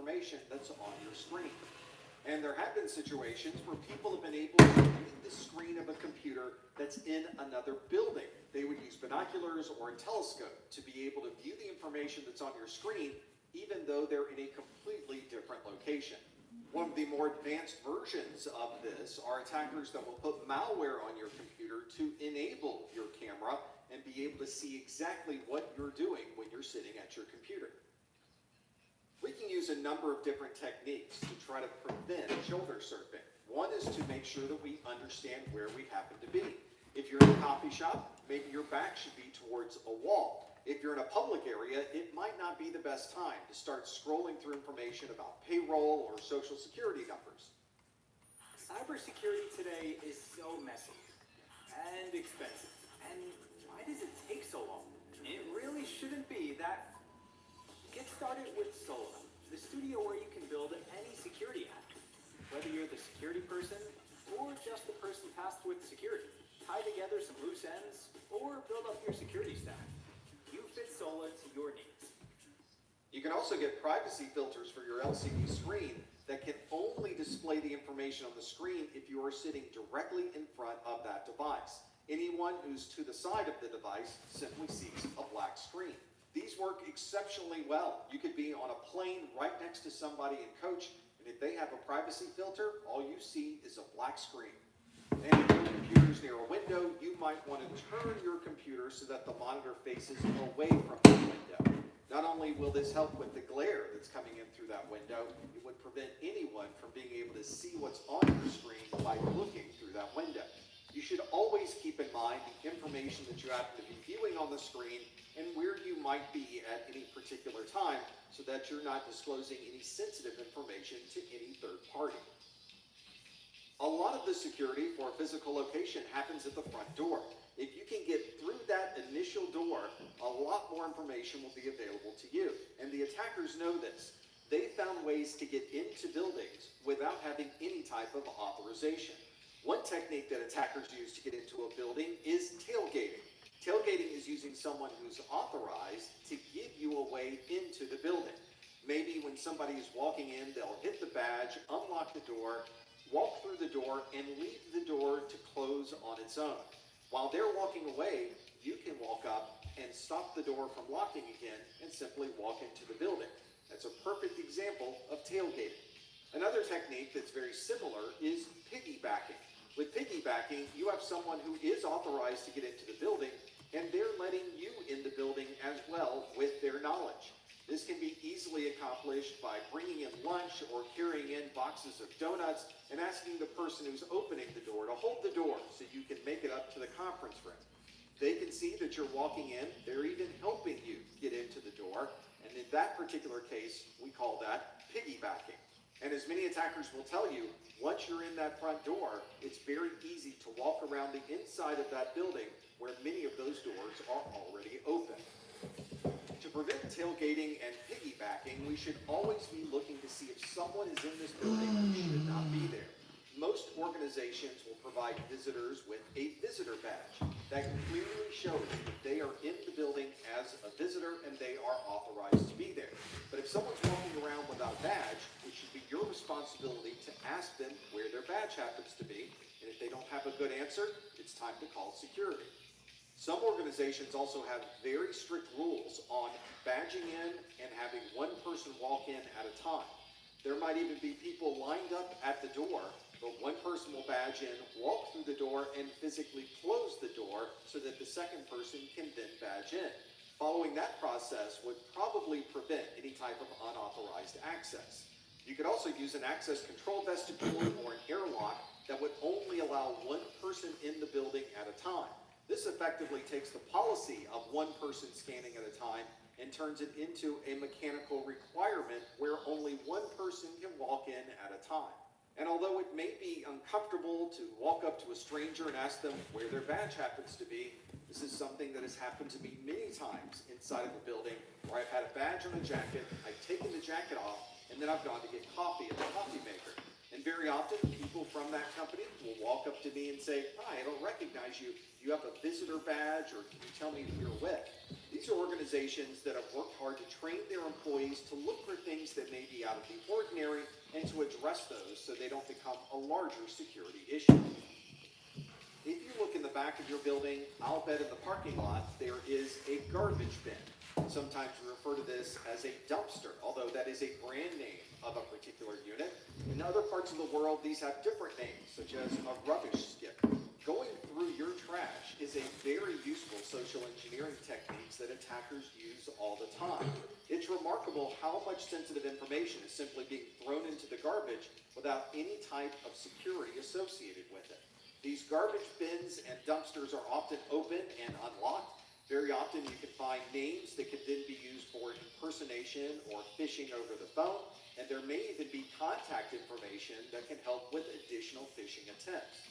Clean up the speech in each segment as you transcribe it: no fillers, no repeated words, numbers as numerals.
information that's on your screen. And there have been situations where people have been able to read the screen of a computer that's in another building. They would use binoculars or a telescope to be able to view the information that's on your screen, even though they're in a completely different location. One of the more advanced versions of this are attackers that will put malware on your computer to enable your camera and be able to see exactly what you're doing when you're sitting at your computer. We can use a number of different techniques to try to prevent shoulder surfing. One is to make sure that we understand where we happen to be. If you're in a coffee shop, maybe your back should be towards a wall. If you're in a public area, it might not be the best time to start scrolling through information about payroll or social security numbers. Cybersecurity today is so messy and expensive. And why does it take so long? It really shouldn't be that. Get started with Sola, the studio where you can build any security app. Whether you're the security person or just the person tasked with security, tie together some loose ends or build up your security stack. You fit Sola to your needs. You can also get privacy filters for your LCD screen that can only display the information on the screen if you are sitting directly in front of that device. Anyone who's to the side of the device simply sees a black screen. These work exceptionally well. You could be on a plane right next to somebody in coach, and if they have a privacy filter, all you see is a black screen. And if your computer's near a window, you might want to turn your computer so that the monitor faces away from the window. Not only will this help with the glare that's coming in through that window, it would prevent anyone from being able to see what's on your screen by looking through that window. You should always keep in mind the information that you happen to be viewing on the screen and where you might be at any particular time so that you're not disclosing any sensitive information to any third party. A lot of the security for a physical location happens at the front door. If you can get through that initial door, a lot more information will be available to you. And the attackers know this. They found ways to get into buildings without having any type of authorization. One technique that attackers use to get into a building is tailgating. Tailgating is using someone who's authorized to give you a way into the building. Maybe when somebody is walking in, they'll hit the badge, unlock the door, walk through the door, and leave the door to close on its own. While they're walking away, you can walk up and stop the door from locking again and simply walk into the building. That's a perfect example of tailgating. Another technique that's very similar is piggybacking. With piggybacking, you have someone who is authorized to get into the building, and they're letting you in the building as well with their knowledge. This can be easily accomplished by bringing in lunch or carrying in boxes of donuts and asking the person who's opening the door to hold the door so you can make it up to the conference room. They can see that you're walking in, they're even helping you get into the door, and in that particular case, we call that piggybacking. And as many attackers will tell you, once you're in that front door, it's very easy to walk around the inside of that building where many of those doors are already open. To prevent tailgating and piggybacking, we should always be looking to see if someone is in this building who should not be there. Most organizations will provide visitors with a visitor badge that clearly shows that they are in the building as a visitor and they are authorized to be there. But if someone's walking around without a badge, it should be your responsibility to ask them where their badge happens to be, and if they don't have a good answer, it's time to call security. Some organizations also have very strict rules on badging in and having one person walk in at a time. There might even be people lined up at the door, but one person will badge in, walk through the door, and physically close the door so that the second person can then badge in. Following that process would probably prevent any type of unauthorized access. You could also use an access control vestibule or an airlock that would only allow one person in the building at a time. This effectively takes the policy of one person scanning at a time and turns it into a mechanical requirement where only one person can walk in at a time. And although it may be uncomfortable to walk up to a stranger and ask them where their badge happens to be, this is something that has happened to me many times inside of a building where I've had a badge on a jacket, I've taken the jacket off, and then I've gone to get coffee at the coffee maker. And very often, people from that company will walk up to me and say, "Hi, I don't recognize you. Do you have a visitor badge, or can you tell me who you're with?" These are organizations that have worked hard to train their employees to look for things that may be out out of the ordinary and to address those so they don't become a larger security issue. If you look in the back of your building, I'll bet in the parking lot there is a garbage bin. Sometimes we refer to this as a dumpster, although that is a brand name of a particular unit. In other parts of the world, these have different names, such as a rubbish skip. Going through your trash is a very useful social engineering technique that attackers use all the time. It's remarkable how much sensitive information is simply being thrown into the garbage without any type of security associated with it. These garbage bins and dumpsters are often open and unlocked. Very often you can find names that could then be used for impersonation or phishing over the phone, and there may even be contact information that can help with additional phishing attempts.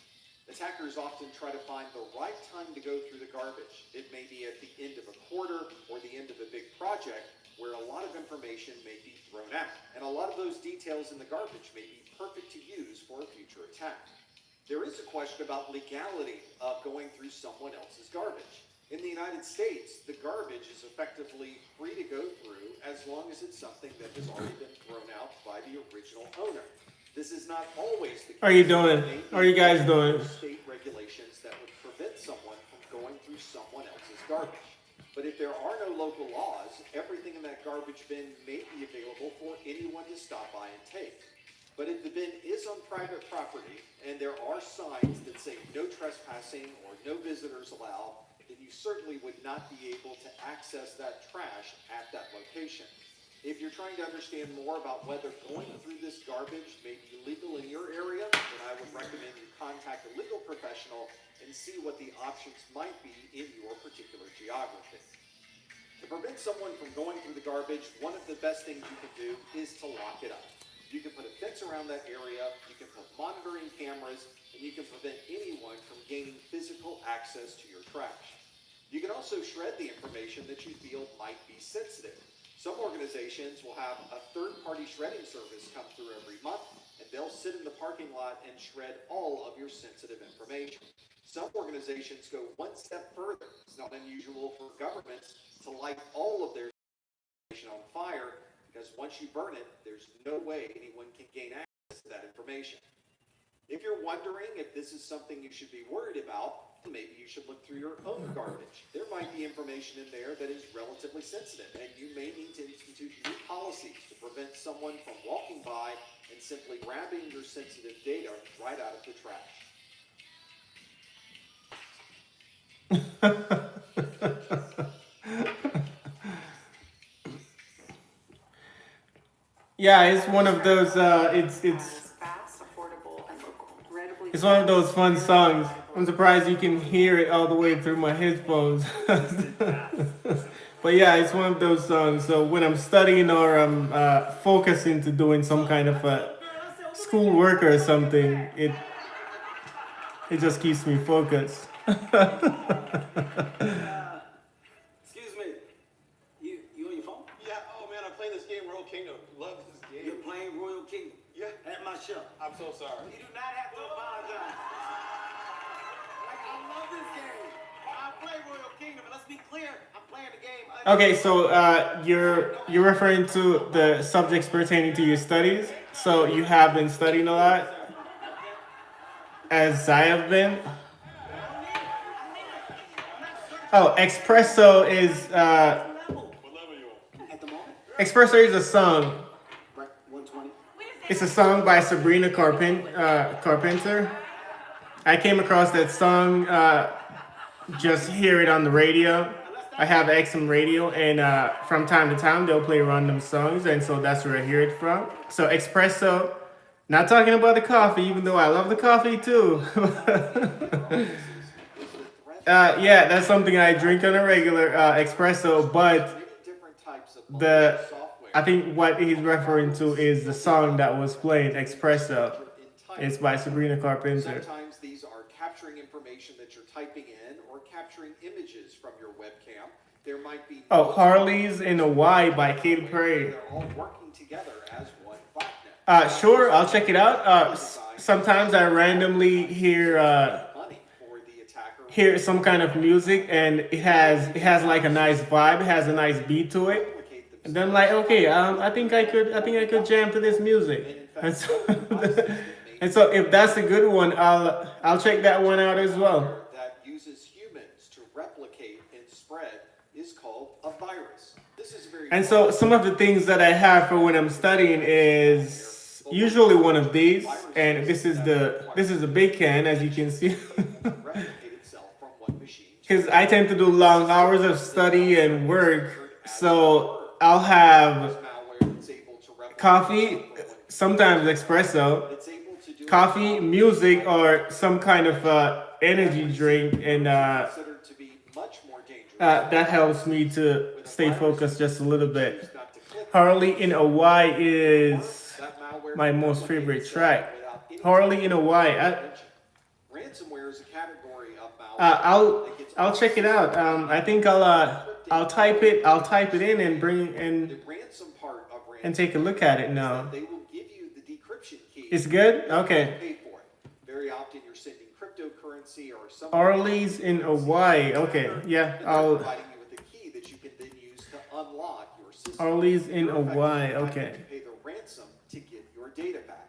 Attackers often try to find the right time to go through the garbage. It may be at the end of a quarter or the end of a big project where a lot of information may be thrown out, and a lot of those details in the garbage may be perfect to use for a future attack. There is a question about legality of going through someone else's garbage. In the United States, the garbage is effectively free to go through as long as it's something that has already been thrown out by the original owner. This is not always the case. How are you doing? How are you guys doing? State regulations that would prevent someone from going through someone else's garbage. But if there are no local laws, everything in that garbage bin may be available for anyone to stop by and take. But if the bin is on private property and there are signs that say no trespassing or no visitors allowed, then you certainly would not be able to access that trash at that location. If you're trying to understand more about whether going through this garbage may be legal in your area, then I would recommend you contact a legal professional and see what the options might be in your particular geography. To prevent someone from going through the garbage, one of the best things you can do is to lock it up. You can put a fence around that area, you can put monitoring cameras, and you can prevent anyone from gaining physical access to your trash. You can also shred the information that you feel might be sensitive. Some organizations will have a third-party shredding service come through every month, and they'll sit in the parking lot and shred all of your sensitive information. Some organizations go one step further. It's not unusual for governments to light all of their information on fire, because once you burn it, there's no way anyone can gain access to that information. If you're wondering if this is something you should be worried about, maybe you should look through your own garbage. There might be information in there that is relatively sensitive, and you may need to institute new policies to prevent someone from walking by and simply grabbing your sensitive data right out of the trash. Yeah, it's one of those. It's one of those fun songs. I'm surprised you can hear it all the way through my headphones. But yeah, it's one of those songs. So when I'm studying or I'm focusing to doing some kind of school work or something, it just keeps me focused. Excuse me. You on your phone? Yeah, oh man, I'm playing this game, Royal Kingdom. Love this game. You're playing Royal Kingdom. Yeah. At my show. I'm so sorry. You do not have to apologize. Like, I love this game. I play Royal Kingdom, and let's be clear, I'm playing the game. Okay, so you're referring to the subjects pertaining to your studies. So you have been studying a lot, as I have been. Oh, Espresso is What level you on? At the moment, Espresso is a song. right, 120. It's a song by Sabrina Carpenter. I came across that song, just hear it on the radio. I have XM radio, and from time to time they'll play random songs, and so that's where I hear it from. So Espresso, not talking about the coffee, even though I love the coffee too. Yeah, that's something I drink on a regular, Espresso, but I think what he's referring to is the song that was played, Espresso. It's by Sabrina Carpenter. Sometimes these are capturing information that you're typing in or capturing images from your webcam. There might be Harley's in a Y by Katy Perry. They're all working together as one botnet. Sure, I'll check it out. Sometimes I randomly hear Money for the attacker. hear some kind of music, and it has like a nice vibe, it has a nice beat to it. Replicate the And then I'm like, okay, I think I could jam to this music. And so, and so if that's a good one, I'll check that one out as well. That uses humans to replicate and spread is called a virus. This is very And so some of the things that I have for when I'm studying is usually one of these, and this is the big can, as you can see. replicate itself from one machine to Because I tend to do long hours of study and work, so I'll have malware that's able to replicate coffee, sometimes espresso, it's able to do coffee, music, or some kind of energy drink, and considered to be much more dangerous. that helps me to stay focused just a little bit. Choose not to click Harley in a Y is that malware my can most replicate favorite itself track. without any Harley in a Y. Ransomware is a category of malware. that gets I'll check it out. I think I'll type it in and bring the and ransom part of ransomware. and take a look at it now. They will give you the decryption key. It's good? Okay. Pay for it. Very often you're sending cryptocurrency or some. Harley's in a Y. Okay. Yeah. And they're I'll providing you with a key that you can then use to unlock your system. Harley's in You're a effectively Y. having Okay. to pay the ransom to get your data back.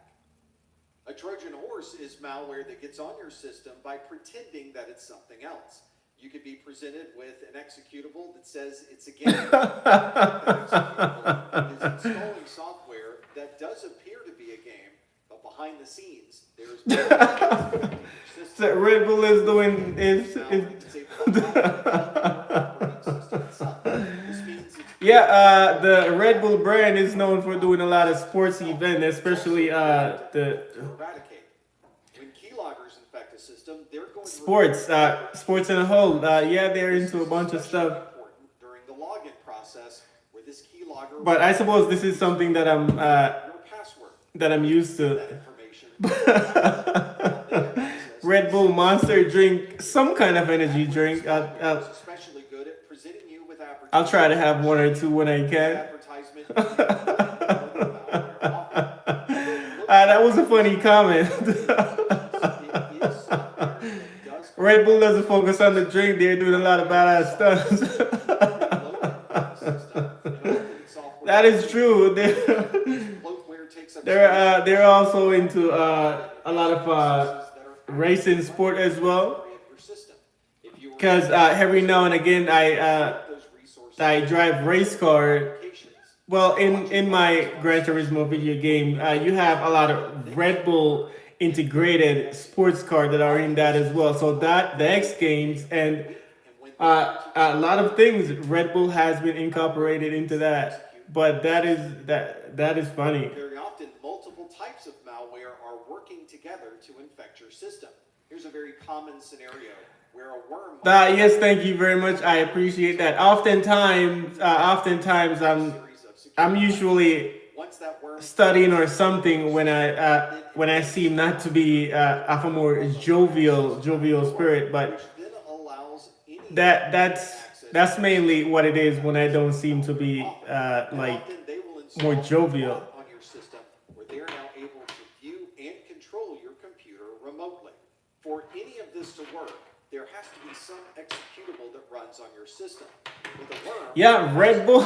A Trojan horse is malware that gets on your system by pretending that it's something else. You could be presented with an executable that says it's a game. That executable is installing software that does appear to be a game, but behind the scenes, there's malware that's So Red Bull is doing is yeah. The Red Bull brand is known for doing a lot of sports events, especially the eradicate. When keyloggers infect a system, they're going to sports in a whole. Yeah, they're into a bunch of stuff. important during the login process where this keylogger But I suppose this is something that your password I'm used to. that information. Red Bull Monster drink, some kind of energy drink. It's especially good at presenting you with I'll try to have one or two when I can. advertisement. That was a funny comment. Red Bull doesn't focus on the drink; they're doing a lot of badass stunts. That is true. They're also into a lot of racing sport as well. Because every now and again I drive race car. Well, in my Gran Turismo video game, you have a lot of Red Bull integrated sports car that are in that as well. So that the X Games and a lot of things Red Bull has been incorporated into that. But that is funny. Very often, multiple types of malware are working together to infect your system. Here's a very common scenario where a worm. Yes, thank you very much. I appreciate that. Oftentimes, I'm usually Once that worm studying or something when I seem not to be of a more jovial spirit, but which then allows any that's mainly what it is when I don't seem to be like often they will install more a jovial. bot on your system where they are now able to view and control your computer remotely. For any of this to work, there has to be some executable that runs on your system. With a worm, Yeah, Red Bull.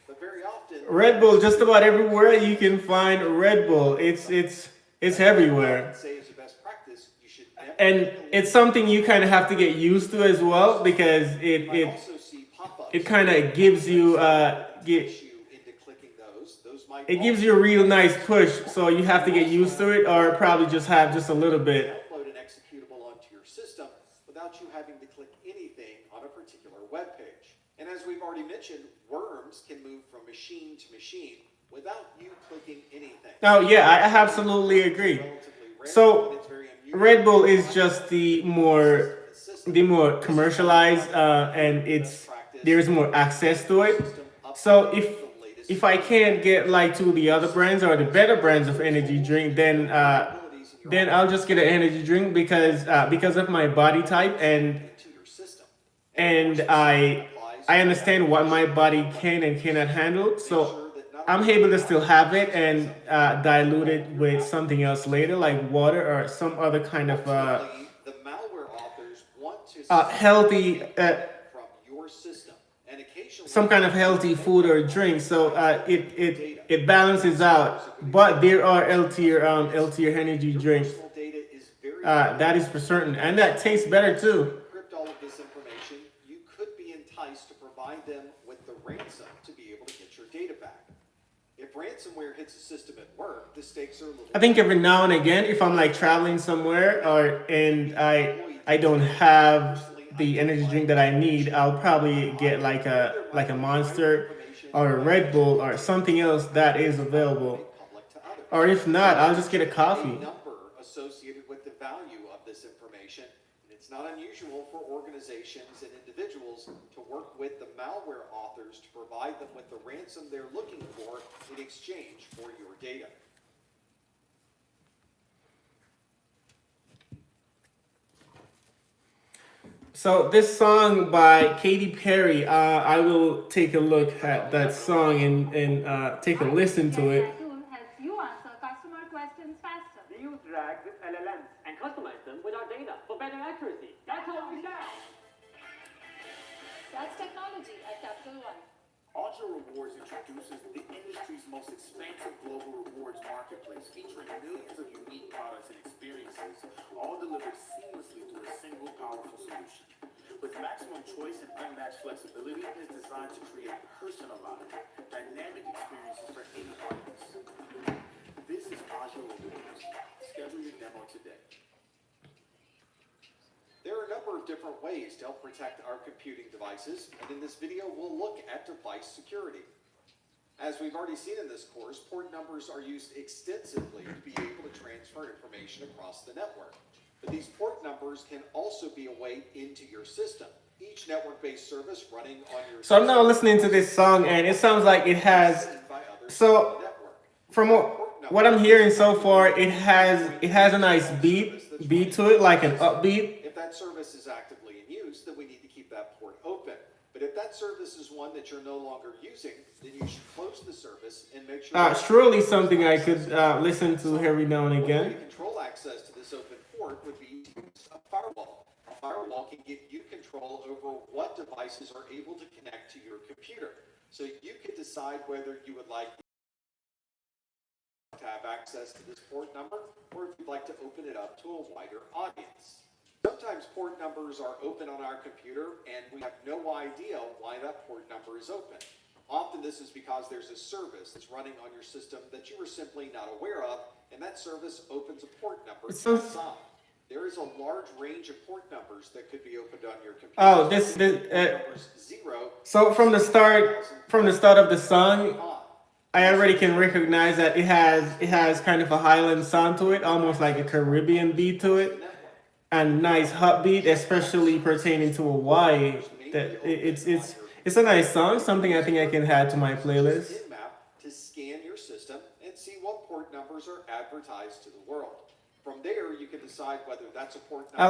but very often Red Bull, just about everywhere you can find Red Bull. It's everywhere. say is the best practice. You should never And it's something you kind of have to get used to as well, because it also see pop-ups. it kind of gives you Push you into clicking those. Those might it gives you a real nice push, so you have to get used to it, or probably just have just a little bit. upload an executable onto your system without you having to click anything on a particular web page. And as we've already mentioned, worms can move from machine to machine without you clicking anything. Oh yeah, I absolutely agree. Relatively rare, So, but it's very unusual. Red Bull is just the more commercialized, and there's more access to it. So if I can't get like to the other brands or the better brands of energy drink, then I'll just get an energy drink because of my body type, and to your system. I understand what my body can and cannot handle. So I'm able to still have it and dilute it with something else later, like water or some other kind of The malware authors want to healthy from your system, and occasionally some kind of healthy food or drink. So it balances out. But there are LTR energy drinks. Personal data is very That is for certain, and that tastes better too. encrypt all of this information, you could be enticed to provide them with the ransom to be able to get your data back. If ransomware hits a system at work, the stakes are a little. I think every now and again, if I'm like traveling somewhere and I don't have the energy drink that I need, I'll probably get like a Monster or a Red Bull or something else that is available. Public to others. Or if not, I'll just get a coffee. Number associated with the value of this information, and it's not unusual for organizations and individuals to work with the malware authors to provide them with the ransom they're looking for in exchange for your data. So this song by Katy Perry, I will take a look at that song and take a listen to it. Tool helps you answer customer questions faster. We use RAG with LLMs and customize them with our data for better accuracy. That's how we sound. That's technology at Capital One. Ultra Rewards introduces the industry's most expansive global rewards marketplace featuring millions of unique products and experiences, all delivered seamlessly through a single powerful solution. With maximum choice and unmatched flexibility, it is designed to create personalized, dynamic experiences for any audience. This is Ultra Rewards. Schedule your demo today. There are a number of different ways to help protect our computing devices, and in this video we'll look at device security. As we've already seen in this course, port numbers are used extensively to be able to transfer information across the network. But these port numbers can also be a way into your system. Each network-based service running on your So I'm now listening to this song and it sounds like it has, so from what I'm hearing so far, it has a nice beat to it, like an upbeat. If that service is actively in use, then we need to keep that port open. But if that service is one that you're no longer using, then you should close the service and make sure. Surely something I could listen to every now and One way to again. control access to this open port would be to use a firewall. A firewall can give you control over what devices are able to connect to your computer. So you could decide whether you would like to have access to this port number, or if you'd like to open it up to a wider audience. Sometimes port numbers are open on our computer and we have no idea why that port number is open. Often this is because there's a service that's running on your system that you were simply not aware of, and that service opens a port number outside. There is a large range of port numbers that could be opened on your computer. Oh, so from the start of the song, I already can recognize that it has kind of a Highland sound to it, almost like a Caribbean beat to it, and nice hot beat, especially pertaining to Hawaii. That it's a nice song, something I think I can add to my playlist. To scan your system and see what port numbers are advertised to the world. From there, you can decide whether that's a port number. I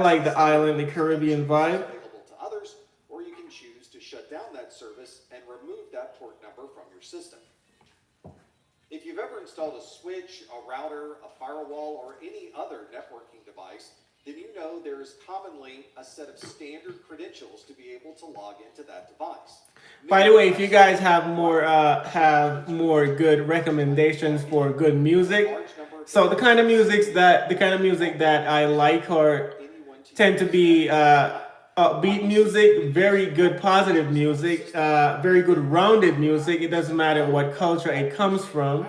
like the island, the Caribbean vibe. Available to others, or you can choose to shut down that service and remove that port number from your system. If you've ever installed a switch, a router, a firewall, or any other networking device, then you know there is commonly a set of standard credentials to be able to log into that device. By the way, if you guys have more good recommendations for good music, so the kind of music that I like tend to be upbeat music, very good positive music, very good rounded music. It doesn't matter what culture it comes from.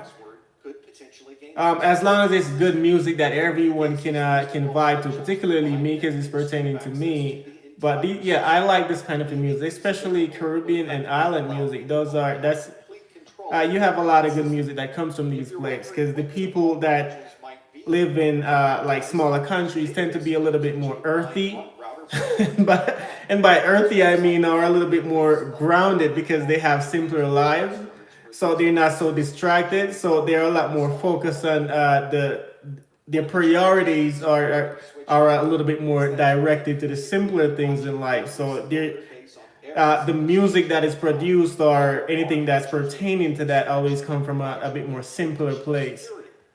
As long as it's good music that everyone can vibe to, particularly me because it's pertaining to me. But I like this kind of music, especially Caribbean and island music. You have a lot of good music that comes from these places because the people that live in like smaller countries tend to be a little bit more earthy. And by earthy I mean are a little bit more grounded because they have simpler lives. So they're not so distracted. So they're a lot more focused on their priorities are a little bit more directed to the simpler things in life. So the music that is produced or anything that's pertaining to that always come from a bit more simpler place.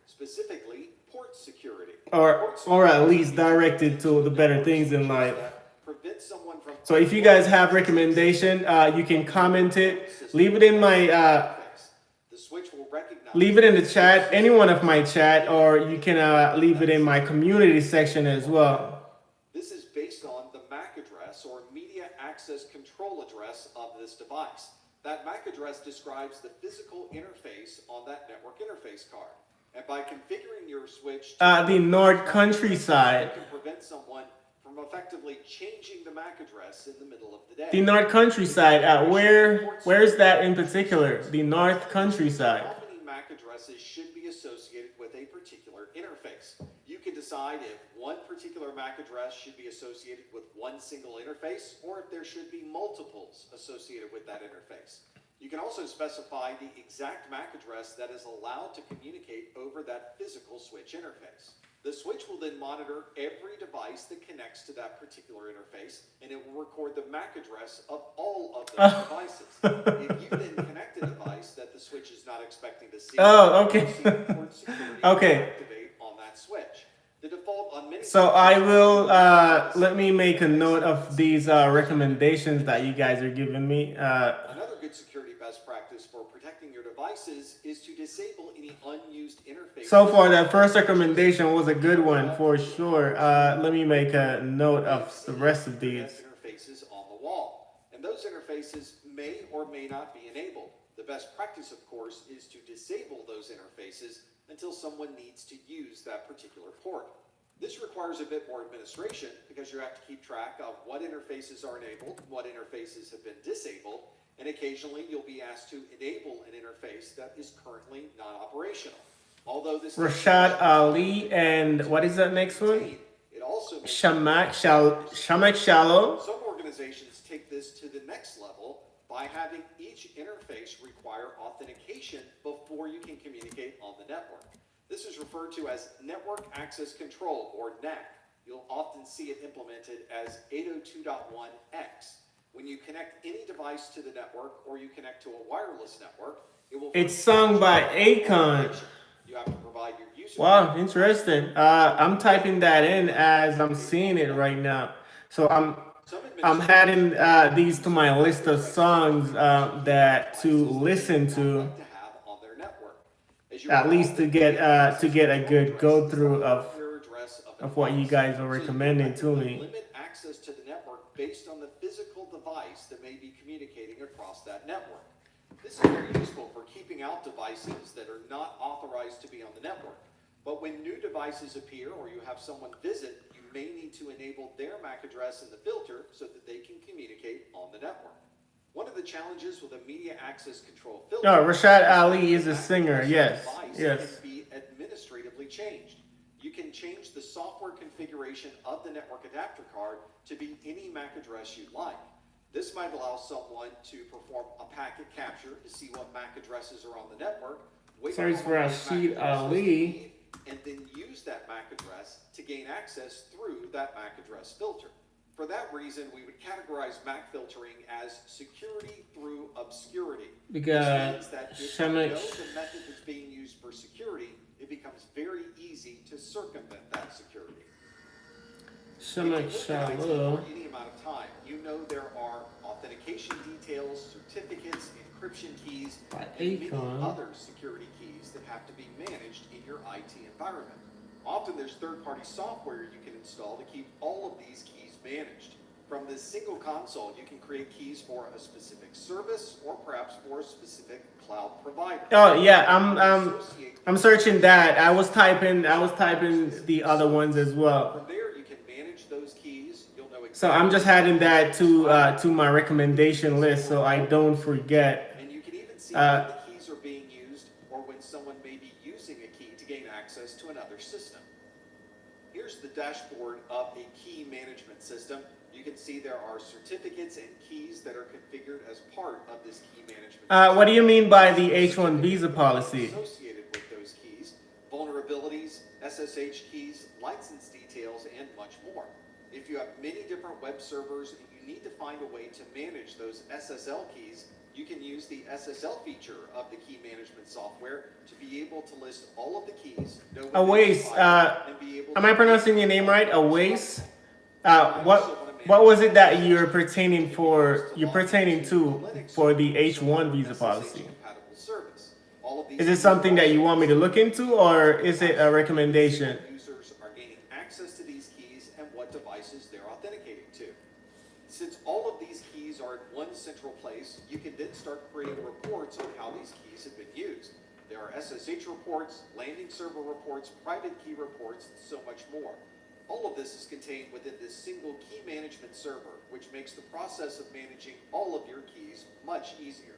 Specifically, port security. Or at least directed to the better things in life. Prevent someone from So if you guys have recommendation, you can comment it, leave it in my The switch will recognize leave it in the chat, any one of my chat, or you can leave it in my community section as well. This is based on the MAC address or media access control address of this device. That MAC address describes the physical interface on that network interface card. And by configuring your switch to The North Countryside. you can prevent someone from effectively changing the MAC address in the middle of the day. The North Countryside. Where's that in particular? The North Countryside. How many MAC addresses should be associated with a particular interface? You can decide if one particular MAC address should be associated with one single interface, or if there should be multiples associated with that interface. You can also specify the exact MAC address that is allowed to communicate over that physical switch interface. The switch will then monitor every device that connects to that particular interface, and it will record the MAC address of all of those devices. If you then connect a device that the switch is not expecting to see, Oh, okay. you'll see the port security Okay. activate on that switch. The default on many So I will let me make a note of these recommendations that you guys are giving me. Another good security best practice for protecting your devices is to disable any unused interfaces. So far, that first recommendation was a good one for sure. Let me make a note of the rest of these. Interfaces on the wall, and those interfaces may or may not be enabled. The best practice, of course, is to disable those interfaces until someone needs to use that particular port. This requires a bit more administration because you have to keep track of what interfaces are enabled, what interfaces have been disabled, and occasionally you'll be asked to enable an interface that is currently not operational. Although this Rashad Ali and what is that next one? it also makes Shamak Shallow. some organizations take this to the next level by having each interface require authentication before you can communicate on the network. This is referred to as Network Access Control, or NAC. You'll often see it implemented as 802.1x. When you connect any device to the network or you connect to a wireless network, it will... It's sung by Akon. You have to provide your user... Wow, interesting. I'm typing that in as I'm seeing it right now. So I'm adding these to my list of songs that to listen to, at least to get a good go through of what you guys are recommending to me. Limit access to the network based on the physical device that may be communicating across that network. This is very useful for keeping out devices that are not authorized to be on the network. But when new devices appear or you have someone visit, you may need to enable their MAC address in the filter so that they can communicate on the network. One of the challenges with a media access control filter... Oh, Rashad Ali is a singer, yes, yes. ...can be administratively changed. You can change the software configuration of the network adapter card to be any MAC address you'd like. This might allow someone to perform a packet capture to see what MAC addresses are on the network. Search for Rashid Ali. And then use that MAC address to gain access through that MAC address filter. For that reason, we would categorize MAC filtering as security through obscurity. Because this means that if you know the method that's being used for security, it becomes very easy to circumvent that security. Shamak Shallow. For any amount of time, you know there are authentication details, certificates, encryption keys, and many other security keys that have to be managed in your IT environment. Often there's third-party software you can install to keep all of these keys managed. From this single console, you can create keys for a specific service or perhaps for a specific cloud provider. Oh yeah, I'm searching that. I was typing the other ones as well. From there, you can manage those keys. You'll know exactly. So I'm just adding that to my recommendation list so I don't forget. And you can even see when the keys are being used or when someone may be using a key to gain access to another system. Here's the dashboard of a key management system. You can see there are certificates and keys that are configured as part of this key management. What do you mean by the H-1 visa policy? Associated with those keys, vulnerabilities, SSH keys, license details, and much more. If you have many different web servers and you need to find a way to manage those SSL keys, you can use the SSL feature of the key management software to be able to list all of the keys. Awais, am I pronouncing your name right? Awais? What What was it that you're pertaining to for the H1 visa policy? compatible service. All of these Is it something that you want me to look into, or is it a recommendation? users are gaining access to these keys and what devices they're authenticating to. Since all of these keys are in one central place, you can then start creating reports on how these keys have been used. There are SSH reports, landing server reports, private key reports, and so much more. All of this is contained within this single key management server, which makes the process of managing all of your keys much easier.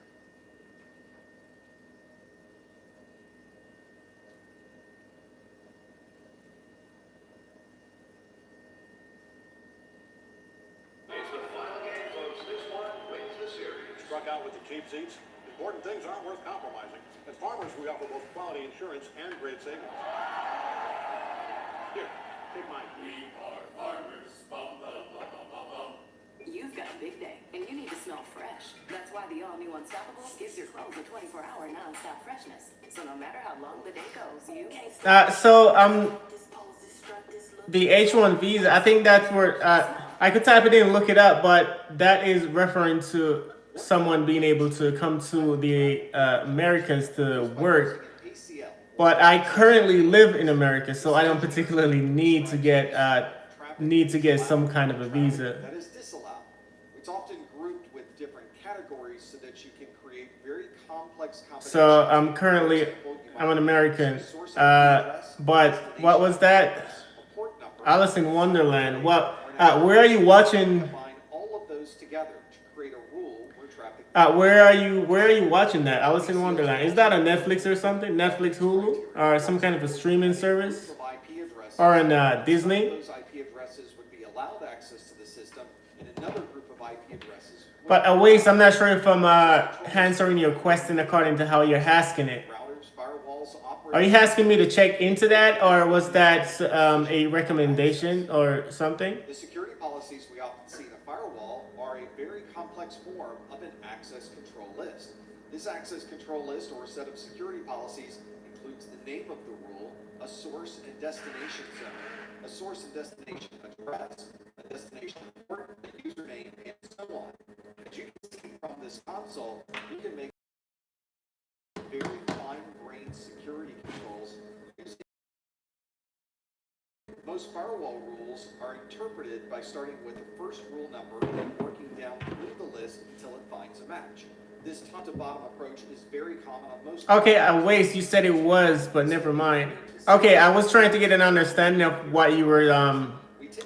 It's the final game, folks. This one wins the series. Struck out with the cheap seats. Important things aren't worth compromising. At Farmers, we offer both quality insurance and great savings. Here, take mine. We are farmers. Bum, bum, bum, bum, bum, bum. You've got a big day, and you need to smell fresh. That's why the all-new Unstoppables gives your clothes a 24-hour non-stop freshness. So no matter how long the day goes, you can't The H1 visa, I think that's where I could type it in and look it up, but that is referring to someone being able to come to the Americas to work. But I currently live in America, so I don't particularly need to get some kind of a visa. That is disallowed. It's often grouped with different categories so that you can create very complex combinations. So I'm an American. But what was that? Alice in Wonderland. What? Where are you watching? Combine all of those together to create a rule where traffic. Where are you watching that? Alice in Wonderland. Is that on Netflix or something? Netflix, Hulu, or some kind of a streaming service, or on Disney? Those IP addresses would be allowed access to the system, and another group of IP addresses. But wait, I'm not sure if I'm answering your question according to how you're asking it. Routers, firewalls, Are you asking me to check into that, or was that a recommendation or something? The security policies we often see in a firewall are a very complex form of an access control list. This access control list, or a set of security policies, includes the name of the rule, a source and destination zone, a source and destination address, a destination port, a username, and so on. As you can see from this console, you can make very fine-grained security controls using. Most firewall rules are interpreted by starting with the first rule number and working down through the list until it finds a match. This top-to-bottom approach is very common on most. Okay, wait, you said it was, but never mind. Okay, I was trying to get an understanding of what you were,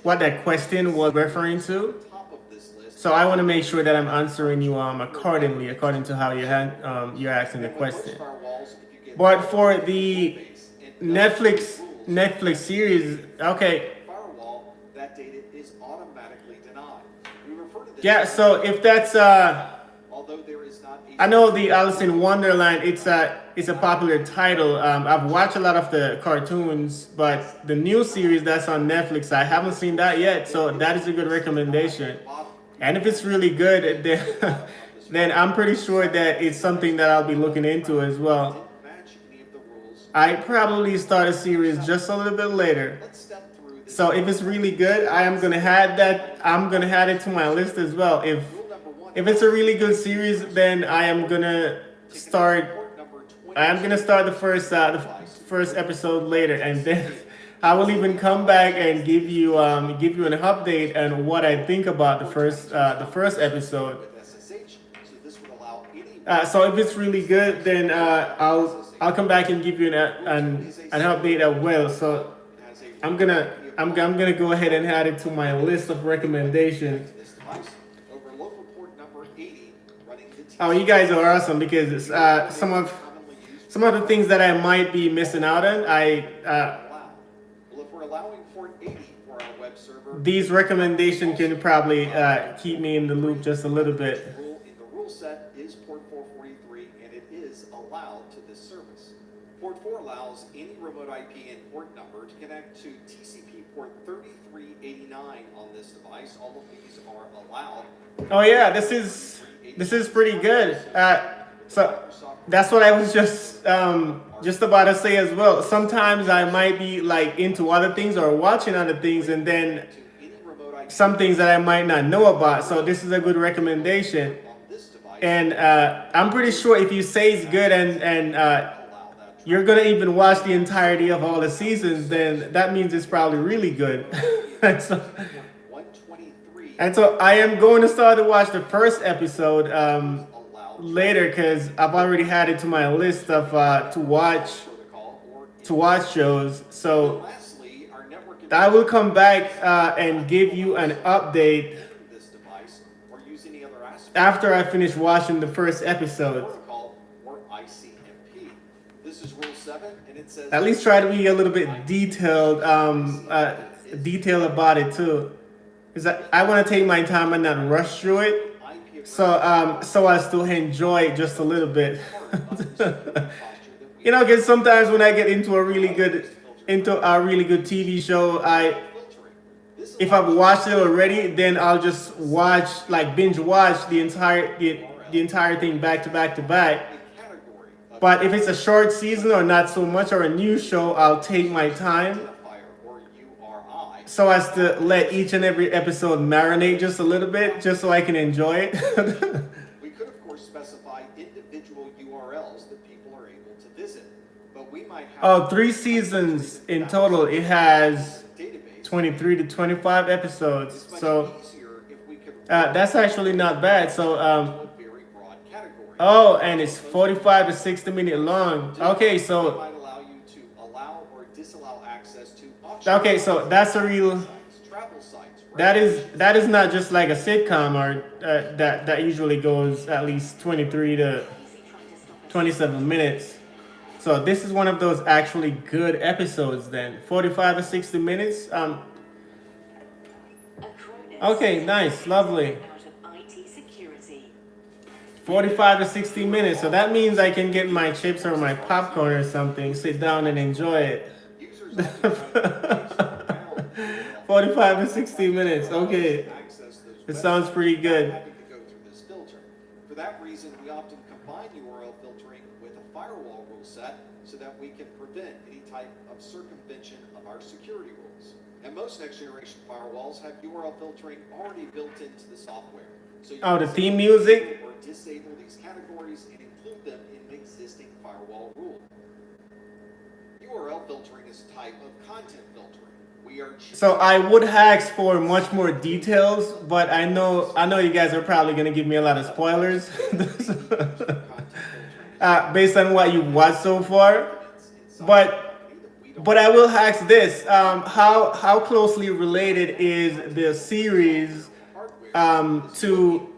what that question was referring to. Top of this list. So I want to make sure that I'm answering you according to how you're asking the question. But for the Netflix series, okay. Firewall, that data is automatically denied. We refer to this. Yeah, so if that's Although there is not I know the Alice in Wonderland, it's a popular title. I've watched a lot of the cartoons, but the new series that's on Netflix, I haven't seen that yet, so that is a good recommendation. And if it's really good, then then I'm pretty sure that it's something that I'll be looking into as well. I probably start a series just a little bit later. So if it's really good, I'm gonna add it to my list as well. If it's a really good series, then I am gonna start the first episode later, and then I will even come back and give you an update on what I think about the first episode. So if it's really good, then I'll come back and give you an update as well. So I'm gonna go ahead and add it to my list of recommendations. Oh, you guys are awesome, because some of the things that I might be missing out on, these recommendations can probably keep me in the loop just a little bit. The rule set is port 443, and it is allowed to this service. Port 4 allows any remote IP and port number to connect to TCP port 3389 on this device. All of these are allowed. Oh yeah, this is pretty good. So that's what I was just about to say as well. Sometimes I might be like into other things or watching other things, and then some things that I might not know about. So this is a good recommendation. on this device. And I'm pretty sure if you say it's good and you're gonna even watch the entirety of all the seasons, then that means it's probably really good. and, so, 123 and so I am going to start to watch the first episode later because I've already had it to my list of to watch shows. So lastly, our network I will come back and give you an update this device or use any other aspect after I finish watching the first episode. protocol or ICMP. This is rule 7 and it says At least try to be a little bit detailed about it too, because I want to take my time and not rush through it. So as to enjoy it just a little bit. You know, because sometimes when I get into a really good TV show, if I've watched it already, then I'll just binge watch the entire thing back to back to back. But if it's a short season or not so much, or a new show, I'll take my time so as to let each and every episode marinate just a little bit, just so I can enjoy it. We could, of course, specify individual URLs that people are able to visit, but we might have 3 seasons in total. It has 23 to 25 episodes, so that's actually not bad. So very broad category. and it's 45 to 60 minutes long. Okay, so Might allow you to allow or disallow access to okay, so that's a real. travel sites. That is not just like a sitcom or that usually goes at least 23 to 27 minutes. So this is one of those actually good episodes then. 45 to 60 minutes. Okay, nice, lovely. 45 to 60 minutes. So that means I can get my chips or my popcorn or something, sit down and enjoy it. 45 to 60 minutes. Okay. It sounds pretty good. Having to go through this filter. For that reason, we often combine URL filtering with a firewall rule set so that we can prevent any type of circumvention of our security rules. And most next generation firewalls have URL filtering already built into the software. So you Oh, can the theme music? or disable these categories and include them in an existing firewall rule. URL filtering is a type of content filtering. We are So I would ask for much more details, but I know you guys are probably gonna give me a lot of spoilers based on what you've watched so far. But I will ask this: how closely related is the series to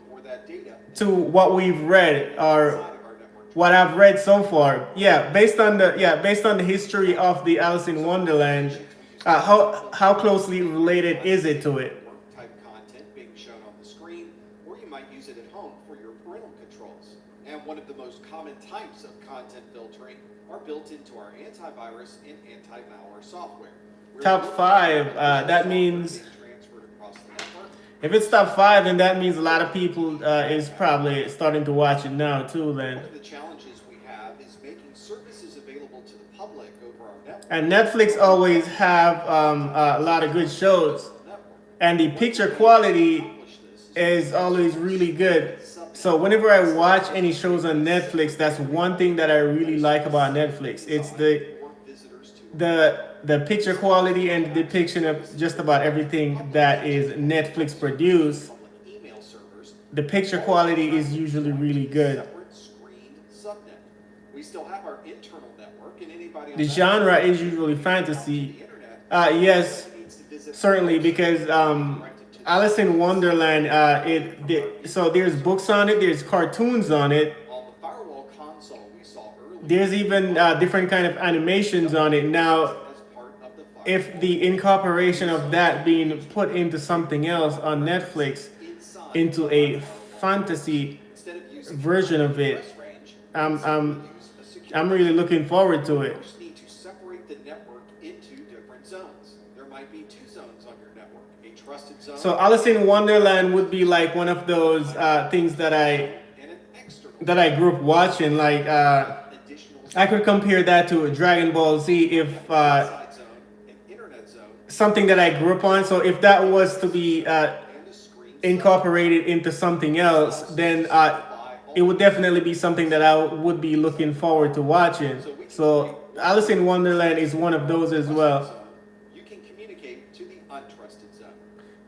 what we've read or what I've read so far? Based on the history of the Alice in Wonderland. How closely related is it to it? type content being shown on the screen, or you might use it at home for your parental controls. And one of the most common types of content filtering are built into our antivirus and anti-malware software. Top 5. That means Transferred across the network. if it's top 5, then that means a lot of people is probably starting to watch it now too. Then. One of the challenges we have is making services available to the public over our network. And Netflix always have a lot of good shows, and the picture quality is always really good. So whenever I watch any shows on Netflix, that's one thing that I really like about Netflix. It's the picture quality and the depiction of just about everything that is Netflix produced. The picture quality is usually really good. We still have our internal network, and anybody The genre is usually fantasy. Yes, certainly, because Alice in Wonderland, so there's books on it, there's cartoons on it, on the firewall console we saw earlier. there's even different kind of animations on it. Now, As part of the if the incorporation of that being put into something else on Netflix, into a fantasy instead of using version of it, range, I'm really looking forward to it. you just need to separate the network into different zones. There might be 2 zones on your network. A trusted zone So Alice in Wonderland would be like one of those things that and an external I grew up watching. Like additional I could compare that to Dragon Ball Z if side zone, an internet zone. something that I grew up on. So if that was to be incorporated into something else, then it would definitely be something that I would be looking forward to watching. So Alice in Wonderland is one of those as well. You can communicate to the untrusted zone.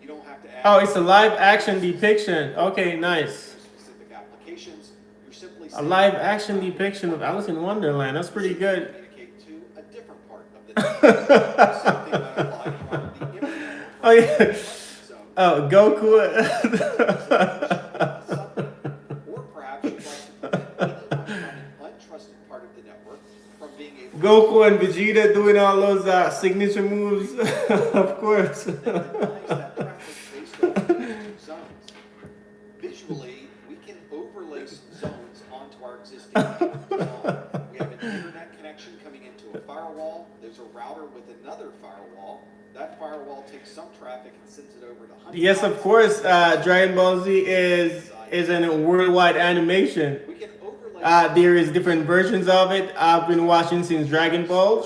You don't have to add. Oh, it's a live action depiction. Okay, nice. Specific applications. You're simply A live action depiction of Alice in Wonderland. That's pretty good. communicate to a different part of the network. Same thing might apply from the internet. Oh yeah. So, Oh, Goku. or perhaps you'd like to prevent anyone from an untrusted part of the network from being able to Goku and Vegeta doing all those signature moves. Of course. denies that traffic based on existing zones. Visually, we can overlay some zones onto our existing network zone. We have an internet connection coming into a firewall. There's a router with another firewall. That firewall takes some traffic and sends it over to hundreds. Yes, of course. Dragon Ball Z is a worldwide animation. We can overlay There is different versions of it. I've been watching since Dragon Ball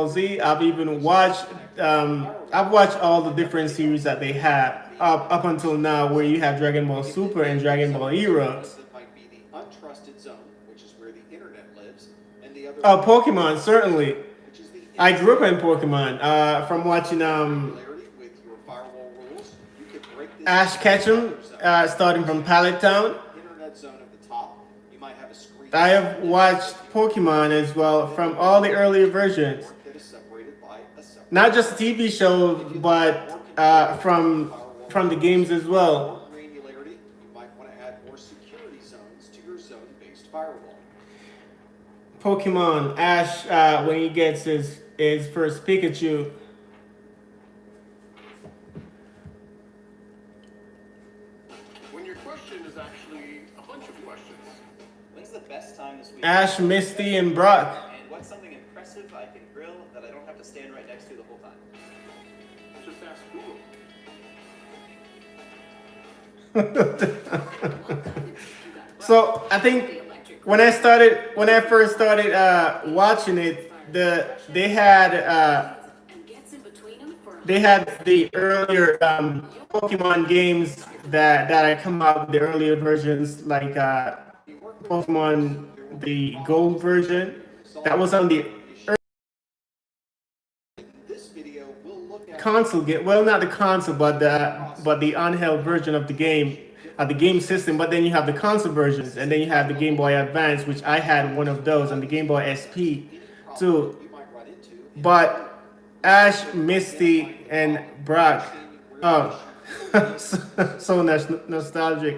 Z. I've even watched. I've watched all the different series that they have up until now, where you have Dragon Ball Super and Dragon Ball Heroes. that might be the untrusted zone, which is where the internet lives, and the other Oh, Pokemon, certainly. which is the I grew up in Pokemon from watching similarity with your firewall rules. You can break this Ash Ketchum, starting from Pallet Town. internet zone at the top. You might have a screen I have watched Pokemon as well from all the earlier versions. that is separated by a separate Not just TV shows, but from the games as well. more granularity. You might want to add more security zones to your zone-based firewall. Pokemon Ash when he gets his first Pikachu. When your question is actually a bunch of questions. When's the best time this week? Ash, Misty, and Brock. And what's something impressive I can grill that I don't have to stand right next to the whole time? Just ask Google. So I think when I first started watching it, they had the earlier Pokemon games that had come out, the earlier versions, like Pokemon the Gold version, that was on the This video will look at console game. Well, not the console, but the handheld version of the game, the game system. But then you have the console versions, and then you have the Game Boy Advance, which I had one of those, and the Game Boy SP too. you might run into. But Ash, Misty, and Brock, oh, so nostalgic.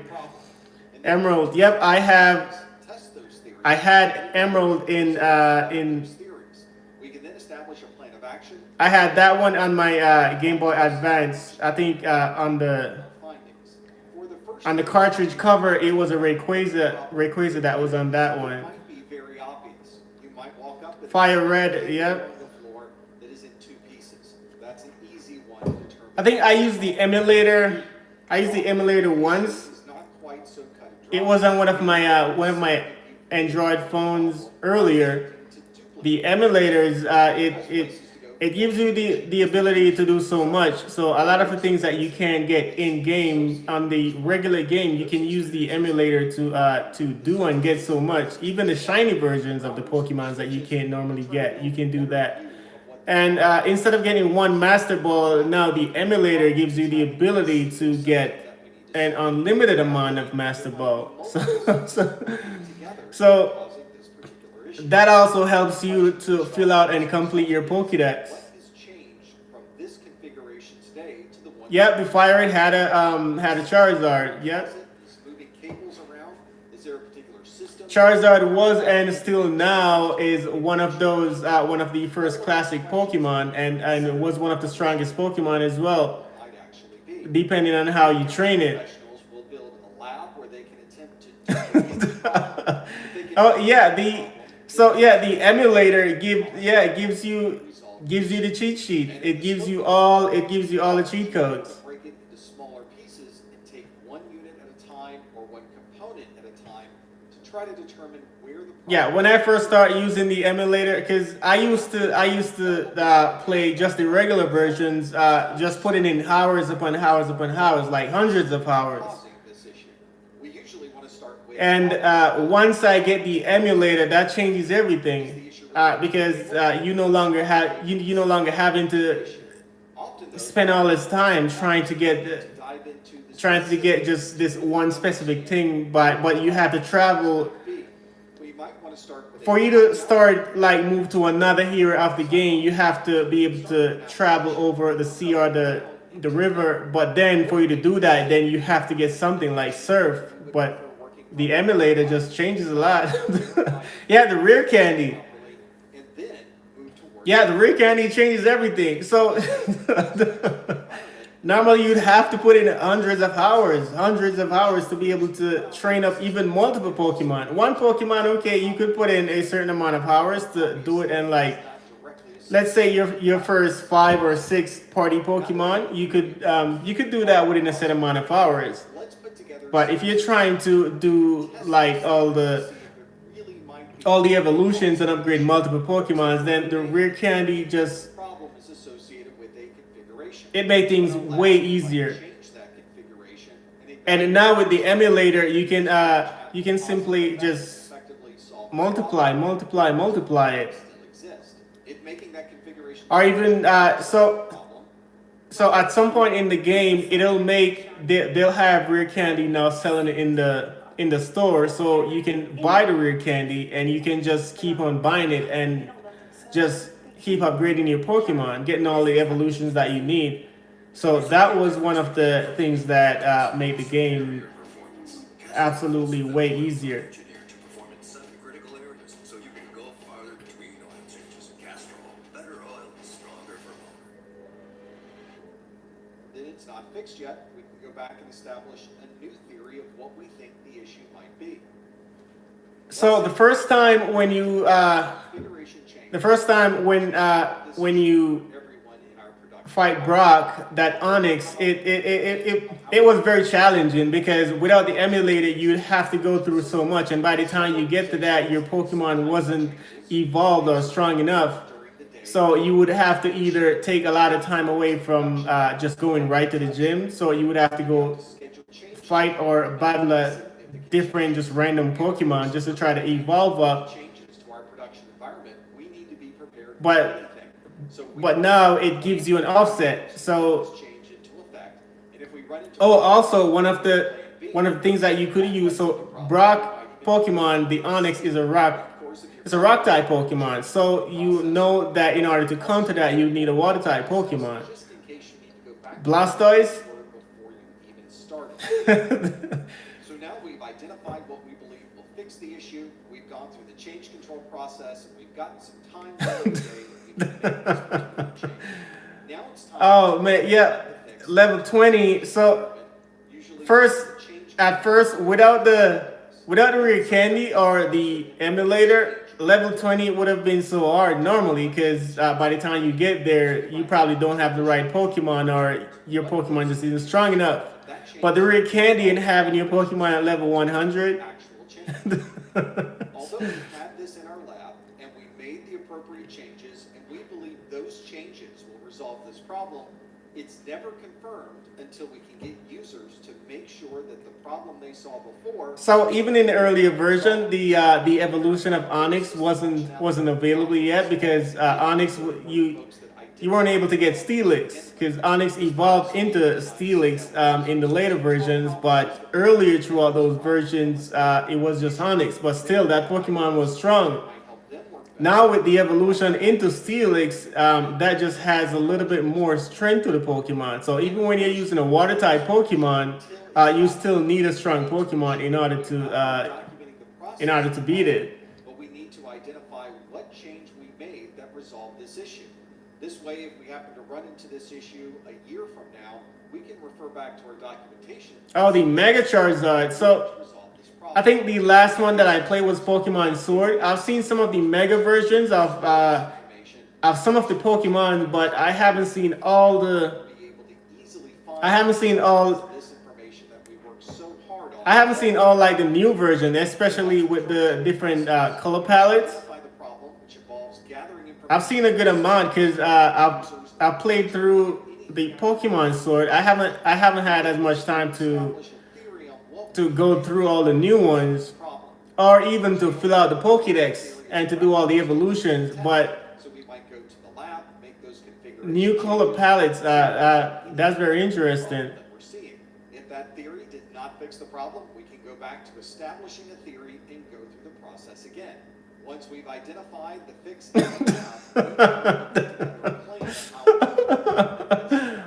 Emerald, yep, I Test those theories. had Emerald in Theories. We can then establish a plan of action. I had that one on my Game Boy Advance. I think on the Findings. For the first on the cartridge cover, it was a Rayquaza that was on that one. might be very obvious. You might walk up and Fire Red, yep. on the floor that is in two pieces. That's an easy one to determine. I think I used the emulator. I used the emulator once. It's not quite so cut and dry. It was on one of my Android phones earlier. The emulators, it gives you the ability to do so much. So a lot of the things that you can't get in game on the regular game, you can use the emulator to do and get so much. Even the shiny versions of the Pokemons that you can't normally get, you can do that. And instead of getting one Master Ball, now the emulator gives you the ability to get an unlimited amount of Master Ball. So that also helps you to fill out and complete your Pokédex. What has changed from this configuration today to the one? Yep, the Fire Red had a Charizard. Yep. Is moving cables around? Is there a particular system? Charizard was and still now is one of those one of the first classic Pokemon, and was one of the strongest Pokemon as well, Might actually be. depending on how you train it. Professionals will build a lab where they can attempt to Oh yeah, the emulator gives you the cheat sheet. It gives you all the cheat codes. break it into smaller pieces and take one unit at a time or one component at a time to try to determine where the Yeah, when I first started using the emulator, because I used to play just the regular versions, just putting in hours upon hours upon hours, like hundreds of hours. Causing this issue. We usually want to start with And once I get the emulator, that changes everything, because you no longer have you no longer having to often though, spend all this time trying to get dive into the trying to get just this one specific thing, but you have to travel. specific. We might want to start with For you to start like move to another area of the game, you have to be able to travel over the sea or the river. But then for you to do that, then you have to get something like surf. But the emulator just changes a lot. Yeah, the rear candy. and then move towards Yeah, the rear candy changes everything. So normally you'd have to put in hundreds of hours to be able to train up even multiple Pokemon. One Pokemon, okay, you could put in a certain amount of hours to do it, and like, let's say your first 5 or 6 party Pokemon, you could do that within a set amount of hours. let's put together But if you're trying to do like all the evolutions and upgrade multiple Pokemons, then the rear candy just problem is associated with a configuration. it made things way easier. Change that configuration And now with the emulator, you can simply just effectively solve multiply it, still exist. If making that configuration or even problem, so at some point in the game, they'll have rear candy now selling it in the store, so you can buy the rear candy and you can just keep on buying it and just keep upgrading your Pokemon, getting all the evolutions that you need. So that was one of the things that made the game absolutely way easier. Engineered to perform in 7 critical areas, so you can go farther between oil changes. Castrol, better oil, stronger for longer. then it's not fixed yet. We can go back and establish a new theory of what we think the issue might be. So the first time when you Configuration change. the first time when you Everyone in our production fight Brock, that Onyx, it was very challenging because without the emulator, you'd have to go through so much, and by the time you get to that, your Pokemon wasn't evolved or strong enough. So you would have to either take a lot of time away from just going right to the gym. So you would have to go schedule change fight or battle a different, just random Pokemon just to try to evolve up. changes to our production environment. We need to be prepared for But anything. So we but now it gives you an offset. So change into effect. And if we run into also one of the things that you could use. So Brock Pokemon, the Onyx is a rock. It's a rock type Pokemon. So you know that in order to counter that, you need a water type Pokemon. just in case you need to go back Blastoise. before you even started. So now we've identified what we believe will fix the issue. We've gone through the change control process, and we've gotten some time today that we can make this particular change. Now it's time Oh man, yeah, level 20. So usually at first, without the rear candy or the emulator, level 20 would have been so hard normally because by the time you get there, you probably don't have the right Pokemon or your Pokemon just isn't strong enough. But the rear candy and having your Pokemon at level 100. actual change. Although we had this in our lab and we made the appropriate changes and we believe those changes will resolve this problem, it's never confirmed until we can get users to make sure that the problem they saw before. So even in the earlier version, the evolution of Onyx wasn't available yet because Onyx you weren't able to get Steelix because Onyx evolved into Steelix in the later versions, but earlier throughout those versions, it was just Onyx. But still, that Pokemon was strong. Now with the evolution into Steelix, that just has a little bit more strength to the Pokemon. So even when you're using a water type Pokemon, you still need a strong Pokemon in order to beat it. But we need to identify what change we made that resolved this issue. This way, if we happen to run into this issue a year from now, we can refer back to our documentation. Oh, the Mega Charizard. So Resolve this I problem. think the last one that I played was Pokemon Sword. I've seen some of the Mega versions of some of the Pokemon, but I haven't seen all the. Be able to easily find I haven't seen all. this information that we worked so hard on I haven't seen all like the new version, especially with the different color palettes. Identify the problem, which involves gathering information. I've seen a good amount because I've played through the Pokemon Sword. I haven't had as much time to go through all the new ones, or even to fill out the Pokédex and to do all the evolutions. But So we might go to the lab, make those configurations. new color palettes, that's very interesting. That we're seeing. If that theory did not fix the problem, we can go back to establishing a theory and go through the process again. Once we've identified the fix, we can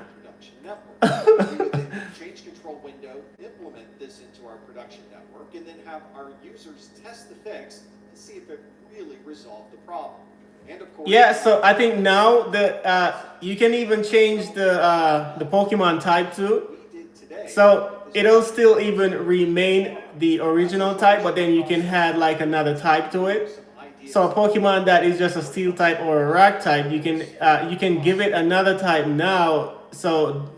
production network. We would then change control window, implement this into our production network, and then have our users test the fix to see if it really resolved the problem. And of course, Yeah, so I think now that you can even change the Pokemon type too. we did today. So it'll still even remain the original type, but then you can add like another type to it. So a Pokemon that is just a Steel type or a Rock type, you can give it another type now. So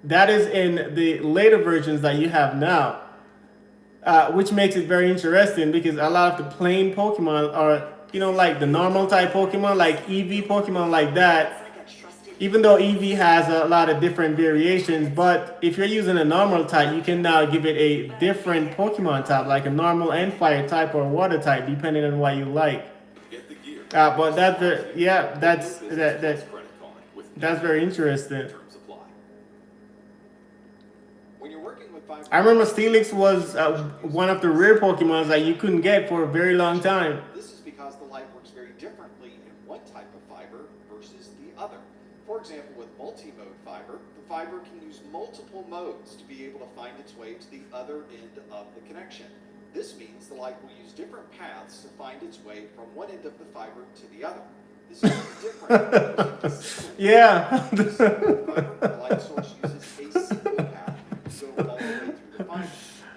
that is in the later versions that you have now, which makes it very interesting because a lot of the plain Pokemon are, like the normal type Pokemon, like EV Pokemon like that. Even though EV has a lot of different variations, but if you're using a normal type, you can now give it a different Pokemon type, like a normal and fire type or water type, depending on what you like. But that's very interesting. When you're working with fiber, I remember Steelix was one of the rare Pokemons that you couldn't get for a very long time. this is because the light works very differently in one type of fiber versus the other. For example, with multi-mode fiber, the fiber can use multiple modes to be able to find its way to the other end of the connection. This means the light will use different paths to find its way from one end of the fiber to the other. This is different. Yeah. The light source uses a single path to go all the way through the fiber.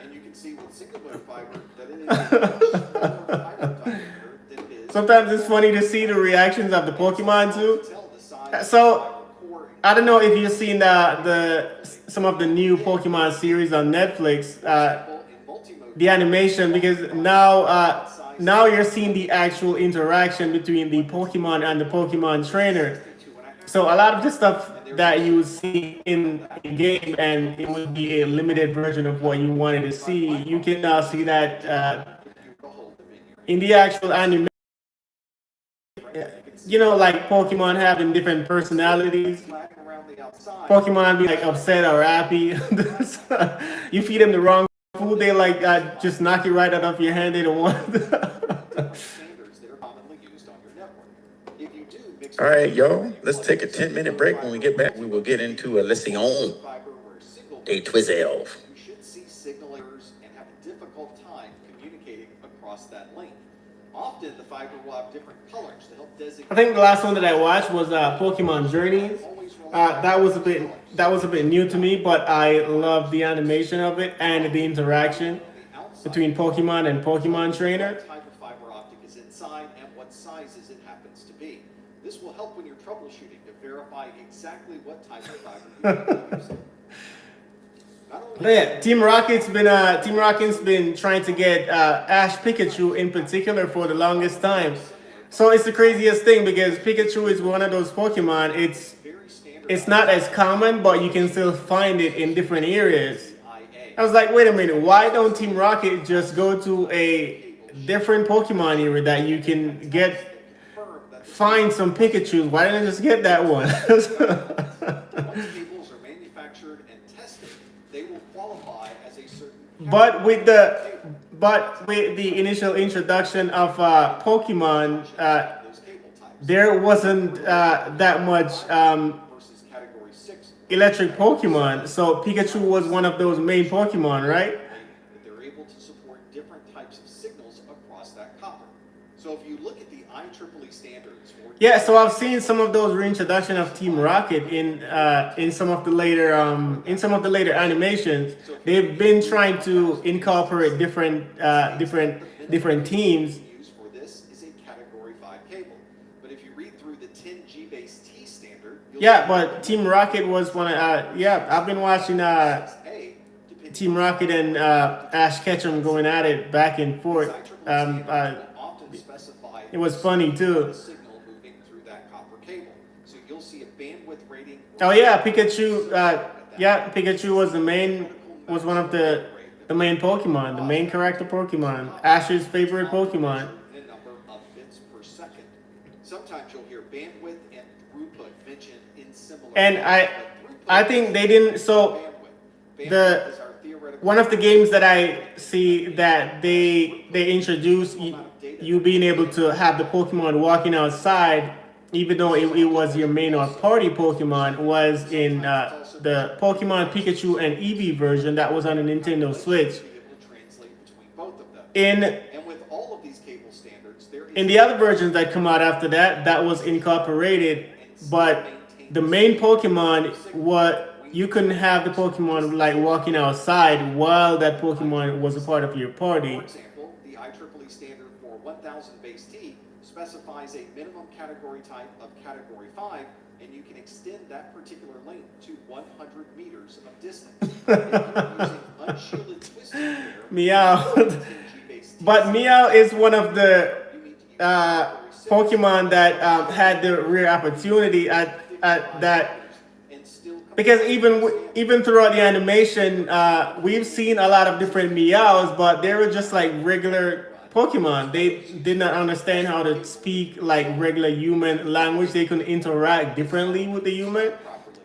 And you can see with single mode fiber that it is a much smaller fiber diameter than it is. Sometimes it's funny to see the reactions of the Pokemon too. Tell the size So of the fiber core and I don't know if you've seen some of the new Pokemon series on Netflix, in multi-mode the animation, because now you're seeing the actual interaction between the Pokemon and the Pokemon trainer. So a lot of the stuff that you would see in game and it would be a limited version of what you wanted to see, you can now see that in the actual anime. Like Pokemon having different personalities. flagging around the outside. Pokemon be like upset or happy. You feed them the wrong food, they like just knock it right out of your hand. They don't want. Standards that are commonly used on your network. If you do mix All right, y'all, let's take a 10-minute break. When we get back, we will get into a lesson on fiber where single day 12. you should see signal errors and have a difficult time communicating across that link. Often the fiber will have different colors to help designate. I think the last one that I watched was Pokemon Journeys. That was a bit new to me, but I love the animation of it and the interaction between Pokemon and Pokemon Trainer. What type of fiber optic is inside and what sizes it happens to be. This will help when you're troubleshooting to verify exactly what type of fiber you're using. But yeah, Team Rocket's been trying to get Ash Pikachu in particular for the longest time. So it's the craziest thing because Pikachu is one of those Pokemon. It's not as common, but you can still find it in different areas. I was like, wait a minute, why don't Team Rocket just go to a different Pokemon area that you can find some Pikachus? Why didn't I just get that one? Once cables are manufactured and tested, they will qualify as a certain. But with the initial introduction of Pokemon, Those cable types there wasn't that much versus category 6. electric Pokemon. So Pikachu was one of those main Pokemon, right? That they're able to support different types of signals across that copper. So if you look at the IEEE standards for Yeah, so I've seen some of those reintroduction of Team Rocket in some of the later animations. They've been trying to incorporate different teams. used for this is a category 5 cable. But if you read through the 10G base T standard, you'll Yeah, see but Team Rocket was one of I've been watching A, depending Team Rocket and Ash Ketchum going at it back and forth. It was funny too. Signal moving through that copper cable. So you'll see a bandwidth rating. Oh yeah, Pikachu. Yeah, Pikachu was one of the main Pokemon, the main character Pokemon, Ash's favorite Pokemon. A number of bits per second. Sometimes you'll hear bandwidth and throughput mentioned in similar. And I think they didn't. So one of the games that I see that they introduced you being able to have the Pokemon walking outside, even though it was your main or party Pokemon, was in the Pokemon Pikachu and Eevee version that was on the Nintendo Switch. In the other versions that come out after that, that was incorporated, but the main Pokemon, you couldn't have the Pokemon like walking outside while that Pokemon was a part of your party. For example, the IEEE standard for 1000 base T specifies a minimum category type of category 5, and you can extend that particular length to 100 meters of distance. If you're using unshielded twisted pair, Meow. But Meow is one of the Pokemon that had the rare opportunity at that. Because even throughout the animation, we've seen a lot of different Meows, but they were just like regular Pokemon. They did not understand how to speak like regular human language. They could interact differently with the human.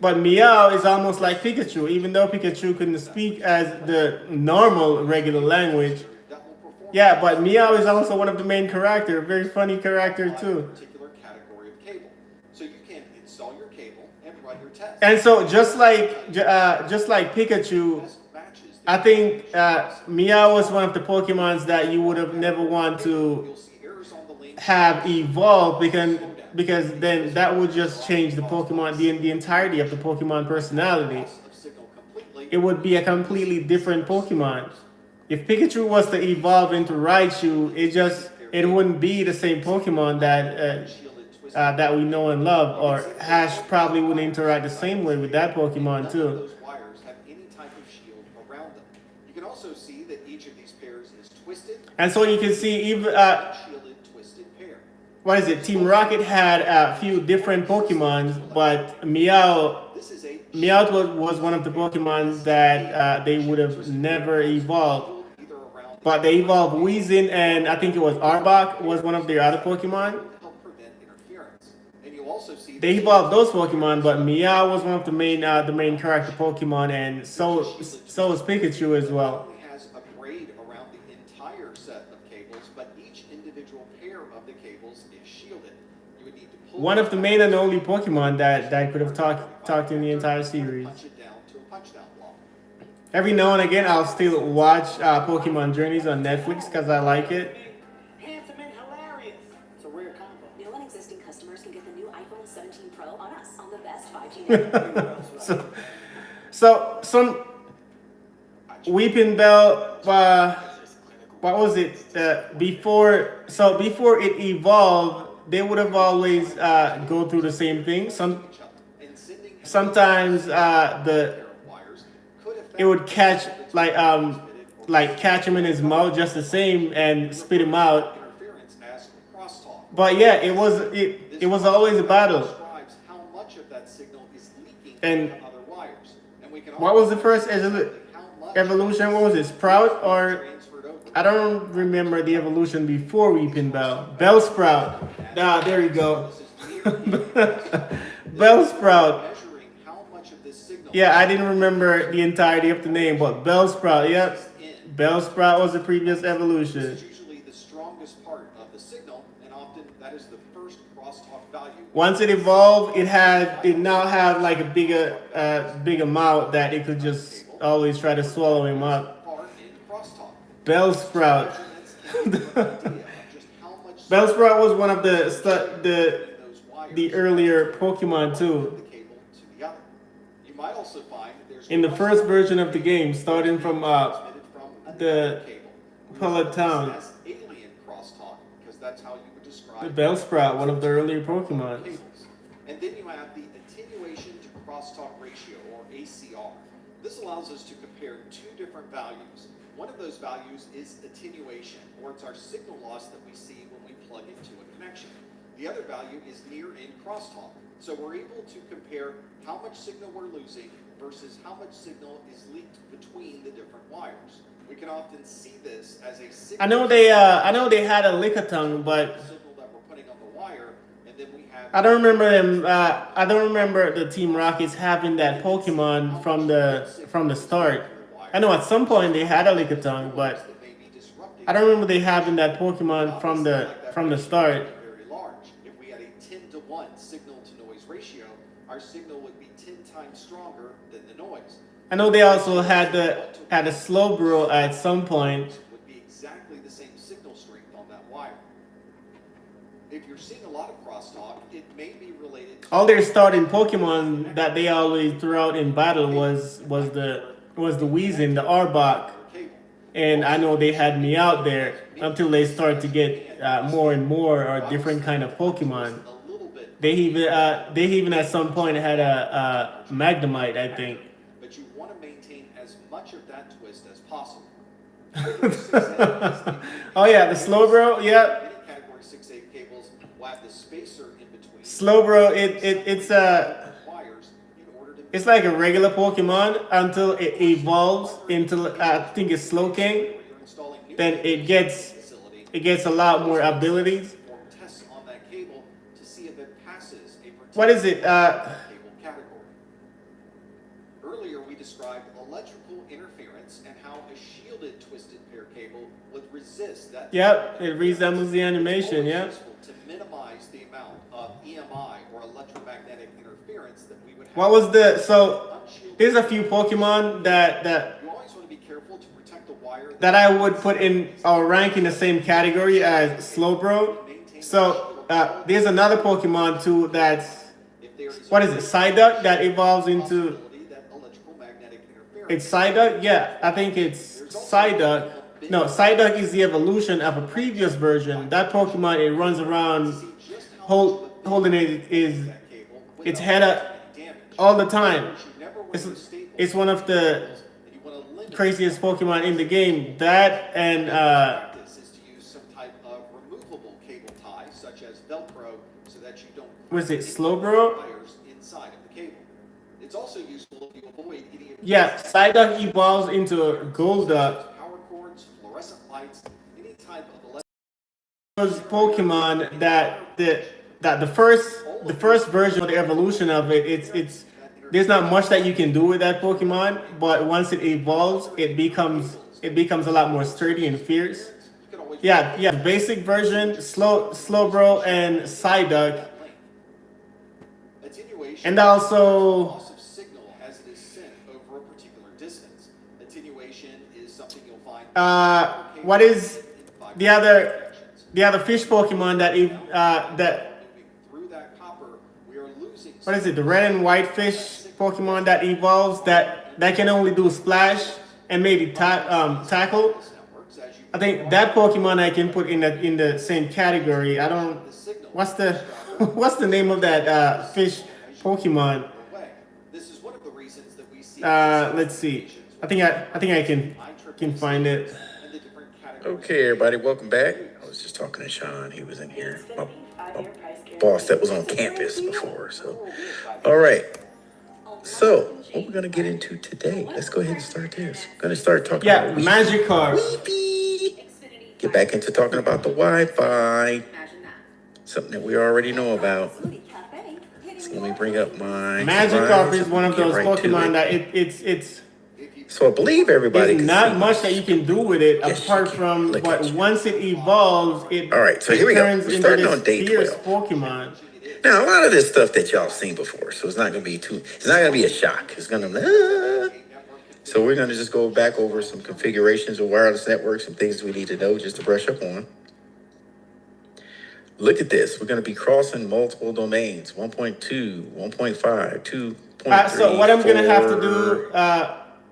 But Meow is almost like Pikachu, even though Pikachu couldn't speak as the normal regular language. Yeah, but Meow is also one of the main characters. Very funny character too. So you can install your cable and run your test. And so just like Pikachu, I think Meow was one of the Pokemons that you would have never want to have evolved because then that would just change the Pokemon, the entirety of the Pokemon personality. It would be a completely different Pokemon. If Pikachu was to evolve into Raichu, it wouldn't be the same Pokemon that we know and love, or Ash probably wouldn't interact the same way with that Pokemon too. Those wires have any type of shield around them. You can also see that each of these pairs is twisted. And so you can see even shielded twisted pair. what is it? Team Rocket had a few different Pokemons, but Meow was one of the Pokemon that they would have never evolved. But they evolved Weezing, and I think it was Arbok was one of their other Pokemon. They evolved those Pokemon, but Meow was one of the main character Pokemon, and so is Pikachu as well. Has a braid around the entire set of cables, but each individual pair of the cables is shielded. You would need to pull one of the main and only Pokemon that could have talked in the entire series. punch it down to a punch down block. Every now and again, I'll still watch Pokemon Journeys on Netflix because I like it. Handsome and hilarious. It's a rare combo. New and existing customers can get the new iPhone 17 Pro on us on the best 5G network. So some Weeping Bell, what was it? Before it evolved, they would have always go through the same thing. Sometimes it would catch catch him in his mouth just the same and spit him out. But yeah, it was always a battle. And what was the first evolution? What was it? Sprout, or I don't remember the evolution before Weeping Bell. Bellsprout. Ah, there you go. Bellsprout. Yeah, I didn't remember the entirety of the name, but Bellsprout. Yep. Bellsprout was the previous evolution. It's usually the strongest part of the signal, and often that is the first crosstalk value. Once it evolved, it now had like a bigger mouth that it could just always try to swallow him up. Bellsprout. Bellsprout was one of the earlier Pokemon too. In the first version of the game, starting from the Pellet Town. The Bellsprout, one of the earlier Pokemon. And then you have the attenuation to crosstalk ratio, or ACR. This allows us to compare two different values. One of those values is attenuation, or it's our signal loss that we see when we plug into a connection. The other value is near-end crosstalk. So we're able to compare how much signal we're losing versus how much signal is leaked between the different wires. We can often see this as a signal. I know they had a lickitung, but signal that we're putting on the wire, and then we have. I don't remember them. I don't remember the Team Rockets having that Pokemon from the start. I know at some point they had a lickitung, but I don't remember they having that Pokemon from the start. Very large. If we had a 10-to-1 signal to noise ratio, our signal would be 10 times stronger than the noise. I know they also had the slow bro at some point. Would be exactly the same signal strength on that wire. If you're seeing a lot of crosstalk, it may be related to All their starting Pokemon that they always threw out in battle was the Weezing, the Arbok, and I know they had me out there until they started to get more and more or different kind of Pokemon. They even at some point had a Magnemite, I think. but you want to maintain as much of that twist as possible. Oh yeah, the Slowbro, yeah. Many category 6A cables will have the spacer in between. Slowbro, it's wires in order to it's like a regular Pokemon until it evolves into I think it's Slowking. Then it gets a lot more abilities. perform tests on that cable to see if it passes a particular What is it? cable category. Earlier we described electrical interference and how a shielded twisted pair cable would resist that. Yep, it resembles the animation. It's Yeah. always useful to minimize the amount of EMI or electromagnetic interference that we would have. What was the There's a few Pokemon that You always want to be careful to protect the wire that I would put in or rank in the same category as Slowbro. So there's another Pokemon too that's what is it? Psyduck that evolves into that electrical magnetic interference. it's Psyduck. Yeah, I think it's Psyduck. No, Psyduck is the evolution of a previous version. That Pokemon it runs around holding its head up all the time. It's one of the craziest Pokemon in the game. That and Practice is to use some type of removable cable tie, such as Velcro, so that you don't was it Slowbro? wires inside of the cable. It's also useful if you avoid any of Yeah, Psyduck evolves into Golduck. power cords, fluorescent lights, any type of Those Pokemon that the first version of the evolution of it's there's not much that you can do with that Pokemon, but once it evolves, it becomes a lot more sturdy and fierce. Yeah, the basic version, Slowbro and Psyduck, attenuation. and also Loss of signal as it is sent over a particular distance. Attenuation is something you'll find. what is the other fish Pokemon that Through that copper, we are losing. what is it? The red and white fish Pokemon that evolves that can only do splash and maybe tackle. I think that Pokemon I can put in the same category. I don't. What's the name of that fish Pokemon? This is one of the reasons that we see. Let's see. I think I can find it. Okay, everybody, welcome back. I was just talking to Sean. He was in here. My boss that was on campus before. So, all right. So, what we're gonna get into today? Let's go ahead and start this. We're gonna start talking Yeah, about Magikarp. Wi-Fi. Get back into talking about the Wi-Fi. Something that we already know about. So let me bring up my Magikarp is one of Get those right to Pokemon it. that it's So I believe everybody there's can not see much this. that you can do with it Yes, apart you can. from Look but at you. once it evolves, it All right, so here we go. turns We're into starting this on day fierce 12. Pokemon. Now, a lot of this stuff that y'all seen before, so it's not gonna be a shock. It's gonna So we're gonna just go back over some configurations of wireless networks and things we need to know just to brush up on. Look at this. We're gonna be crossing multiple domains: 1.2, 1.5, 2.3. So what I'm gonna have to 4, do,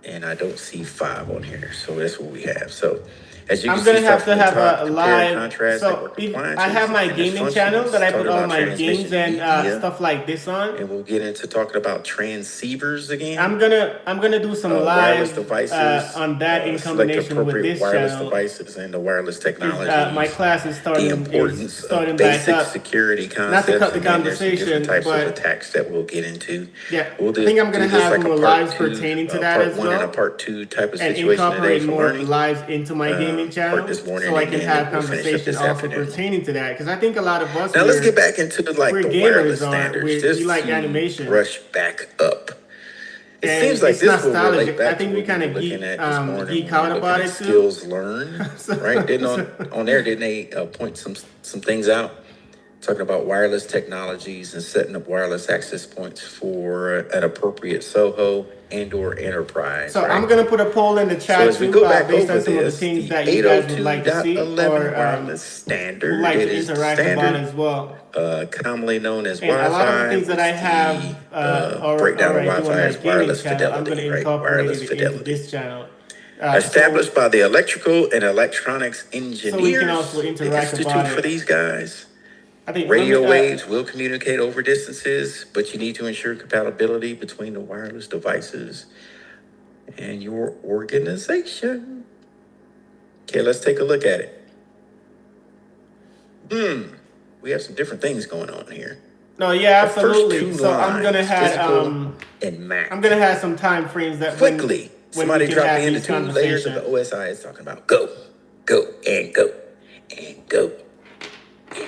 and I don't see 5 on here, so that's what we have. So As you I'm can gonna see, have stuff to have a compare and live. contrast So network compliance, I have my and its gaming channel functions, that I put talking all about my games transmission and media, stuff like this on. and we'll get into talking about transceivers again. I'm gonna do some Wireless live devices, on that in select combination with appropriate this wireless channel. devices and the wireless My technologies, class is the importance starting of back basic up. security Not to concepts, cut the and then there's some different conversation, types of but attacks that we'll get into. yeah, We'll I think I'm gonna do this have like a more part lives two, pertaining to that part as one and a well, part two type of and situation today incorporate for more of the learning. lives into my gaming Part channel, this morning, so I and can then have we'll finish up conversation this also afternoon. pertaining to that. Because I think a lot of us Now let's get back into like we're the gamers wireless on standards, we just like to animation. brush back up. It And seems like it's this will relate nostalgic. I back to think we what we kind were of looking at this morning geek when we out were about looking it at too. skills learned, right? On there, didn't they point some things out? Talking about wireless technologies and setting up wireless access points for an appropriate SOHO and or enterprise. So right? I'm gonna put a poll in the So chat as we too, go back based over on some of the this, things the that you guys would like to see 802.11 or wireless standard, would like it to is the interact about standard, as well. commonly known as And a lot of the Wi-Fi, things that I have breakdown or of I do on Wi-Fi my is gaming wireless channel, I'm fidelity, gonna right? incorporate Wireless it into fidelity. this channel. Established by the Electrical and Electronics So we can also Engineers, the interact institute about for it. these guys. I think Radio waves will communicate over distances, but you need to ensure compatibility between the wireless devices and your organization. Okay, let's take a look at it. We have some different things going on here. No, yeah, The first absolutely. two So I'm gonna lines, have physical and Mac. I'm gonna have some time frames that Quickly, when somebody we can drop have me into these 2 layers of the conversations. OSI is talking about go, and go, and go.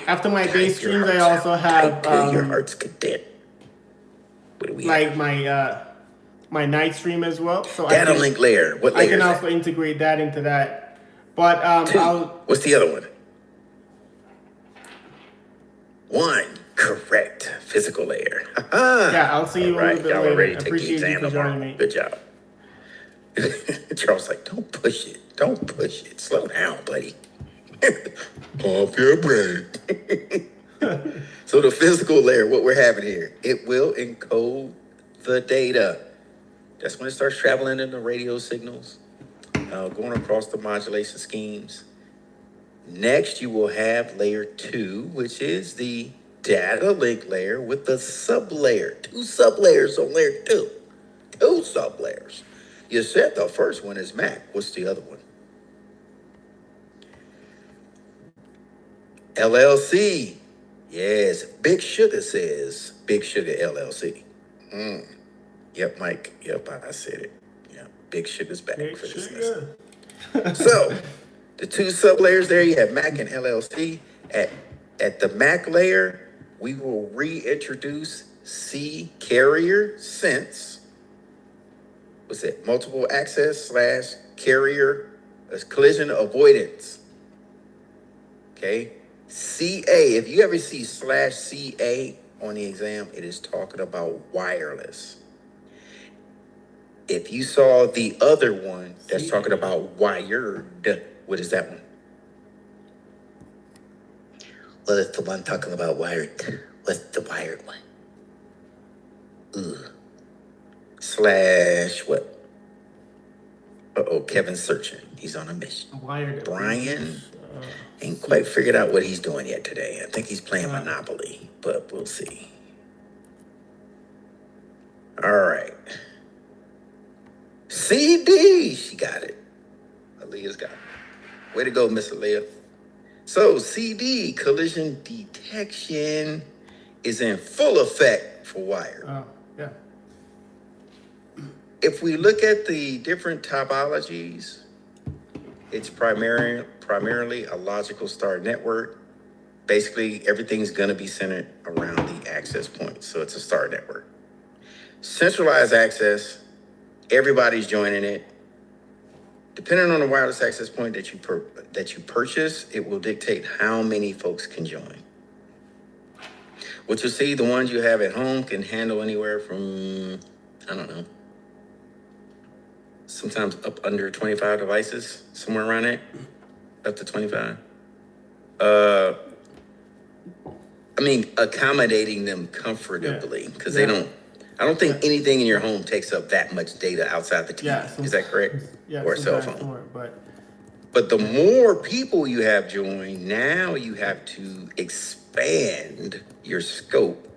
After my Type day your streams, I hearts also out. have Type till your heart's content. What do we like have? my night stream as well. So Data link layer. What I layer can is also that? integrate that into that. But 2. I'll What's the other one? 1. Correct. Physical layer. yeah, I'll see you All right. a little bit Y'all are later. ready to take the Appreciate you exam for tomorrow. joining me. Good job. Charles like, don't push it. Don't push it. Slow down, buddy. Off your brain. So the physical layer, what we're having here, it will encode the data. That's when it starts traveling in the radio signals, going across the modulation schemes. Next, you will have layer 2, which is the data link layer with the sublayer. 2 sublayers on layer 2. 2 sublayers. You said the first one is Mac. What's the other one? LLC. Yes, Big Sugar says Big Sugar LLC. Yep, Mike. Yep, I said it. Yeah, Big Sugar's back for this lesson. So, the 2 sublayers there, you have Mac and LLC. At the Mac layer, we will reintroduce C carrier sense. What's it? Multiple access / carrier collision avoidance. Okay. CA, if you ever see /CA on the exam, it is talking about wireless. If you saw the other one that's talking about wired, what is that one? Well, it's the one talking about wired. What's the wired one? / what? Kevin's searching. He's on a mission. Wired. Brian ain't quite figured out what he's doing yet today. I think he's playing Monopoly, but we'll see. All right. CD, she got it. Aaliyah's got it. Way to go, Miss Aaliyah. So CD, collision detection, is in full effect for wired. Yeah. If we look at the different topologies, it's primarily a logical star network. Basically, everything's going to be centered around the access point. So it's a star network. Centralized access, everybody's joining it. Depending on the wireless access point that you purchase, it will dictate how many folks can join. What you'll see, the ones you have at home can handle anywhere from, I don't know, sometimes up under 25 devices, somewhere around it, up to 25. I mean, accommodating them comfortably, because I don't think anything in your home takes up that much data outside the TV. Yeah, Is that correct? Yeah, or a cell phone. More, but But the more people you have join, now you have to expand your scope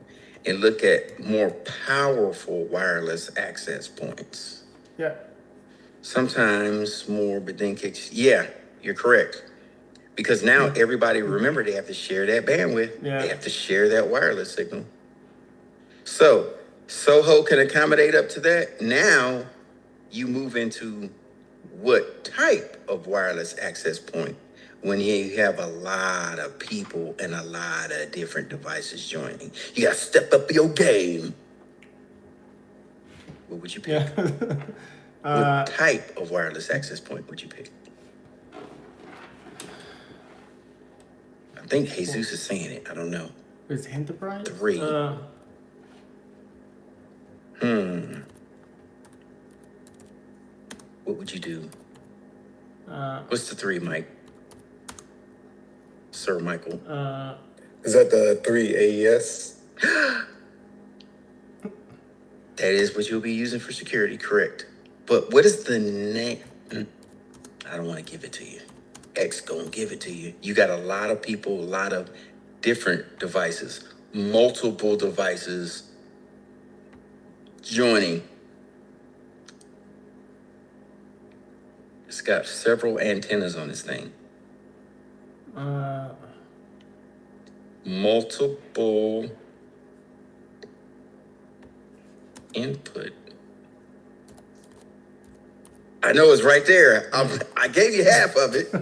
and look at more powerful wireless access points. Yeah. Sometimes more, but then kicks. Yeah, you're correct. Because now everybody, remember, they have to share that bandwidth. Yeah. They have to share that wireless signal. So Soho can accommodate up to that. Now you move into what type of wireless access point when you have a lot of people and a lot of different devices joining. You got to step up your game. What would you pick? Yeah. What type of wireless access point would you pick? I think Jesus is saying it. I don't know. Is Enterprise? 3. What would you do? What's the 3, Mike? Sir Michael. Is that the 3 AES? That is what you'll be using for security, correct. But what is the name? I don't want to give it to you. X gonna give it to you. You got a lot of people, a lot of different devices, multiple devices joining. It's got several antennas on this thing. Multiple input. I know it's right there. I gave you half of it.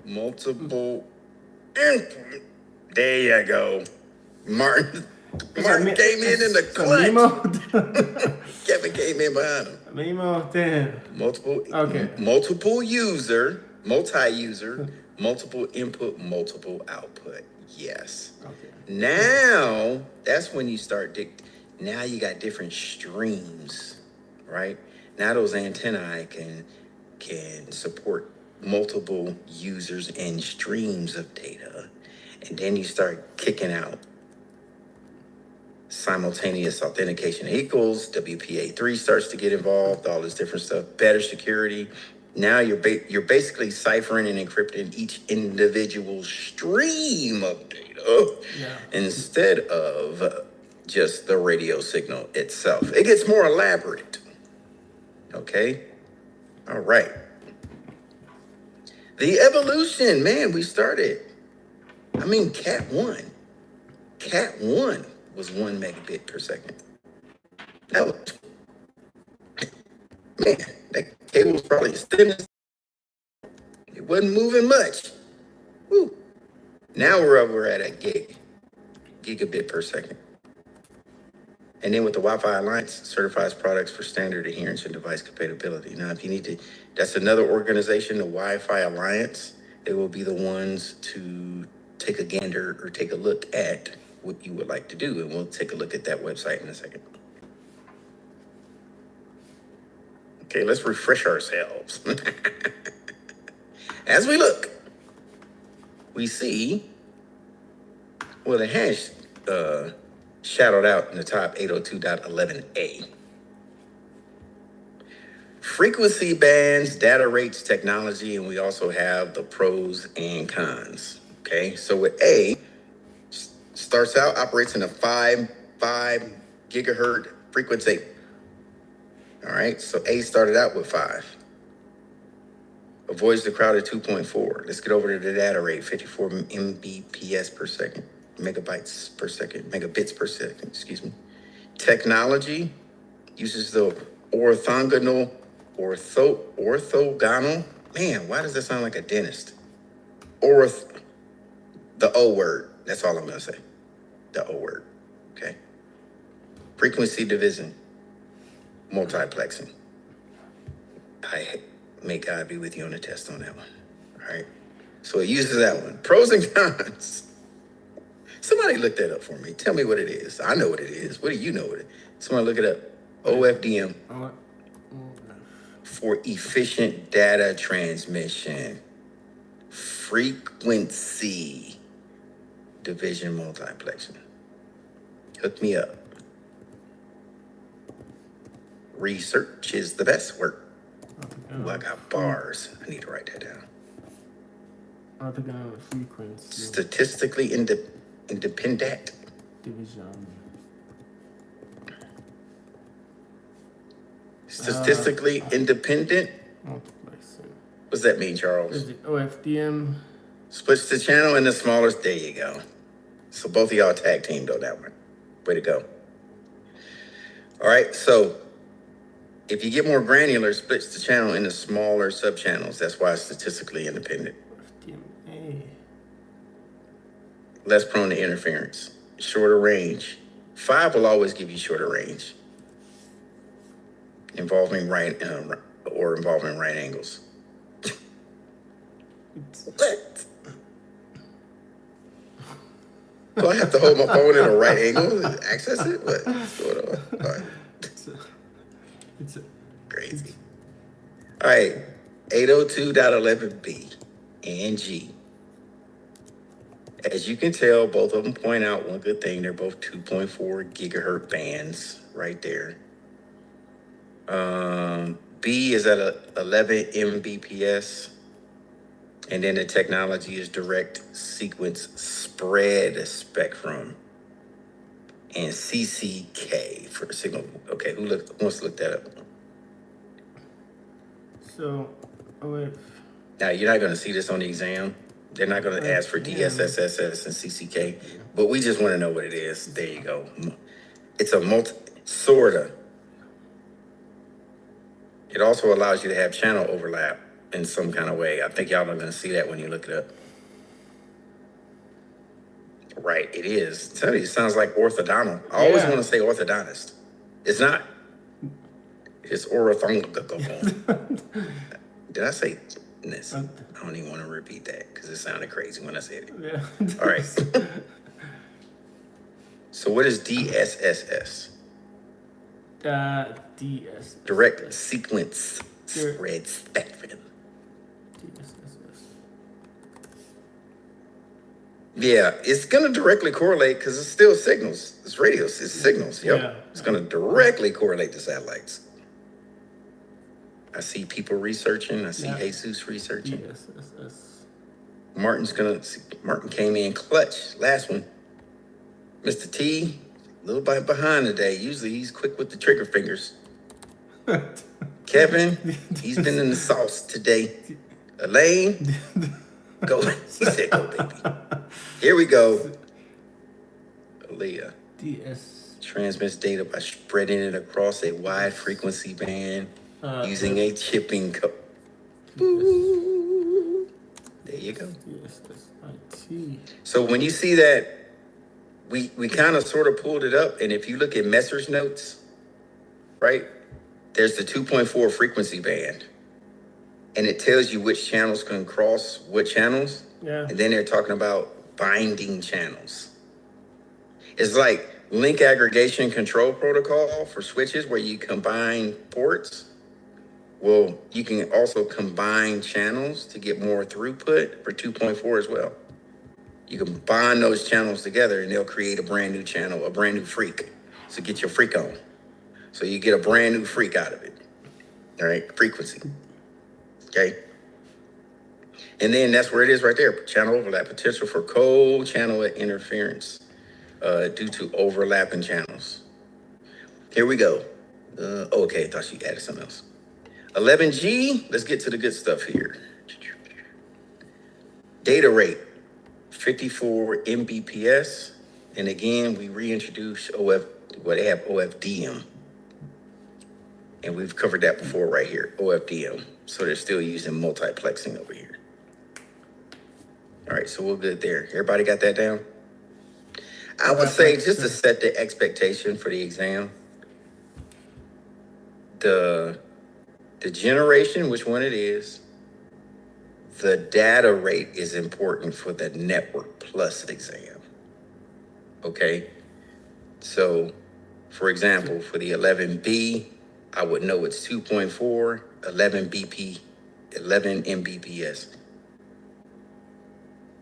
Multiple input. There you go. Martin came in the clutch. Kevin came in behind him. Mimo, damn. Multiple user, multi-user, multiple input, multiple output. Yes. Okay. Now, that's when you start now you got different streams, right? Now those antennae can support multiple users and streams of data. And then you start kicking out simultaneous authentication equals, WPA3 starts to get involved, all this different stuff, better security. Now you're basically ciphering and encrypting each individual stream of data instead of just the radio signal itself. It gets more elaborate. Okay? All right. The evolution, man, we started. I mean, Cat 1 was 1 megabit per second. That was, man, that cable was probably as thin as, it wasn't moving much. Woo. Now we're at a gigabit per second. And then with the Wi-Fi Alliance, certifies products for standard adherence and device compatibility. Now, if you need to, that's another organization, the Wi-Fi Alliance. They will be the ones to take a gander or take a look at what you would like to do. And we'll take a look at that website in a second. Okay, let's refresh ourselves. As we look, we see, well, the hash shadowed out in the top 802.11a. Frequency bands, data rates, technology, and we also have the pros and cons. Okay, so with A, starts out, operates in a 5 gigahertz frequency. All right, so A started out with 5. Avoids the crowded 2.4. Let's get over to the data rate, 54 Mbps per second. Megabits per second, megabits per second, excuse me. Technology uses the orthogonal, man, why does that sound like a dentist? The O word, that's all I'm gonna say. The O word, okay? Frequency division, multiplexing. May God be with you on the test on that one, all right? So it uses that one. Pros and cons. Somebody look that up for me. Tell me what it is. I know what it is. What do you know what it is? Somebody look it up. OFDM. For efficient data transmission. Frequency division multiplexing. Hook me up. Research is the best work. Ooh, I got bars. I need to write that down. Orthogonal frequency. Statistically independent. Division. Statistically independent? Multiplexing. What's that mean, Charles? Is it OFDM? Splits the channel into smaller. There you go. So both of y'all tag teamed on that one. Way to go. All right, so if you get more granular, splits the channel into smaller subchannels. That's why it's statistically independent. OFDMA. Less prone to interference. Shorter range. 5 will always give you shorter range. Involving right angles. What? Do I have to hold my phone in a right angle to access it? What's going on? All right. It's Crazy. All right. 802.11b and G. As you can tell, both of them point out one good thing. They're both 2.4 gigahertz bands right there. B is at 11 Mbps. And then the technology is direct sequence spread spectrum. And CCK for signal. Okay, who wants to look that up? So, now you're not going to see this on the exam. They're not going to ask for DSSSS and CCK, but we just want to know what it is. There you go. It's a sorta. It also allows you to have channel overlap in some kind of way. I think y'all are going to see that when you look it up. Right, it is. Tell you, it sounds like orthodontal. I always want to say orthodontist. It's not. It's orthodontal. Did I say this? I don't even want to repeat that because it sounded crazy when I said it. Yeah. All right. So what is DSSS? DS. Direct sequence spread spectrum. DSSS. Yeah, it's going to directly correlate because it's still signals. It's radios. It's signals. Yep. Yeah. It's going to directly correlate to satellites. I see people researching. I see Jesus researching. DSSS. Martin came in clutch. Last one. Mr. T, a little bit behind today. Usually he's quick with the trigger fingers. Kevin, he's been in the sauce today. Elaine, go. He said go, baby. Here we go. Aaliyah. DS. Transmits data by spreading it across a wide frequency band using a chipping code. There you go. So when you see that, we kind of sort of pulled it up. And if you look at Messer's notes, right, there's the 2.4 frequency band. And it tells you which channels can cross what channels. Yeah. And then they're talking about binding channels. It's like link aggregation control protocol for switches where you combine ports. Well, you can also combine channels to get more throughput for 2.4 as well. You can bond those channels together and they'll create a brand new channel, a brand new freak. So get your freak on. So you get a brand new freak out of it. All right, frequency. Okay. And then that's where it is right there. Channel overlap, potential for co-channel interference due to overlapping channels. Here we go. Okay, I thought she added something else. 11G, let's get to the good stuff here. Data rate, 54 Mbps. And again, we reintroduce they have OFDM. And we've covered that before right here, OFDM. So they're still using multiplexing over here. All right, so we're good there. Everybody got that down? I would say just to set the expectation for the exam, the generation, which one it is, the data rate is important for the Network Plus exam. Okay? So, for example, for the 11B, I would know it's 2.4, 11 Mbps.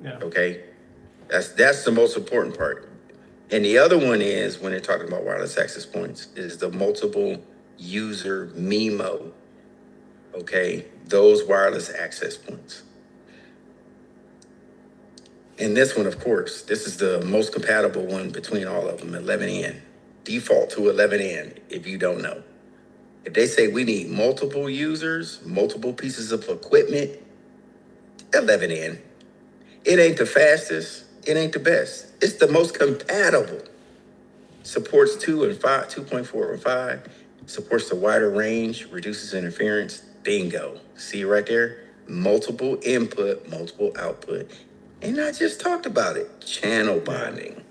Yeah. Okay? That's the most important part. And the other one is, when they're talking about wireless access points, is the multiple user MIMO. Okay, those wireless access points. And this one, of course, this is the most compatible one between all of them, 11N. Default to 11N, if you don't know. If they say we need multiple users, multiple pieces of equipment, 11N. It ain't the fastest, it ain't the best. It's the most compatible. Supports 2 and 5, 2.4 and 5. Supports the wider range, reduces interference. Bingo. See right there? Multiple input, multiple output. And I just talked about it. Channel bonding.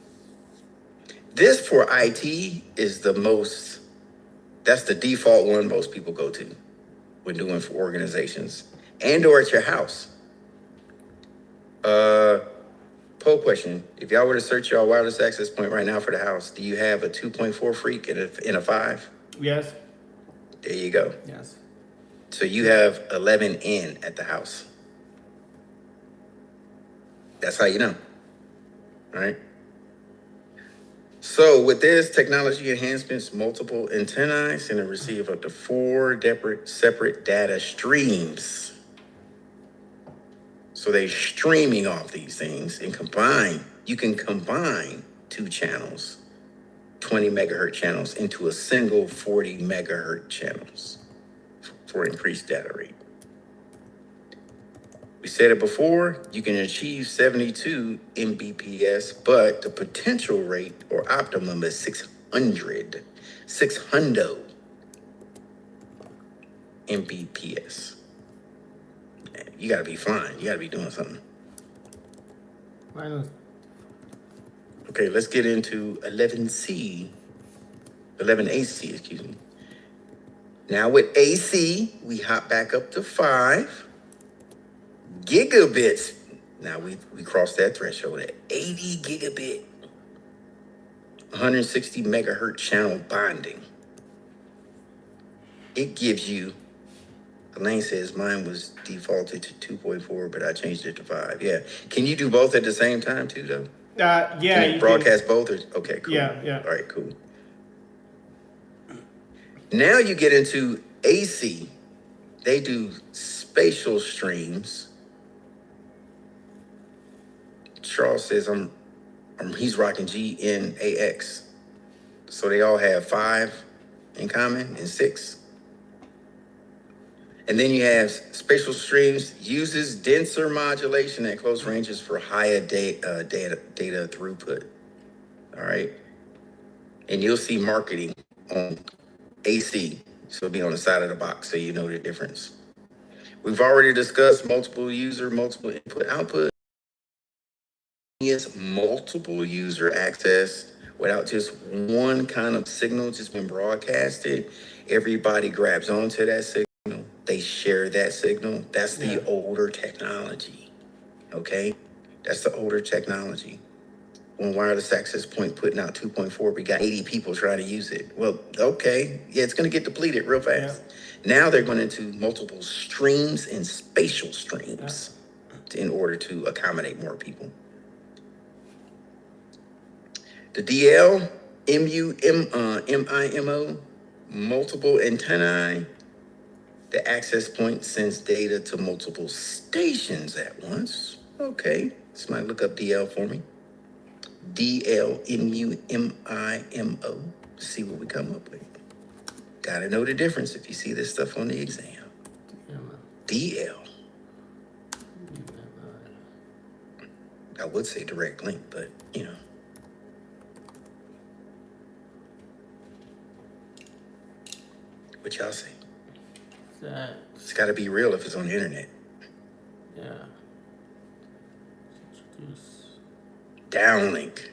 This for IT is the most, that's the default one most people go to when doing for organizations and or at your house. Poll question. If y'all were to search your wireless access point right now for the house, do you have a 2.4 freak and a 5? Yes. There you go. Yes. So you have 11N at the house. That's how you know. All right. So with this technology enhancements, multiple antennae can receive up to 4 separate data streams. So they're streaming off these things and you can combine 2 channels, 20 megahertz channels into a single 40 megahertz channels for increased data rate. We said it before, you can achieve 72 Mbps, but the potential rate or optimum is 600 Mbps. You gotta be flying, you gotta be doing something. Okay, let's get into 11AC, excuse me. Now with AC, we hop back up to 5 gigabits. Now we crossed that threshold at 80 gigabit, 160 megahertz channel bonding. It gives you, Elaine says mine was defaulted to 2.4, but I changed it to 5. Yeah. Can you do both at the same time too, though? Yeah. Can you broadcast both? Or, okay, cool. Yeah. All right, cool. Now you get into AC. They do spatial streams. Charles says he's rocking GNAX. So they all have 5 in common and 6. And then you have spatial streams, uses denser modulation at close ranges for higher data throughput. All right. And you'll see marketing on AC. So it'll be on the side of the box so you know the difference. We've already discussed multiple user, multiple input output. Is multiple user access without just one kind of signal just been broadcasted. Everybody grabs onto that signal. They share that signal. That's the older technology. Okay? That's the older technology. When wireless access point putting out 2.4, we got 80 people trying to use it. Well, okay. Yeah, it's going to get depleted real fast. Yeah. Now they're going into multiple streams and spatial streams in order to accommodate more people. The DL, MIMO, multiple antennae. The access point sends data to multiple stations at once. Okay, somebody look up DL for me. DL, MIMO. See what we come up with. Gotta know the difference if you see this stuff on the exam. DL. I would say direct link, but you know. What y'all say? It's got to be real if it's on the internet. Yeah. Downlink.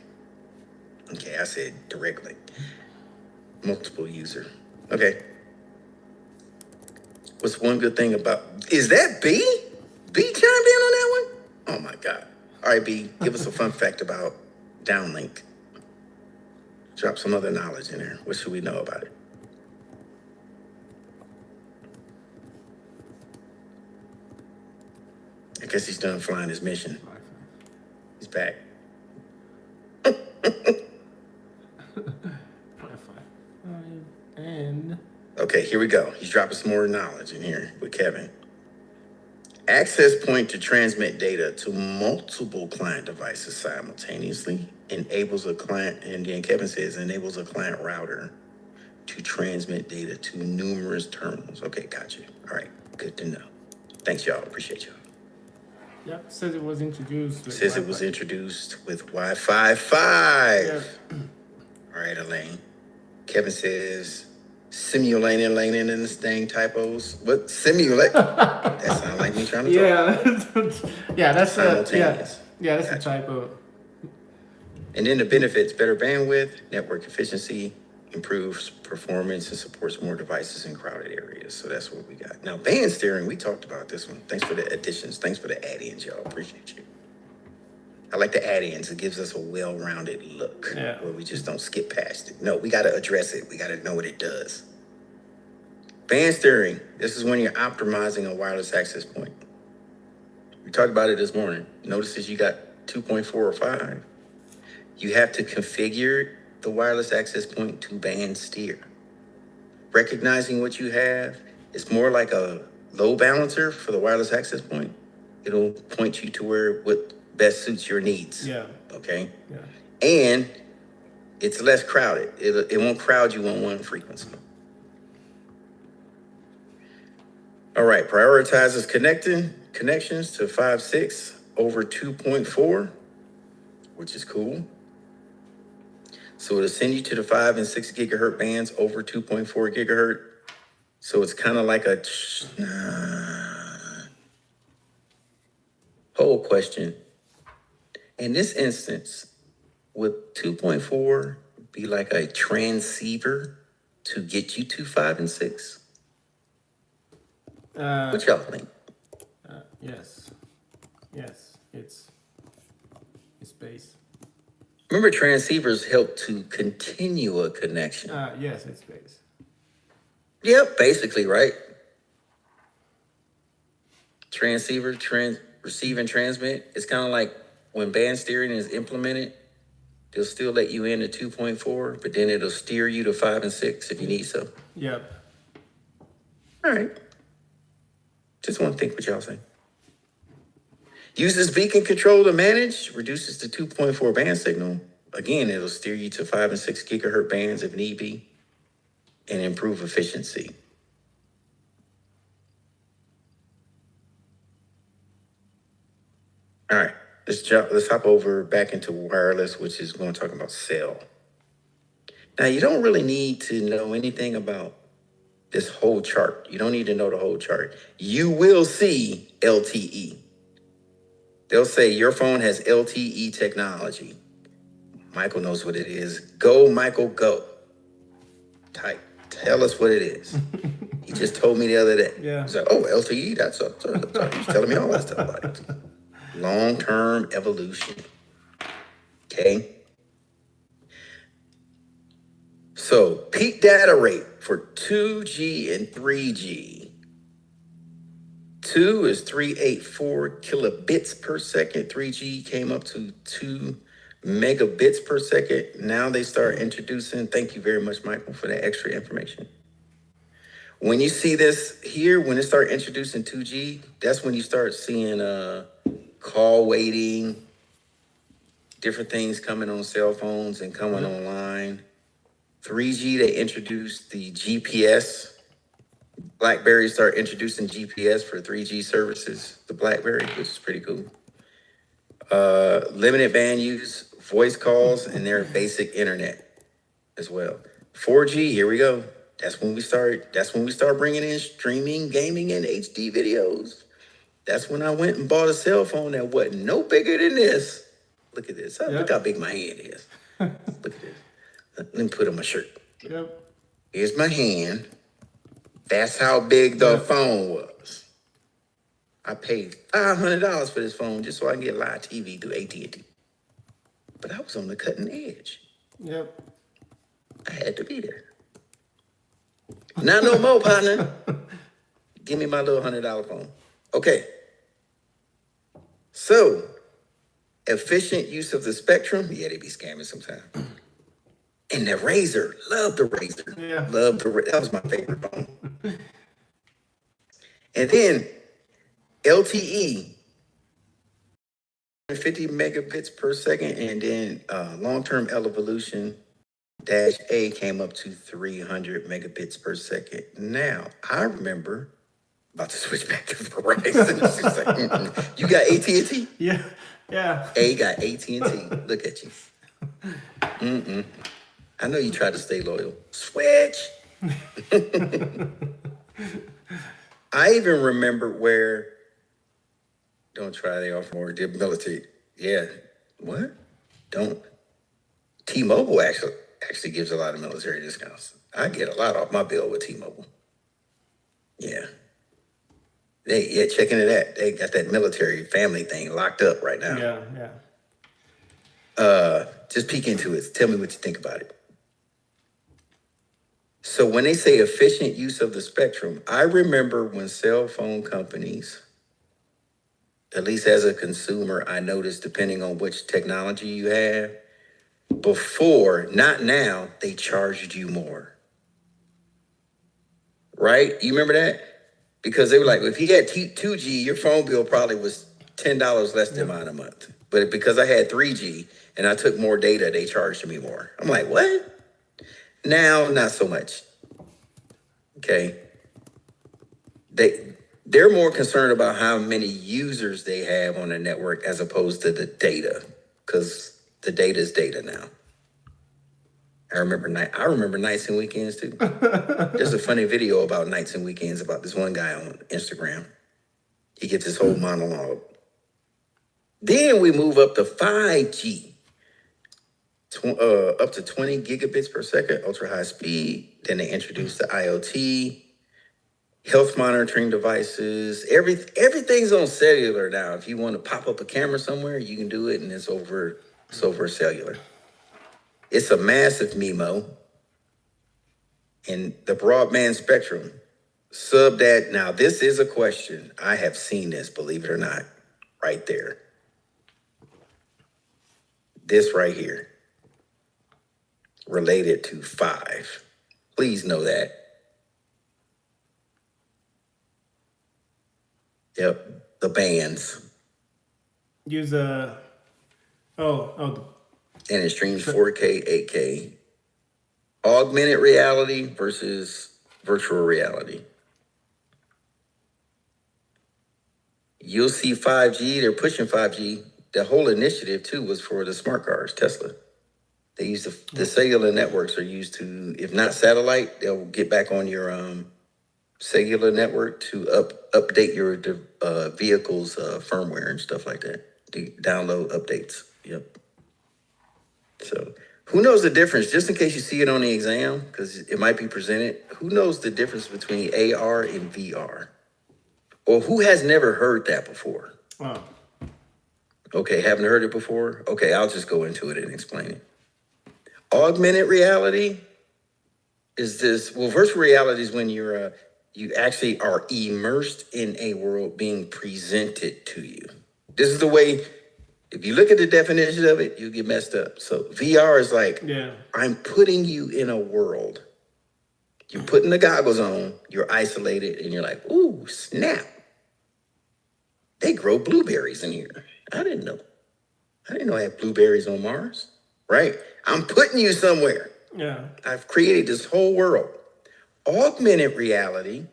Okay, I said direct link. Multiple user. Okay. What's one good thing about... Is that B? B chimed in on that one? Oh, my God. All right, B, give us a fun fact about downlink. Drop some other knowledge in there. What should we know about it? I guess he's done flying his mission. He's back. And Okay. Okay, here we go. He's dropping some more knowledge in here with Kevin. Access point to transmit data to multiple client devices simultaneously enables a client, and then Kevin says enables a client router to transmit data to numerous terminals. Okay, gotcha. All right, good to know. Thanks, y'all. Appreciate y'all. Yep, says it was introduced. Says it was introduced with Wi-Fi 5. Yeah. All right, Elaine. Kevin says simulating laning in this thing typos. What simulate? That sounds like me trying to talk. Yeah, that's simultaneous. Yeah, that's a typo. And then the benefits: better bandwidth, network efficiency, improves performance, and supports more devices in crowded areas. So that's what we got. Now, band steering, we talked about this one. Thanks for the additions. Thanks for the add-ins, y'all. Appreciate you. I like the add-ins. It gives us a well-rounded look where we just don't skip past it. No, we got to address it. We got to know what it does. Band steering. This is when you're optimizing a wireless access point. We talked about it this morning. Notices you got 2.4 or 5. You have to configure the wireless access point to band steer. Recognizing what you have, it's more like a load balancer for the wireless access point. It'll point you to where what best suits your needs. Yeah. Okay. Yeah. And it's less crowded. It won't crowd you on one frequency. All right. Prioritizes connections to 5.6 over 2.4, which is cool. So it'll send you to the 5 and 6 gigahertz bands over 2.4 gigahertz. So it's kind of like a whole question. In this instance, would 2.4 be like a transceiver to get you to 5 and 6? What y'all think? Yes. Yes, it's base. Remember, transceivers help to continue a connection. Yes, it's base. Yep, basically, right? Transceiver, receive and transmit. It's kind of like when band steering is implemented, they'll still let you in to 2.4, but then it'll steer you to 5 and 6 if you need so. Yep. All right. Just want to think what y'all say. Uses beacon control to manage, reduces the 2.4 band signal. Again, it'll steer you to 5 and 6 gigahertz bands if need be, and improve efficiency. All right, let's hop over back into wireless, which is going to talk about cell. Now, you don't really need to know anything about this whole chart. You don't need to know the whole chart. You will see LTE. They'll say your phone has LTE technology. Michael knows what it is. Go, Michael, go. Type. Tell us what it is. He just told me the other day. Yeah. He's like, oh, LTE, that's up. He's telling me all that stuff about it. Long-term evolution. Okay. So peak data rate for 2G and 3G. 2 is 384 kilobits per second. 3G came up to 2 megabits per second. Now they start introducing, thank you very much, Michael, for that extra information. When you see this here, when they start introducing 2G, that's when you start seeing call waiting, different things coming on cell phones and coming online. 3G, they introduced the GPS. BlackBerry start introducing GPS for 3G services, the BlackBerry, which is pretty cool. Limited band use, voice calls, and their basic internet as well. 4G, here we go. That's when we start bringing in streaming, gaming, and HD videos. That's when I went and bought a cell phone that wasn't no bigger than this. Look at this. Look how big my hand is. Look at this. Let me put on my shirt. Yep. Here's my hand. That's how big the phone was. I paid $500 for this phone just so I can get live TV through AT&T. But I was on the cutting edge. Yep. I had to be there. Not no more, partner. Give me my little $100 phone. Okay. So, efficient use of the spectrum. Yeah, they be scamming sometimes. And the Razor, love the Razor. Yeah. Love that was my favorite phone. And then LTE, 50 megabits per second, and then long-term evolution dash A came up to 300 megabits per second. Now, I remember about to switch back to Verizon. She's like, you got AT&T? Yeah. Yeah. A got AT&T. Look at you. I know you tried to stay loyal. Switch. I even remember where, don't try, they offer more military. Yeah. What? Don't. T-Mobile actually gives a lot of military discounts. I get a lot off my bill with T-Mobile. Yeah. Checking it out. They got that military family thing locked up right now. Yeah. Just peek into it. Tell me what you think about it. So when they say efficient use of the spectrum, I remember when cell phone companies, at least as a consumer, I noticed depending on which technology you have, before, not now, they charged you more. Right? You remember that? Because they were like, if you had 2G, your phone bill probably was $10 less than mine a month. But because I had 3G and I took more data, they charged me more. I'm like, what? Now, not so much. Okay. They're more concerned about how many users they have on the network as opposed to the data, because the data is data now. I remember nights and weekends too. There's a funny video about nights and weekends about this one guy on Instagram. He gets his whole monologue. Then we move up to 5G, up to 20 gigabits per second, ultra high speed. Then they introduced the IoT, health monitoring devices. Everything's on cellular now. If you want to pop up a camera somewhere, you can do it, and it's over cellular. It's a massive MIMO. And the broadband spectrum, sub that. Now, this is a question. I have seen this, believe it or not, right there. This right here, related to 5. Please know that. Yep, the bands. Use a. And it streams 4K, 8K. Augmented reality versus virtual reality. You'll see 5G, they're pushing 5G. The whole initiative too was for the smart cars, Tesla. They use the cellular networks are used to, if not satellite, they'll get back on your cellular network to update your vehicle's firmware and stuff like that. To download updates. Yep. So who knows the difference? Just in case you see it on the exam, because it might be presented, who knows the difference between AR and VR? Or who has never heard that before? Oh. Okay, haven't heard it before? Okay, I'll just go into it and explain it. Augmented reality is virtual reality is when you actually are immersed in a world being presented to you. This is the way, if you look at the definition of it, you get messed up. So VR is like, I'm putting you in a world. You're putting the goggles on, you're isolated, and you're like, ooh, snap. They grow blueberries in here. I didn't know I had blueberries on Mars, right? I'm putting you somewhere. Yeah. I've created this whole world. Augmented reality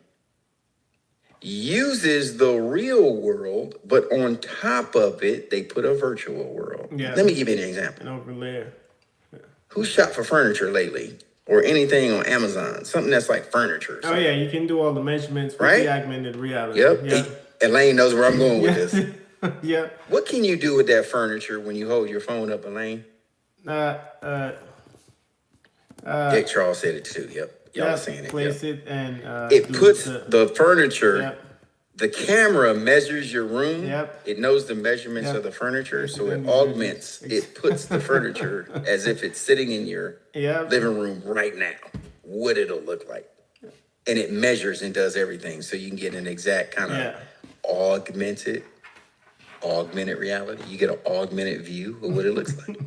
uses the real world, but on top of it, they put a virtual world. Yeah. Let me give you an example. An overlay. Yeah. Who shop for furniture lately? Or anything on Amazon? Something that's like furniture. Oh, yeah, you can do all the measurements with the augmented reality. Yep. Elaine knows where I'm going with this. Yeah. What can you do with that furniture when you hold your phone up, Elaine? Dick Charles said it too. Yep. Y'all are saying it. Place it and it puts the furniture. Yep. The camera measures your room. Yep. It knows the measurements of the furniture, so it augments. It puts the furniture as if it's sitting in your living room right now. What it'll look like, and it measures and does everything, so you can get an exact kind of augmented reality. You get an augmented view of what it looks like.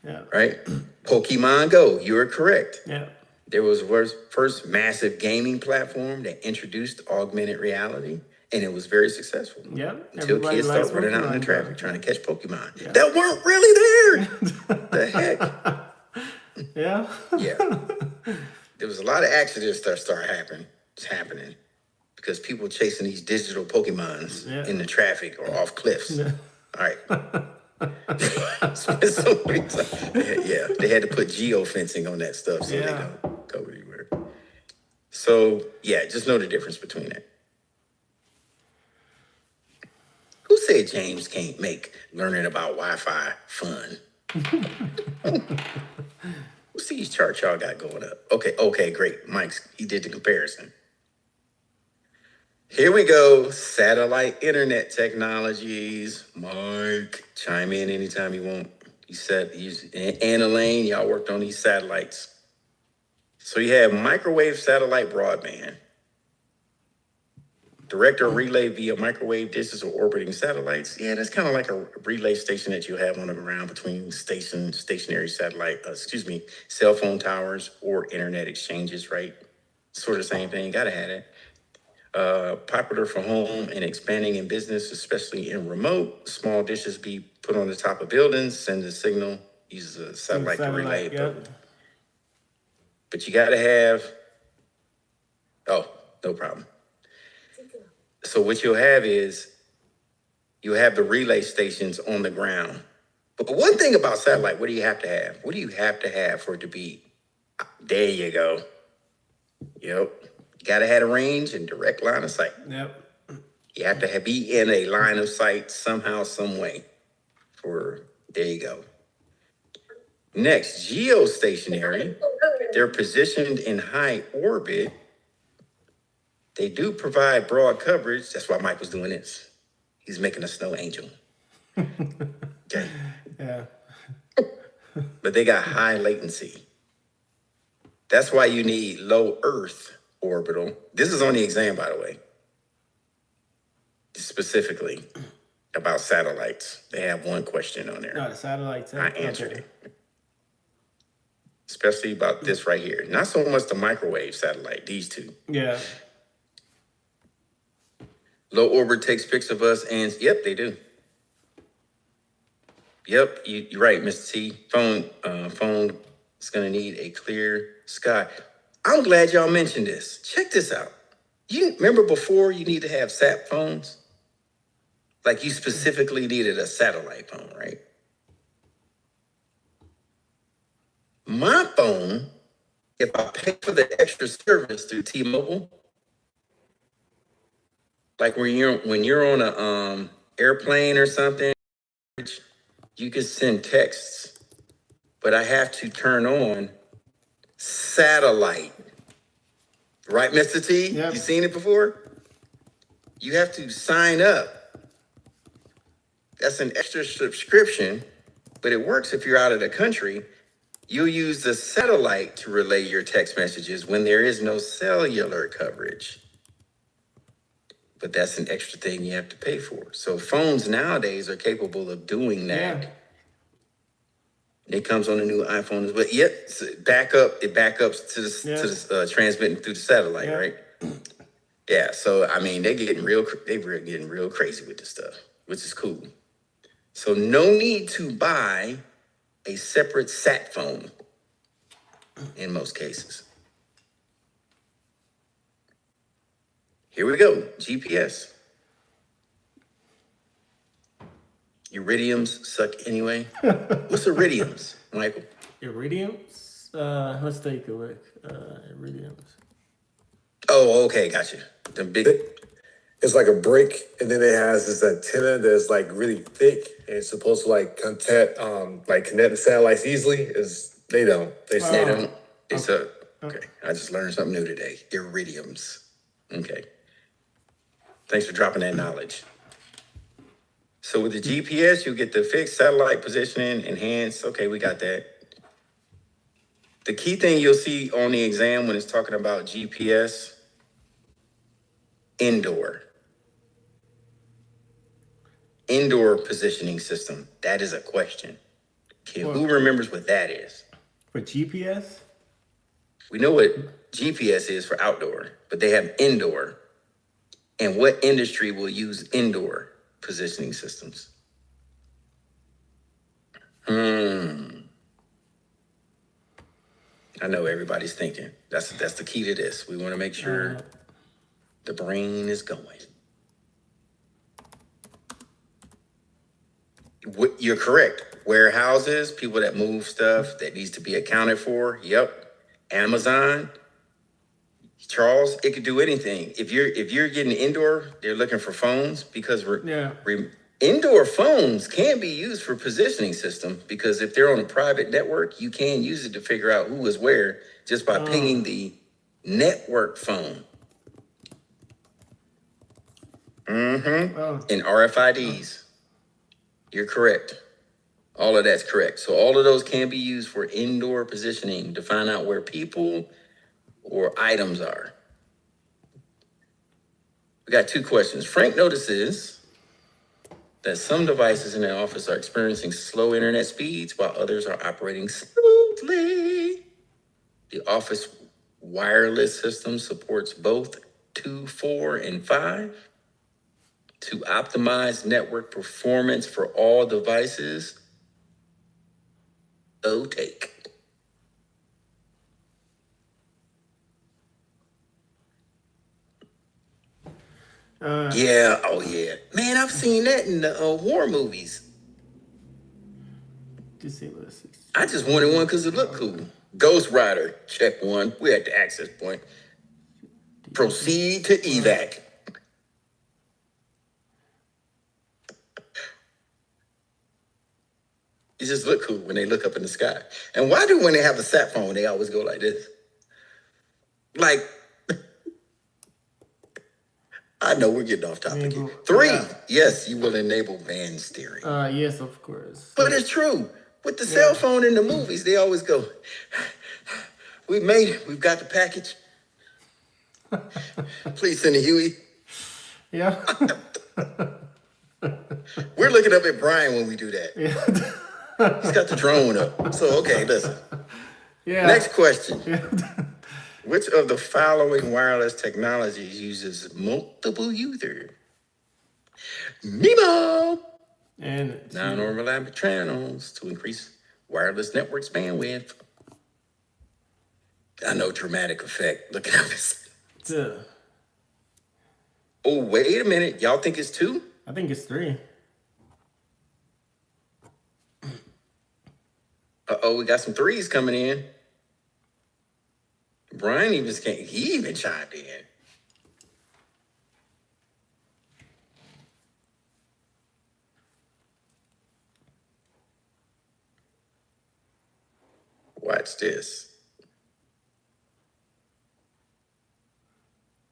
Yeah. Right? Pokemon Go, you are correct. Yeah. There was first massive gaming platform that introduced augmented reality, and it was very successful. Yeah. Until Everybody kids likes start running out in the Pokemon traffic Go. trying to catch Pokemon Yeah. that weren't really there. The heck? Yeah. Yeah. There was a lot of accidents that started happening because people chasing these digital Pokemons in the traffic or off cliffs. Yeah. All right. So many times. Yeah, they had to put geofencing on that stuff so they don't go anywhere. So yeah, just know the difference between that. Who said James can't make learning about Wi-Fi fun? What's these charts y'all got going up? Okay, great. He did the comparison. Here we go. Satellite internet technologies. Mike, chime in anytime you want. And Elaine, y'all worked on these satellites. So you have microwave satellite broadband. Direct or relay via microwave dishes or orbiting satellites. Yeah, that's kind of like a relay station that you have on the ground between stationary cell phone towers or internet exchanges, right? Sort of same thing, gotta have it. Popular for home and expanding in business, especially in remote. Small dishes be put on the top of buildings, send a signal, uses a satellite to relay. But you gotta have, no problem. So what you'll have is, you have the relay stations on the ground. But one thing about satellite, what do you have to have? What do you have to have for it to be? There you go. Yep. You gotta have a range and direct line of sight. Yep. You have to be in a line of sight somehow, some way. There you go. Next, geostationary. They're positioned in high orbit. They do provide broad coverage. That's why Mike was doing this. He's making a snow angel. Okay. Yeah. But they got high latency. That's why you need low Earth orbital. This is on the exam, by the way. Specifically about satellites. They have one question on there. No, the satellites. I answered it. Especially about this right here. Not so much the microwave satellite, these two. Yeah. Low orbit takes pics of us and yep, they do. Yep, you're right, Mr. T. Phone is gonna need a clear sky. I'm glad y'all mentioned this. Check this out. You remember before you need to have sat phones? Like you specifically needed a satellite phone, right? My phone, if I pay for the extra service through T-Mobile, like when you're on a airplane or something, you can send texts, but I have to turn on satellite. Right, Mr. T? Yep. You seen it before? You have to sign up. That's an extra subscription, but it works if you're out of the country. You'll use the satellite to relay your text messages when there is no cellular coverage. But that's an extra thing you have to pay for. So phones nowadays are capable of doing that. Yeah. It comes on the new iPhone as well. Yep, it backups to the transmitting through the satellite, right? Yeah. So I mean, they're getting real crazy with this stuff, which is cool. So no need to buy a separate sat phone in most cases. Here we go. GPS. Iridiums suck anyway. What's iridiums, Michael? Iridiums? Let's take a look. Iridiums. Oh, okay, gotcha. The big. It's like a brick, and then it has this antenna that's like really thick, and it's supposed to like connect the satellites easily. They don't. They don't. It's okay. I just learned something new today. Iridiums. Okay. Thanks for dropping that knowledge. So with the GPS, you get the fixed satellite positioning, enhanced. Okay, we got that. The key thing you'll see on the exam when it's talking about GPS, indoor positioning system. That is a question. Okay, who remembers what that is? For GPS? We know what GPS is for outdoor, but they have indoor. And what industry will use indoor positioning systems? I know everybody's thinking. That's the key to this. We want to make sure the brain is going. You're correct. Warehouses, people that move stuff that needs to be accounted for. Yep. Amazon. Charles, it could do anything. If you're getting indoor, they're looking for phones because indoor phones can be used for positioning system because if they're on a private network, you can use it to figure out who is where just by pinging the network phone. And RFIDs. You're correct. All of that's correct. So all of those can be used for indoor positioning to find out where people or items are. We got 2 questions. Frank notices that some devices in the office are experiencing slow internet speeds while others are operating smoothly. The office wireless system supports both 2, 4, and 5 to optimize network performance for all devices. Take. Yeah, oh yeah. Man, I've seen that in the horror movies. I just wanted one because it looked cool. Ghost Rider, check 1. We're at the access point. Proceed to evac. It just look cool when they look up in the sky. And why do when they have a sat phone, they always go like this? Like, I know we're getting off topic here. 3, yes, you will enable band steering. Yes, of course. But it's true. With the cell phone in the movies, they always go, "We've made it. We've got the package. Please send a Huey." Yeah. We're looking up at Brian when we do that. Yeah. He's got the drone up. So, okay, listen. Yeah. Next question. Which of the following wireless technologies uses multiple users? MIMO. And non-overlapping channels to increase wireless networks bandwidth. I know, dramatic effect. Look at this. Oh, wait a minute. Y'all think it's 2? I think it's 3. Uh-oh, we got some 3s coming in. Brian even chimed in. Watch this.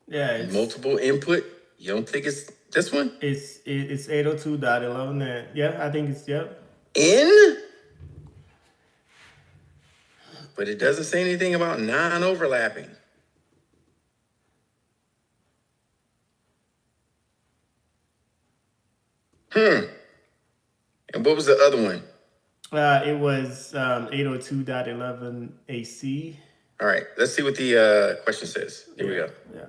Yeah, it's multiple input. You don't think it's this one? It's 802.11. Yeah, I think it's But it doesn't say anything about non-overlapping. And what was the other one? It was 802.11 AC. All right, let's see what the question says. Here we go. Yeah.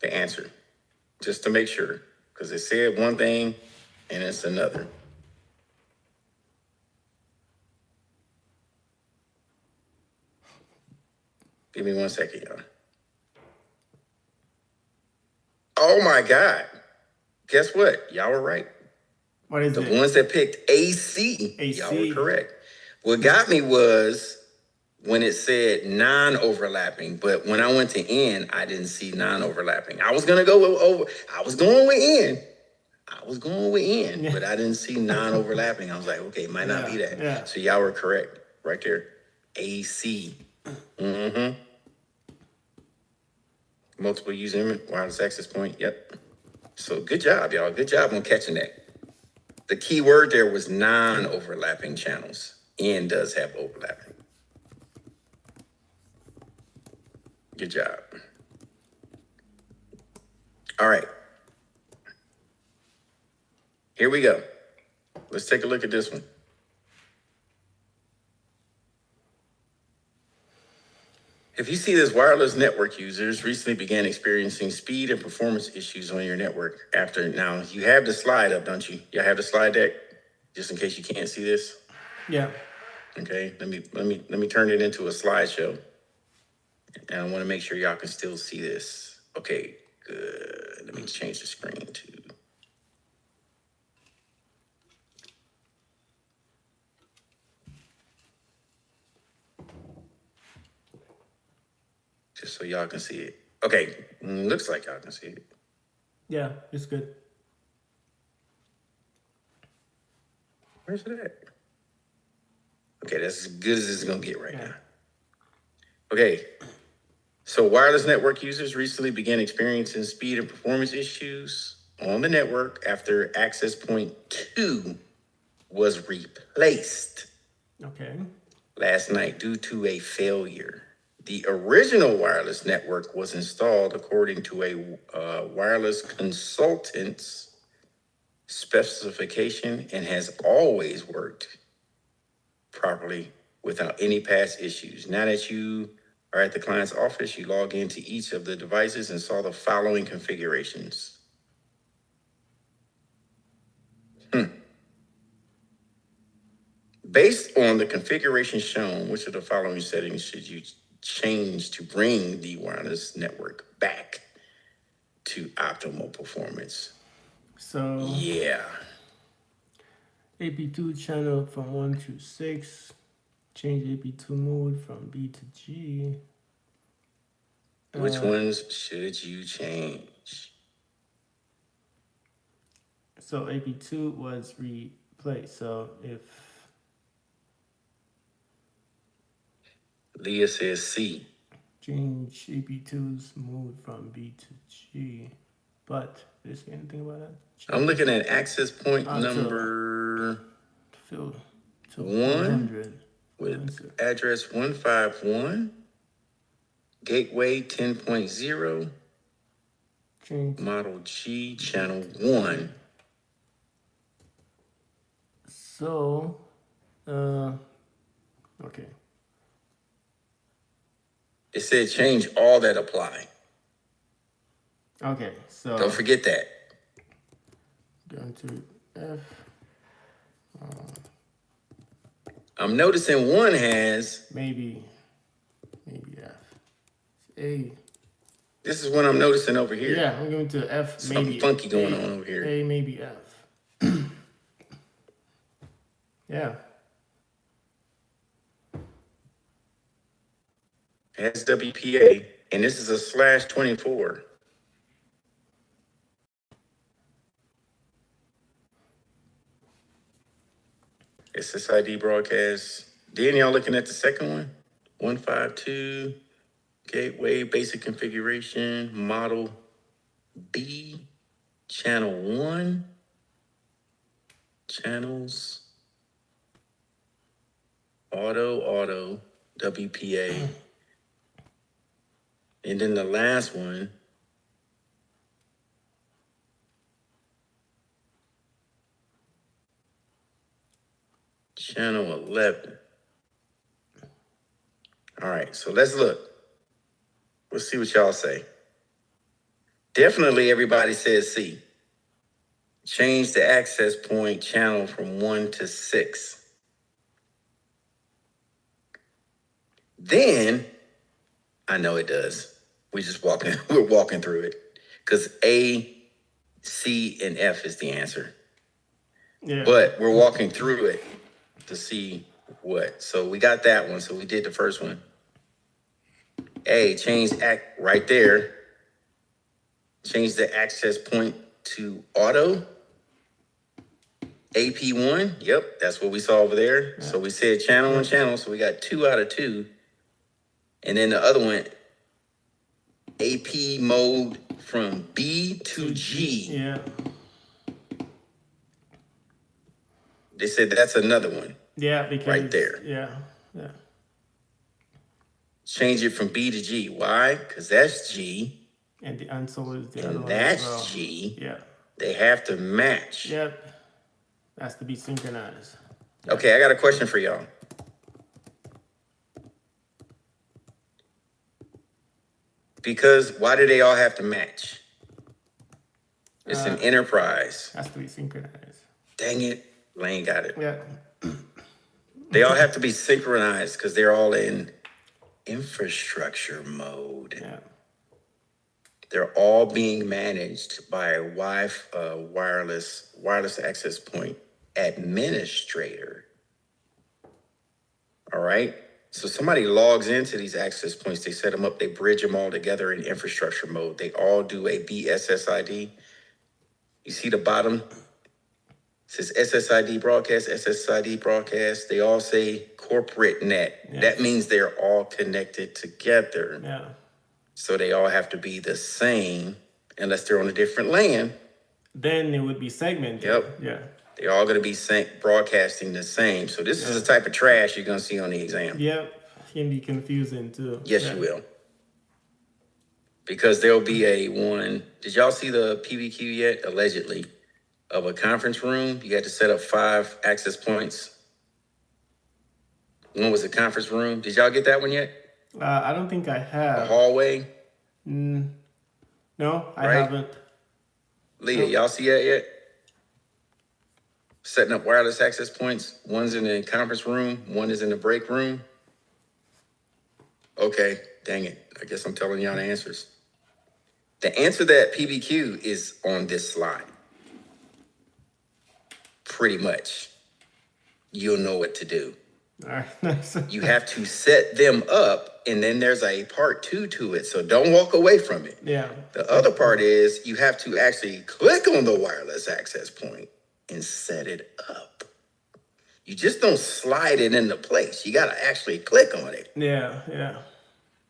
The answer, just to make sure, because it said one thing and it's another. Give me 1 second, y'all. Oh my God. Guess what? Y'all were right. What is the it? ones that picked AC, y'all were correct. What got me was when it said non-overlapping, but when I went to N, I didn't see non-overlapping. I was gonna go with I was going with N, but I didn't see non-overlapping. I was like, okay, it might not be that. Yeah. So y'all were correct right there. AC. Multiple user wireless access point. Yep. So good job, y'all. Good job on catching that. The key word there was non-overlapping channels. N does have overlapping. Good job. All right. Here we go. Let's take a look at this one. If you see this, wireless network users recently began experiencing speed and performance issues on your network after. Now, you have the slide up, don't you? Y'all have the slide deck, just in case you can't see this. Yeah. Okay, let me turn it into a slideshow. And I want to make sure y'all can still see this. Okay, good. Let me change the screen to. Just so y'all can see it. Okay, looks like y'all can see it. Yeah, it's good. Where's it at? Okay, that's as good as it's gonna get right now. Okay, so wireless network users recently began experiencing speed and performance issues on the network after access point 2 was replaced last night due to a failure. The original wireless network was installed according to a wireless consultant's specification and has always worked properly without any past issues. Now that you are at the client's office, you log into each of the devices and saw the following configurations. Based on the configuration shown, which of the following settings should you change to bring the wireless network back to optimal performance? So yeah. AP2 channel from 1 to 6. Change AP2 mode from B to G. Which ones should you change? So AP2 was replaced. So if Leah says C. Change AP2's mode from B to G. But is there anything about that? I'm looking at access point number 1 with address 151, gateway 10.0, model G, channel 1. So, okay. It said change all that apply. Okay, so don't forget that. Going to F. I'm noticing one has maybe F. A. This is what I'm noticing over here. Yeah, I'm going to F. Something maybe funky going on over here. A, maybe F. Yeah. Has WPA, and this is a /24. SSID broadcast. Then y'all looking at the second one? 152, gateway, basic configuration, model B, channel 1, channels, auto, WPA. And then the last one, channel 11. All right, so let's look. Let's see what y'all say. Definitely everybody says C. Change the access point channel from 1 to 6. Then, I know it does. We're walking through it. Because A, C, and F is the answer. Yeah. But we're walking through it to see what. So we got that one. So we did the first one. A, change right there. Change the access point to auto. AP1, yep, that's what we saw over there. Yeah. So we said channel and channel, so we got 2 out of 2. And then the other one, AP mode from B to G. Yeah. They said that's another one. Yeah, because right there. Yeah. Change it from B to G. Why? Because that's G. And the answer is the other one. And that's as well. G. Yeah. They have to match. Yep. Has to be synchronized. Yeah. Okay, I got a question for y'all. Because why do they all have to match? It's an enterprise. Has to be synchronized. Dang it, Lane got it. Yeah. They all have to be synchronized because they're all in infrastructure mode. Yeah. They're all being managed by a wireless access point administrator. All right. So somebody logs into these access points, they set them up, they bridge them all together in infrastructure mode. They all do a BSSID. You see the bottom? It says SSID broadcast, SSID broadcast. They all say corporate net. Yeah. That means they're all connected together. Yeah. So they all have to be the same unless they're on a different LAN. Then it would be segmented. Yep. Yeah. They're all going to be broadcasting the same. So this is the type of trash you're going to see on the exam. Yep. Can be confusing too. Yes, you will. Because there'll be a one. Did y'all see the PBQ yet? Allegedly, of a conference room. You had to set up 5 access points. One was a conference room. Did y'all get that one yet? I don't think I have. A hallway. No, I Right? haven't. Leah, y'all see that yet? Setting up wireless access points. One's in the conference room. One is in the break room. Okay, dang it. I guess I'm telling y'all the answers. The answer to that PBQ is on this slide. Pretty much. You'll know what to do. All right. Nice. You have to set them up, and then there's a part 2 to it. So don't walk away from it. Yeah. The other part is you have to actually click on the wireless access point and set it up. You just don't slide it into place. You got to actually click on it Yeah. Yeah.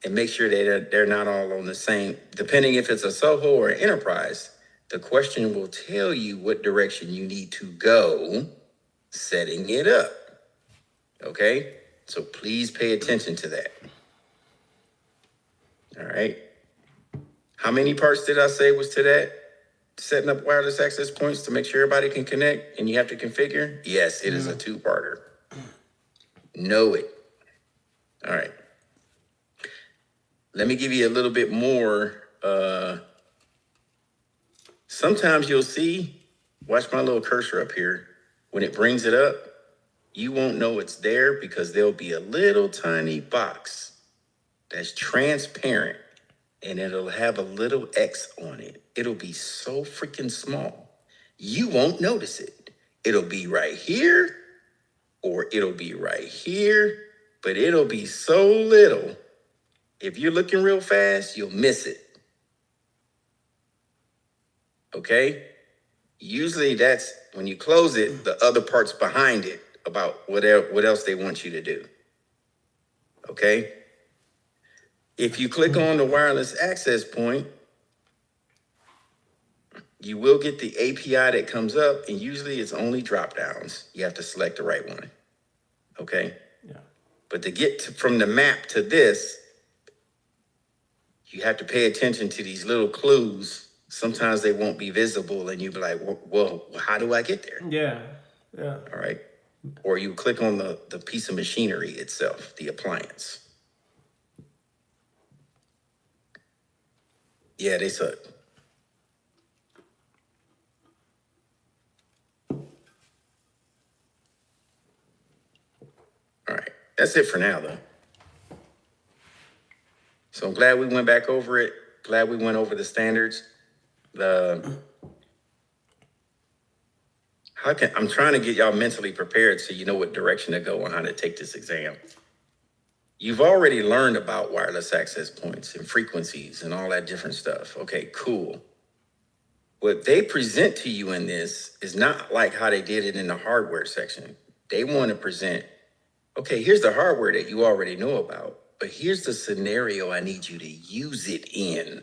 and make sure that they're not all on the same. Depending if it's a Soho or an enterprise, the question will tell you what direction you need to go setting it up. Okay? So please pay attention to that. All right. How many parts did I say was to that? Setting up wireless access points to make sure everybody can connect and you have to configure? Yes, it is a 2-parter. Know it. All right. Let me give you a little bit more. Sometimes you'll see, watch my little cursor up here. When it brings it up, you won't know it's there because there'll be a little tiny box that's transparent and it'll have a little X on it. It'll be so freaking small. You won't notice it. It'll be right here or it'll be right here, but it'll be so little. If you're looking real fast, you'll miss it. Okay? Usually that's when you close it, the other part's behind it about what else they want you to do. Okay? If you click on the wireless access point, you will get the API that comes up, and usually it's only drop downs. You have to select the right one. Okay? Yeah. But to get from the map to this, you have to pay attention to these little clues. Sometimes they won't be visible, and you'll be like, well, how do I get there? Yeah. Yeah. All right. Or you click on the piece of machinery itself, the appliance. Yeah, they suck. All right. That's it for now, though. So I'm glad we went back over it. Glad we went over the standards. I'm trying to get y'all mentally prepared so you know what direction to go on how to take this exam. You've already learned about wireless access points and frequencies and all that different stuff. Okay, cool. What they present to you in this is not like how they did it in the hardware section. They want to present, okay, here's the hardware that you already know about, but here's the scenario I need you to use it in.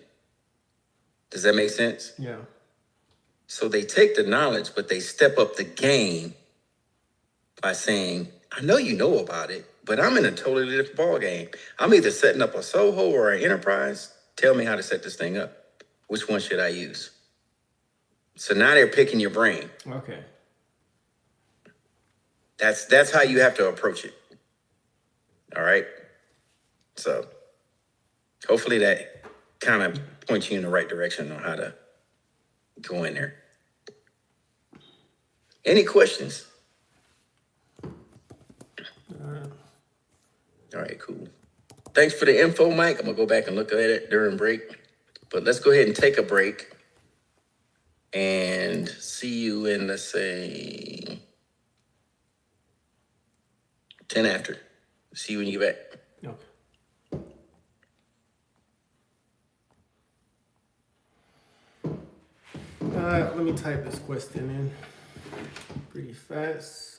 Does that make sense? Yeah. So they take the knowledge, but they step up the game by saying, I know you know about it, but I'm in a totally different ballgame. I'm either setting up a Soho or an enterprise. Tell me how to set this thing up. Which one should I use? So now they're picking your brain. Okay. That's how you have to approach it. All right. So hopefully that kind of point you in the right direction on how to go in there. Any questions? All right, cool. Thanks for the info, Mike. I'm gonna go back and look at it during break. But let's go ahead and take a break and see you in, let's say, 10 after. See you when you get back. Okay. Let me type this question in pretty fast.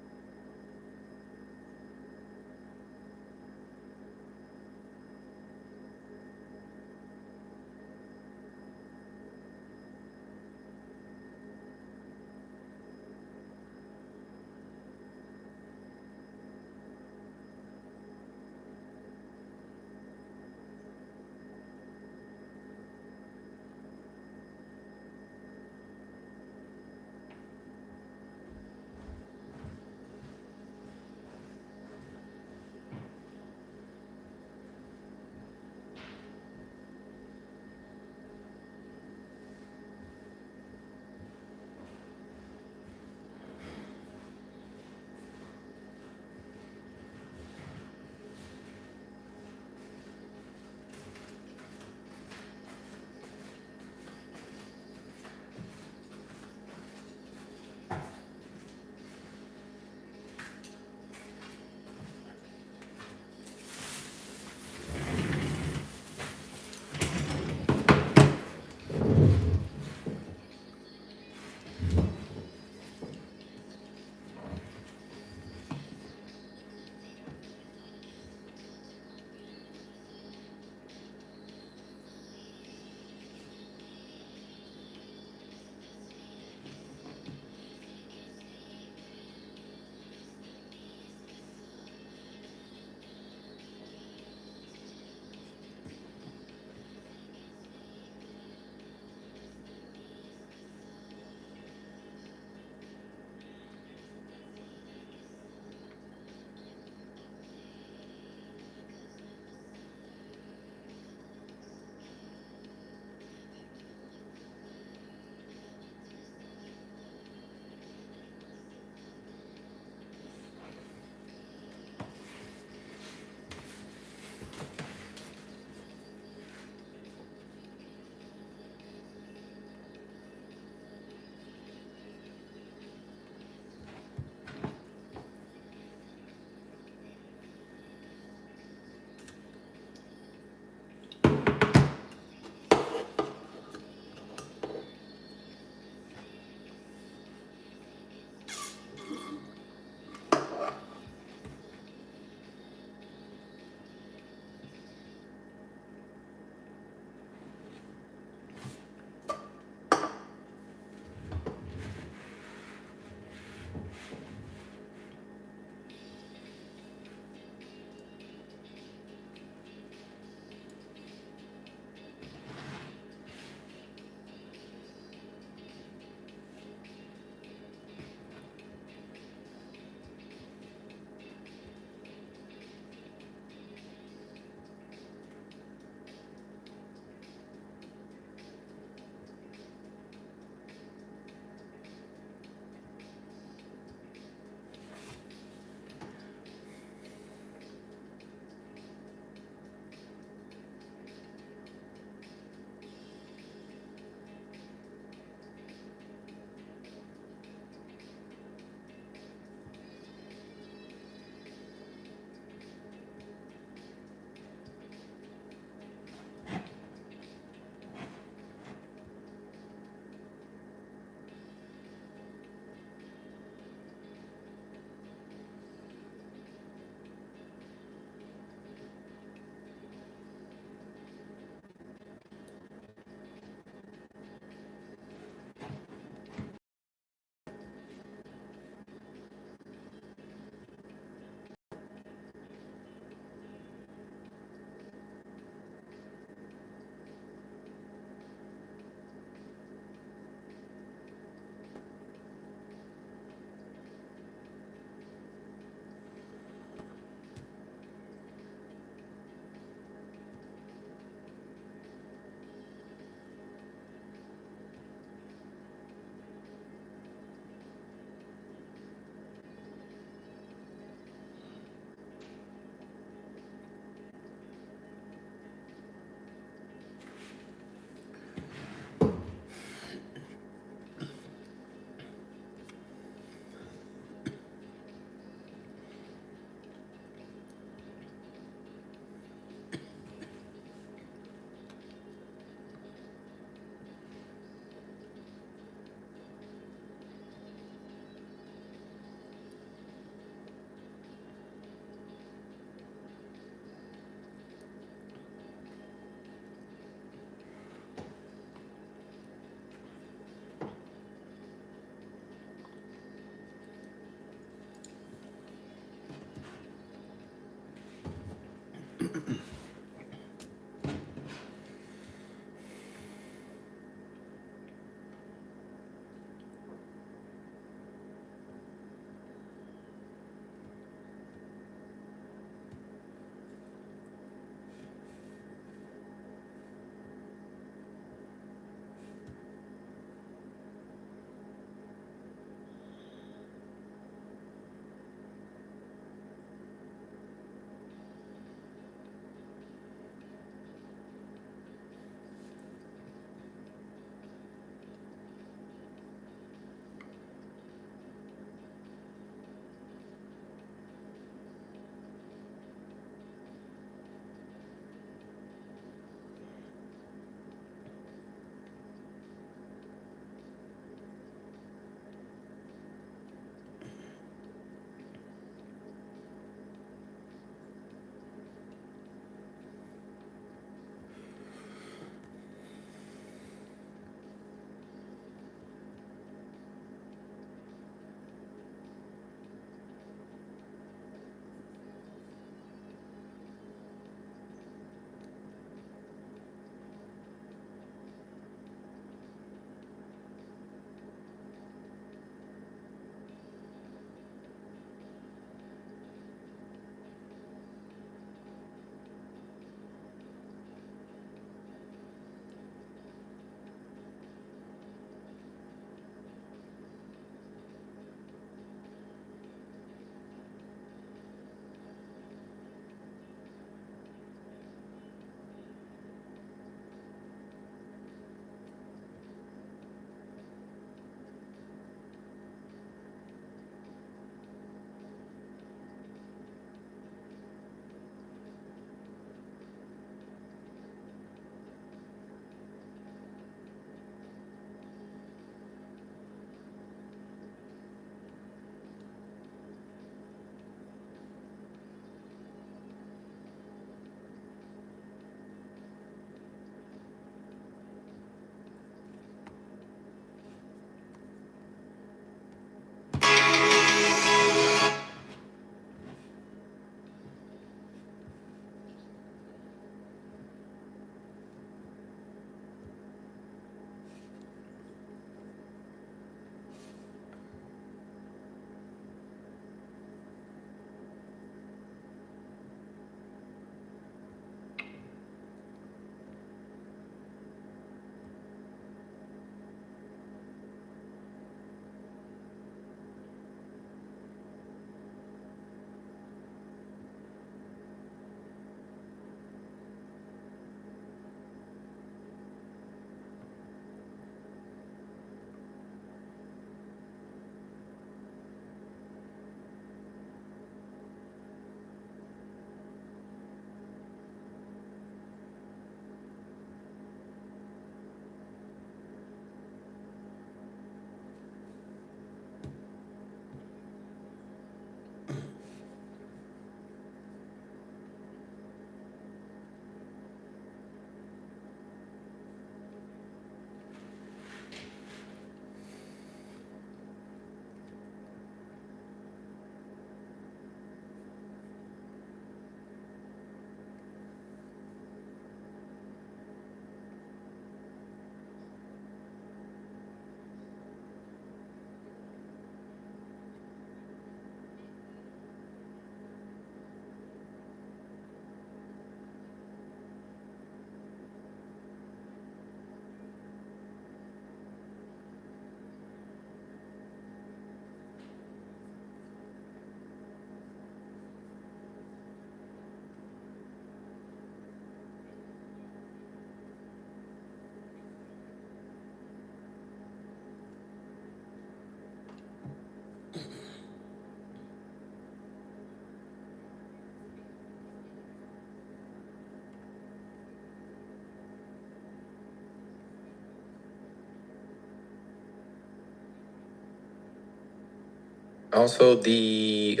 Also, the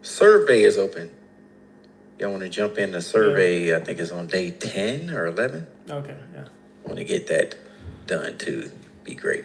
survey is open. Y'all want to jump in the survey? I think it's on day 10 or 11. Okay, yeah. Want to get that done too. Be great.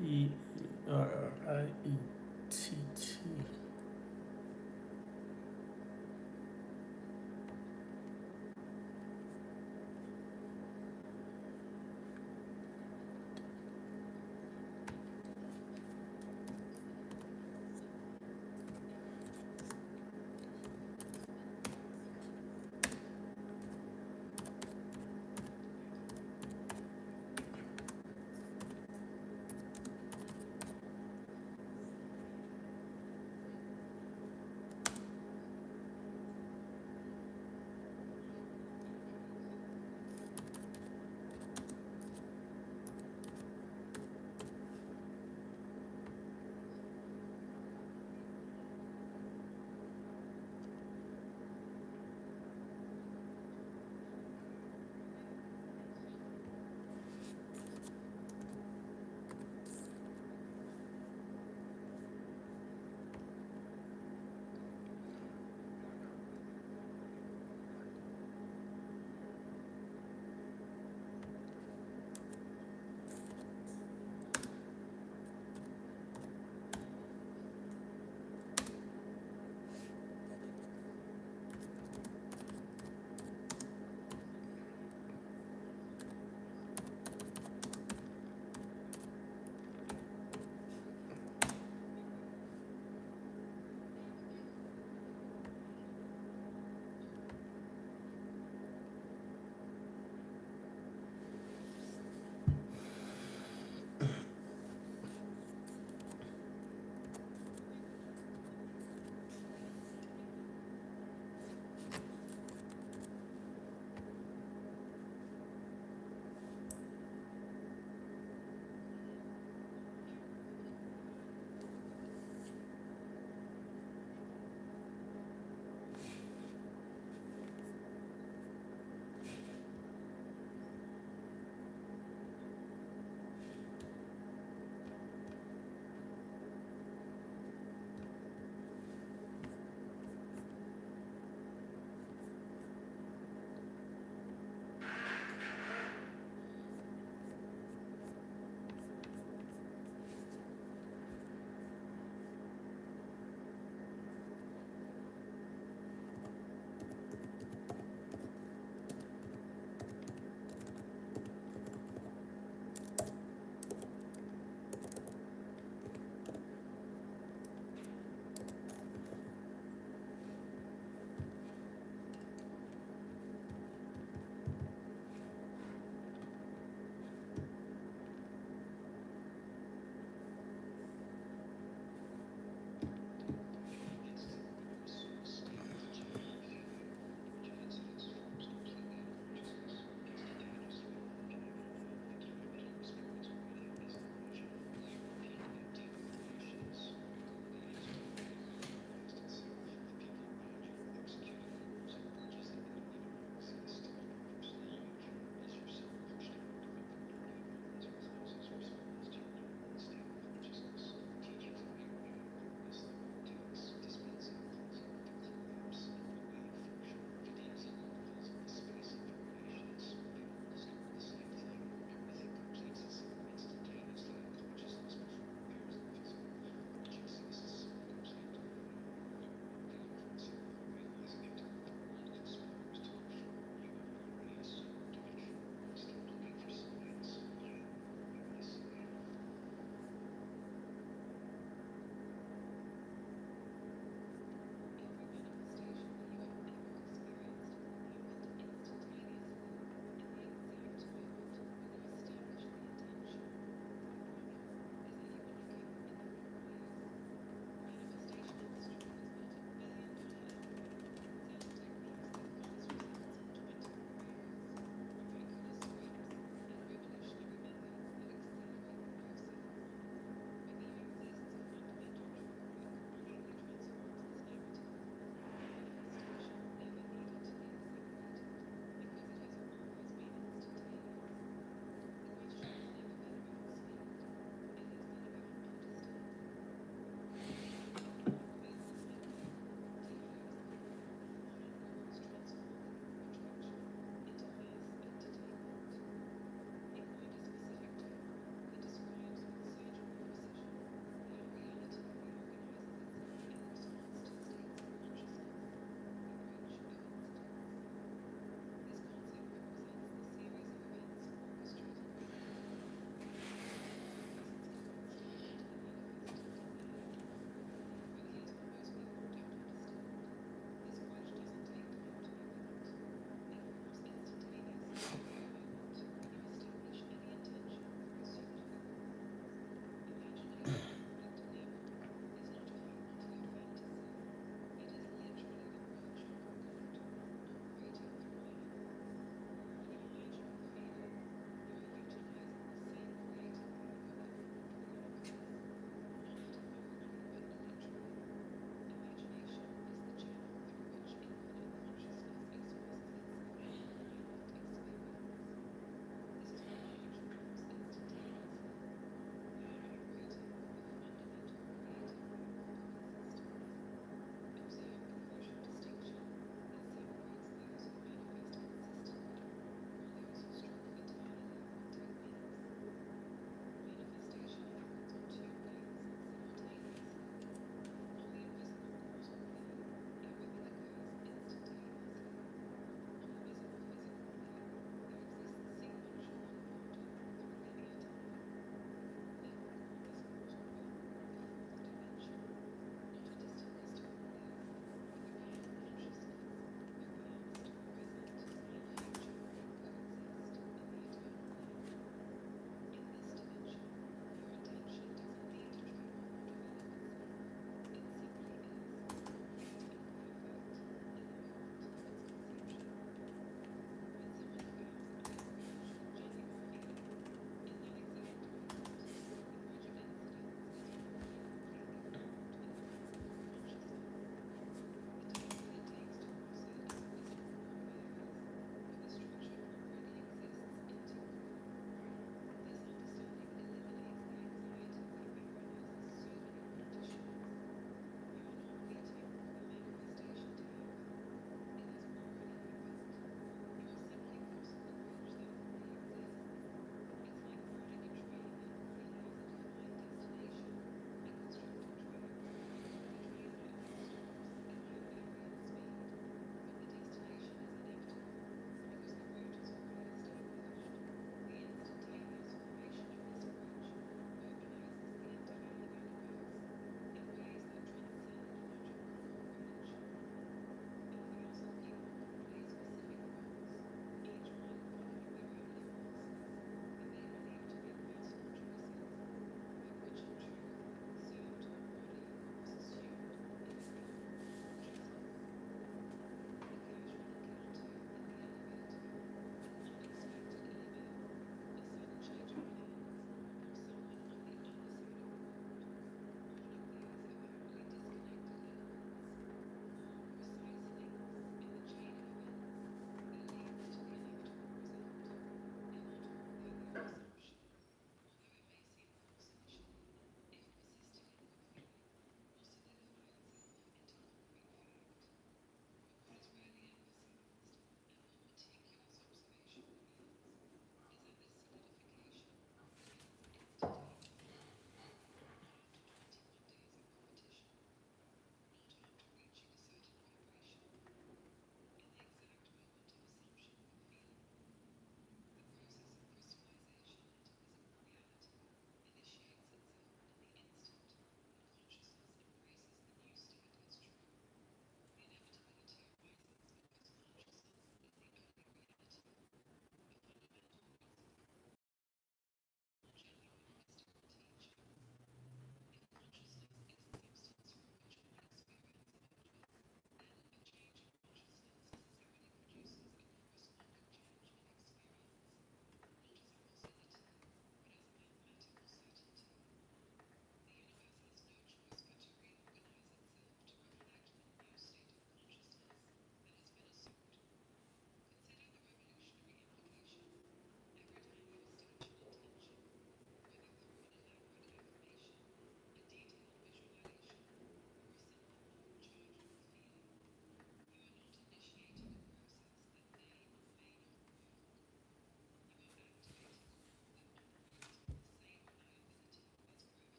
P-R-I-E-T-T.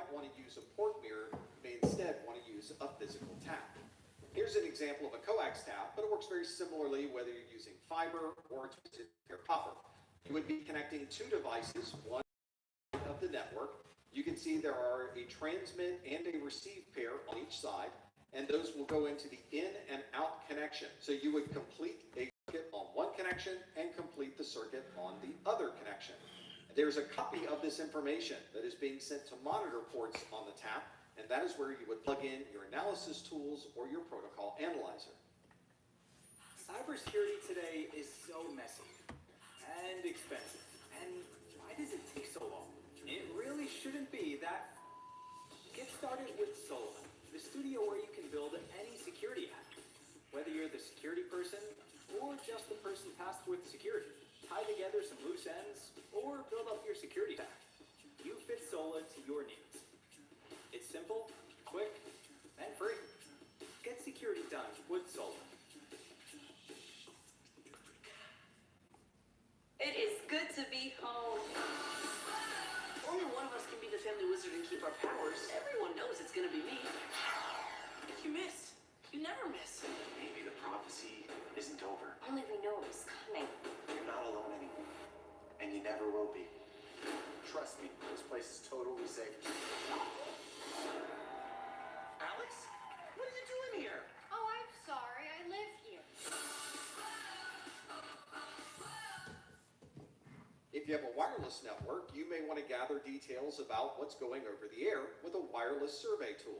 not want to use a port mirror, you may instead want to use a physical tap. Here's an example of a coax tap, but it works very similarly whether you're using fiber or copper. You would be connecting two devices, one of the network. You can see there are a transmit and a receive pair on each side, and those will go into the in and out connection. So you would complete a circuit on one connection and complete the circuit on the other connection. There's a copy of this information that is being sent to monitor ports on the tap, and that is where you would plug in your analysis tools or your protocol analyzer. Cybersecurity today is so messy and expensive. And why does it take so long? It really shouldn't be that. Get started with Sola, the studio where you can build any security app. Whether you're the security person or just the person tasked with security, tie together some loose ends or build up your security stack. You fit Sola to your needs. It's simple, quick, and free. Get security done with Sola. It is good to be home. Only one of us can be the family wizard and keep our powers. Everyone knows it's gonna be me. You miss. You never miss. Maybe the prophecy isn't over. Only we know it was coming. You're not alone anymore. And you never will be. Trust me, this place is totally safe. Alex? What are you doing here? Oh, I'm sorry. I live here. If you have a wireless network, you may want to gather details about what's going over the air with a wireless survey tool.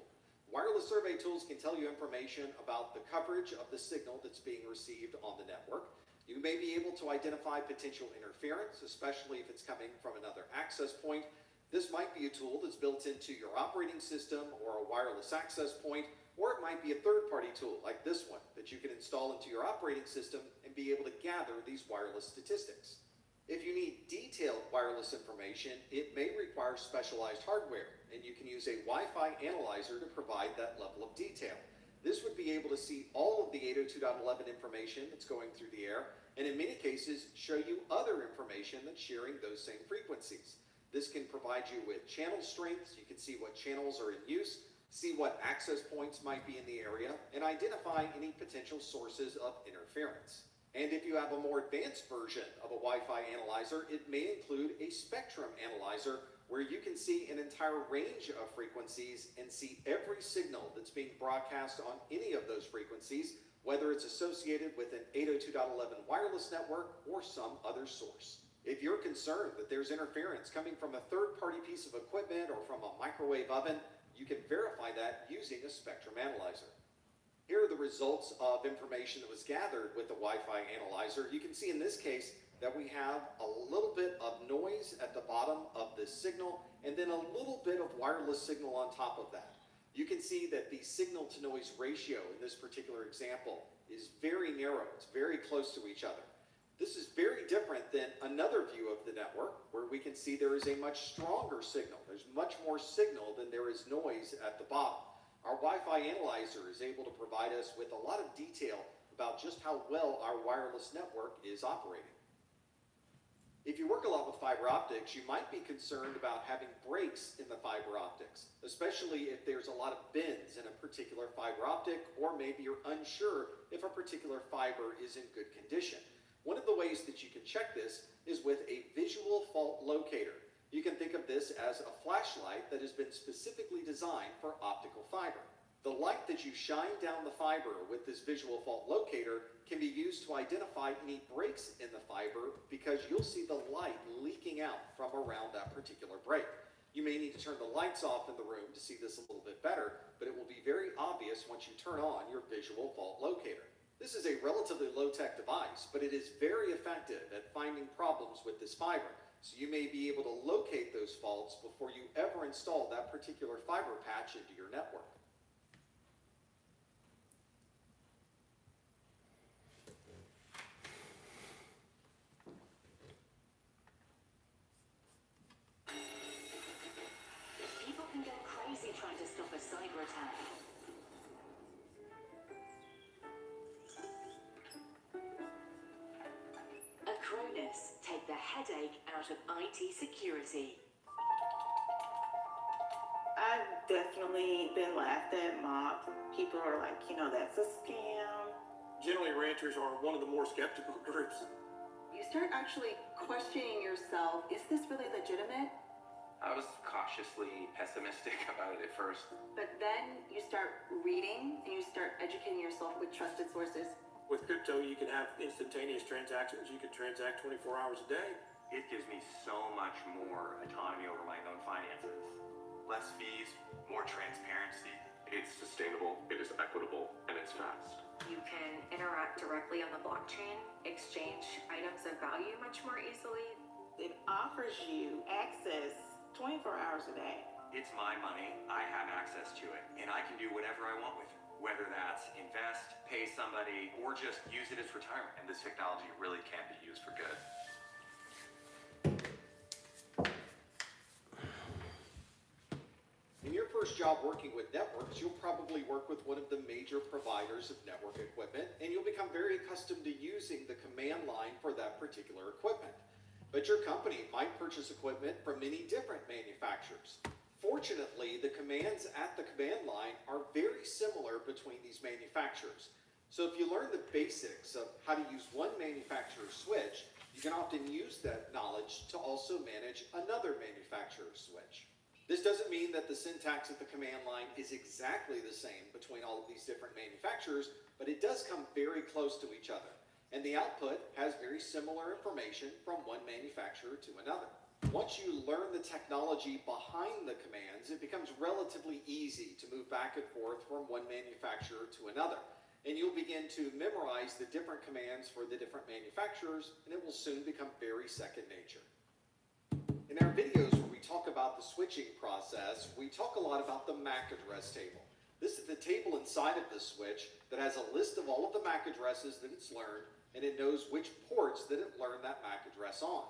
Wireless survey tools can tell you information about the coverage of the signal that's being received on the network. You may be able to identify potential interference, especially if it's coming from another access point. This might be a tool that's built into your operating system or a wireless access point, or it might be a third-party tool like this one that you can install into your operating system and be able to gather these wireless statistics. If you need detailed wireless information, it may require specialized hardware, and you can use a Wi-Fi analyzer to provide that level of detail. This would be able to see all of the 802.11 information that's going through the air, and in many cases, show you other information that's sharing those same frequencies. This can provide you with channel strengths. You can see what channels are in use, see what access points might be in the area, and identify any potential sources of interference. And if you have a more advanced version of a Wi-Fi analyzer, it may include a spectrum analyzer where you can see an entire range of frequencies and see every signal that's being broadcast on any of those frequencies, whether it's associated with an 802.11 wireless network or some other source. If you're concerned that there's interference coming from a third-party piece of equipment or from a microwave oven, you can verify that using a spectrum analyzer. Here are the results of information that was gathered with the Wi-Fi analyzer. You can see in this case that we have a little bit of noise at the bottom of this signal and then a little bit of wireless signal on top of that. You can see that the signal to noise ratio in this particular example is very narrow. It's very close to each other. This is very different than another view of the network where we can see there is a much stronger signal. There's much more signal than there is noise at the bottom. Our Wi-Fi analyzer is able to provide us with a lot of detail about just how well our wireless network is operating. If you work a lot with fiber optics, you might be concerned about having breaks in the fiber optics, especially if there's a lot of bends in a particular fiber optic, or maybe you're unsure if a particular fiber is in good condition. One of the ways that you can check this is with a visual fault locator. You can think of this as a flashlight that has been specifically designed for optical fiber. The light that you shine down the fiber with this visual fault locator can be used to identify any breaks in the fiber because you'll see the light leaking out from around that particular break. You may need to turn the lights off in the room to see this a little bit better, but it will be very obvious once you turn on your visual fault locator. This is a relatively low-tech device, but it is very effective at finding problems with this fiber. So you may be able to locate those faults before you ever install that particular fiber patch into your network. People can go crazy trying to stop a cyber attack. Acronis, take the headache out of IT security. I've definitely been laughed at, mocked. People are like, that's a scam. Generally, ranchers are one of the more skeptical groups. You start actually questioning yourself, is this really legitimate? I was cautiously pessimistic about it at first. But then you start reading and you start educating yourself with trusted sources. With crypto, you can have instantaneous transactions. You can transact 24 hours a day. It gives me so much more autonomy over my own finances. Less fees, more transparency. It's sustainable, it is equitable, and it's fast. You can interact directly on the blockchain, exchange items of value much more easily. It offers you access 24 hours a day. It's my money, I have access to it, and I can do whatever I want with it. Whether that's invest, pay somebody, or just use it as retirement. And this technology really can be used for good. In your first job working with networks, you'll probably work with one of the major providers of network equipment, and you'll become very accustomed to using the command line for that particular equipment. But your company might purchase equipment from many different manufacturers. Fortunately, the commands at the command line are very similar between these manufacturers. So if you learn the basics of how to use one manufacturer's switch, you can often use that knowledge to also manage another manufacturer's switch. This doesn't mean that the syntax at the command line is exactly the same between all of these different manufacturers, but it does come very close to each other. And the output has very similar information from one manufacturer to another. Once you learn the technology behind the commands, it becomes relatively easy to move back and forth from one manufacturer to another. And you'll begin to memorize the different commands for the different manufacturers, and it will soon become very second nature. In our videos where we talk about the switching process, we talk a lot about the MAC address table. This is the table inside of the switch that has a list of all of the MAC addresses that it's learned, and it knows which ports that it learned that MAC address on.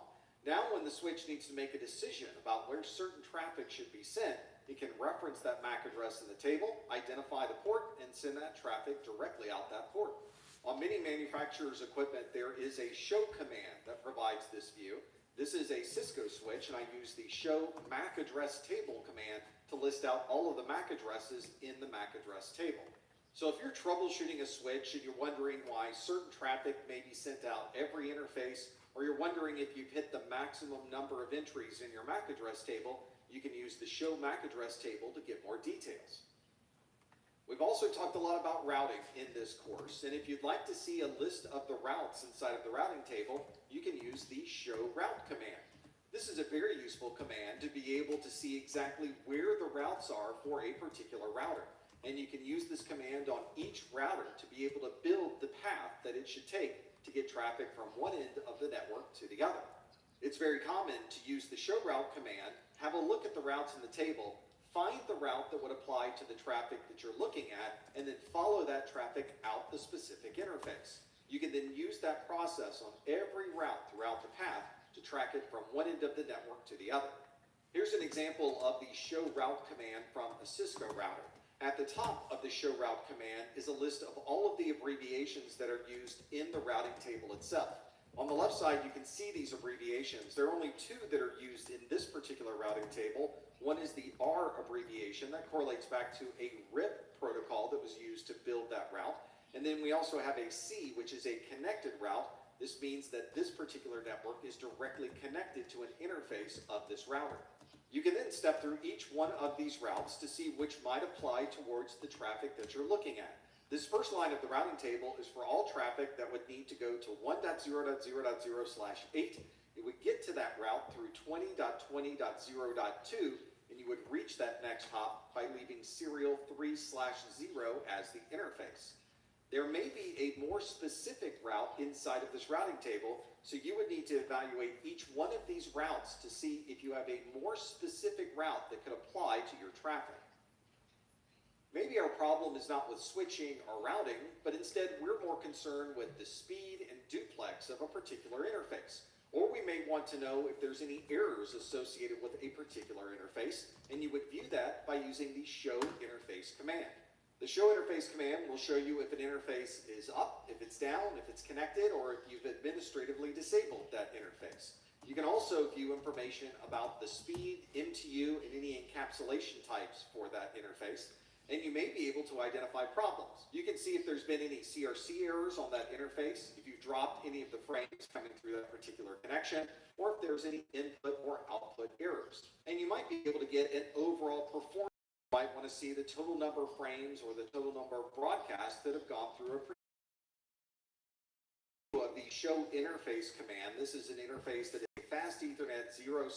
Now when the switch needs to make a decision about where certain traffic should be sent, it can reference that MAC address in the table, identify the port, and send that traffic directly out that port. On many manufacturers' equipment, there is a show command that provides this view. This is a Cisco switch, and I use the show MAC address table command to list out all of the MAC addresses in the MAC address table. So if you're troubleshooting a switch and you're wondering why certain traffic may be sent out every interface, or you're wondering if you've hit the maximum number of entries in your MAC address table, you can use the show MAC address table to get more details. We've also talked a lot about routing in this course, and if you'd like to see a list of the routes inside of the routing table, you can use the show route command. This is a very useful command to be able to see exactly where the routes are for a particular router. And you can use this command on each router to be able to build the path that it should take to get traffic from one end of the network to the other. It's very common to use the show route command, have a look at the routes in the table, find the route that would apply to the traffic that you're looking at, and then follow that traffic out the specific interface. You can then use that process on every route throughout the path to track it from one end of the network to the other. Here's an example of the show route command from a Cisco router. At the top of the show route command is a list of all of the abbreviations that are used in the routing table itself. On the left side, you can see these abbreviations. There are only two that are used in this particular routing table. One is the R abbreviation that correlates back to a RIP protocol that was used to build that route. And then we also have a C, which is a connected route. This means that this particular network is directly connected to an interface of this router. You can then step through each one of these routes to see which might apply towards the traffic that you're looking at. This first line of the routing table is for all traffic that would need to go to 1.0.0.0/8. It would get to that route through 20.20.0.2, and you would reach that next hop by leaving serial 3/0 as the interface. There may be a more specific route inside of this routing table, so you would need to evaluate each one of these routes to see if you have a more specific route that could apply to your traffic. Maybe our problem is not with switching or routing, but instead we're more concerned with the speed and duplex of a particular interface. Or we may want to know if there's any errors associated with a particular interface, and you would view that by using the show interface command. The show interface command will show you if an interface is up, if it's down, if it's connected, or if you've administratively disabled that interface. You can also view information about the speed, MTU, and any encapsulation types for that interface. And you may be able to identify problems. You can see if there's been any CRC errors on that interface, if you've dropped any of the frames coming through that particular connection, or if there's any input or output errors. And you might be able to get an overall performance. You might want to see the total number of frames or the total number of broadcasts that have gone through of the show interface command. This is an interface that is a fast Ethernet 0/0.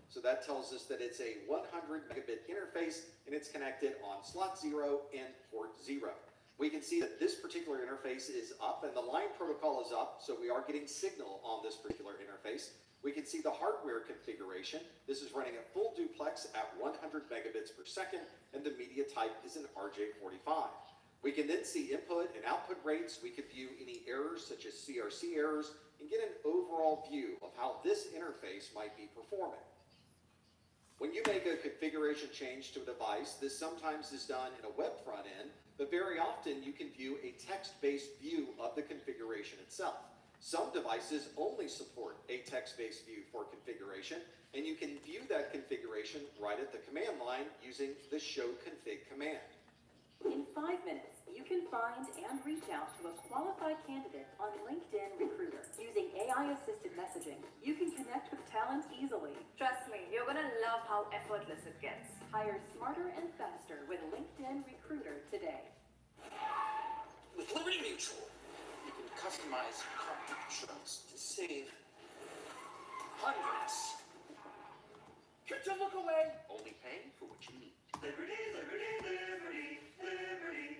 So that tells us that it's a 100 megabit interface and it's connected on slot 0 and port 0. We can see that this particular interface is up and the line protocol is up. So we are getting signal on this particular interface. We can see the hardware configuration. This is running at full duplex at 100 megabits per second and the media type is an RJ45. We can then see input and output rates. We could view any errors such as CRC errors and get an overall view of how this interface might be performing. When you make a configuration change to a device, this sometimes is done in a web front end, but very often you can view a text-based view of the configuration itself. Some devices only support a text-based view for configuration, and you can view that configuration right at the command line using the show config command. In 5 minutes, you can find and reach out to a qualified candidate on LinkedIn Recruiter. Using AI-assisted messaging, you can connect with talent easily. Trust me, you're gonna love how effortless it gets. Hire smarter and faster with LinkedIn Recruiter today. With Liberty Mutual, you can customize car insurance to save hundreds. Get your look away. Only pay for what you need. Liberty, liberty, liberty, liberty.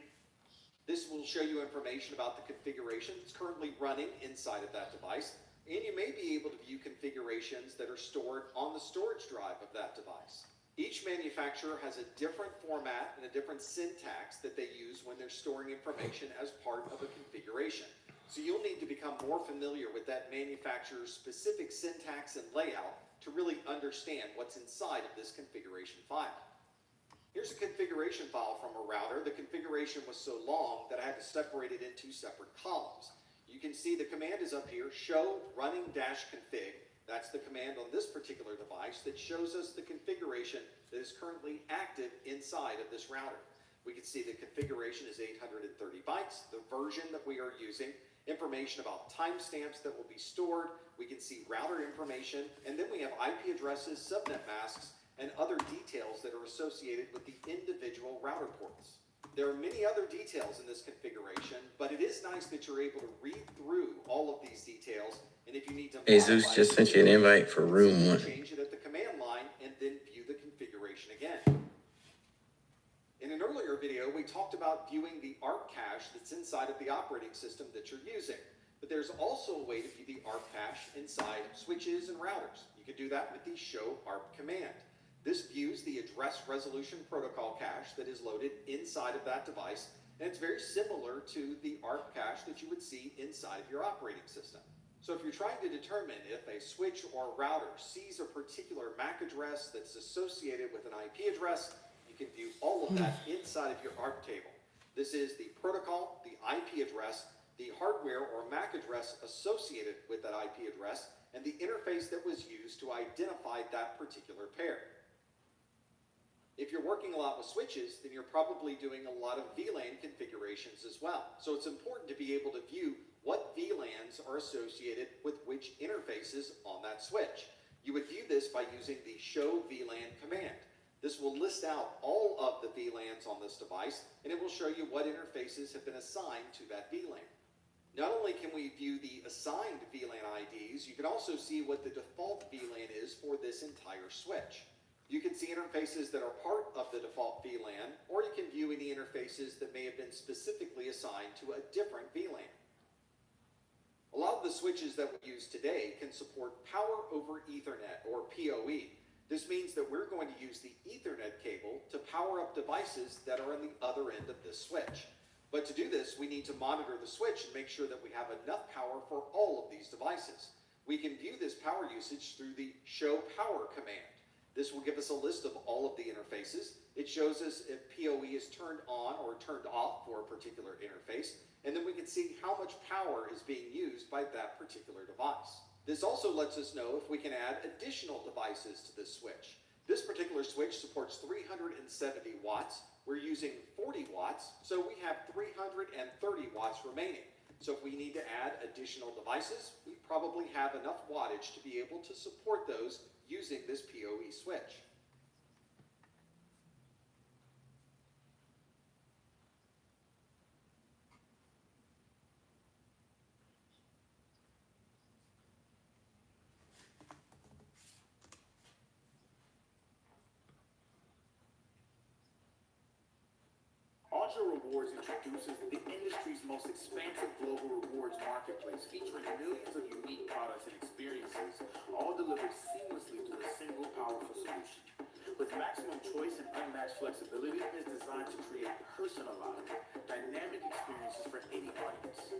This will show you information about the configuration that's currently running inside of that device, and you may be able to view configurations that are stored on the storage drive of that device. Each manufacturer has a different format and a different syntax that they use when they're storing information as part of a configuration. So you'll need to become more familiar with that manufacturer's specific syntax and layout to really understand what's inside of this configuration file. Here's a configuration file from a router. The configuration was so long that I had to separate it into separate columns. You can see the command is up here, show running -config. That's the command on this particular device that shows us the configuration that is currently active inside of this router. We can see the configuration is 830 bytes, the version that we are using, information about timestamps that will be stored. We can see router information, and then we have IP addresses, subnet masks, and other details that are associated with the individual router ports. There are many other details in this configuration, but it is nice that you're able to read through all of these details, and if you need to Jesus just sent you an invite for room 1. change it at the command line and then view the configuration again. In an earlier video, we talked about viewing the ARP cache that's inside of the operating system that you're using, but there's also a way to view the ARP cache inside switches and routers. You can do that with the show ARP command. This views the address resolution protocol cache that is loaded inside of that device, and it's very similar to the ARP cache that you would see inside of your operating system. So if you're trying to determine if a switch or router sees a particular MAC address that's associated with an IP address, you can view all of that inside of your ARP table. This is the protocol, the IP address, the hardware or MAC address associated with that IP address, and the interface that was used to identify that particular pair. If you're working a lot with switches, then you're probably doing a lot of VLAN configurations as well. So it's important to be able to view what VLANs are associated with which interfaces on that switch. You would view this by using the show VLAN command. This will list out all of the VLANs on this device, and it will show you what interfaces have been assigned to that VLAN. Not only can we view the assigned VLAN IDs, you can also see what the default VLAN is for this entire switch. You can see interfaces that are part of the default VLAN, or you can view any interfaces that may have been specifically assigned to a different VLAN. A lot of the switches that we use today can support Power over Ethernet, or PoE. This means that we're going to use the Ethernet cable to power up devices that are on the other end of this switch. But to do this, we need to monitor the switch and make sure that we have enough power for all of these devices. We can view this power usage through the show power command. This will give us a list of all of the interfaces. It shows us if PoE is turned on or turned off for a particular interface, and then we can see how much power is being used by that particular device. This also lets us know if we can add additional devices to this switch. This particular switch supports 370 watts. We're using 40 watts, so we have 330 watts remaining. So if we need to add additional devices, we probably have enough wattage to be able to support those using this PoE switch. CompTIA Rewards introduces the industry's most expansive global rewards marketplace featuring millions of unique products and experiences, all delivered seamlessly through a single powerful solution. With maximum choice and unmatched flexibility, it is designed to create personalized, dynamic experiences for any audience.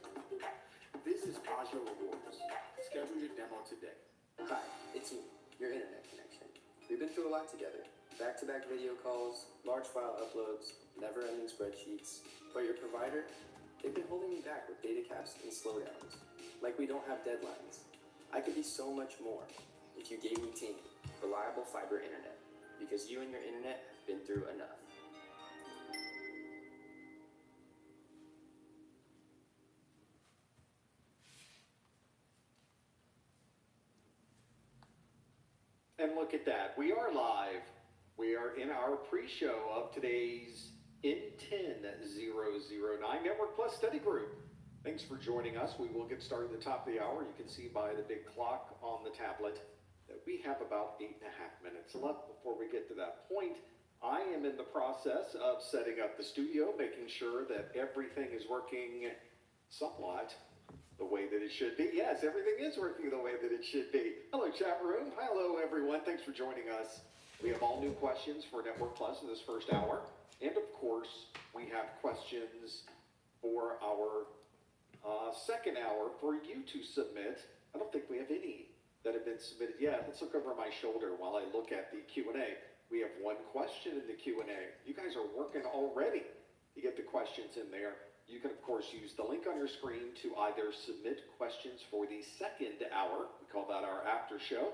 This is CompTIA Rewards. Schedule your demo today. Hi, it's me, your internet connection. We've been through a lot together. Back-to-back video calls, large file uploads, never-ending spreadsheets. But your provider, they've been holding me back with data caps and slowdowns. Like we don't have deadlines. I could be so much more if you gave me Team, reliable fiber internet. Because you and your internet have been through enough. And look at that, we are live. We are in our pre-show of today's N10009 Network Plus Study Group. Thanks for joining us. We will get started at the top of the hour. You can see by the big clock on the tablet that we have about 8.5 minutes left before we get to that point. I am in the process of setting up the studio, making sure that everything is working somewhat the way that it should be. Yes, everything is working the way that it should be. Hello, chat room. Hello, everyone. Thanks for joining us. We have all new questions for Network Plus in this first hour. And of course, we have questions for our second hour for you to submit. I don't think we have any that have been submitted yet. Let's look over my shoulder while I look at the Q&A. We have one question in the Q&A. You guys are working already to get the questions in there. You can, of course, use the link on your screen to either submit questions for the second hour. We call that our after show.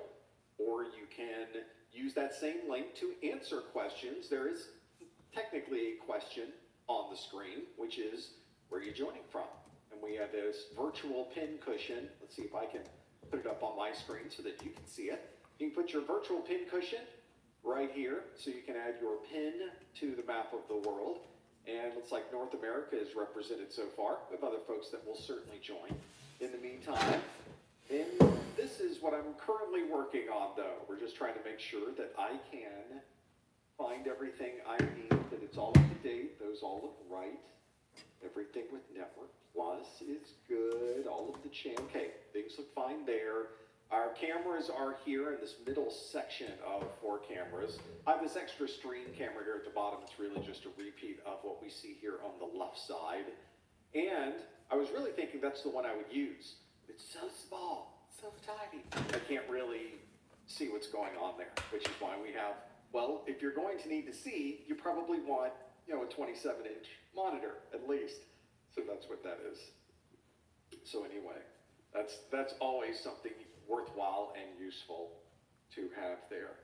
Or you can use that same link to answer questions. There is technically a question on the screen, which is, where are you joining from? And we have this virtual pin cushion. Let's see if I can put it up on my screen so that you can see it. You can put your virtual pin cushion right here, so you can add your pin to the map of the world. And it looks like North America is represented so far. We have other folks that will certainly join. In the meantime, and this is what I'm currently working on, though. We're just trying to make sure that I can find everything I need, that it's all up to date, those all look right. Everything with Network Plus is good. All of the channel, okay, things look fine there. Our cameras are here in this middle section of 4 cameras. I have this extra stream camera here at the bottom. It's really just a repeat of what we see here on the left side. And I was really thinking that's the one I would use. It's so small, so tiny. I can't really see what's going on there, which is why we have, well, if you're going to need to see, you probably want, a 27-inch monitor at least. So that's what that is. So anyway, that's always something worthwhile and useful to have there.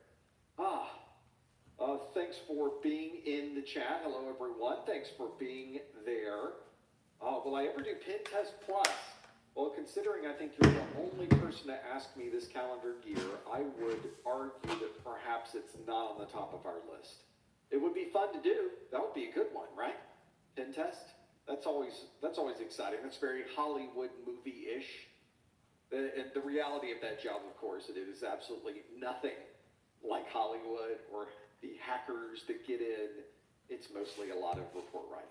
Thanks for being in the chat. Hello, everyone. Thanks for being there. Will I ever do Pen Test Plus? Well, considering I think you're the only person to ask me this calendar year, I would argue that perhaps it's not on the top of our list. It would be fun to do. That would be a good one, right? Pen Test? That's always exciting. That's very Hollywood movie-ish. And the reality of that job, of course, it is absolutely nothing like Hollywood or the hackers that get in. It's mostly a lot of report writing.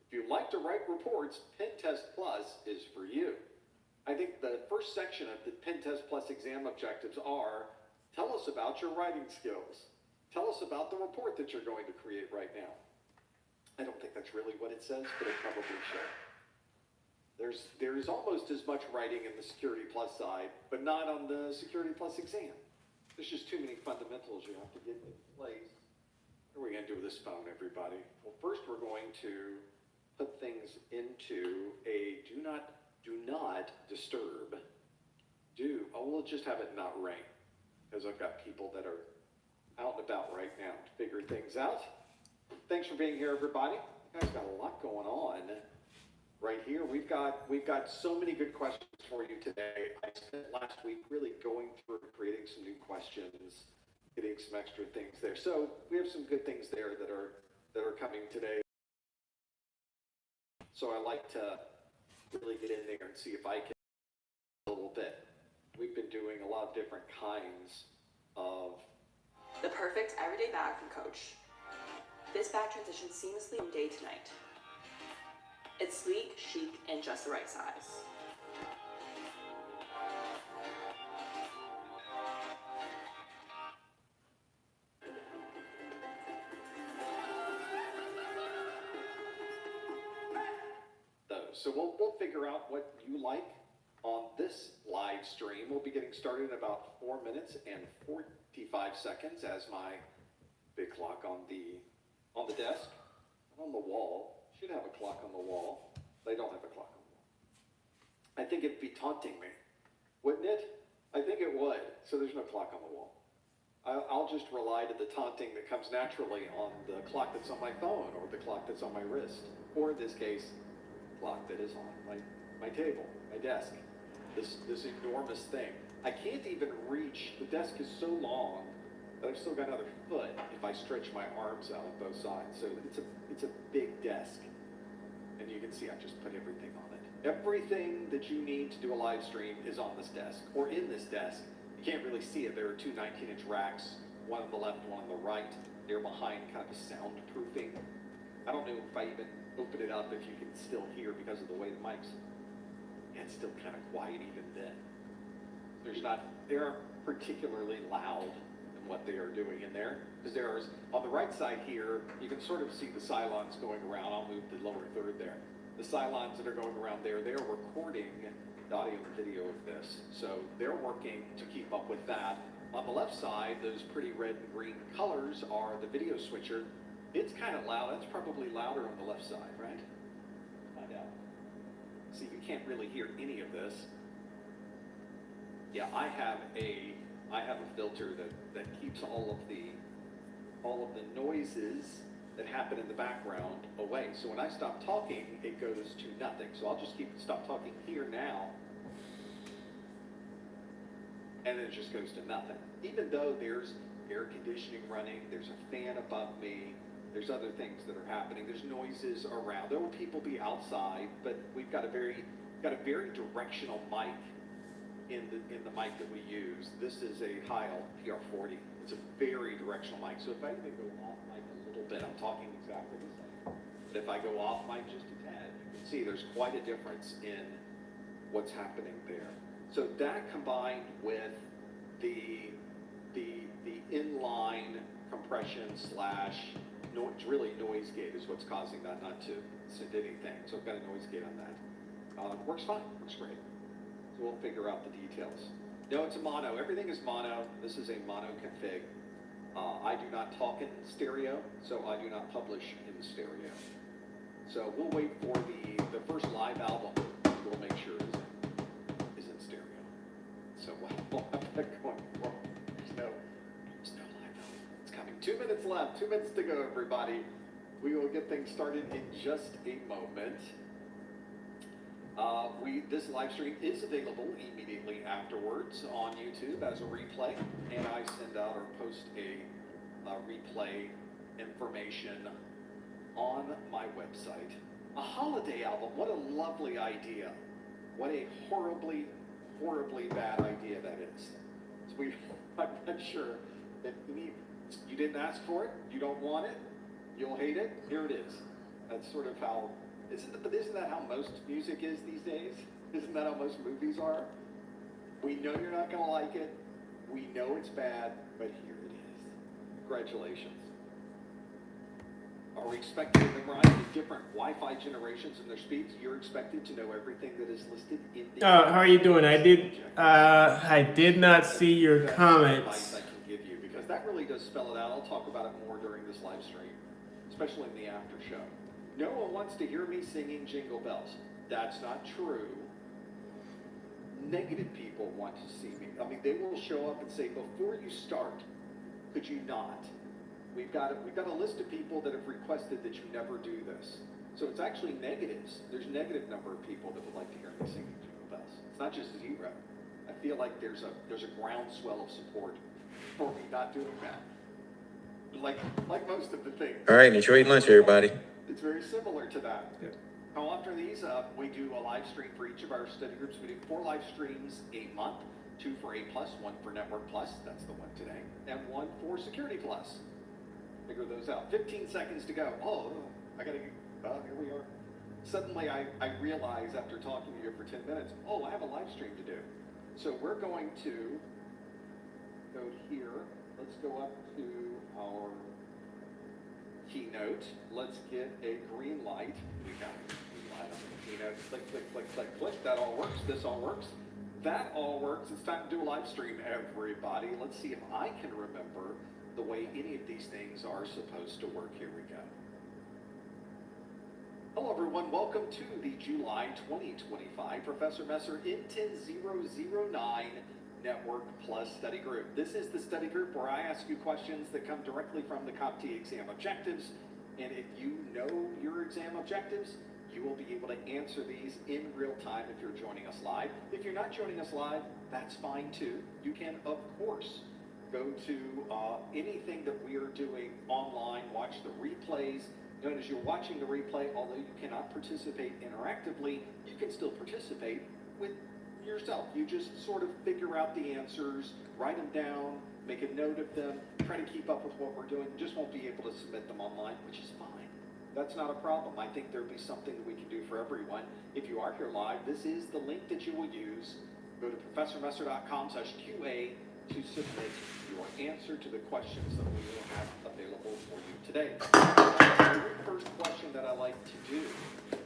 If you like to write reports, Pen Test Plus is for you. I think the first section of the Pen Test Plus exam objectives are, tell us about your writing skills. Tell us about the report that you're going to create right now. I don't think that's really what it says, but it probably should. There's almost as much writing in the Security Plus side, but not on the Security Plus exam. There's just too many fundamentals you have to get in place. What are we going to do with this phone, everybody? Well, first we're going to put things into a do not disturb. do, we'll just have it not rain, because I've got people that are out and about right now to figure things out. Thanks for being here, everybody. You guys got a lot going on right here. We've got so many good questions for you today. I spent last week really going through creating some new questions, getting some extra things there. So we have some good things there that are coming today. So I like to really get in there and see if I can a little bit. We've been doing a lot of different kinds of The perfect everyday bag from Coach. This bag transitions seamlessly from day to night. It's sleek, chic, and just the right size. So we'll figure out what you like on this live stream. We'll be getting started in about 4 minutes and 45 seconds as my big clock on the desk, on the wall. Should have a clock on the wall. They don't have a clock on the wall. I think it'd be taunting me, wouldn't it? I think it would. So there's no clock on the wall. I'll just rely to the taunting that comes naturally on the clock that's on my phone or the clock that's on my wrist, or in this case, clock that is on my table, my desk, this enormous thing. I can't even reach, the desk is so long that I've still got another foot if I stretch my arms out on both sides. So it's a big desk. And you can see I just put everything on it. Everything that you need to do a live stream is on this desk, or in this desk. You can't really see it. There are two 19-inch racks, one on the left, one on the right. They're behind kind of a soundproofing. I don't know if I even open it up if you can still hear because of the way the mic's. Yeah, it's still kind of quiet even then. They aren't particularly loud in what they are doing in there. Because there's, on the right side here, you can sort of see the Cylons going around. I'll move the lower third there. The Cylons that are going around there, they're recording the audio and video of this. So they're working to keep up with that. On the left side, those pretty red and green colors are the video switcher. It's kind of loud. That's probably louder on the left side, right? Find out. See, you can't really hear any of this. Yeah, I have a filter that keeps all of the noises that happen in the background away. So when I stop talking, it goes to nothing. So I'll just stop talking here now, and then it just goes to nothing. Even though there's air conditioning running, there's a fan above me. There's other things that are happening. There's noises around. There will people be outside, but we've got a very directional mic in the mic that we use. This is a Heil PR40. It's a very directional mic. So if I even go off mic a little bit, I'm talking exactly the same. But if I go off mic just a tad, you can see there's quite a difference in what's happening there. So that combined with the inline compression slash really noise gate is what's causing that not to send anything. So I've got a noise gate on that. Works fine, works great. So we'll figure out the details. No, it's a mono. Everything is mono. This is a mono config. I do not talk in stereo, so I do not publish in stereo. So we'll wait for the first live album. We'll make sure is in stereo. So we'll have that going forward. There's no live album. It's coming. 2 minutes left. 2 minutes to go, everybody. We will get things started in just a moment. This live stream is available immediately afterwards on YouTube as a replay, and I send out or post a replay information on my website. A holiday album, what a lovely idea. What a horribly, horribly bad idea that is. So I'm not sure that you didn't ask for it, you don't want it, you'll hate it, here it is. That's sort of how, isn't that how most music is these days? Isn't that how most movies are? We know you're not going to like it, we know it's bad, but here it is. Congratulations. Are we expected to memorize the different Wi-Fi generations and their speeds? You're expected to know everything that is listed in the... How are you doing? I did not see your comments. I can give you, because that really does spell it out. I'll talk about it more during this live stream, especially in the after show. No one wants to hear me singing Jingle Bells. That's not true. negative people want to see me. I mean, they will show up and say, before you start, could you not? We've got a list of people that have requested that you never do this. So it's actually negatives. There's a negative number of people that would like to hear me singing jingle bells. It's not just zero. I feel like there's a groundswell of support for me not doing that. Like most of the things. All right, enjoy your lunch, everybody. It's very similar to that. How often are these? We do a live stream for each of our study groups. We do 4 live streams a month, 2 for A+, 1 for Network Plus, that's the one today, and 1 for Security Plus. Figure those out. 15 seconds to go. Oh, I gotta, here we are. Suddenly I realize after talking to you for 10 minutes, oh, I have a live stream to do. So we're going to go here. Let's go up to our keynote. Let's get a green light. We got a green light on the keynote. Click, click, click, click, click. That all works. This all works. That all works. It's time to do a live stream, everybody. Let's see if I can remember the way any of these things are supposed to work. Here we go. Hello, everyone. Welcome to the July 2025 Professor Messer N10009 Network Plus Study Group. This is the study group where I ask you questions that come directly from the CompTIA exam objectives. And if you know your exam objectives, you will be able to answer these in real time if you're joining us live. If you're not joining us live, that's fine too. You can, of course, go to anything that we are doing online, watch the replays. And as you're watching the replay, although you cannot participate interactively, you can still participate with yourself. You just sort of figure out the answers, write them down, make a note of them, try to keep up with what we're doing. You just won't be able to submit them online, which is fine. That's not a problem. I think there'll be something that we can do for everyone. If you are here live, this is the link that you will use. Go to professormesser.com/QA to submit your answer to the questions that we will have available for you today. The very first question that I like to do,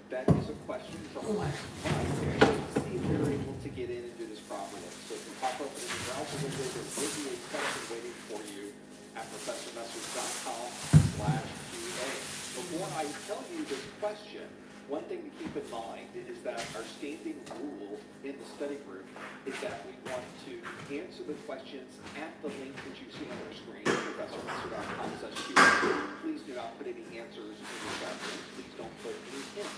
that is a question from last month. Let's see if you're able to get in and do this properly. So if you pop open in the browser window, there will be a question waiting for you at professormesser.com/QA. Before I tell you this question, one thing to keep in mind is that our standing rule in the study group is that we want to answer the questions at the link that you see on your screen, professormesser.com/QA. Please do not put any answers in the chat room. Please don't put any hints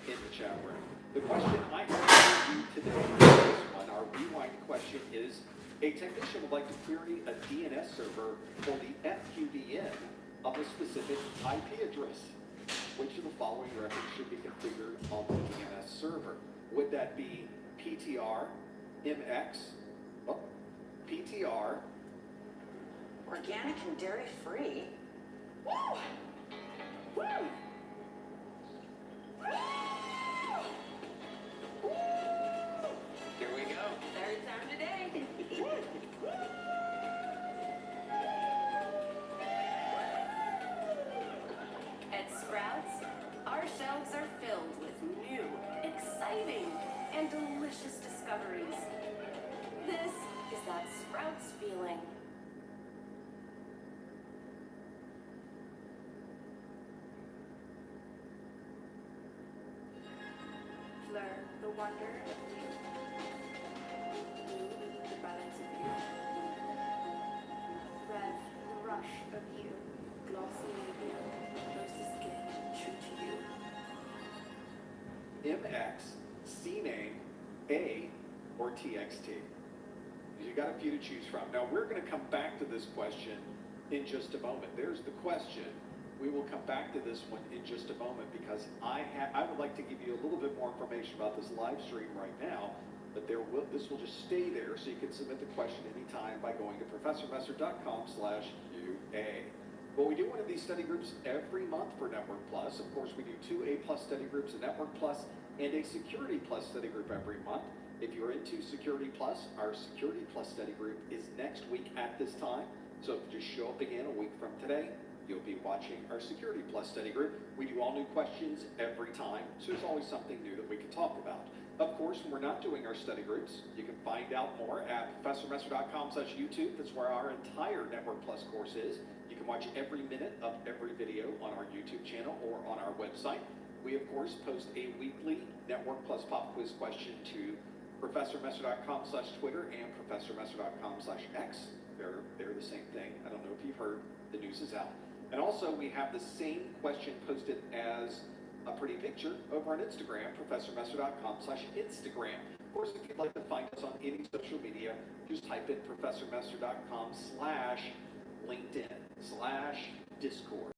in the chat room. The question I have for you today is this one. Our rewind question is, a technician would like to query a DNS server for the FQDN of a specific IP address. Which of the following records should be configured on the DNS server? Would that be PTR, MX, PTR, Organic and dairy-free? Woo! Woo! Here we go. Third time today. At Sprouts, our shelves are filled with new, exciting, and delicious discoveries. This is that Sprouts feeling. Fleur, the wonder of you. Blue, the balance of you. Red, the rush of you. Glossy labia, rosy skin, true to you. MX, CNAME, A, or TXT? You got a few to choose from. Now we're going to come back to this question in just a moment. There's the question. We will come back to this one in just a moment because I would like to give you a little bit more information about this live stream right now, but this will just stay there so you can submit the question anytime by going to professormesser.com/QA. Well, we do one of these study groups every month for Network Plus. Of course, we do 2 A+ study groups, a Network Plus, and a Security Plus study group every month. If you're into Security Plus, our Security Plus study group is next week at this time. So if you just show up again a week from today, you'll be watching our Security Plus study group. We do all new questions every time, so there's always something new that we can talk about. Of course, when we're not doing our study groups, you can find out more at professormesser.com/YouTube. That's where our entire Network Plus course is. You can watch every minute of every video on our YouTube channel or on our website. We, of course, post a weekly Network Plus pop quiz question to ProfessorMesser.com/Twitter and ProfessorMesser.com/X. They're the same thing. I don't know if you've heard. The news is out. And also, we have the same question posted as a pretty picture over on Instagram, ProfessorMesser.com/Instagram. Of course, if you'd like to find us on any social media, just type in ProfessorMesser.com/LinkedIn/Discord.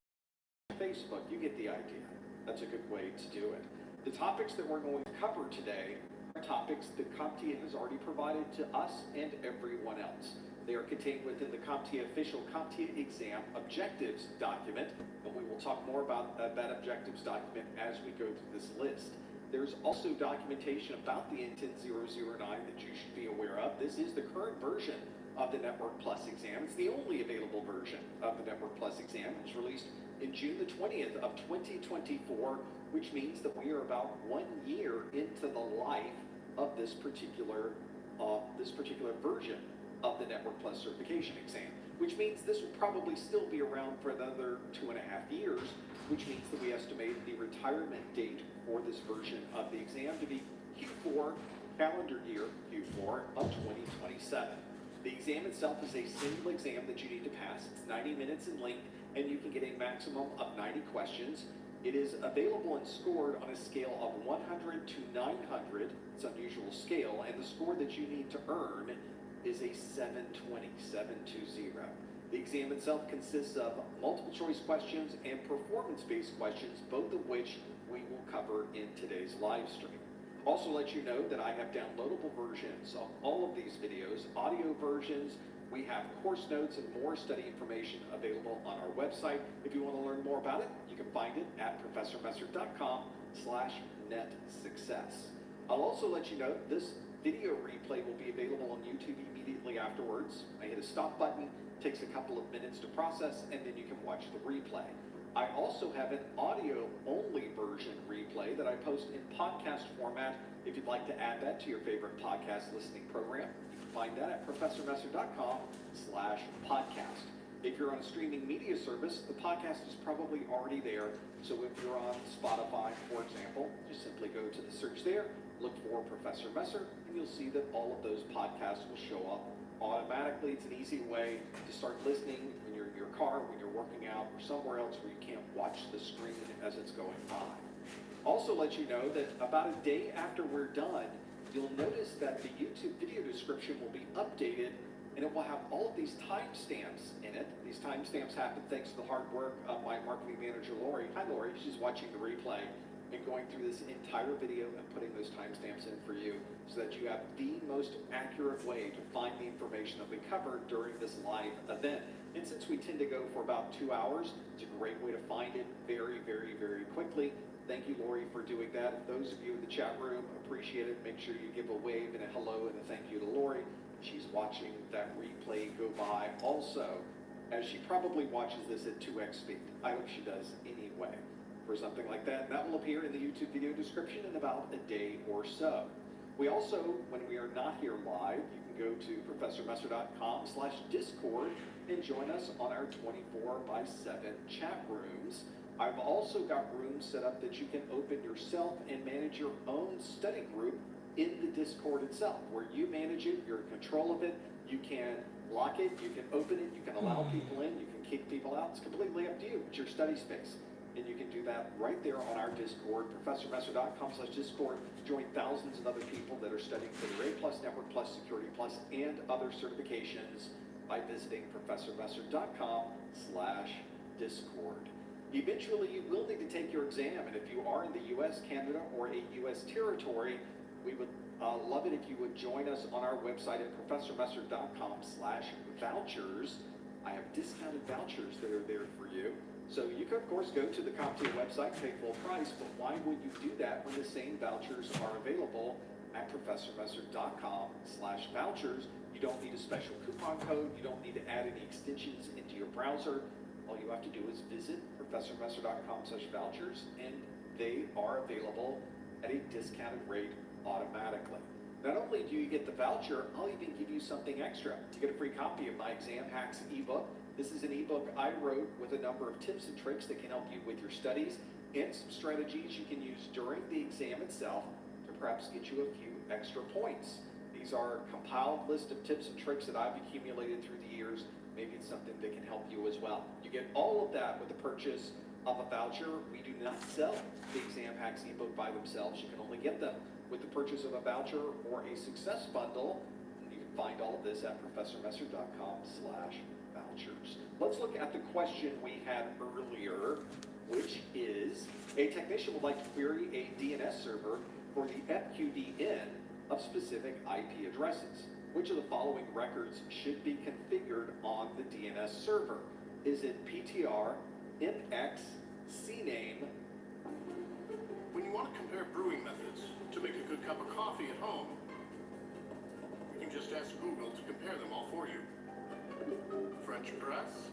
Facebook, you get the idea. That's a good way to do it. The topics that we're going to cover today are topics that CompTIA has already provided to us and everyone else. They are contained within the CompTIA official CompTIA exam objectives document, and we will talk more about that objectives document as we go through this list. There's also documentation about the Intent 009 that you should be aware of. This is the current version of the Network Plus exam. It's the only available version of the Network Plus exam. It was released in June the 20th of 2024, which means that we are about 1 year into the life of this particular version of the Network Plus certification exam, which means this will probably still be around for another 2.5 years, which means that we estimate the retirement date for this version of the exam to be Q4, calendar year Q4 of 2027. The exam itself is a single exam that you need to pass. It's 90 minutes in length, and you can get a maximum of 90 questions. It is available and scored on a scale of 100 to 900. It's an unusual scale, and the score that you need to earn is a 720. The exam itself consists of multiple choice questions and performance-based questions, both of which we will cover in today's live stream. Also let you know that I have downloadable versions of all of these videos, audio versions. We have course notes and more study information available on our website. If you want to learn more about it, you can find it at ProfessorMesser.com/netsuccess. I'll also let you know this video replay will be available on YouTube immediately afterwards. I hit a stop button, takes a couple of minutes to process, and then you can watch the replay. I also have an audio-only version replay that I post in podcast format. If you'd like to add that to your favorite podcast listening program, you can find that at ProfessorMesser.com/podcast. If you're on a streaming media service, the podcast is probably already there. So if you're on Spotify, for example, just simply go to the search there, look for Professor Messer, and you'll see that all of those podcasts will show up automatically. It's an easy way to start listening when you're in your car, when you're working out, or somewhere else where you can't watch the screen as it's going by. Also let you know that about a day after we're done, you'll notice that the YouTube video description will be updated, and it will have all of these timestamps in it. These timestamps happen thanks to the hard work of my marketing manager, Lori. Hi, Lori. She's watching the replay and going through this entire video and putting those timestamps in for you so that you have the most accurate way to find the information that we covered during this live event. And since we tend to go for about 2 hours, it's a great way to find it very, very, very quickly. Thank you, Lori, for doing that. If those of you in the chat room appreciate it, make sure you give a wave and a hello and a thank you to Lori. She's watching that replay go by also, as she probably watches this at 2x speed. I hope she does anyway. For something like that, and that will appear in the YouTube video description in about a day or so. We also, when we are not here live, you can go to ProfessorMesser.com/Discord and join us on our 24/7 chat rooms. I've also got rooms set up that you can open yourself and manage your own study group in the Discord itself, where you manage it, you're in control of it, you can lock it, you can open it, you can allow people in, you can kick people out. It's completely up to you. It's your study space. And you can do that right there on our Discord, ProfessorMesser.com/Discord. Join thousands of other people that are studying for the A+, Network Plus, Security Plus, and other certifications by visiting ProfessorMesser.com/Discord. Eventually, you will need to take your exam, and if you are in the U.S., Canada, or a U.S. territory, we would love it if you would join us on our website at ProfessorMesser.com/vouchers. I have discounted vouchers that are there for you. So you can, of course, go to the CompTIA website, pay full price, but why would you do that when the same vouchers are available at ProfessorMesser.com/vouchers? You don't need a special coupon code. You don't need to add any extensions into your browser. All you have to do is visit ProfessorMesser.com/vouchers, and they are available at a discounted rate automatically. Not only do you get the voucher, I'll even give you something extra. You get a free copy of my Exam Hacks ebook. This is an ebook I wrote with a number of tips and tricks that can help you with your studies and some strategies you can use during the exam itself to perhaps get you a few extra points. These are compiled list of tips and tricks that I've accumulated through the years. Maybe it's something that can help you as well. You get all of that with the purchase of a voucher. We do not sell the exam hacks ebook by themselves. You can only get them with the purchase of a voucher or a success bundle. You can find all of this at professormesser.com/vouchers. Let's look at the question we had earlier, which is, a technician would like to query a DNS server for the FQDN of specific IP addresses. Which of the following records should be configured on the DNS server? Is it PTR, MX, CNAME? When you want to compare brewing methods to make a good cup of coffee at home, you can just ask Google to compare them all for you. French press?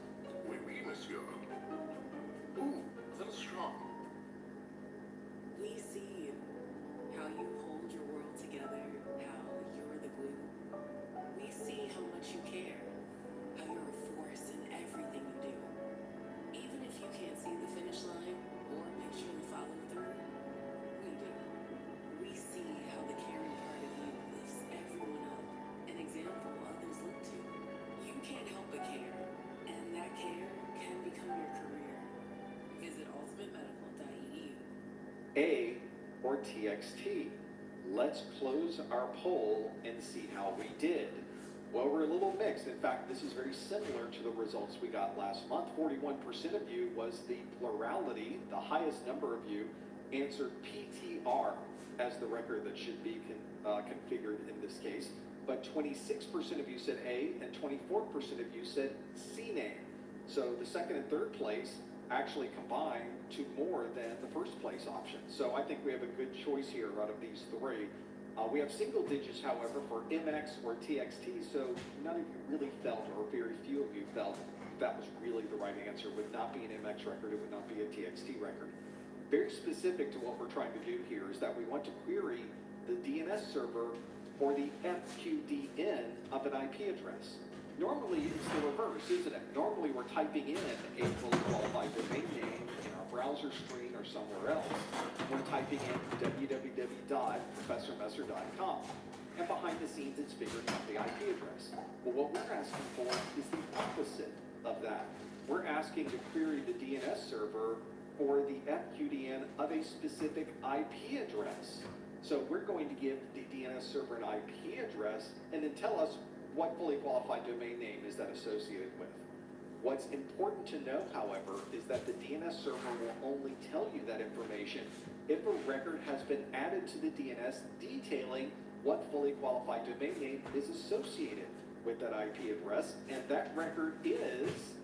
Oui, oui, monsieur. Ooh, a little strong. We see you, how you hold your world together, how you're the glue. We see how much you care, how you're a force in everything you do. Even if you can't see the finish line or picture the follow through, we do. We see how the caring part of you lifts everyone up, an example others look to. You can't help but care, and that care can become your career. Visit ultimatemedical.eu. A or TXT? Let's close our poll and see how we did. Well, we're a little mixed. In fact, this is very similar to the results we got last month. 41% of you was the plurality. The highest number of you answered PTR as the record that should be configured in this case. But 26% of you said A and 24% of you said CNAME. So the second and third place actually combined to more than the first place option. So I think we have a good choice here out of these three. We have single digits, however, for MX or TXT, so none of you really felt, or very few of you felt, that was really the right answer. It would not be an MX record, it would not be a TXT record. Very specific to what we're trying to do here is that we want to query the DNS server for the FQDN of an IP address. Normally, it's the reverse, isn't it? Normally, we're typing in a fully qualified domain name in our browser screen or somewhere else. We're typing in www.professormesser.com. And behind the scenes, it's figuring out the IP address. Well, what we're asking for is the opposite of that. We're asking to query the DNS server for the FQDN of a specific IP address. So we're going to give the DNS server an IP address and then tell us what fully qualified domain name is that associated with. What's important to know, however, is that the DNS server will only tell you that information if a record has been added to the DNS detailing what fully qualified domain name is associated with that IP address, and that record is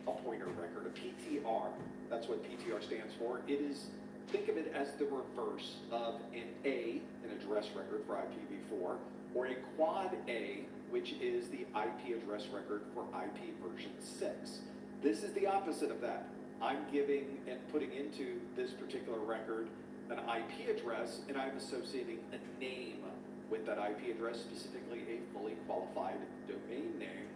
a pointer record, a PTR. That's what PTR stands for. It is, think of it as the reverse of an A, an address record for IPv4, or a quad A, which is the IP address record for IP version 6. This is the opposite of that. I'm giving and putting into this particular record an IP address, and I'm associating a name with that IP address, specifically a fully qualified domain name.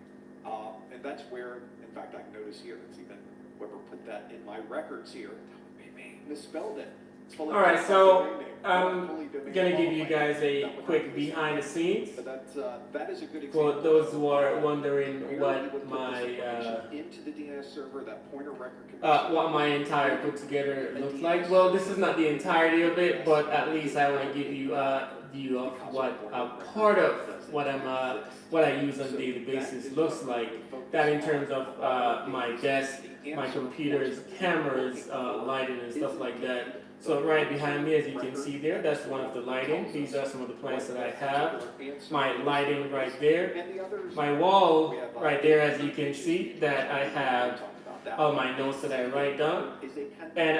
And that's where, in fact, I notice here, it's even whoever put that in my records here, misspelled it. All right, so I'm gonna give you guys a quick behind the scenes. That is a good For example. those who are wondering what my entire book together looks like. Well, this is not the entirety of it, but at least I want to give you a view of what part of what I use on a daily basis looks like. That in terms of my desk, my computers, cameras, lighting, and stuff like that. So right behind me, as you can see there, that's one of the lighting. These are some of the plants that I have. My lighting right there. My wall right there, as you can see, that I have all my notes that I write down. And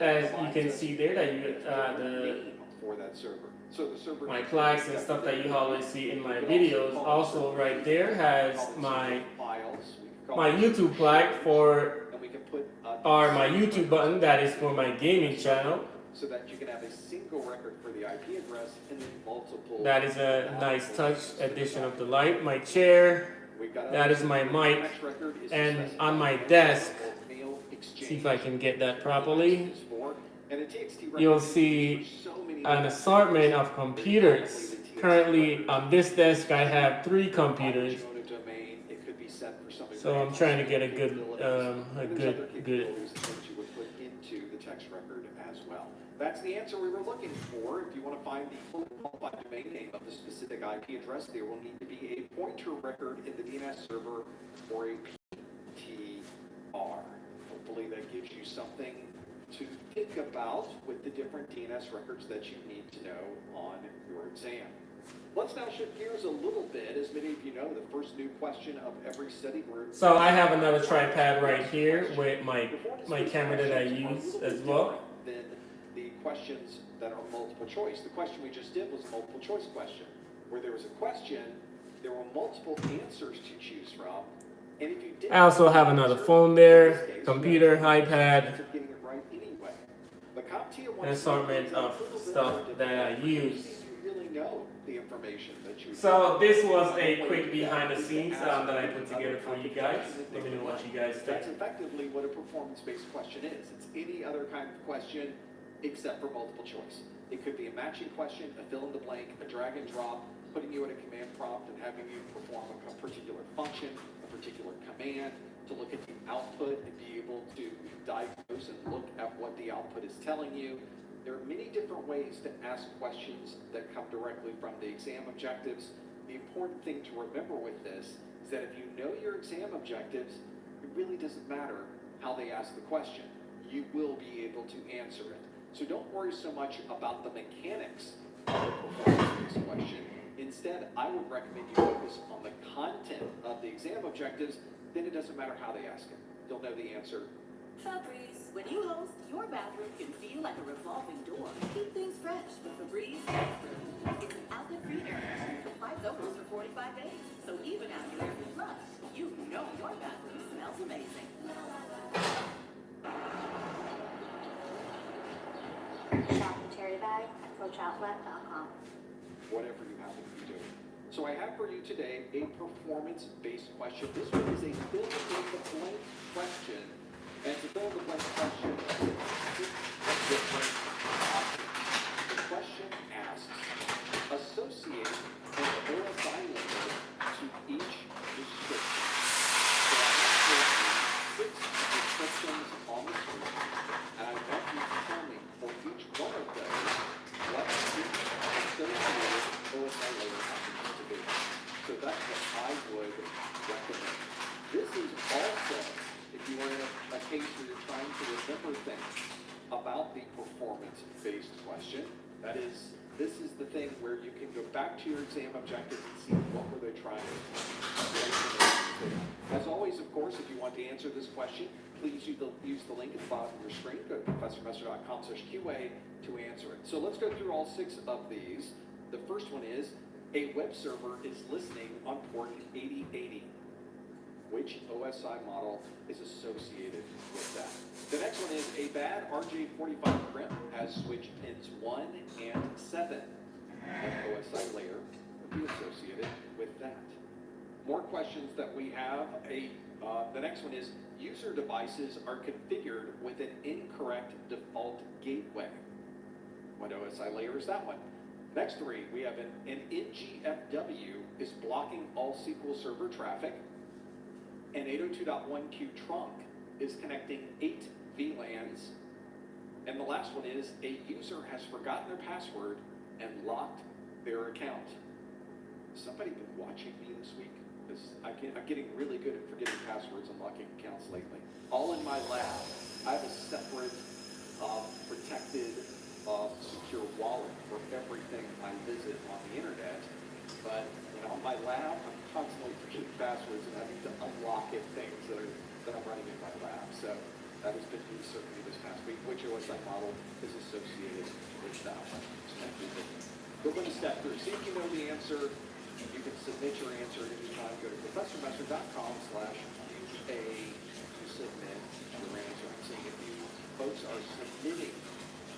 as you can see there, that my plaques and stuff that you always see in my videos. Also right there has my YouTube plaque for, or my YouTube button that is for my gaming channel. So that you can have a single record for the IP address and then multiple. That is a nice touch addition of the light. My chair, that is my mic, and on my desk, see if I can get that properly. And a TXT you'll record see for so many an different assortment things. of computers. Currently on this desk I have 3 computers. Domain, it could be set for some So I'm trying to get a good capabilities that you would put into the text record as well. That's the answer we were looking for. If you want to find the fully qualified domain name of the specific IP address, there will need to be a pointer record in the DNS server or a PTR. Hopefully that gives you something to think about with the different DNS records that you need to know on your exam. Let's now shift gears a little bit. As many of you know, the first new question of every study group. So I have another tripod right here with my camera that I use as well. Then the questions that are multiple choice. The question we just did was a multiple choice question, where there was a question, there were multiple answers to choose from, and if you didn't, I also have another phone there, computer, iPad, an assortment of stuff that I use. So this was a quick behind the scenes that I put together for you guys. Let me know what you guys think. That's effectively what a performance-based question is. It's any other kind of question except for multiple choice. It could be a matching question, a fill in the blank, a drag and drop, putting you in a command prompt and having you perform a particular function, a particular command, to look at the output and be able to diagnose and look at what the output is telling you. There are many different ways to ask questions that come directly from the exam objectives. The important thing to remember with this is that if you know your exam objectives, it really doesn't matter how they ask the question. You will be able to answer it. So don't worry so much about the mechanics of a performance-based question. Instead, I would recommend you focus on the content of the exam objectives. Then it doesn't matter how they ask it. You'll know the answer. Febreze. When you host, your bathroom can feel like a revolving door. Keep things fresh with Febreze. It's an outlet-free air freshener that flies overs for 45 days. So even after every flush, you know your bathroom smells amazing. Shop the cherry bag at coachoutlet.com. Whatever you happen to be doing. So I have for you today a performance-based question. This one is a fill-in-the-blank question. And to fill in the blank question, different options. The question asks, associate an OSI label to each description. So I have 6 descriptions on the screen, and I want you to tell me for each one of those what each associated OSI label happens to be. So that's what I would recommend. This is also, if you are in a case where you're trying to remember things about the performance-based question, this is the thing where you can go back to your exam objectives and see what were they trying to do. As always, of course, if you want to answer this question, please use the link at the bottom of your screen. Go to professormesser.com/QA to answer it. So let's go through all 6 of these. The first one is, a web server is listening on port 8080. Which OSI model is associated with that? The next one is, a bad RJ45 crimp has switch pins 1 and 7. An OSI layer would be associated with that. More questions that we have. The next one is, user devices are configured with an incorrect default gateway. What OSI layer is that one? Next 3, we have an NGFW is blocking all SQL Server traffic. An 802.1q trunk is connecting 8 VLANs. And the last one is, a user has forgotten their password and locked their account. Has somebody been watching me this week? Because I'm getting really good at forgetting passwords and locking accounts lately. All in my lab. I have a separate protected secure wallet for everything I visit on the internet. But in my lab, I'm constantly forgetting passwords and having to unlock things that I'm running in my lab. So that has been used certainly this past week. Which OSI model is associated with that one? We're going to step through. See if you know the answer. You can submit your answer at any time. Go to professormesser.com/QA to submit your answer. I'm seeing if you folks are submitting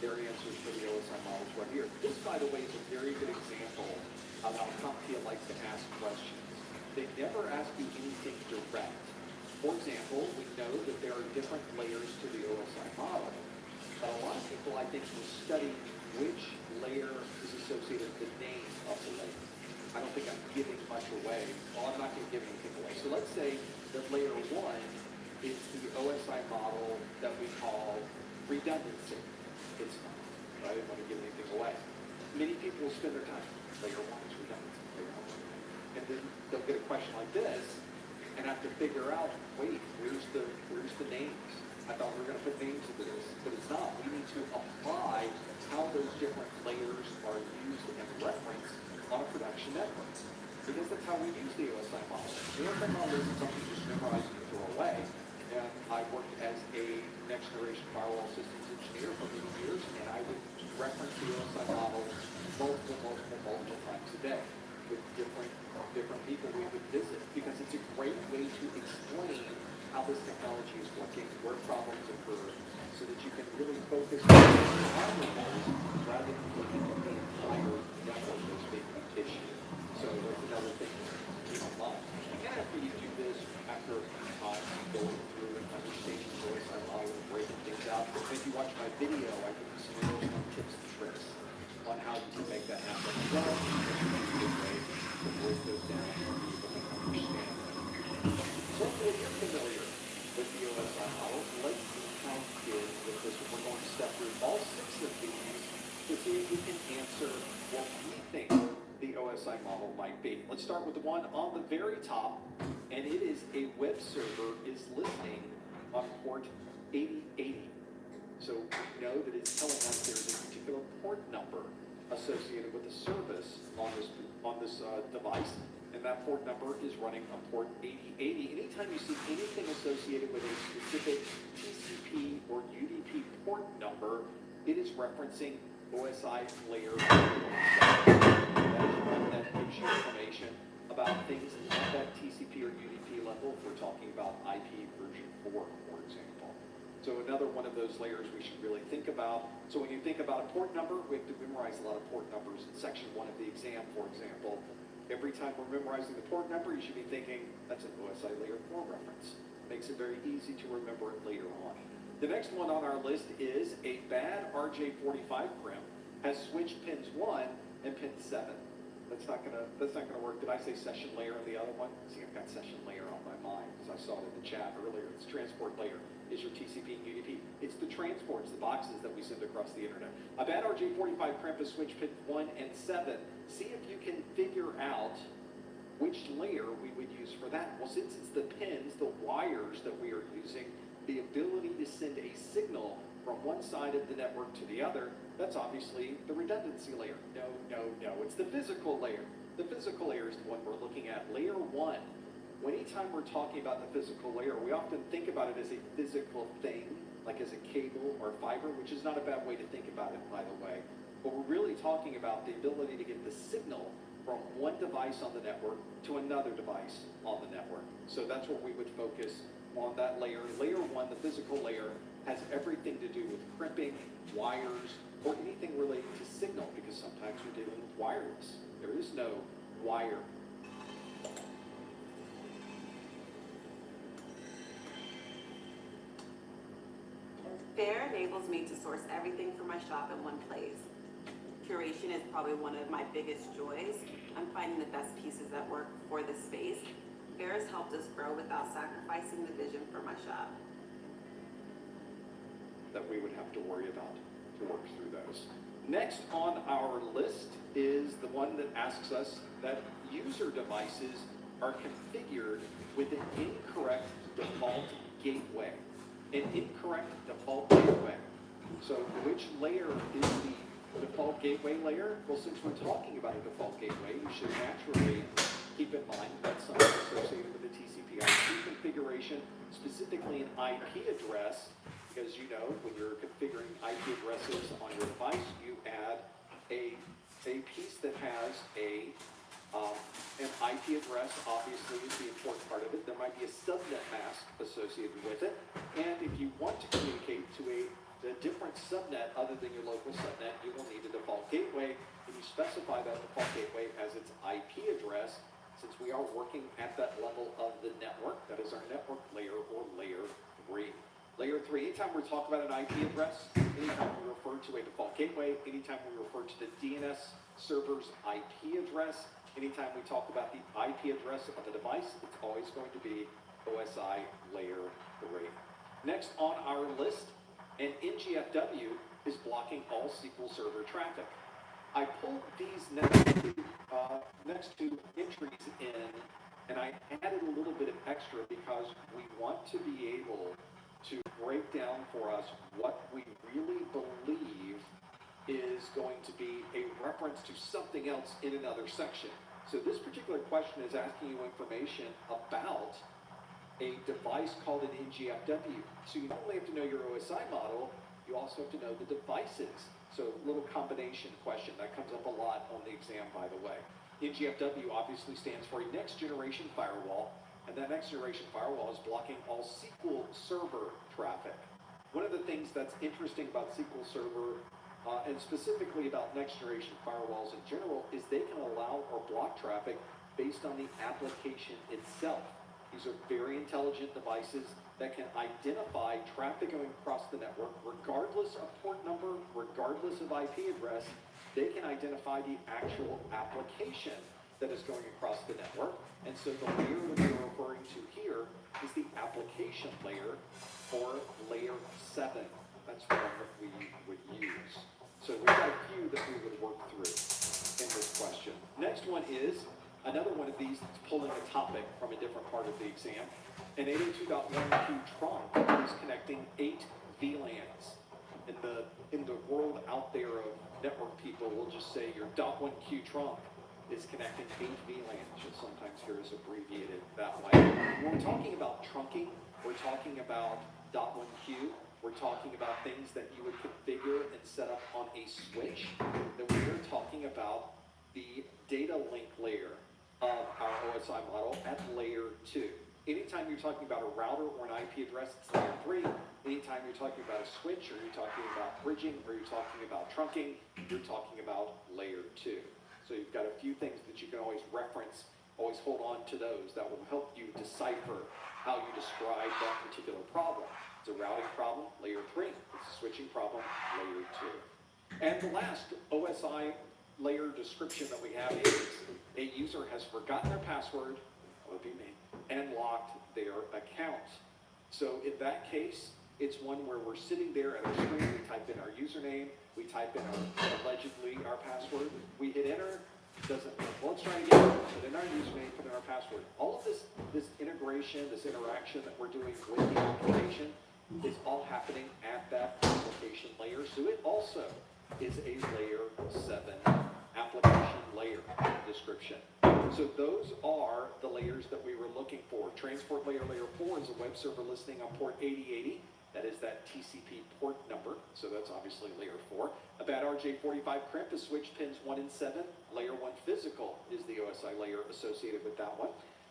their answers for the OSI models right here. This, by the way, is a very good example of how CompTIA likes to ask questions. They never ask you anything direct. For example, we know that there are different layers to the OSI model. But a lot of people, I think, will study which layer is associated with the name of the layer. I don't think I'm giving much away. Well, I'm not going to give anything away. So let's say that layer 1 is the OSI model that we call redundancy. It's not. I didn't want to give anything away. Many people will spend their time, layer 1 is redundancy, layer 1 is redundancy. And then they'll get a question like this and have to figure out, wait, where's the names? I thought we were going to put names into this, but it's not. We need to apply how those different layers are used and referenced on a production network. Because that's how we use the OSI model. The OSI model isn't something you just memorize and throw away. And I worked as a next generation firewall systems engineer for many years, and I would reference the OSI model multiple times a day with different people we would visit, because it's a great way to explain how this technology is working, where problems occur, so that you can really focus on the hardware rather than looking at the entire network as being an issue. So that's another thing to keep in mind. And after you do this, after a few times going through and understanding the OSI model and breaking things out, if you watch my video, I give you some real tips and tricks on how you can make that happen. Well, it's a good way to break those down for people to understand. So if you're familiar with the OSI model, let's see how you did with this one. We're going to step through all 6 of these to see if we can answer what we think the OSI model might be. Let's start with the one on the very top, and it is a web server is listening on port 8080. So we know that it's telling us there's a particular port number associated with the service on this device, and that port number is running on port 8080. Anytime you see anything associated with a specific TCP or UDP port number, it is referencing OSI layer 1. That gives you information about things at that TCP or UDP level if we're talking about IP version 4, for example. So another one of those layers we should really think about. So when you think about a port number, we have to memorize a lot of port numbers in section 1 of the exam, for example. Every time we're memorizing the port number, you should be thinking, that's an OSI layer 4 reference. Makes it very easy to remember it later on. The next one on our list is a bad RJ45 crimp has switch pins 1 and pin 7. That's not gonna work. Did I say session layer on the other one? See, I've got session layer on my mind because I saw it in the chat earlier. It's transport layer. Is your TCP and UDP. It's the transports, the boxes that we send across the internet. A bad RJ45 crimp is switch pin 1 and 7. See if you can figure out which layer we would use for that. Well, since it's the pins, the wires that we are using, the ability to send a signal from one side of the network to the other, that's obviously the redundancy layer. No, it's the physical layer. The physical layer is the one we're looking at, layer 1. Anytime we're talking about the physical layer, we often think about it as a physical thing, like as a cable or fiber, which is not a bad way to think about it, by the way. But we're really talking about the ability to get the signal from one device on the network to another device on the network. So that's what we would focus on, that layer. Layer 1, the physical layer, has everything to do with crimping, wires, or anything related to signal, because sometimes we're dealing with wireless. There is no wire. Fair enables me to source everything for my shop in one place. Curation is probably one of my biggest joys. I'm finding the best pieces that work for this space. Fair has helped us grow without sacrificing the vision for my shop. That we would have to worry about to work through those. Next on our list is the one that asks us that user devices are configured with an incorrect default gateway. An incorrect default gateway. So which layer is the default gateway layer? Well, since we're talking about a default gateway, you should naturally keep in mind that's something associated with the TCP/IP configuration, specifically an IP address, because you know when you're configuring IP addresses on your device, you add a piece that has an IP address, obviously, is the important part of it. There might be a subnet mask associated with it. And if you want to communicate to a different subnet other than your local subnet, you will need a default gateway. And you specify that default gateway as its IP address. Since we are working at that level of the network, that is our network layer, or layer 3. Layer 3, anytime we're talking about an IP address, anytime we refer to a default gateway, anytime we refer to the DNS server's IP address, anytime we talk about the IP address of the device, it's always going to be OSI layer 3. Next on our list, an NGFW is blocking all SQL Server traffic. I pulled these next two entries in, and I added a little bit of extra because we want to be able to break down for us what we really believe is going to be a reference to something else in another section. So this particular question is asking you information about a device called an NGFW. So you not only have to know your OSI model, you also have to know the devices. So a little combination question that comes up a lot on the exam, by the way. NGFW obviously stands for a next generation firewall, and that next generation firewall is blocking all SQL Server traffic. One of the things that's interesting about SQL Server, and specifically about next generation firewalls in general, is they can allow or block traffic based on the application itself. These are very intelligent devices that can identify traffic going across the network, regardless of port number, regardless of IP address. They can identify the actual application that is going across the network. And so the layer that we're referring to here is the application layer, or layer 7. That's one that we would use. So we've got a few that we would work through in this question. Next one is another one of these that's pulling a topic from a different part of the exam. An 802.1q trunk is connecting 8 VLANs. In the world out there of network people, we'll just say your .1q trunk is connecting 8 VLANs. You'll sometimes hear us abbreviated that way. When we're talking about trunking, we're talking about .1q. We're talking about things that you would configure and set up on a switch. Then we're talking about the data link layer of our OSI model at layer 2. Anytime you're talking about a router or an IP address, it's layer 3. Anytime you're talking about a switch, or you're talking about bridging, or you're talking about trunking, you're talking about layer 2. So you've got a few things that you can always reference, always hold on to those that will help you decipher how you describe that particular problem. It's a routing problem, layer 3. It's a switching problem, layer 2. And the last OSI layer description that we have is a user has forgotten their password, that would be me, and locked their account. So in that case, it's one where we're sitting there at our screen, we type in our username, we type in allegedly our password, we hit enter, doesn't, well, let's try again, put in our username, put in our password. All of this integration, this interaction that we're doing with the application is all happening at that application layer. So it also is a layer 7 application layer description. So those are the layers that we were looking for. Transport layer, layer 4 is a web server listening on port 8080. That is that TCP port number, so that's obviously layer 4. A bad RJ45 crimp is switch pins 1 and 7. Layer 1 physical is the OSI layer associated with that one.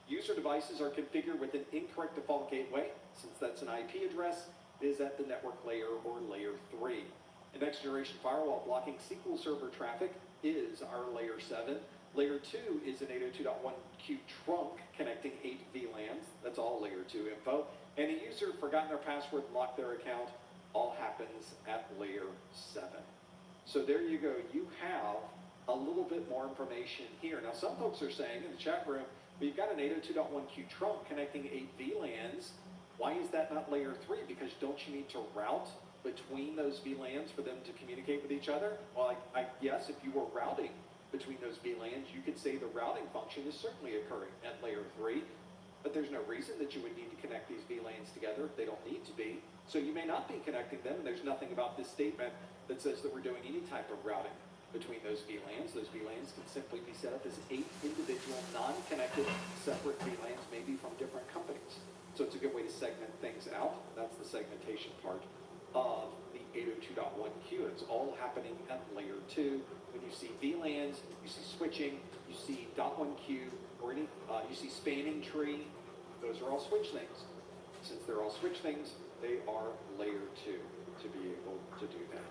User devices are configured with an incorrect default gateway. Since that's an IP address, it is at the network layer, or layer 3. A next generation firewall blocking SQL Server traffic is our layer 7. Layer 2 is an 802.1q trunk connecting 8 VLANs. That's all layer 2 info. And a user forgotten their password and locked their account. All happens at layer 7. So there you go. You have a little bit more information here. Now some folks are saying in the chat room, we've got an 802.1q trunk connecting 8 VLANs. Why is that not layer 3? Because don't you need to route between those VLANs for them to communicate with each other? Well, yes, if you were routing between those VLANs, you could say the routing function is certainly occurring at layer 3, but there's no reason that you would need to connect these VLANs together if they don't need to be. So you may not be connecting them, and there's nothing about this statement that says that we're doing any type of routing between those VLANs. Those VLANs can simply be set up as 8 individual, non-connected, separate VLANs, maybe from different companies. So it's a good way to segment things out. That's the segmentation part of the 802.1q. It's all happening at layer 2. When you see VLANs, you see switching, you see .1q, or you see spanning tree, those are all switch things. Since they're all switch things, they are layer 2 to be able to do that.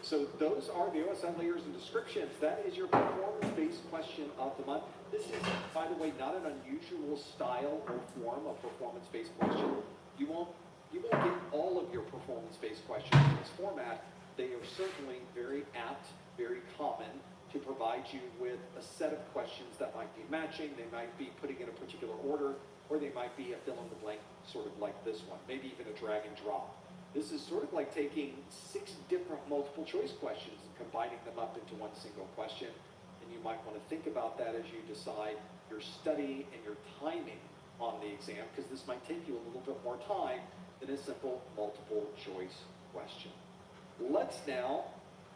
So those are the OSI layers and descriptions. That is your performance-based question of the month. This is, by the way, not an unusual style or form of performance-based question. You won't get all of your performance-based questions in this format, they are certainly very apt, very common to provide you with a set of questions that might be matching, they might be putting in a particular order, or they might be a fill-in-the-blank, sort of like this one, maybe even a drag and drop. This is sort of like taking 6 different multiple choice questions and combining them up into one single question. And you might want to think about that as you decide your study and your timing on the exam, because this might take you a little bit more time than a simple multiple choice question. Let's now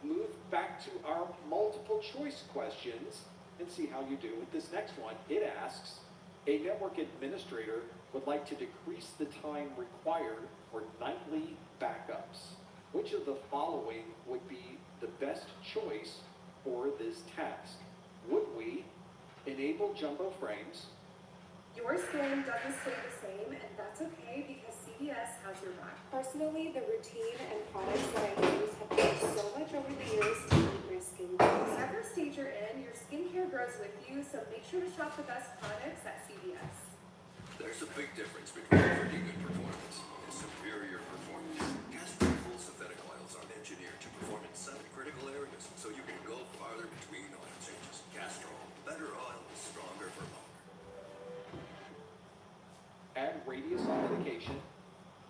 move back to our multiple choice questions and see how you do with this next one. It asks, a network administrator would like to decrease the time required for nightly backups. Which of the following would be the best choice for this task? Would we enable jumbo frames? Your skin doesn't stay the same, and that's okay because CVS has your back. Personally, the routine and products that I use have changed so much over the years to meet my skin needs. Whatever stage you're in, your skincare grows with you, so make sure to shop the best products at CVS. There's a big difference between pretty good performance and superior performance. Castrol full synthetic oils are engineered to perform in 7 critical areas, so you can go farther between oil changes. Castrol, better oil, stronger for longer. Add radius authentication,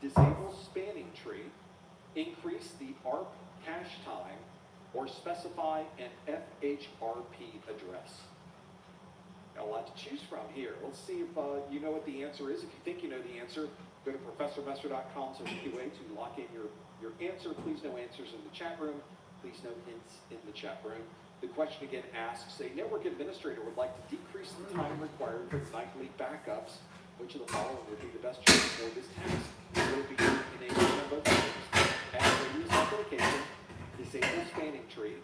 disable spanning tree, increase the ARP cache time, or specify an FHRP address. Got a lot to choose from here. Let's see if you know what the answer is. If you think you know the answer, go to ProfessorMesser.com/QA to lock in your answer. Please no answers in the chat room. Please no hints in the chat room. The question again asks, a network administrator would like to decrease the time required for nightly backups. Which of the following would be the best choice for this task? Will it be enable jumbo frames, add radius authentication, disable spanning tree,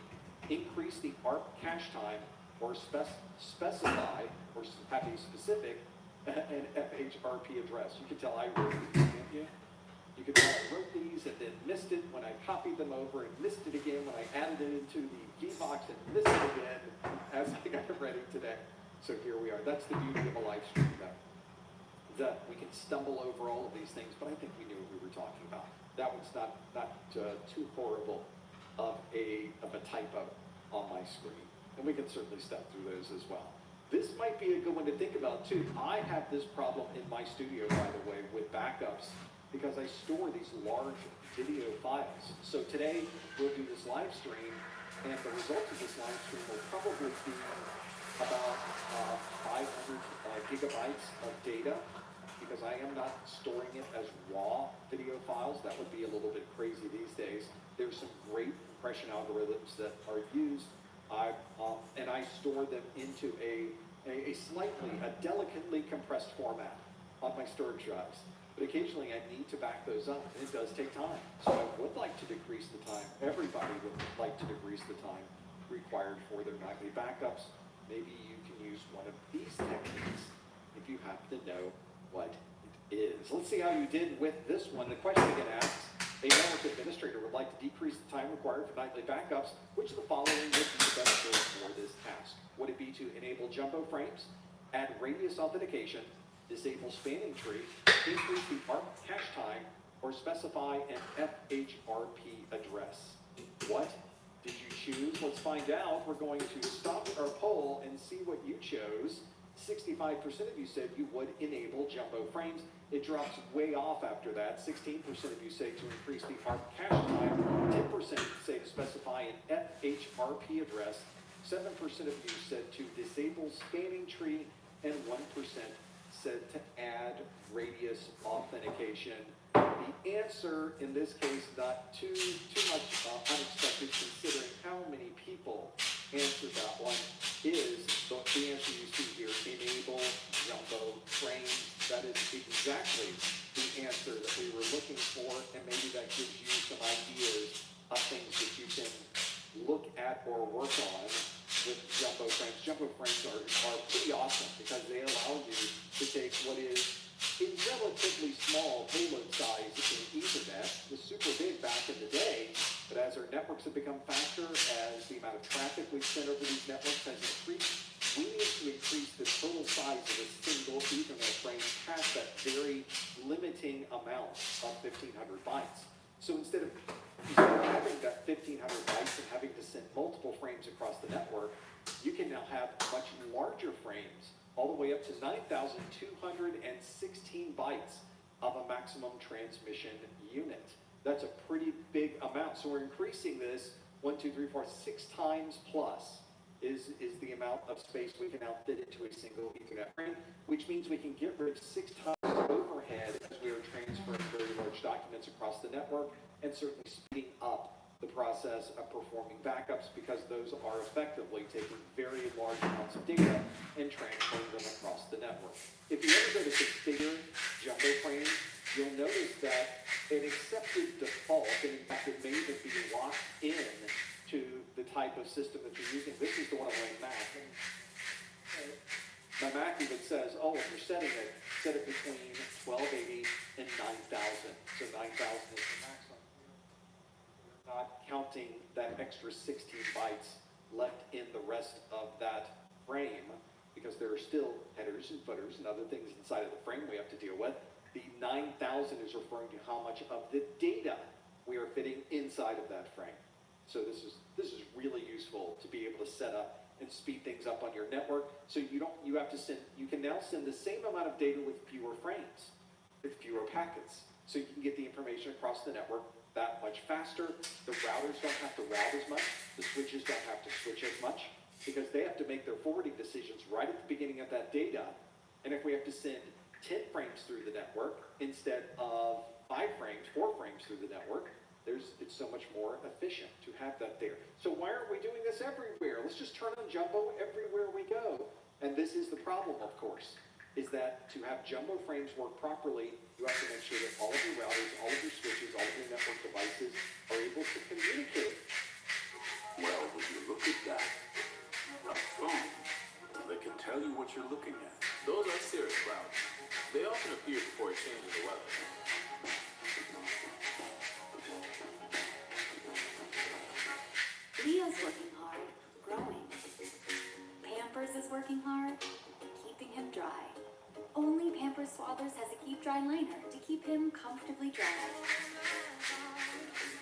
increase the ARP cache time, or specify, or have a specific, an FHRP address? You can tell I wrote these, can't you? You can tell I wrote these and then missed it when I copied them over and missed it again when I added it into the Gbox and missed it again as I got ready today. So here we are. That's the beauty of a live stream, though. That we can stumble over all of these things, but I think we knew what we were talking about. That one's not too horrible of a typo on my screen, and we can certainly step through those as well. This might be a good one to think about too. I have this problem in my studio, by the way, with backups because I store these large video files. So today we'll do this live stream, and the results of this live stream will probably be about 500 gigabytes of data, because I am not storing it as raw video files. That would be a little bit crazy these days. There's some great compression algorithms that are used, and I store them into a delicately compressed format on my storage drives. But occasionally I need to back those up, and it does take time. So I would like to decrease the time. Everybody would like to decrease the time required for their nightly backups. Maybe you can use one of these techniques if you happen to know what it is. Let's see how you did with this one. The question again asks, a network administrator would like to decrease the time required for nightly backups. Which of the following would be the best choice for this task? Would it be to enable jumbo frames, add radius authentication, disable spanning tree, increase the ARP cache time, or specify an FHRP address? What did you choose? Let's find out. We're going to stop our poll and see what you chose. 65% of you said you would enable jumbo frames. It drops way off after that. 16% of you say to increase the ARP cache time. 10% say to specify an FHRP address. 7% of you said to disable spanning tree, and 1% said to add radius authentication. The answer in this case, not too much unexpected considering how many people answered that one, is the answer you see here, enable jumbo frames. That is exactly the answer that we were looking for, and maybe that gives you some ideas of things that you can look at or work on with jumbo frames. Jumbo frames are pretty awesome because they allow you to take what is a relatively small payload size in Ethernet. It was super big back in the day, but as our networks have become faster, as the amount of traffic we've sent over these networks has increased, we need to increase the total size of a single Ethernet frame past that very limiting amount of 1,500 bytes. So instead of having that 1,500 bytes and having to send multiple frames across the network, you can now have much larger frames, all the way up to 9,216 bytes of a maximum transmission unit. That's a pretty big amount. So we're increasing this 1, 2, 3, 4, 6 times plus is the amount of space we can now fit into a single Ethernet frame, which means we can get rid of 6 times overhead as we are transferring very large documents across the network, and certainly speeding up the process of performing backups, because those are effectively taking very large amounts of data and transferring them across the network. If you ever go to configure jumbo frames, you'll notice that an accepted default, and in fact it may even be locked in to the type of system that you're using. This is the one on my Mac. And my Mac even says, oh, if you're setting it, set it between 1280 and 9000. So 9000 is the maximum. We're not counting that extra 16 bytes left in the rest of that frame, because there are still headers and footers and other things inside of the frame we have to deal with. The 9000 is referring to how much of the data we are fitting inside of that frame. So this is really useful to be able to set up and speed things up on your network. So you can now send the same amount of data with fewer frames, with fewer packets. So you can get the information across the network that much faster. The routers don't have to route as much. The switches don't have to switch as much, because they have to make their forwarding decisions right at the beginning of that data. And if we have to send 10 frames through the network instead of 4 frames through the network, it's so much more efficient to have that there. So why aren't we doing this everywhere? Let's just turn on jumbo everywhere we go. And this is the problem, of course, is that to have jumbo frames work properly, you have to make sure that all of your routers, all of your switches, all of your network devices are able to communicate. Well, would you look at that? A phone that can tell you what you're looking at. Those are cirrus clouds. They often appear before a change in the weather. Leo's working hard, growing. Pampers is working hard, keeping him dry. Only Pampers Swaddlers has a Keep Dry liner to keep him comfortably dry.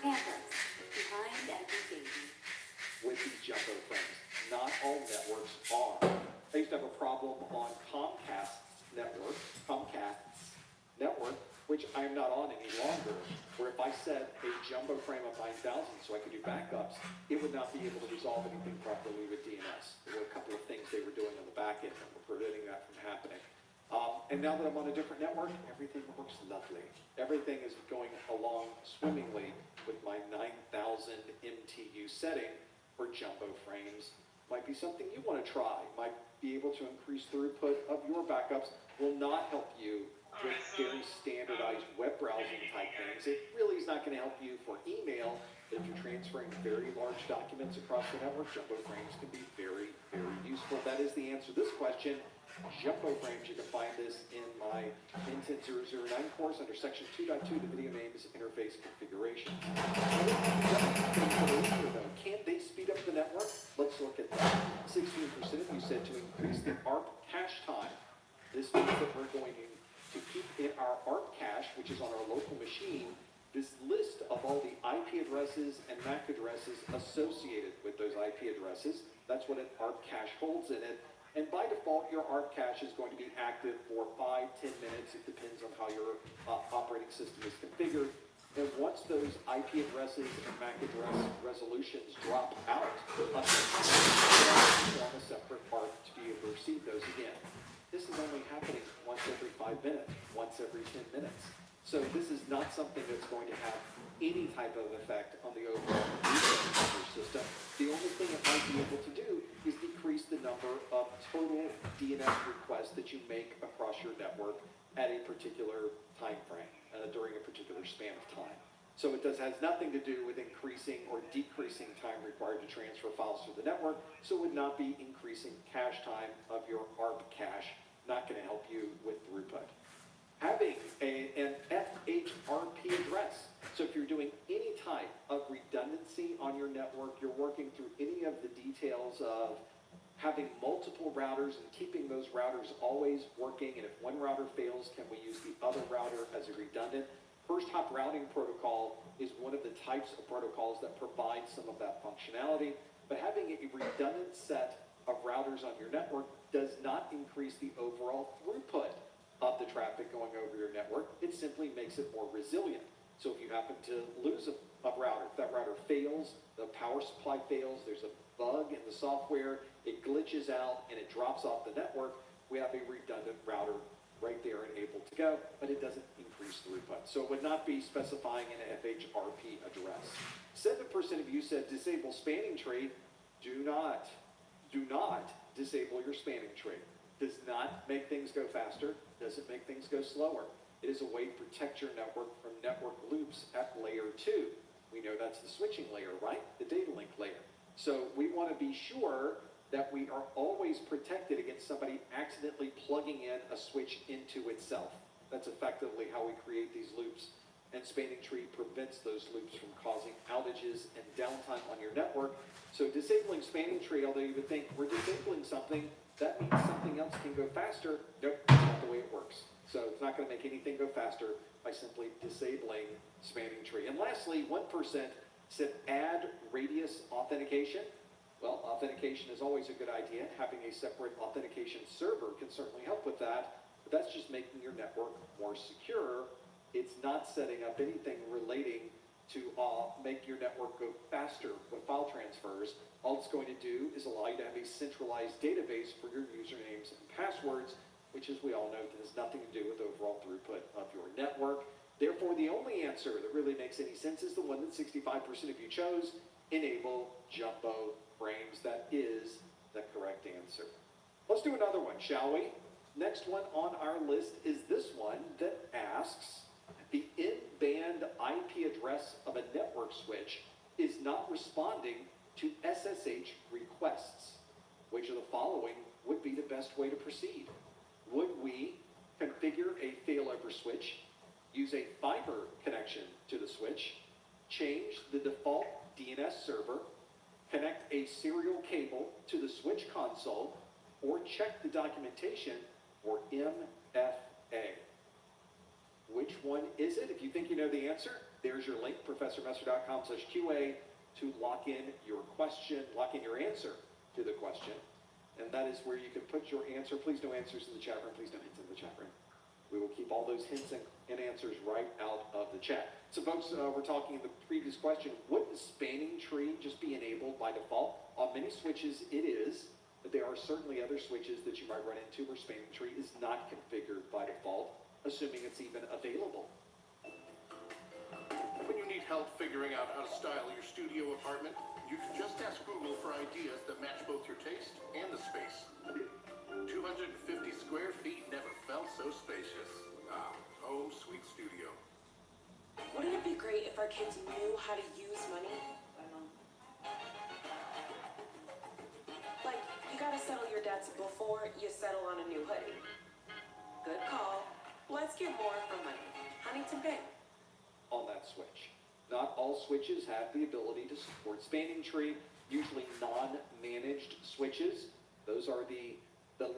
Pampers, behind every baby. With these jumbo frames, not all networks are. I used to have a problem on Comcast's network, which I am not on any longer, where if I set a jumbo frame of 9000 so I could do backups, it would not be able to resolve anything properly with DNS. There were a couple of things they were doing on the back end that were preventing that from happening. And now that I'm on a different network, everything works lovely. Everything is going along swimmingly with my 9000 MTU setting for jumbo frames. Might be something you want to try. Might be able to increase throughput of your backups. Will not help you with very standardized web browsing type things. It really is not going to help you for email. If you're transferring very large documents across the network, jumbo frames can be very, very useful. That is the answer to this question. Jumbo frames, you can find this in my Intent 009 course under section 2.2, the video name is interface configuration. Can't they speed up the network? Let's look at that. 16% of you said to increase the ARP cache time. This means that we're going to keep in our ARP cache, which is on our local machine, this list of all the IP addresses and MAC addresses associated with those IP addresses. That's what an ARP cache holds in it. And by default, your ARP cache is going to be active for 5-10 minutes. It depends on how your operating system is configured. And once those IP addresses and MAC address resolutions drop out, on a separate ARP to be able to receive those again. This is only happening once every 5 minutes, once every 10 minutes. So this is not something that's going to have any type of effect on the overall system. The only thing it might be able to do is decrease the number of total DNS requests that you make across your network at a particular time frame, during a particular span of time. So it has nothing to do with increasing or decreasing time required to transfer files through the network, so it would not be increasing cache time of your ARP cache, not going to help you with throughput. Having an FHRP address, so if you're doing any type of redundancy on your network, you're working through any of the details of having multiple routers and keeping those routers always working, and if one router fails, can we use the other router as a redundant? First hop routing protocol is one of the types of protocols that provide some of that functionality, but having a redundant set of routers on your network does not increase the overall throughput of the traffic going over your network. It simply makes it more resilient. So if you happen to lose a router, if that router fails, the power supply fails, there's a bug in the software, it glitches out and it drops off the network, we have a redundant router right there and able to go, but it doesn't increase throughput. So it would not be specifying an FHRP address. 7% of you said disable spanning tree. Do not disable your spanning tree. Does not make things go faster, doesn't make things go slower. It is a way to protect your network from network loops at layer 2. We know that's the switching layer, right? The data link layer. So we want to be sure that we are always protected against somebody accidentally plugging in a switch into itself. That's effectively how we create these loops. And spanning tree prevents those loops from causing outages and downtime on your network. So disabling spanning tree, although you would think we're disabling something, that means something else can go faster. Nope, that's not the way it works. So it's not going to make anything go faster by simply disabling spanning tree. And lastly, 1% said add radius authentication. Well, authentication is always a good idea. Having a separate authentication server can certainly help with that, but that's just making your network more secure. It's not setting up anything relating to make your network go faster with file transfers. All it's going to do is allow you to have a centralized database for your usernames and passwords, which, as we all know, has nothing to do with overall throughput of your network. Therefore, the only answer that really makes any sense is the one that 65% of you chose: enable jumbo frames. That is the correct answer. Let's do another one, shall we? Next one on our list is this one that asks, the in-band IP address of a network switch is not responding to SSH requests. Which of the following would be the best way to proceed? Would we configure a failover switch, use a fiber connection to the switch, change the default DNS server, connect a serial cable to the switch console, or check the documentation for MFA? Which one is it? If you think you know the answer, there's your link, professormesser.com/QA, to lock in your question, lock in your answer to the question. And that is where you can put your answer. Please no answers in the chat room. Please no hints in the chat room. We will keep all those hints and answers right out of the chat. So folks, we're talking in the previous question, wouldn't spanning tree just be enabled by default? On many switches it is, but there are certainly other switches that you might run into where spanning tree is not configured by default, assuming it's even available. When you need help figuring out how to style your studio apartment, you can just ask Google for ideas that match both your taste and the space. 250 square feet never felt so spacious. Ah, home sweet studio. Wouldn't it be great if our kids knew how to use money? Like, you gotta settle your debts before you settle on a new hoodie. Good call. Let's get more for money. Huntington Bank. On that switch. Not all switches have the ability to support spanning tree. Usually non-managed switches. Those are the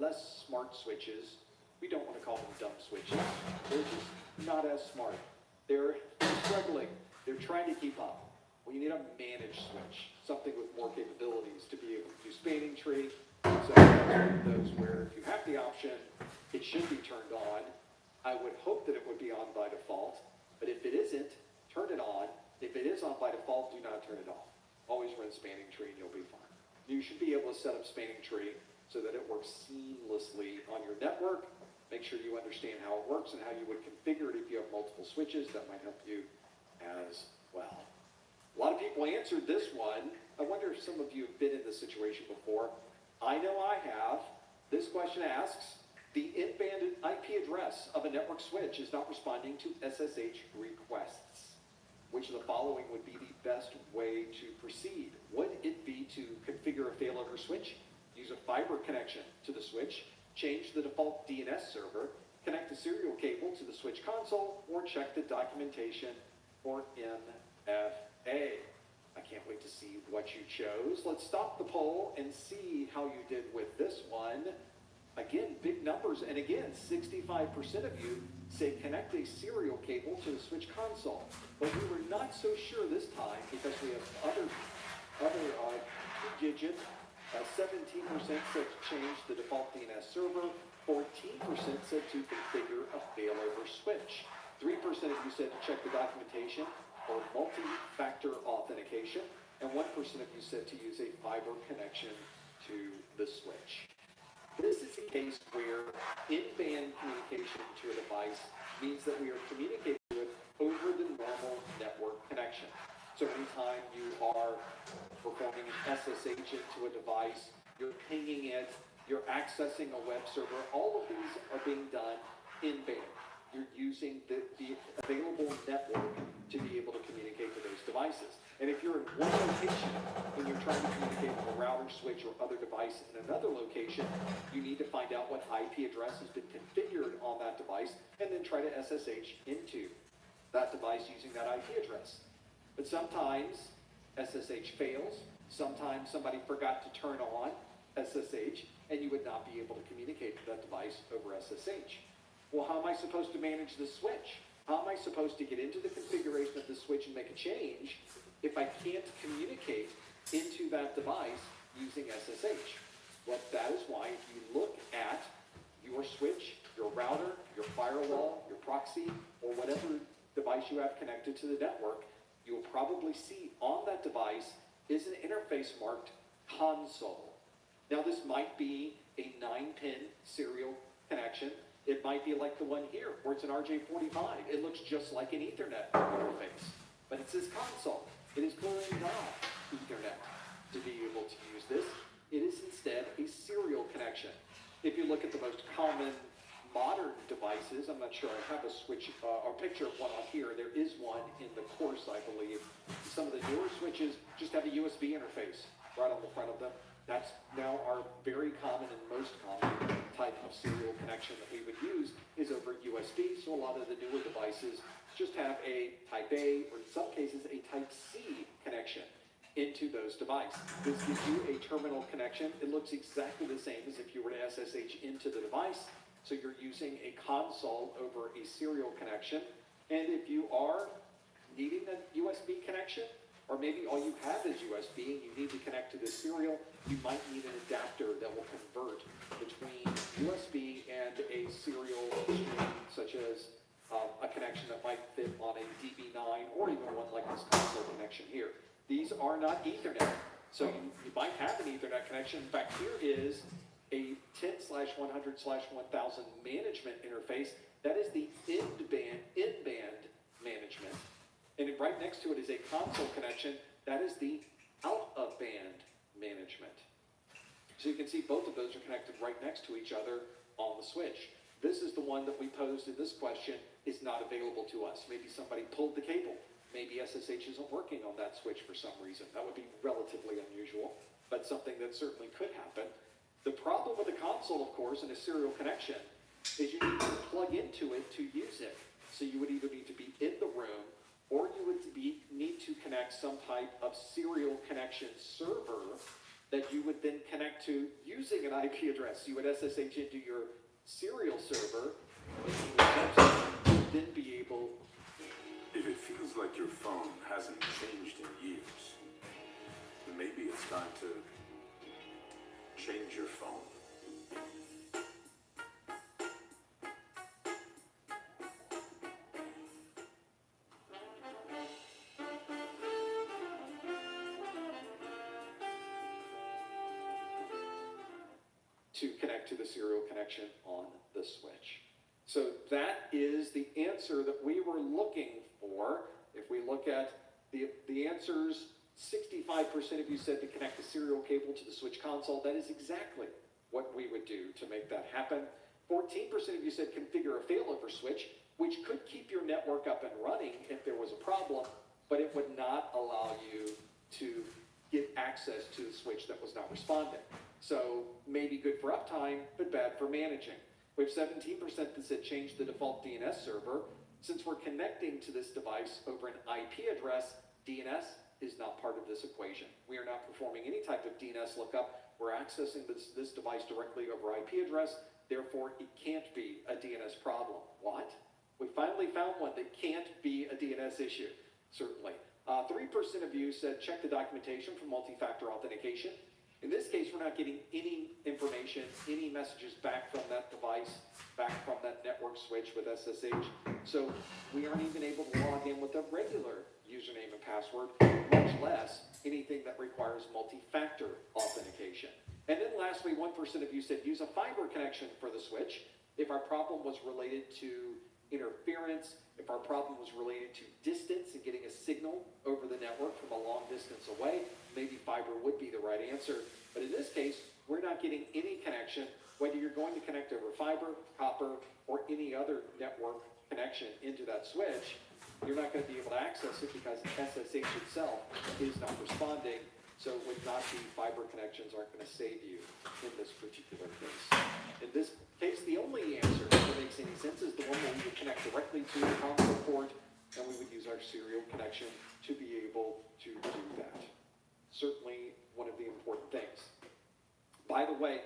less smart switches. We don't want to call them dumb switches. They're just not as smart. They're struggling. They're trying to keep up. Well, you need a managed switch, something with more capabilities to be able to do spanning tree. So those where if you have the option, it should be turned on. I would hope that it would be on by default, but if it isn't, turn it on. If it is on by default, do not turn it off. Always run spanning tree and you'll be fine. You should be able to set up spanning tree so that it works seamlessly on your network. Make sure you understand how it works and how you would configure it if you have multiple switches. That might help you as well. A lot of people answered this one. I wonder if some of you have been in this situation before. I know I have. This question asks, the in-band IP address of a network switch is not responding to SSH requests. Which of the following would be the best way to proceed? Would it be to configure a failover switch, use a fiber connection to the switch, change the default DNS server, connect a serial cable to the switch console, or check the documentation for MFA? I can't wait to see what you chose. Let's stop the poll and see how you did with this one. Again, big numbers, and again, 65% of you say connect a serial cable to the switch console. But we were not so sure this time because we have other two-digit. 17% said to change the default DNS server. 14% said to configure a failover switch. 3% of you said to check the documentation for multi-factor authentication. And 1% of you said to use a fiber connection to the switch. This is a case where in-band communication to a device means that we are communicating to it over the normal network connection. So anytime you are performing an SSH into a device, you're pinging it, you're accessing a web server, all of these are being done in-band. You're using the available network to be able to communicate to those devices. And if you're in one location and you're trying to communicate with a router, switch, or other device in another location, you need to find out what IP address has been configured on that device and then try to SSH into that device using that IP address. But sometimes SSH fails. Sometimes somebody forgot to turn on SSH and you would not be able to communicate to that device over SSH. Well, how am I supposed to manage the switch? How am I supposed to get into the configuration of the switch and make a change if I can't communicate into that device using SSH? Well, that is why if you look at your switch, your router, your firewall, your proxy, or whatever device you have connected to the network, you will probably see on that device is an interface marked console. Now, this might be a 9-pin serial connection. It might be like the one here, where it's an RJ45. It looks just like an Ethernet interface, but it says console. It is clearly not Ethernet to be able to use this. It is instead a serial connection. If you look at the most common modern devices, I'm not sure I have a switch or picture of one on here. There is one in the course, I believe. Some of the newer switches just have a USB interface right on the front of them. That's now our very common and most common type of serial connection that we would use is over USB. So a lot of the newer devices just have a Type A, or in some cases a Type C connection into those devices. This gives you a terminal connection. It looks exactly the same as if you were to SSH into the device. So you're using a console over a serial connection. And if you are needing a USB connection, or maybe all you have is USB and you need to connect to this serial, you might need an adapter that will convert between USB and a serial stream, such as a connection that might fit on a DB9 or even one like this console connection here. These are not Ethernet. So you might have an Ethernet connection. In fact, here is a 10/100/1000 management interface. That is the in-band management. And right next to it is a console connection. That is the out-of-band management. So you can see both of those are connected right next to each other on the switch. This is the one that we posed in this question is not available to us. Maybe somebody pulled the cable. Maybe SSH isn't working on that switch for some reason. That would be relatively unusual, but something that certainly could happen. The problem with a console, of course, in a serial connection is you need to plug into it to use it. So you would either need to be in the room or you would need to connect some type of serial connection server that you would then connect to using an IP address. You would SSH into your serial server and you would then be able... If it feels like your phone hasn't changed in years, maybe it's time to change your phone. To connect to the serial connection on the switch. So that is the answer that we were looking for. If we look at the answers, 65% of you said to connect the serial cable to the switch console. That is exactly what we would do to make that happen. 14% of you said configure a failover switch, which could keep your network up and running if there was a problem, but it would not allow you to get access to the switch that was not responding. So maybe good for uptime, but bad for managing. We have 17% that said change the default DNS server. Since we're connecting to this device over an IP address, DNS is not part of this equation. We are not performing any type of DNS lookup we're accessing this device directly over IP address, therefore it can't be a DNS problem. What? We finally found one that can't be a DNS issue, certainly. 3% of you said check the documentation for multi-factor authentication. In this case, we're not getting any information, any messages back from that device, back from that network switch with SSH. So we aren't even able to log in with a regular username and password, much less anything that requires multi-factor authentication. And then lastly, 1% of you said use a fiber connection for the switch if our problem was related to interference, if our problem was related to distance and getting a signal over the network from a long distance away, maybe fiber would be the right answer. But in this case, we're not getting any connection, whether you're going to connect over fiber, copper, or any other network connection into that switch. You're not going to be able to access it because SSH itself is not responding. So it would not be fiber connections aren't going to save you in this particular case. In this case, the only answer that makes any sense is the one where we would connect directly to the console port, and we would use our serial connection to be able to do that. Certainly one of the important things. By the way,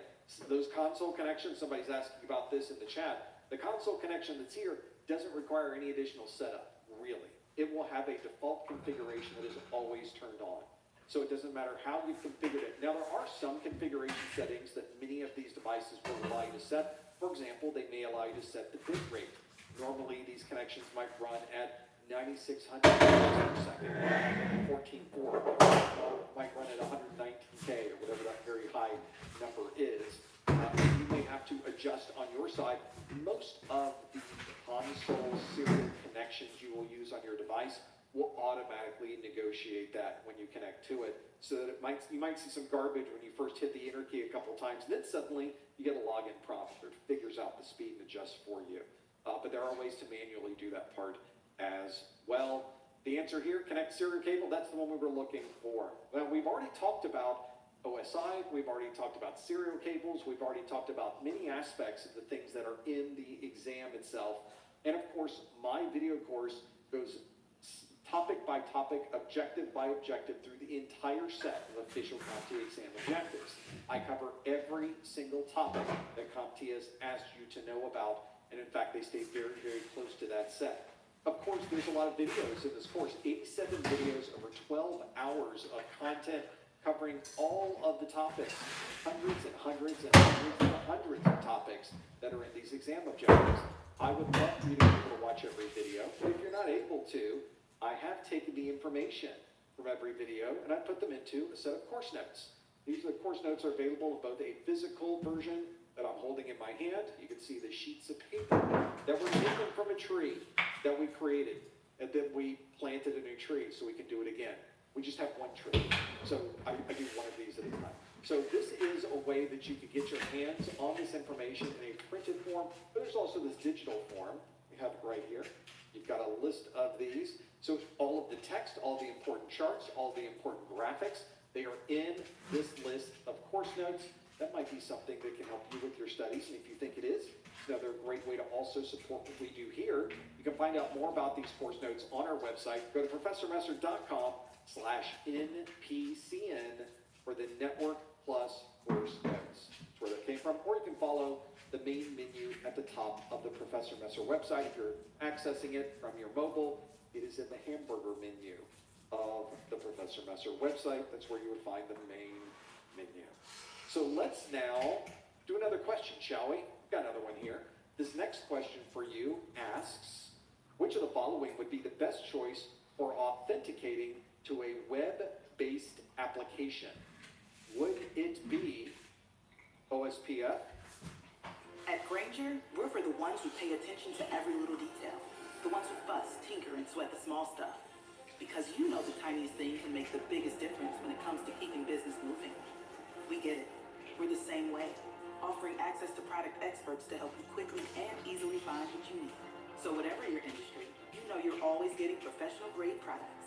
those console connections, somebody's asking about this in the chat, the console connection that's here doesn't require any additional setup, really. It will have a default configuration that is always turned on. So it doesn't matter how you've configured it. Now, there are some configuration settings that many of these devices will allow you to set. For example, they may allow you to set the bit rate. Normally, these connections might run at 9,600 per second, 14.4, might run at 119K or whatever that very high number is. You may have to adjust on your side. Most of the console serial connections you will use on your device will automatically negotiate that when you connect to it, so that you might see some garbage when you first hit the enter key a couple times, and then suddenly you get a login prompt that figures out the speed and adjusts for you. But there are ways to manually do that part as well. The answer here, connect serial cable, that's the one we were looking for. Well, we've already talked about OSI, we've already talked about serial cables, we've already talked about many aspects of the things that are in the exam itself. And of course, my video course goes topic by topic, objective by objective through the entire set of official CompTIA exam objectives. I cover every single topic that CompTIA has asked you to know about, and in fact, they stay very, very close to that set. Of course, there's a lot of videos in this course, 87 videos over 12 hours of content covering all of the topics, hundreds and hundreds and hundreds and hundreds of topics that are in these exam objectives. I would love for you to be able to watch every video, but if you're not able to, I have taken the information from every video and I put them into a set of course notes. These are the course notes are available in both a physical version that I'm holding in my hand. You can see the sheets of paper that were taken from a tree that we created, and then we planted a new tree so we can do it again. We just have one tree, so I do one of these at a time. So this is a way that you could get your hands on this information in a printed form, but there's also this digital form. We have it right here. You've got a list of these. So all of the text, all the important charts, all the important graphics, they are in this list of course notes. That might be something that can help you with your studies, and if you think it is, it's another great way to also support what we do here. You can find out more about these course notes on our website. Go to professormesser.com/NPCN for the Network Plus course notes. That's where that came from. Or you can follow the main menu at the top of the Professor Messer website. If you're accessing it from your mobile, it is in the hamburger menu of the Professor Messer website. That's where you would find the main menu. So let's now do another question, shall we? We've got another one here. This next question for you asks, which of the following would be the best choice for authenticating to a web-based application? Would it be OSPF? At Granger, we're for the ones who pay attention to every little detail. The ones who fuss, tinker, and sweat the small stuff. Because you know the tiniest thing can make the biggest difference when it comes to keeping business moving. We get it. We're the same way, offering access to product experts to help you quickly and easily find what you need. So whatever your industry, you know you're always getting professional-grade products.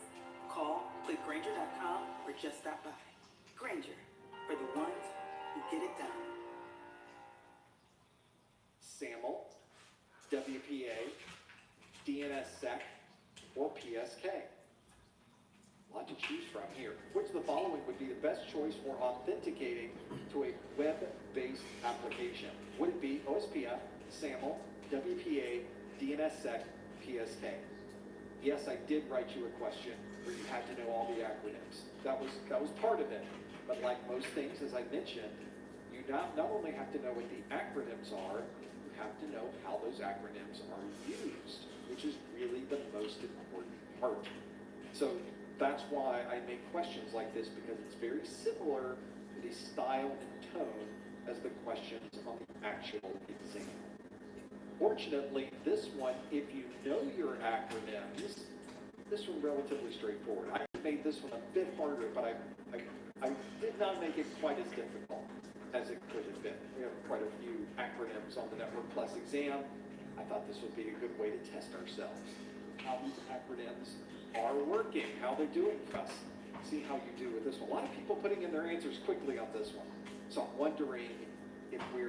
Call, click Granger.com, or just stop by. Granger, for the ones who get it done. SAML, WPA, DNSSEC, or PSK? A lot to choose from here. Which of the following would be the best choice for authenticating to a web-based application? Would it be OSPF, SAML, WPA, DNSSEC, PSK? Yes, I did write you a question where you had to know all the acronyms. That was part of it. But like most things, as I mentioned, you not only have to know what the acronyms are, you have to know how those acronyms are used, which is really the most important part. So that's why I make questions like this, because it's very similar to the style and tone as the questions on the actual exam. Fortunately, this one, if you know your acronyms, this one's relatively straightforward. I made this one a bit harder, but I did not make it quite as difficult as it could have been. We have quite a few acronyms on the Network Plus exam. I thought this would be a good way to test ourselves. How these acronyms are working, how they're doing for us. See how you do with this one. A lot of people putting in their answers quickly on this one. So I'm wondering if we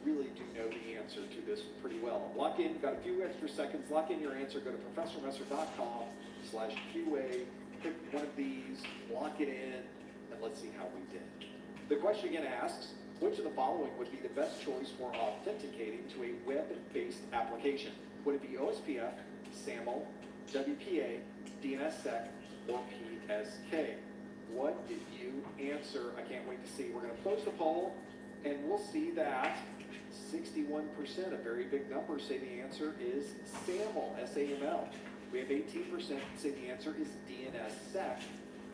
really do know the answer to this one pretty well. Lock in, got a few extra seconds, lock in your answer, go to professormesser.com/QA, pick one of these, lock it in, and let's see how we did. The question again asks, which of the following would be the best choice for authenticating to a web-based application? Would it be OSPF, SAML, WPA, DNSSEC, or PSK? What did you answer? I can't wait to see. We're going to close the poll, and we'll see that 61%, a very big number, say the answer is SAML, S-A-M-L. We have 18% say the answer is DNSSEC.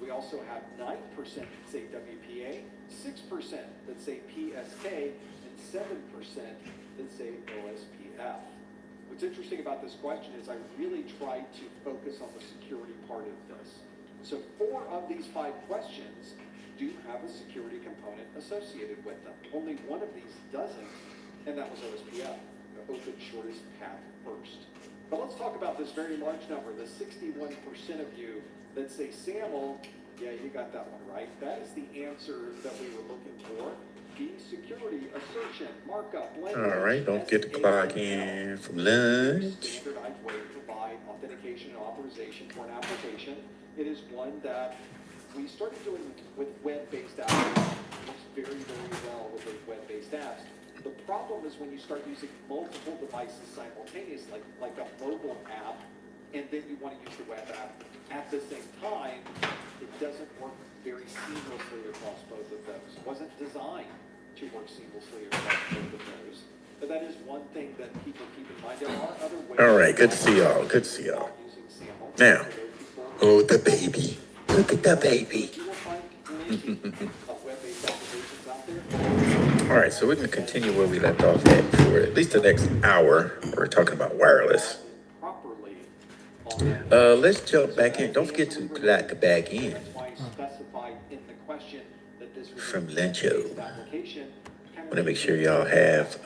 We also have 9% that say WPA, 6% that say PSK, and 7% that say OSPF. What's interesting about this question is I really tried to focus on the security part of this. So 4 of these 5 questions do have a security component associated with them. Only one of these doesn't, and that was OSPF, the open shortest path first. But let's talk about this very large number, the 61% of you that say SAML. Yeah, you got that one right. That is the answer that we were looking for. The security assertion, markup, language. All right, don't forget to clock in from lunch. Standardized way to provide authentication and authorization for an application. It is one that we started doing with web-based apps. It works very, very well with those web-based apps. The problem is when you start using multiple devices simultaneously, like a mobile app, and then you want to use the web app at the same time, it doesn't work very seamlessly across both of those. It wasn't designed to work seamlessly across both of those. But that is one thing that people keep in mind. There are other ways. All right, good to see y'all. Good to see y'all. Now, oh, the baby. Look at the baby. All right, so we're going to continue where we left off at for at least the next hour. We're talking about wireless. Let's jump back in. Don't forget to clock back in from Lencho. I want to make sure y'all have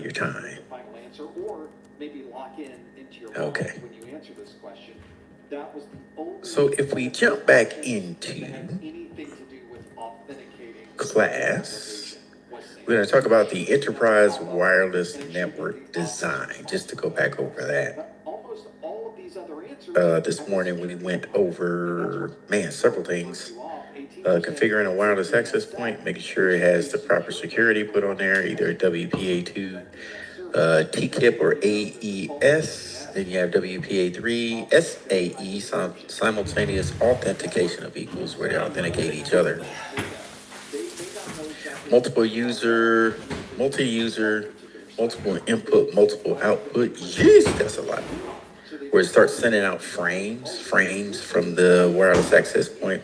your time. Okay. So if we jump back into class, we're going to talk about the enterprise wireless network design, just to go back over that. This morning we went over, several things. Configuring a wireless access point, making sure it has the proper security put on there, either WPA2, TKIP, or AES. Then you have WPA3, SAE, simultaneous authentication of equals, where they authenticate each other. Multi-user, multiple input, multiple output. Yes, that's a lot. Where it starts sending out frames from the wireless access point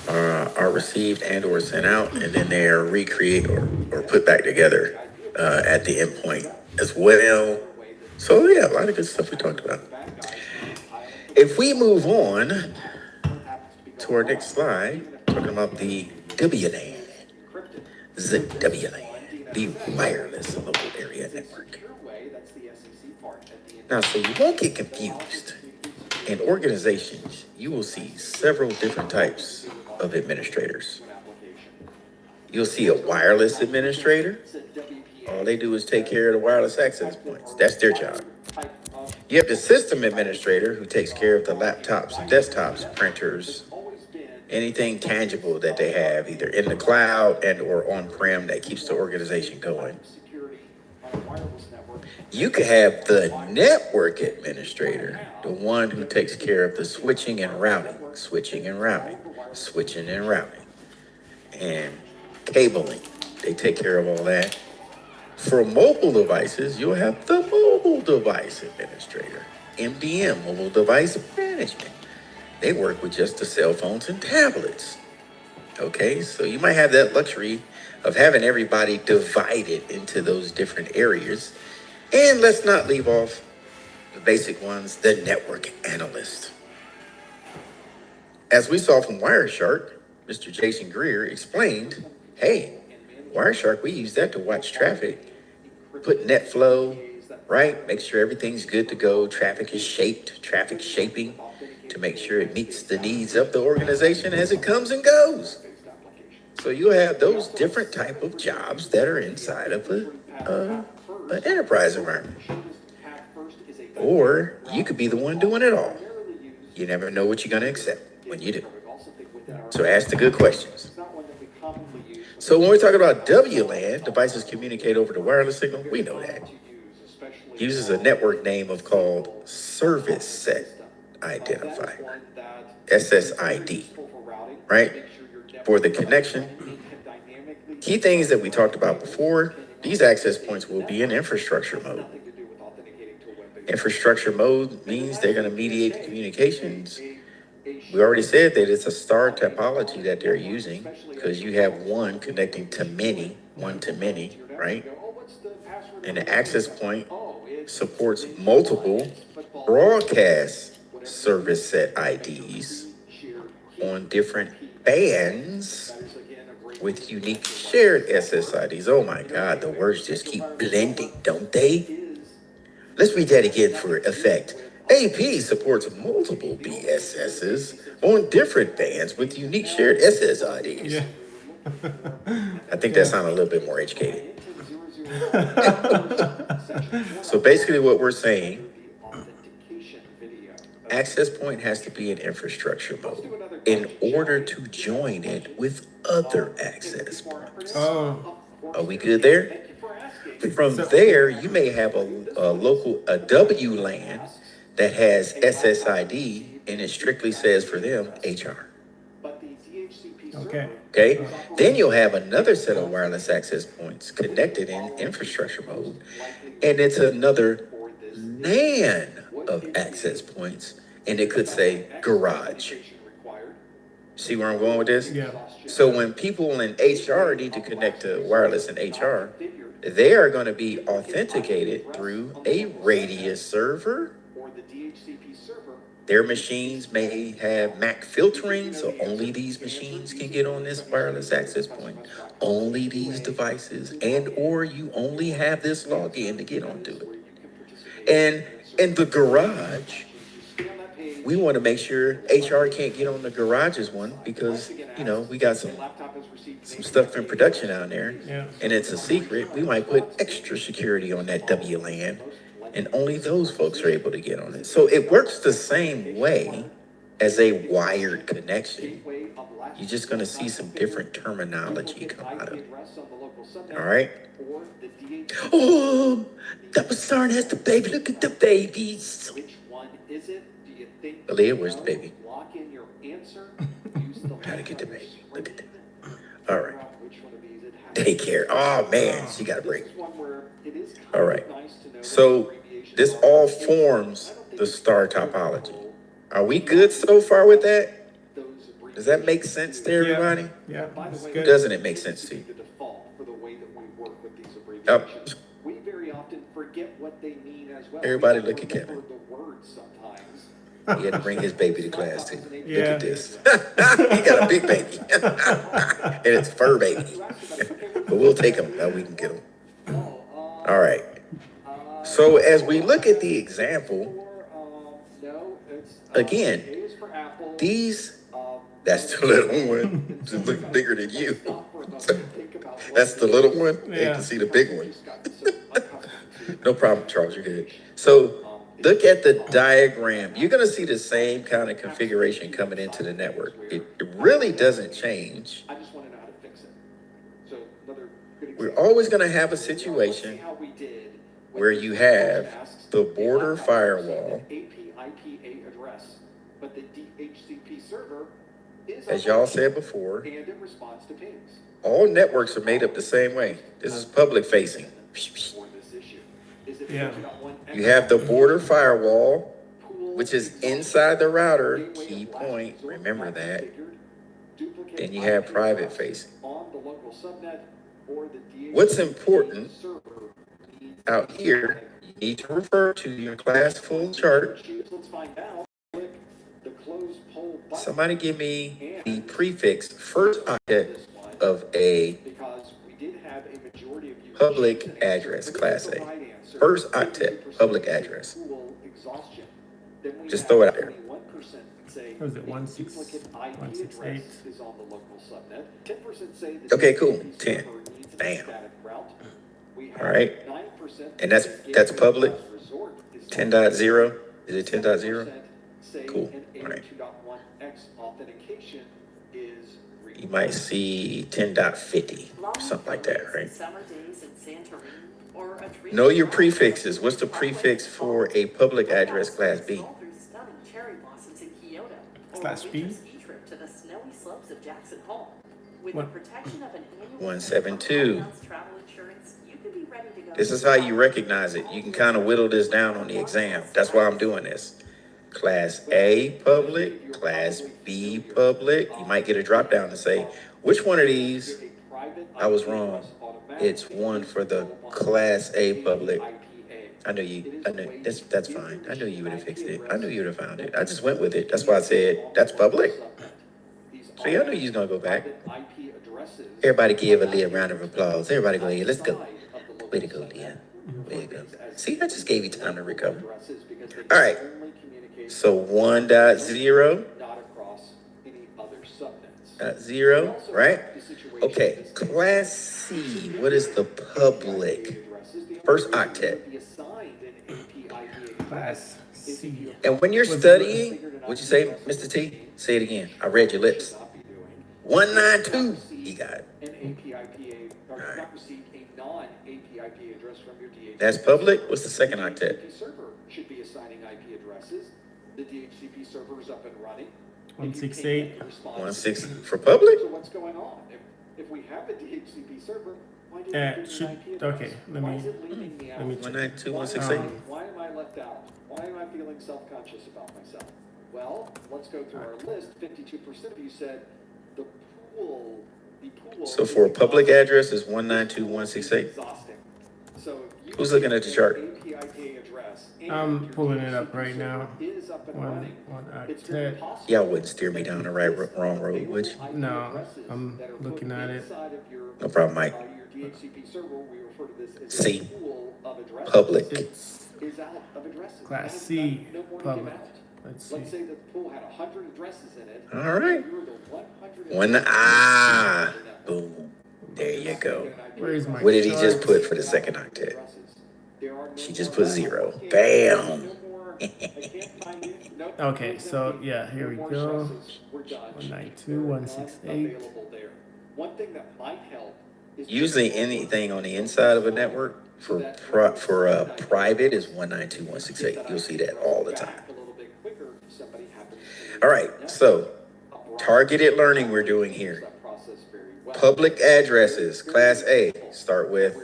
are received and or sent out, and then they are recreated or put back together at the endpoint as well. So yeah, a lot of good stuff we talked about. If we move on to our next slide, talking about the WLAN, the wireless local area network. Now, so you won't get confused. In organizations, you will see several different types of administrators. You'll see a wireless administrator. All they do is take care of the wireless access points. That's their job. You have the system administrator who takes care of the laptops and desktops, printers, anything tangible that they have, either in the cloud and or on-prem, that keeps the organization going. You could have the network administrator, the one who takes care of the switching and routing, switching and routing, switching and routing, and cabling. They take care of all that. For mobile devices, you'll have the mobile device administrator, MDM, mobile device management. They work with just the cell phones and tablets. Okay, so you might have that luxury of having everybody divided into those different areas. And let's not leave off the basic ones, the network analyst. As we saw from Wireshark, Mr. Jason Greer explained, hey, Wireshark, we use that to watch traffic, put net flow, right? Make sure everything's good to go. Traffic is shaped, traffic shaping, to make sure it meets the needs of the organization as it comes and goes. So you have those different type of jobs that are inside of an enterprise environment. Or you could be the one doing it all. You never know what you're going to accept when you do. So ask the good questions. So when we're talking about WLAN, devices communicate over the wireless signal, we know that. Uses a network name of called Service Set Identifier, SSID, right? For the connection. Key things that we talked about before, these access points will be in infrastructure mode. Infrastructure mode means they're going to mediate the communications. We already said that it's a star topology that they're using because you have one connecting to many, one-to-many, right? And the access point supports multiple broadcast service set IDs on different bands with unique shared SSIDs. Oh my God, the words just keep blending, don't they? Let's read that again for effect. AP supports multiple BSSs on different bands with unique shared SSIDs. Yeah. I think that sounded a little bit more educated. So basically what we're saying, access point has to be in infrastructure mode in order to join it with other access points. Oh. Are we good there? From there, you may have a WLAN that has SSID and it strictly says for them HR. Okay. Okay. Then you'll have another set of wireless access points connected in infrastructure mode, and it's another LAN of access points, and it could say garage. See where I'm going with this? Yeah. So when people in HR need to connect to wireless in HR, they are going to be authenticated through a radius server. Their machines may have MAC filtering, so only these machines can get on this wireless access point. Only these devices, and or you only have this login to get onto it. And in the garage, we want to make sure HR can't get on the garage's one because, you know, we got some stuff in production out there, and it's a secret. We might put extra security on that WLAN, and only those folks are able to get on it. So it works the same way as a wired connection. You're just going to see some different terminology come out of it. All right? Oh, Double Starn has the baby. Look at the babies. Aaliyah, where's the baby? Gotta get the baby. Look at that. All right. Daycare. Oh, man. She got a break. All right. So this all forms the star topology. Are we good so far with that? Does that make sense to everybody? Yeah. That's good. Doesn't it make sense to you? Yep. Everybody look at Kevin. He had to bring his baby to class too. Yeah. Look at this. He got a big baby. And it's fur baby. But we'll take him. Now we can get him. All right. So as we look at the example, again, that's the little one. Just look bigger than you. That's the little one. Yeah. You can see the big one. No problem, Charles. You're good. So Look at the diagram. You're going to see the same kind of configuration coming into the network. It really doesn't change. I just want to know how to fix it. So another good We're example. always going to have a Let's see situation how we did where you have the border firewall. APIPA address, but the DHCP server is As y'all said before, and it responds to pings. all networks are made up the same way. This is public facing. For this issue. Is it Yeah. You have the border firewall, which is inside the router. Key point, remember that. Then you have private facing. On the local subnet or the DHCP What's important server out here, you need to refer to your class full chart. Let's find out. Click the close poll button. Somebody give me the prefix first octet of a Because we did have a majority of you public address, class A. First octet, public address. exhaustion. Then we Just have throw it out there. 21% say What is it, the 16 duplicate IP 168? address is on the local subnet. 10% say the Okay, cool. DHCP 10. server needs a Bam. static route. We have All right. 9% And that's say public. gateway last resort is 10.0. Is it 10.0? 7% say Cool. an All right. 82.1x authentication is You might see 10.50 or something like that, right? Summer days in Santorini or a dream Know your prefixes. What's the prefix for a public address class B? stroll through stunning cherry blossoms in Kyoto or Class a B? winter ski trip to the snowy slopes of Jackson Hole. With What? the protection of an annual 172. travel insurance, you can be ready to go. This is how you recognize it. You can kind of whittle this down on the exam. That's why I'm doing this. Class A public, Class B public. You might get a drop down to say, which one of these? I was wrong. It's one for the Class A public. I knew that's fine. I knew you would have fixed it. I knew you would have found it. I just went with it. That's why I said that's public. See, I knew you was gonna go back. Everybody give a Leah a round of applause. Everybody go ahead. Let's go. Way to go, Leah. Way to go. See, I just gave you time to recover. All right. So 1.0. not across any other subnets. 0, right? Okay, Class C, what is the public? First octet. Class C. And when you're studying, what'd you say, Mr. T? Say it again. I read your lips. 192. You got it. An APIPA or not received a non-APIPA address from your DHCP. That's public. What's the second octet? DHCP server should be assigning IP addresses. The DHCP server is up and running. 168. 16 for public? So what's going on? If we have a DHCP server, why didn't it give me an IP address? Okay, Why is it leaving me out? 192, Why 168. why am I left out? Why am I feeling self-conscious about myself? Well, let's go through our list. 52% of you said the pool. So for a public address is 192.168. Exhausting. So you Who's looking at the chart? APIPA address and I'm your pulling it up DHCP right now. server is up and One running. It's very octet. possible Y'all wouldn't steer me down the wrong road, would you? No, I'm that are put looking at it. inside of your, No problem, Mike. your DHCP server. We refer to this as C. a pool of addresses. Public. It's Is out of addresses. Class It has C, no more to give public. out. Let's see. Let's say the pool had 100 addresses in it. All right. You were the 100 Boom. There you go. Where is my What did he chart? just put for the second octet? She just put 0. Bam. Okay, so yeah, here we go. 192, 168. One thing that might help is Usually anything on the inside of a network for private is 192.168. You'll see that all the time. a little bit quicker if somebody happens to All right, so targeted learning we're doing here. that process very well. Public addresses, Class A, start with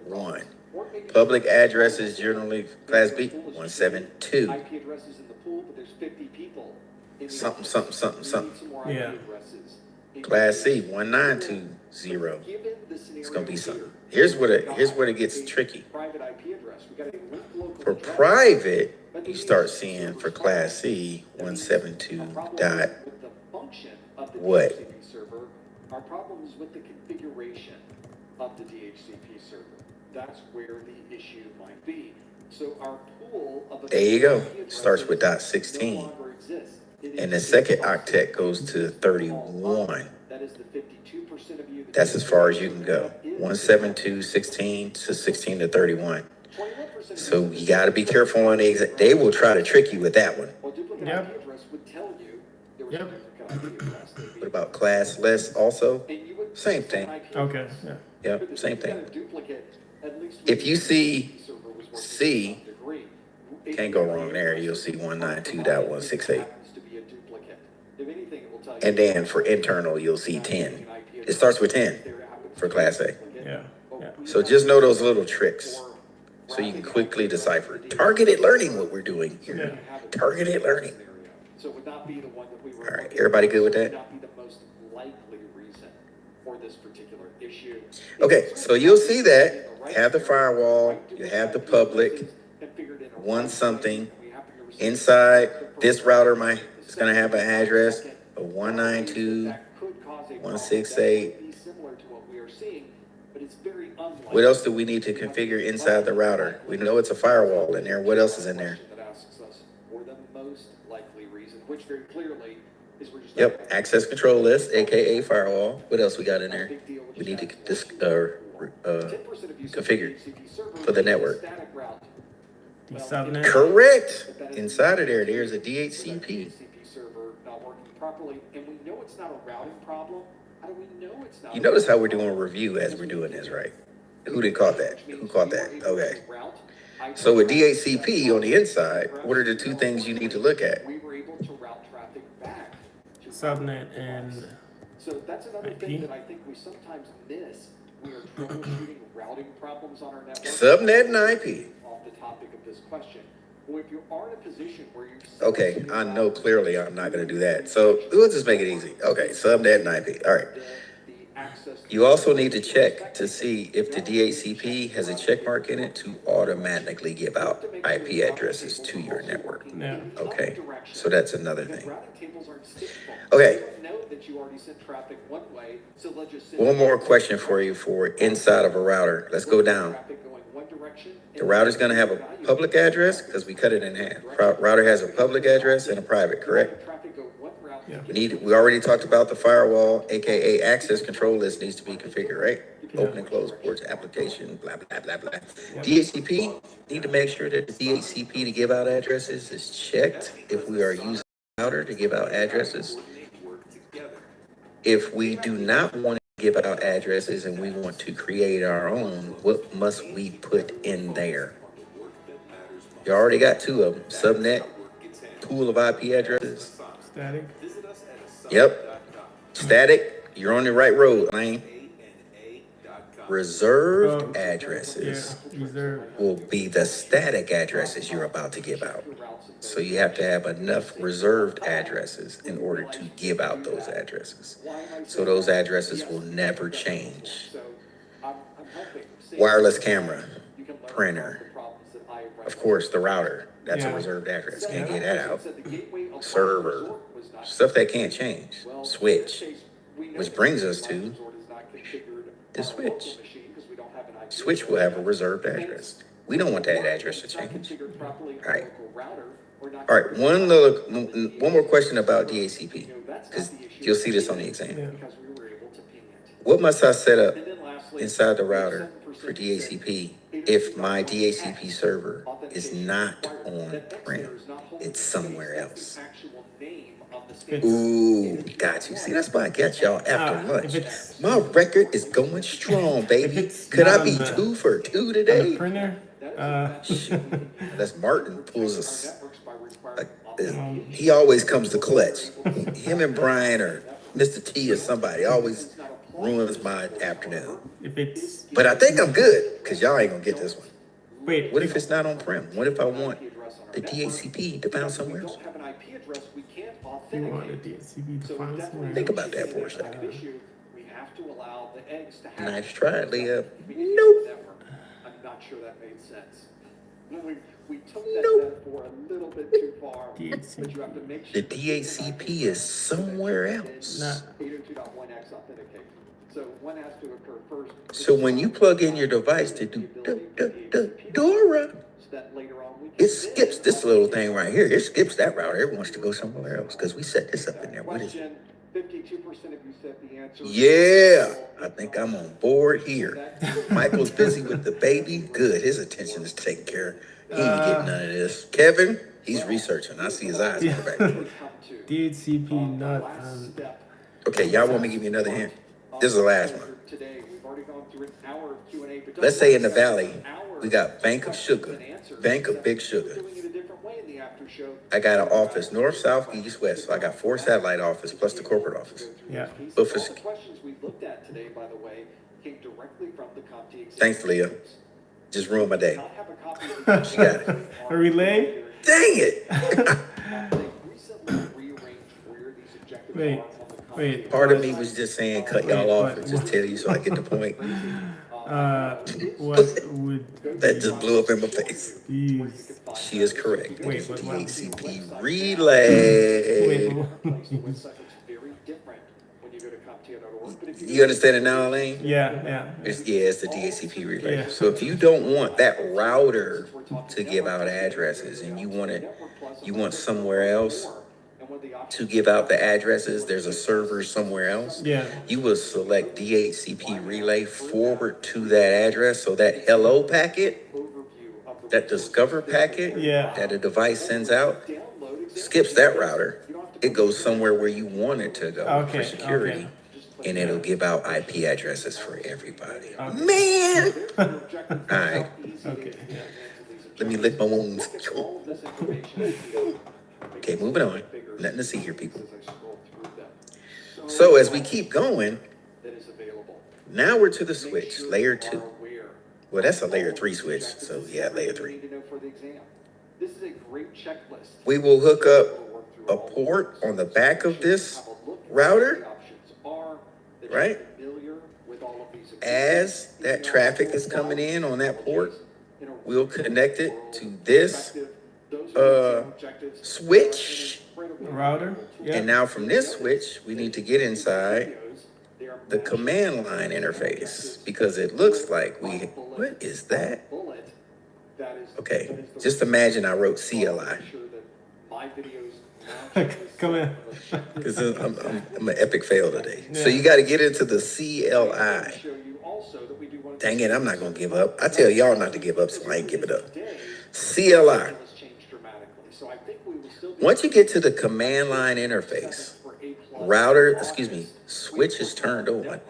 1. Public addresses generally, Class B, 172. IP addresses in the pool, but there's 50 people. in the Something, office. something, something, We something. need some more IP Yeah. addresses. Class C, 1920. Given the scenario It's gonna be here, something. Here's what it gets tricky. private IP address, we got a link local For address. private, you start seeing for Class C, 172 dot With the function of the what? DHCP server, our problem is with the configuration of the DHCP server. That's where the issue might be. So our pool of There you go. IP Starts with addresses dot 16. no longer exists. It And the is second just octet goes to 31. That is the 52% of you. That's as far as you can go. 172, 16 to 16 to 31. So you got to be careful on the exam. They will try to trick you with that one. Yep. Yep. What about classless also? Same thing. Okay. Yeah. Yep, same thing. If you see C, can't go wrong there. You'll see 192.168. And then for internal, you'll see 10. It starts with 10 for Class A. Yeah. Yeah. So just know those little tricks so you can quickly decipher. Targeted learning, what we're doing here. Targeted learning. All right, everybody good with that? Okay, so you'll see that. Have the firewall, you have the public, one something. Inside this router, it's going to have an address of 192.168. What else do we need to configure inside the router? We know it's a firewall in there. What else is in there? Yep, access control list, aka firewall. What else we got in there? We need to configure for the network. The subnet. Correct. Inside of there, there's a DHCP. You notice how we're doing a review as we're doing this, right? Who did caught that? Who caught that? Okay. So with DHCP on the inside, what are the two things you need to look at? Subnet and so that's another thing that I think we sometimes miss. We are troubleshooting routing problems on our network. Subnet and IP. Off the topic of this question. Well, if you are in a position where you okay, I know clearly I'm not going to do that. So let's just make it easy. Okay, subnet and IP. All right. You also need to check to see if the DHCP has a check mark in it to automatically give out IP addresses to your network. Yeah. Okay, so that's another thing. Okay. One more question for you for inside of a router. Let's go down. The router's going to have a public address because we cut it in half. Router has a public address and a private, correct? Yeah. We already talked about the firewall, aka access control list needs to be configured, right? Open and close ports, application, blah, blah, blah, blah. DHCP, need to make sure that the DHCP to give out addresses is checked if we are using a router to give out addresses. If we do not want to give out addresses and we want to create our own, what must we put in there? You already got two of them, subnet, pool of IP addresses. Static. Yep. Static, you're on the right road, Lane. Reserved addresses will be the static addresses you're about to give out. So you have to have enough reserved addresses in order to give out those addresses. So those addresses will never change. Wireless camera, printer, of course, the router, that's a reserved address. Can't get that out. Server, stuff that can't change. Switch, which brings us to the switch. Switch will have a reserved address. We don't want that address to change. All right. All right. One more question about DHCP, because you'll see this on the exam. What must I set up inside the router for DHCP if my DHCP server is not on-prem? It's somewhere else. Ooh, got you. See, that's why I got y'all after lunch. My record is going strong, baby. Could I be 2 for 2 today? Printer. That's Martin pulls us. He always comes to clutch. Him and Brian or Mr. T or somebody always ruins my afternoon. But I think I'm good because y'all ain't gonna get this one. Wait. What if it's not on-prem? What if I want the DHCP to bounce somewhere else? You want the DHCP to find somewhere. Think about that for a second. Nice try, Leah. Nope. I'm not sure that made sense. We took that metaphor a little bit too far. But you have to make sure the DHCP is somewhere else. 802.1x authenticate. So one has to occur first. So when you plug in your device to do DORA, it skips this little thing right here. It skips that router. It wants to go somewhere else because we set this up in there. What is it? 52% of you said the answer. Yeah, I think I'm on board here. Michael's busy with the baby. Good, his attention is taken care of. He ain't getting none of this. Kevin, he's researching. I see his eyes in the back. DHCP not. Okay, y'all want me to give you another hint? This is the last one. Today, we've already gone through an hour of Q&A, but Let's say in the valley, we got Bank of Sugar, Bank of Big Sugar. doing it a different way in the after show. I got an office north, south, east, west. So I got 4 satellite offices plus the corporate office. Yeah. But for, All the questions we looked at today, by the way, came directly from the CompTIA exam. thanks, Leah. Just ruined my day. Not have a copy of the She got it. A relay? Dang it! They recently rearranged where these objectives Wait, are on the CompTIA. wait. Part of me was just saying cut y'all off and just tell you so I get the point. What would That just blew up in my face. these? She is correct. Wait, It's what- the what- ACP relay. Wait, The website looks very different when you go to CompTIA.org. But if You understand it now, Elaine? yeah. It's the DHCP relay. Yeah. So if you don't want that router to give out addresses and you want somewhere else to give out the addresses, there's a server somewhere else. Yeah. You will select DHCP relay forward to that address. So that hello packet, that discover packet Yeah. that a device sends out, skips that router. It goes somewhere where you want it to go Okay, for security. okay. And it'll give out IP addresses for everybody. Man! All right. Okay. Yeah. Let me lick my wounds. Okay, moving on. Nothing to see here, people. So as we keep going, now we're to the switch, layer 2. Well, that's a layer 3 switch. So yeah, layer 3. This is a great checklist. We will hook up a port on the back of this router, right? As that traffic is coming in on that port, we'll connect it to this switch. Router? Yeah. And now from this switch, we need to get inside the command line interface because it looks like what is that? Okay, just imagine I wrote CLI. Come in. Because I'm an epic fail today. So you got to get into the CLI. Dang it, I'm not going to give up. I tell y'all not to give up, so I ain't give it up. CLI. Once you get to the command line interface, switch is turned on.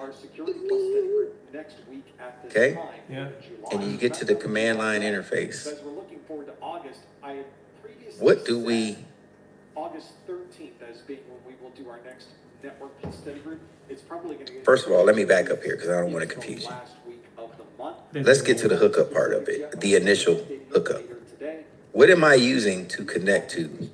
Okay? Yeah. And you get to the command line interface. What do we... August 13th as being when we will do our next network plus study group. It's probably going to get... First of all, let me back up here because I don't want to confuse you. Last week of the month. Let's get to the hookup part of it, the initial hookup. What am I using to connect to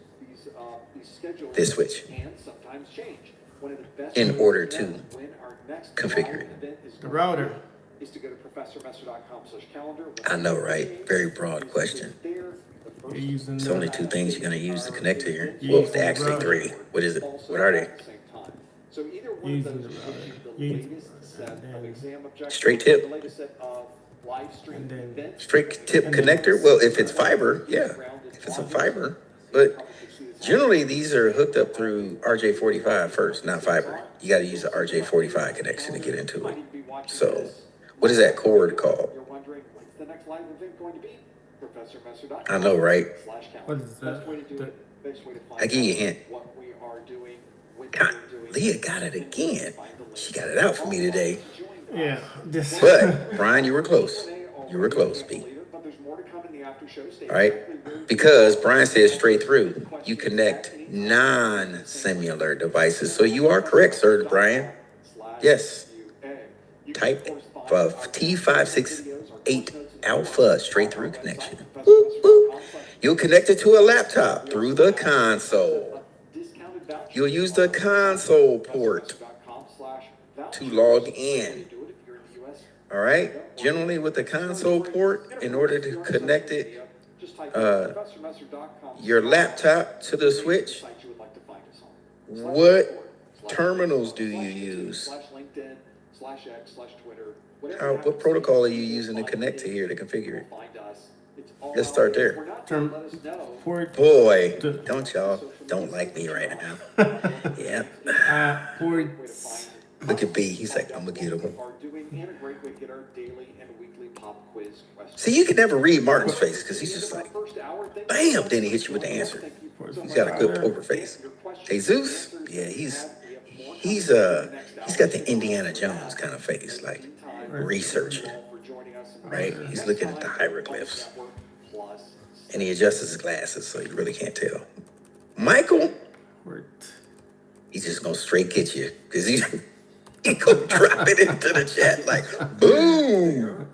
this switch And sometimes change. One of the best in ways order to to know when our next configure it? event is The router. is to go to professormesser.com/calendar. I know, right? Very broad question. You're using It's the- only 2 things you're going to use to connect to here. Yeah, Well, using the actually router. 3. What is it? What are they? So either one Using of the those router. gives you the Using- latest set of exam objectives, Straight tip. the latest set of live stream And then- events. Straight tip connector? Well, if it's fiber, yeah. If it's a fiber. But generally, these are hooked up through RJ45 first, not fiber. You got to use the RJ45 connection to get into it. So, what is that cord called? You're wondering when's the next live event going to be? ProfessorMesser.com. I know, right? What is that? Best way to do it. Best way to find I give you a out hint. what we are doing, when God, we're doing. Leah got it again. She got it out for me today. Yeah. This. But, Brian, you were close. You were close, Pete. But there's more to come in the after show stage. All right? Because Brian says straight through, you connect non-similar devices. So you are correct, sir, Brian. Yes. Type T568 Alpha straight through connection. Boop, boop. You'll connect it to a laptop through the console. You'll use the console port to log in. All right? Generally with the console port, in order to connect it, your laptop to the switch, what terminals do you use? What protocol are you using to connect to here to configure it? Let's start there. Term port. Boy, don't y'all don't like me right now. Yeah. Ports. Look at B. He's like, I'm gonna get him. Are doing and a great way to get our daily and weekly pop quiz questions. See, you can never read Martin's face because he's just like, bam, then he hits you with the answer. He's got a good poker face. Jesus, yeah, he's got the Indiana Jones kind of face, like researching, right? He's looking at the hieroglyphs, and he adjusts his glasses so you really can't tell. Michael, he's just gonna straight get you because he gonna drop it into the chat like boom.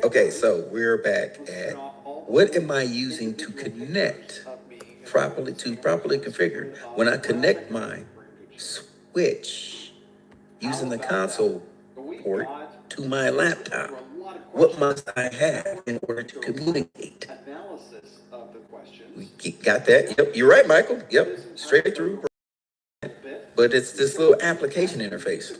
Okay, so we're back at what am I using to connect properly configure when I connect my switch using the console port to my laptop. What must I have in order to communicate? We got that? Yep, you're right, Michael. Yep, straight through. But it's this little application interface.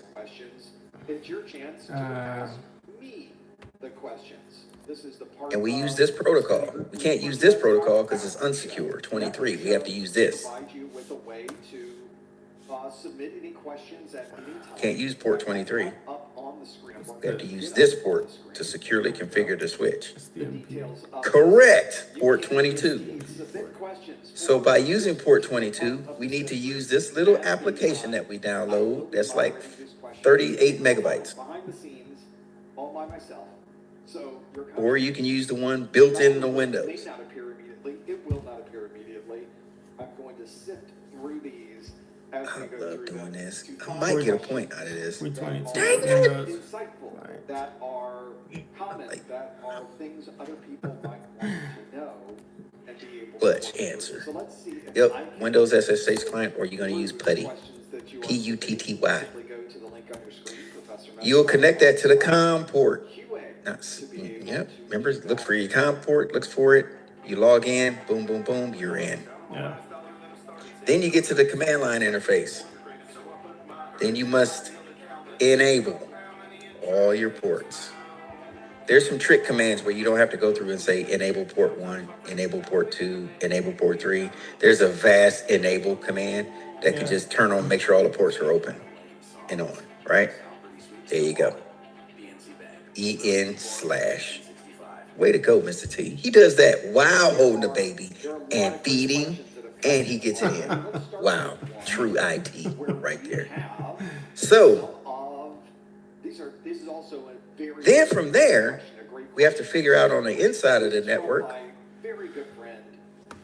It's your chance to ask me the questions. This is the part and we use this protocol. We can't use this protocol because it's unsecure, 23. We have to use this. Provide you with a way to submit any questions at any time. Can't use port 23. Up on the screen. We have to use this port to securely configure the switch. Correct, port 22. So by using port 22, we need to use this little application that we download that's like 38 megabytes. Behind the scenes, all by myself. So or you can use the one built in the Windows. It may not appear immediately. It will not appear immediately. I'm going to sift through these as we go through doing them. this. I might get a point out of this. Dang it! Insightful, that are comments, that are things other people might want to know and be able to. Butch answer. So let's see if Yep, Windows SSH client, or you're going to use PuTTY. P-U-T-T-Y. You'll connect that to the COM port. Yep, remember, look for your COM port, looks for it. You log in, boom, boom, boom, you're in. Yeah. Then you get to the command line interface. Then you must enable all your ports. There's some trick commands where you don't have to go through and say enable port 1, enable port 2, enable port 3. There's a vast enable command that can just turn on, make sure all the ports are open and on, right? There you go. EN/. Way to go, Mr. T. He does that while holding the baby and feeding, and he gets it in. Wow, true IT right there. So, then from there, we have to figure out on the inside of the network,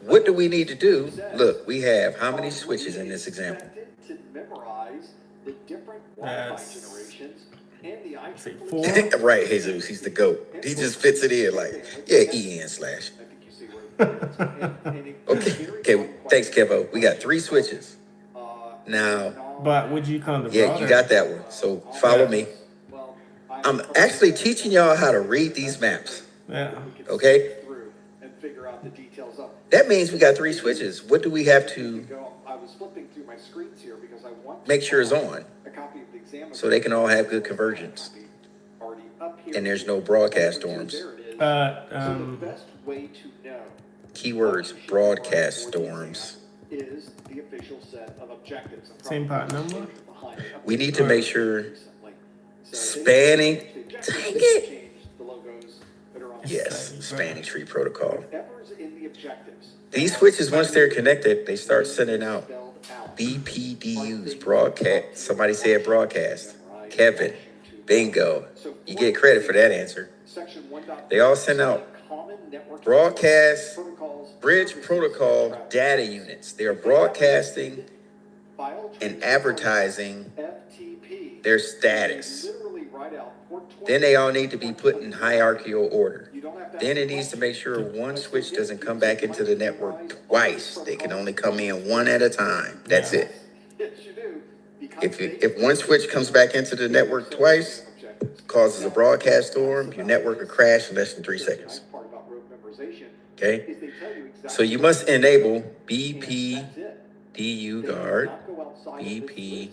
what do we need to do? Look, we have how many switches in this example? Say 4. Right, Jesus, he's the GOAT. He just fits it in like, yeah, EN/. Okay, thanks, Kevo. We got 3 switches. Now, but would you come to yeah, you got that one. So follow me. I'm actually teaching y'all how to read these maps. Yeah. Okay? That means we got 3 switches. What do we have to make sure is on so they can all have good convergence? And there's no broadcast storms. Keywords, broadcast storms. Same part number? We need to make sure spanning, dang it. Yes, spanning tree protocol. These switches, once they're connected, they start sending out BPDUs, broadcast. Somebody said broadcast. Kevin, bingo. You get credit for that answer. They all send out broadcast, bridge protocol data units. They are broadcasting and advertising their status. Then they all need to be put in hierarchical order. Then it needs to make sure one switch doesn't come back into the network twice. They can only come in one at a time. That's it. If one switch comes back into the network twice, causes a broadcast storm, your network will crash in less than 3 seconds. Okay? So you must enable BPDU guard, BPDU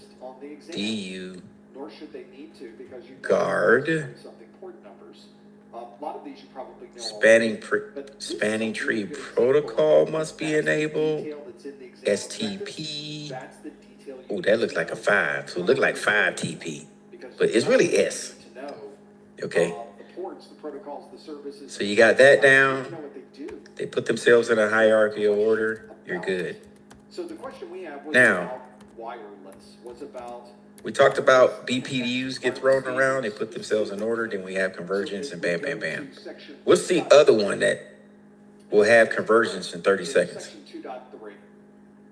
guard, A lot of these you probably know Spanning tree protocol must be enabled. STP. Oh, that looks like a 5. So it looked like 5 TP. But it's really S. Okay. So you got that down. They put themselves in a hierarchical order. You're good. So the question we have was Now, about wireless. Was about we talked about BPDUs get thrown around. They put themselves in order. Then we have convergence and bam, bam, bam. What's the other one that will have convergence in 30 seconds? section 2.3.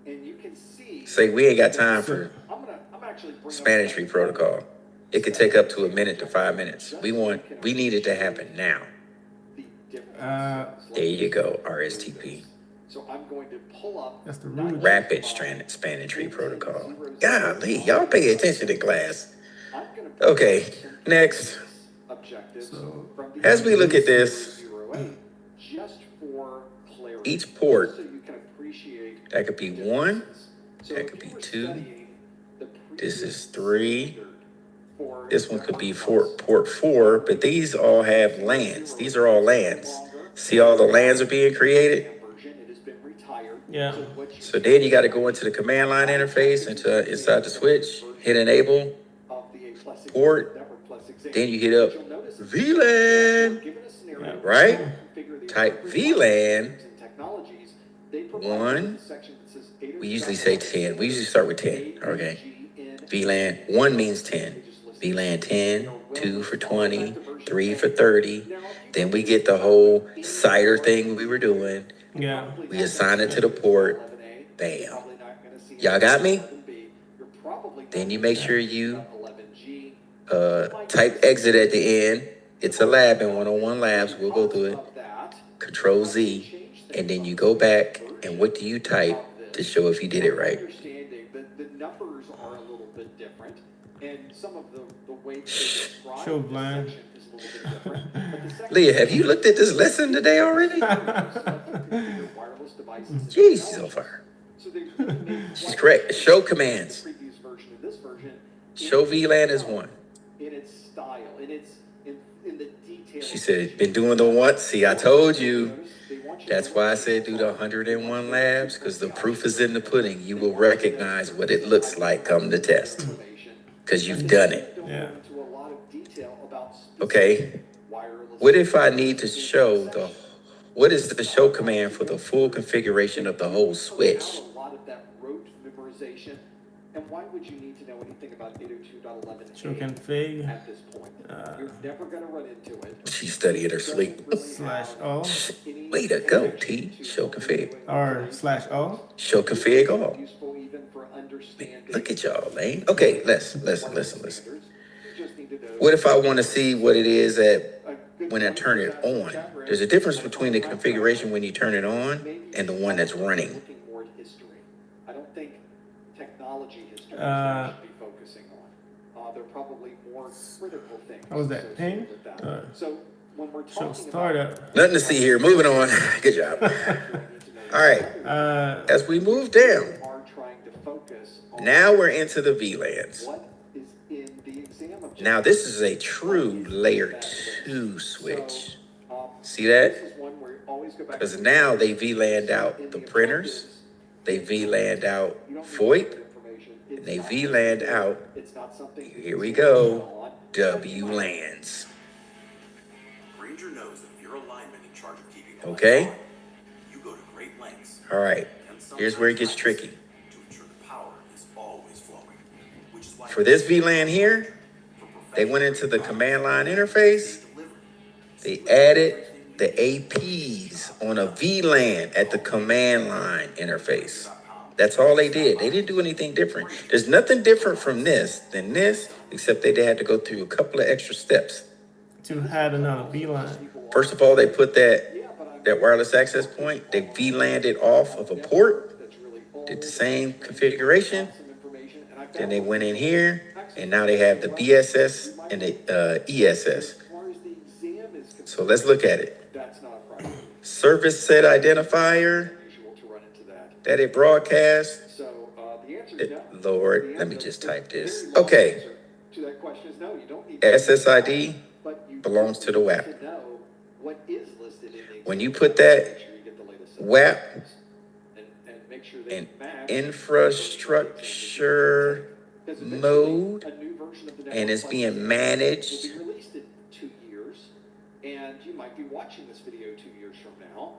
And you can see Say we ain't got time for I'm actually bringing Spanish tree protocol. It could take up to a minute to 5 minutes. We need it to happen now. There you go, RSTP. So I'm going to pull up That's the root. Rapid spanning tree protocol. Golly, y'all pay attention in class. Okay, next. objectives So, from the As we look at this, 08, just for clarity. each port, So you can appreciate that could be 1, So that if could you be were 2, studying the this is 3, for this one could be port 4, but these all have LANs. These are all LANs. See all the LANs are being created? version, it has been retired. Yeah. So what you So then you got to go into the command line interface, inside the switch, hit enable, of the A plus port, network plus exam. then you hit up You'll notice it's VLAN, given a scenario, right? configure the Type appropriate VLAN, and technologies. They provide 1, the section that says 802.11. we usually say 10. We usually start with 10, okay? VLAN, 1 means 10. VLAN 10, 2 for 20, 3 for 30. Then we get the whole CIDR thing we were doing. Yeah. We assign it to the port. Bam. Y'all got me? Then you make sure you type exit at the end. It's a lab in 101 Labs. We'll go through it. Control Z. And then you go back and what do you type to show if you did it right? Understanding that the numbers are a little bit different, and some of the way that they describe Show the blind. section is a little bit different. But the section Leah, have you looked at this lesson today already? wireless devices and Jeez, she's on fire. So they really made She's correct. Show commands. the previous version and this version Show VLAN is 1. in its style, in the detail. She said, been doing the what? See, I told you. That's why I said do the 101 labs, because the proof is in the pudding. You will recognize what it looks like come the test, because you've done it. Yeah. Into a lot of detail about Okay. wireless. What if I need to show what is the show command for the full configuration of the whole switch? A lot of that rote memorization. And why would you need to know anything about 802.11 Show config. at this point? You're never going to run into it. She studied her sleep. /O Way to go, T. Show config. or /O. Show config all. Useful even for understanding. Look at y'all, Lane. Okay, listen. You just need to know. What if I want to see what it is when I turn it on? There's a difference between the configuration when you turn it on and the one that's running. Looking more at history. I don't think technology history is what you should be focusing on. They're probably more critical things. What was that? associated Ping? with that. So when we're Show talking startup. Nothing to see here. Moving on. Good job. All right. As we move down, are trying to focus on now we're into the VLANs. what is in the exam objective. Now this is a true layer 2 switch. See This that? is one where you always go back Because to now they VLAN'd out the printers, they VLAN'd out VoIP, and they VLAN'd out, it's not something here we go, WLANs. Granger knows that if you're a lineman in charge of keeping the Okay? lights on, you go to great lengths All right, here's where it gets tricky. to ensure the power is always flowing, which is why For this VLAN here, they went into the command line interface, they added the APs on a VLAN at the command line interface. That's all they did. They didn't do anything different. There's nothing different from this than this, except they had to go through a couple of extra steps. To add another VLAN. First of all, they put that wireless access point, they VLAN'd it off of a port, did the same configuration. Then they went in here, and now they have the BSS and the ESS. So let's look at it. That's not a problem. Service set identifier Usual to run into that. that it broadcasts. So the answer is no. Lord, let me just type this. Okay, To that question is no. You don't need SSID, belongs to the WAP. To know what is listed in the When you put that WAP make sure they in match infrastructure mode, and it's being managed. Will be released in 2 years, and you might be watching this video 2 years from now.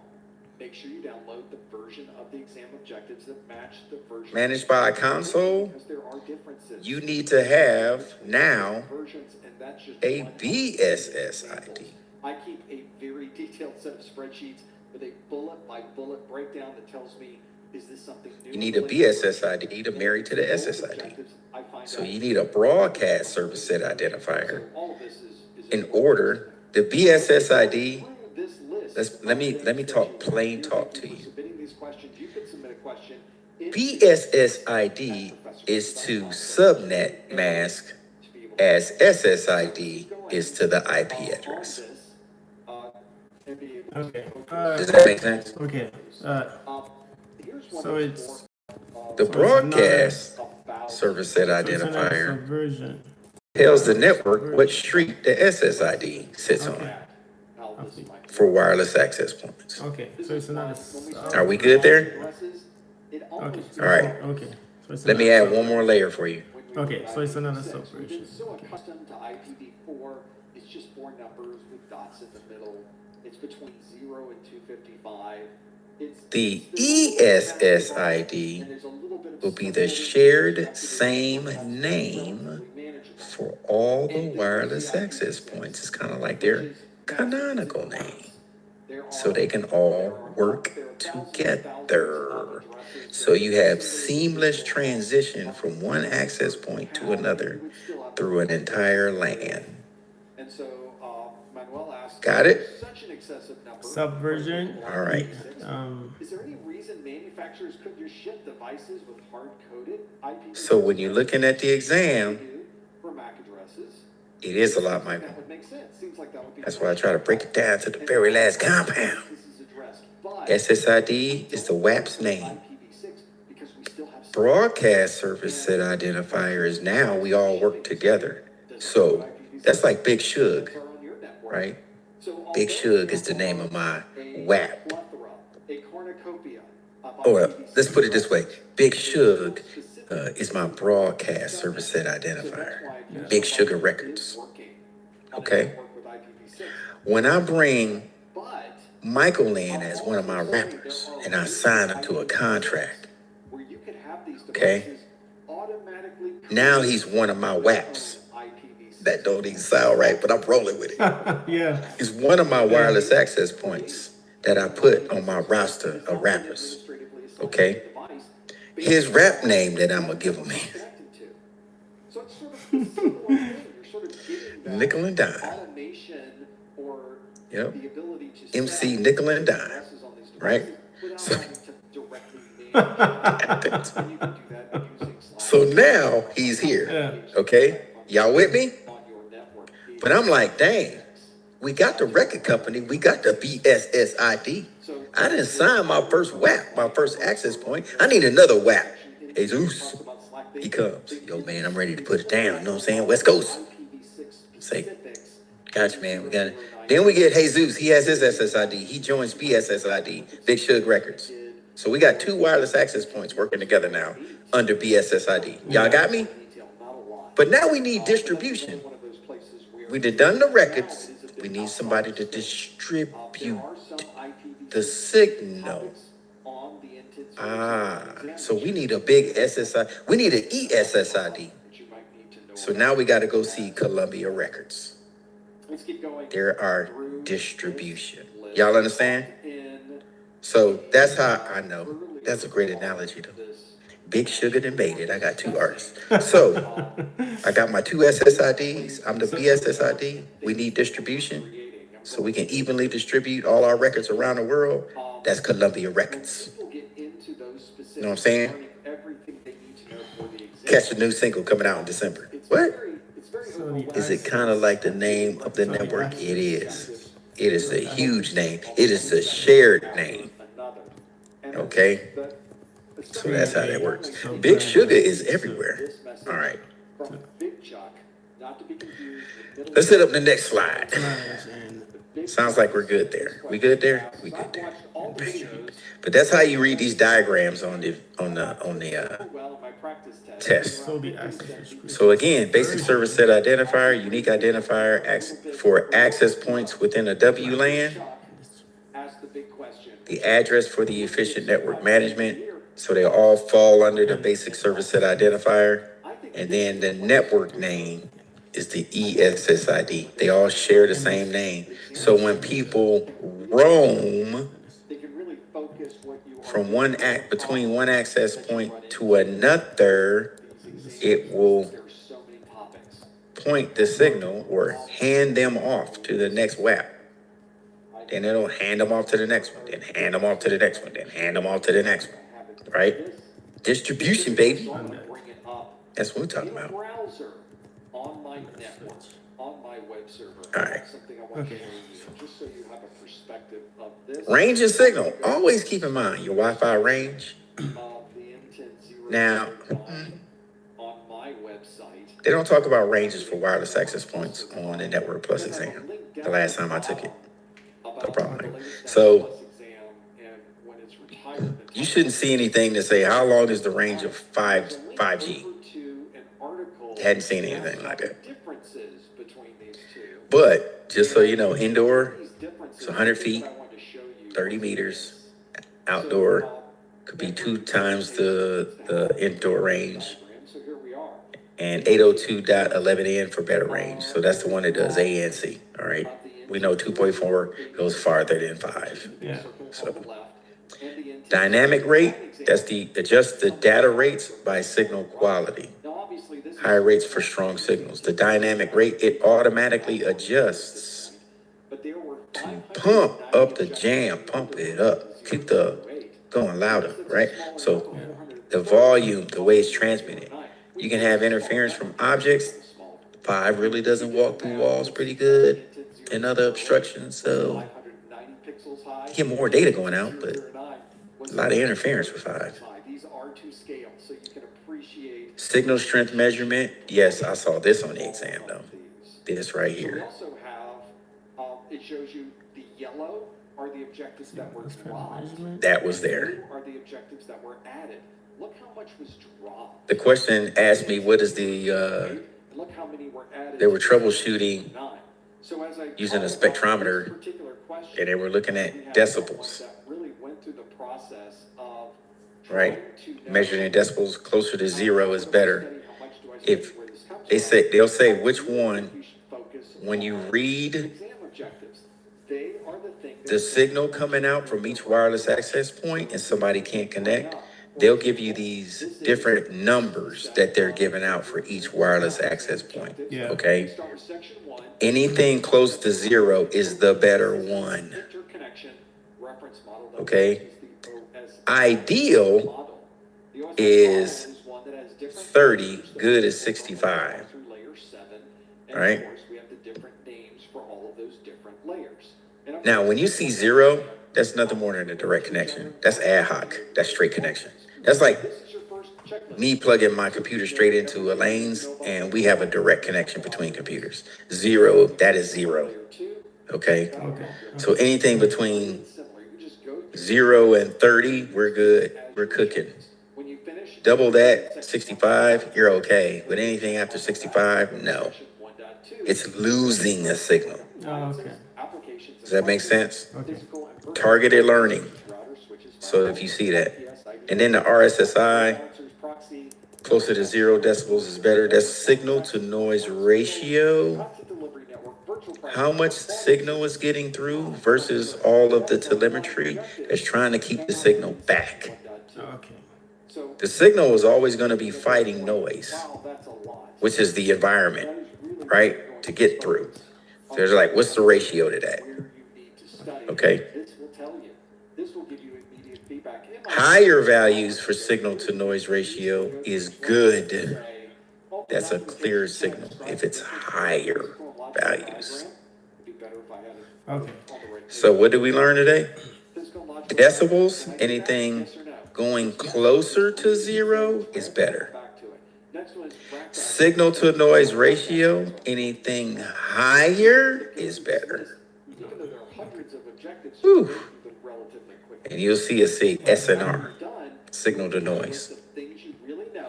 Make sure you download the version of the exam objectives that match the version Managed by a console. because there are differences. You need to have now Versions, and that's just a one BSS ID. I keep a very detailed set of spreadsheets with a bullet by bullet breakdown that tells me, is this something new? You need a BSS ID to marry to the SSID. So you need a broadcast service set identifier. In order, the BSS ID, let me talk plain talk to you. BSS ID is to subnet mask as SSID is to the IP address. Okay. Does that make sense? Okay. So it's the broadcast service set identifier tells the network what street the SSID sits on for wireless access points. Okay. So it's another. Are we good there? Okay. All right. Okay. So Let me add one more layer for you. Okay. So it's another subversion. So accustomed to IPv4, it's just 4 numbers with dots in the middle. It's between 0 and 255. The ESSID will be the shared same name for all the wireless access points. It's kind of like their canonical name. So they can all work together. So you have seamless transition from one access point to another through an entire LAN. Got it? Subversion. All right. Is there any reason manufacturers couldn't just ship devices with hard-coded IP? So when you're looking at the exam, for MAC addresses, it is a lot, Michael. that would make sense. Seems like that would be. That's why I try to break it down to the very last compound. SSID is the WAP's name. Broadcast service set identifier is now we all work together. So that's like Big Shug, right? Big Shug is the name of my WAP. Or let's put it this way. Big Shug is my broadcast service set identifier. Big Sugar Records. Okay? When I bring Michael in as one of my rappers and I sign him to a contract, okay? Now he's one of my WAPs. That don't even sound right, but I'm rolling with it. Yeah. He's one of my wireless access points that I put on my roster of rappers. Okay? His rap name that I'm going to give him is Nickel and Dime. Yep. MC Nickel and Dime. Right? So now he's here. Okay? Y'all with me? But I'm like, dang, we got the record company, we got the BSS ID. I didn't sign my first WAP, my first access point. I need another WAP. Jesus, he comes. Yo, man, I'm ready to put it down. You know what I'm saying? West Coast. Say, gotcha, man. We got it. Then we get Jesus. He has his SSID. He joins BSS ID, Big Shug Records. So we got 2 wireless access points working together now under BSS ID. Y'all got me? But now we need distribution. We done the records. We need somebody to distribute the signal. So we need a big SSI. We need an ESSID. So now we got to go see Columbia Records. There are distribution. Y'all understand? So that's how I know. That's a great analogy, though. Big Sugar done made it. I got 2 artists. So I got my 2 SSIDs. I'm the BSSID. We need distribution so we can evenly distribute all our records around the world. That's Columbia Records. You know what I'm saying? Catch the new single coming out in December. What? Is it kind of like the name of the network? It is. It is a huge name. It is a shared name. Okay? So that's how that works. Big Sugar is everywhere. All right. Let's hit up the next slide. Sounds like we're good there. We good there? We good there. But that's how you read these diagrams on the test. So again, basic service set identifier, unique identifier for access points within a WLAN, the address for the efficient network management. So they all fall under the basic service set identifier. And then the network name is the ESSID. They all share the same name. So when people roam from between one access point to another, it will point the signal or hand them off to the next WAP. Then it'll hand them off to the next one, then hand them off to the next one, then hand them off to the next one, right? Distribution, baby. That's what we're talking about. On my network, on my web server. All right. Something I want to show you, just so you have a perspective of this. Range and signal. Always keep in mind your Wi-Fi range. Now, on my website, they don't talk about ranges for wireless access points on the Network Plus exam. The last time I took it. No problem. So, you shouldn't see anything to say, how long is the range of 5G? Hadn't seen anything like that. But just so you know, indoor, it's 100 feet, 30 meters. Outdoor could be 2 times the indoor range. And 802.11n for better range. So that's the one that does A and C. All right. We know 2.4 goes farther than 5. Yeah. So dynamic rate, that's adjust the data rates by signal quality. Higher rates for strong signals. The dynamic rate, it automatically adjusts to pump up the jam, pump it up, keep the going louder, right? So the volume, the way it's transmitted. You can have interference from objects. 5 really doesn't walk through walls pretty good and other obstructions. So you get more data going out, but a lot of interference with 5. Signal strength measurement. Yes, I saw this on the exam though. This right here. We also have, it shows you the yellow are the objectives that were dropped. That was there. Are the objectives that were added. Look how much was dropped. The question asked me, what is the, look how many were added. They were troubleshooting so as I using a spectrometer, and they were looking at decibels. That really went through the process of right, measuring in decibels closer to 0 is better. If they'll say which one, when you read the signal coming out from each wireless access point and somebody can't connect, they'll give you these different numbers that they're giving out for each wireless access point. Yeah. Okay. Anything close to 0 is the better one. Okay. Ideal is 30, good is 65. All right. Now, when you see 0, that's nothing more than a direct connection. That's ad hoc. That's straight connection. That's like me plugging my computer straight into a lanes, and we have a direct connection between computers. 0, that is 0. Okay. So anything between 0 and 30, we're good. We're cooking. Double that, 65, you're okay. But anything after 65, no. It's losing a signal. Oh, okay. Does that make sense? Okay. Targeted learning. So if you see that. And then the RSSI, closer to 0 decibels is better. That's signal to noise ratio. How much signal is getting through versus all of the telemetry that's trying to keep the signal back. Okay. The signal is always going to be fighting noise, which is the environment, right? To get through. So there's like, what's the ratio to that? Okay. Higher values for signal to noise ratio is good. That's a clear signal if it's higher values. Okay. So what did we learn today? Decibels, anything going closer to 0 is better. Signal to noise ratio, anything higher is better. Whew. And you'll see it say SNR, signal to noise.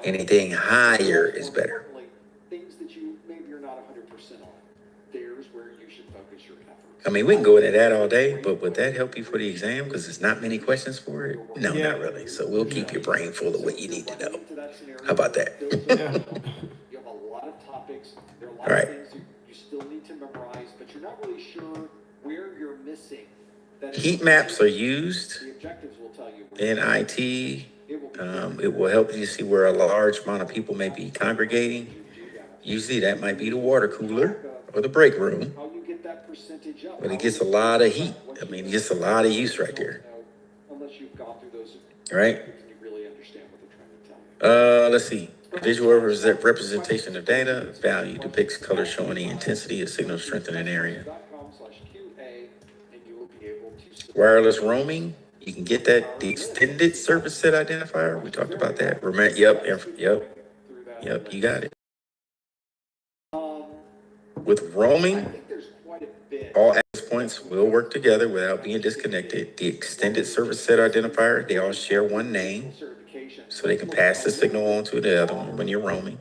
Anything higher is better. Things that you maybe you're not 100% on. There's where you should focus your efforts. I mean, we can go into that all day, but would that help you for the exam? Because there's not many questions for it. No, Yeah. not really. So we'll keep your brain full of what you need to know. How about that? You have a lot of topics. There are a lot All of right. things you still need to memorize, but you're not really sure where you're missing. That Heat maps are used the objectives will tell you. in IT. It will help you see where a large amount of people may be congregating. Usually that might be the water cooler or the break room, How you get that percentage up. but it gets a lot of heat. I mean, it gets a lot of use right there, Unless you've gone through those. right? And you really understand what they're trying to tell you. Let's see. Visual representation of data, value depicts color showing the intensity of signal strength in an area. .com/QA, and you will be able to. Wireless roaming, you can get that, the extended service set identifier. We talked about that. Remember, yep, you got it. With roaming, all access points will work together without being disconnected. The extended service set identifier, they all share one name, so they can pass the signal on to the other one when you're roaming.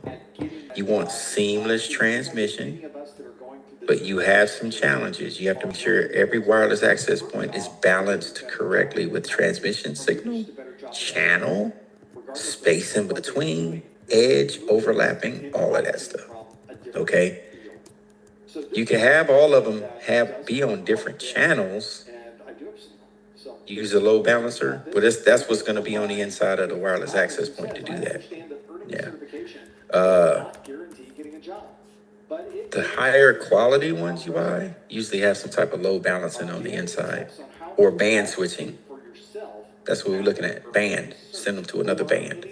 You want seamless transmission, but you have some challenges. You have to make sure every wireless access point is balanced correctly with transmission signal, channel, space in between, edge, overlapping, all of that stuff. Okay? You can have all of them be on different channels. Use a load balancer, but that's what's going to be on the inside of the wireless access point to do that. Yeah. The higher quality ones you buy usually have some type of load balancing on the inside or band switching. That's what we're looking at. Band. Send them to another band.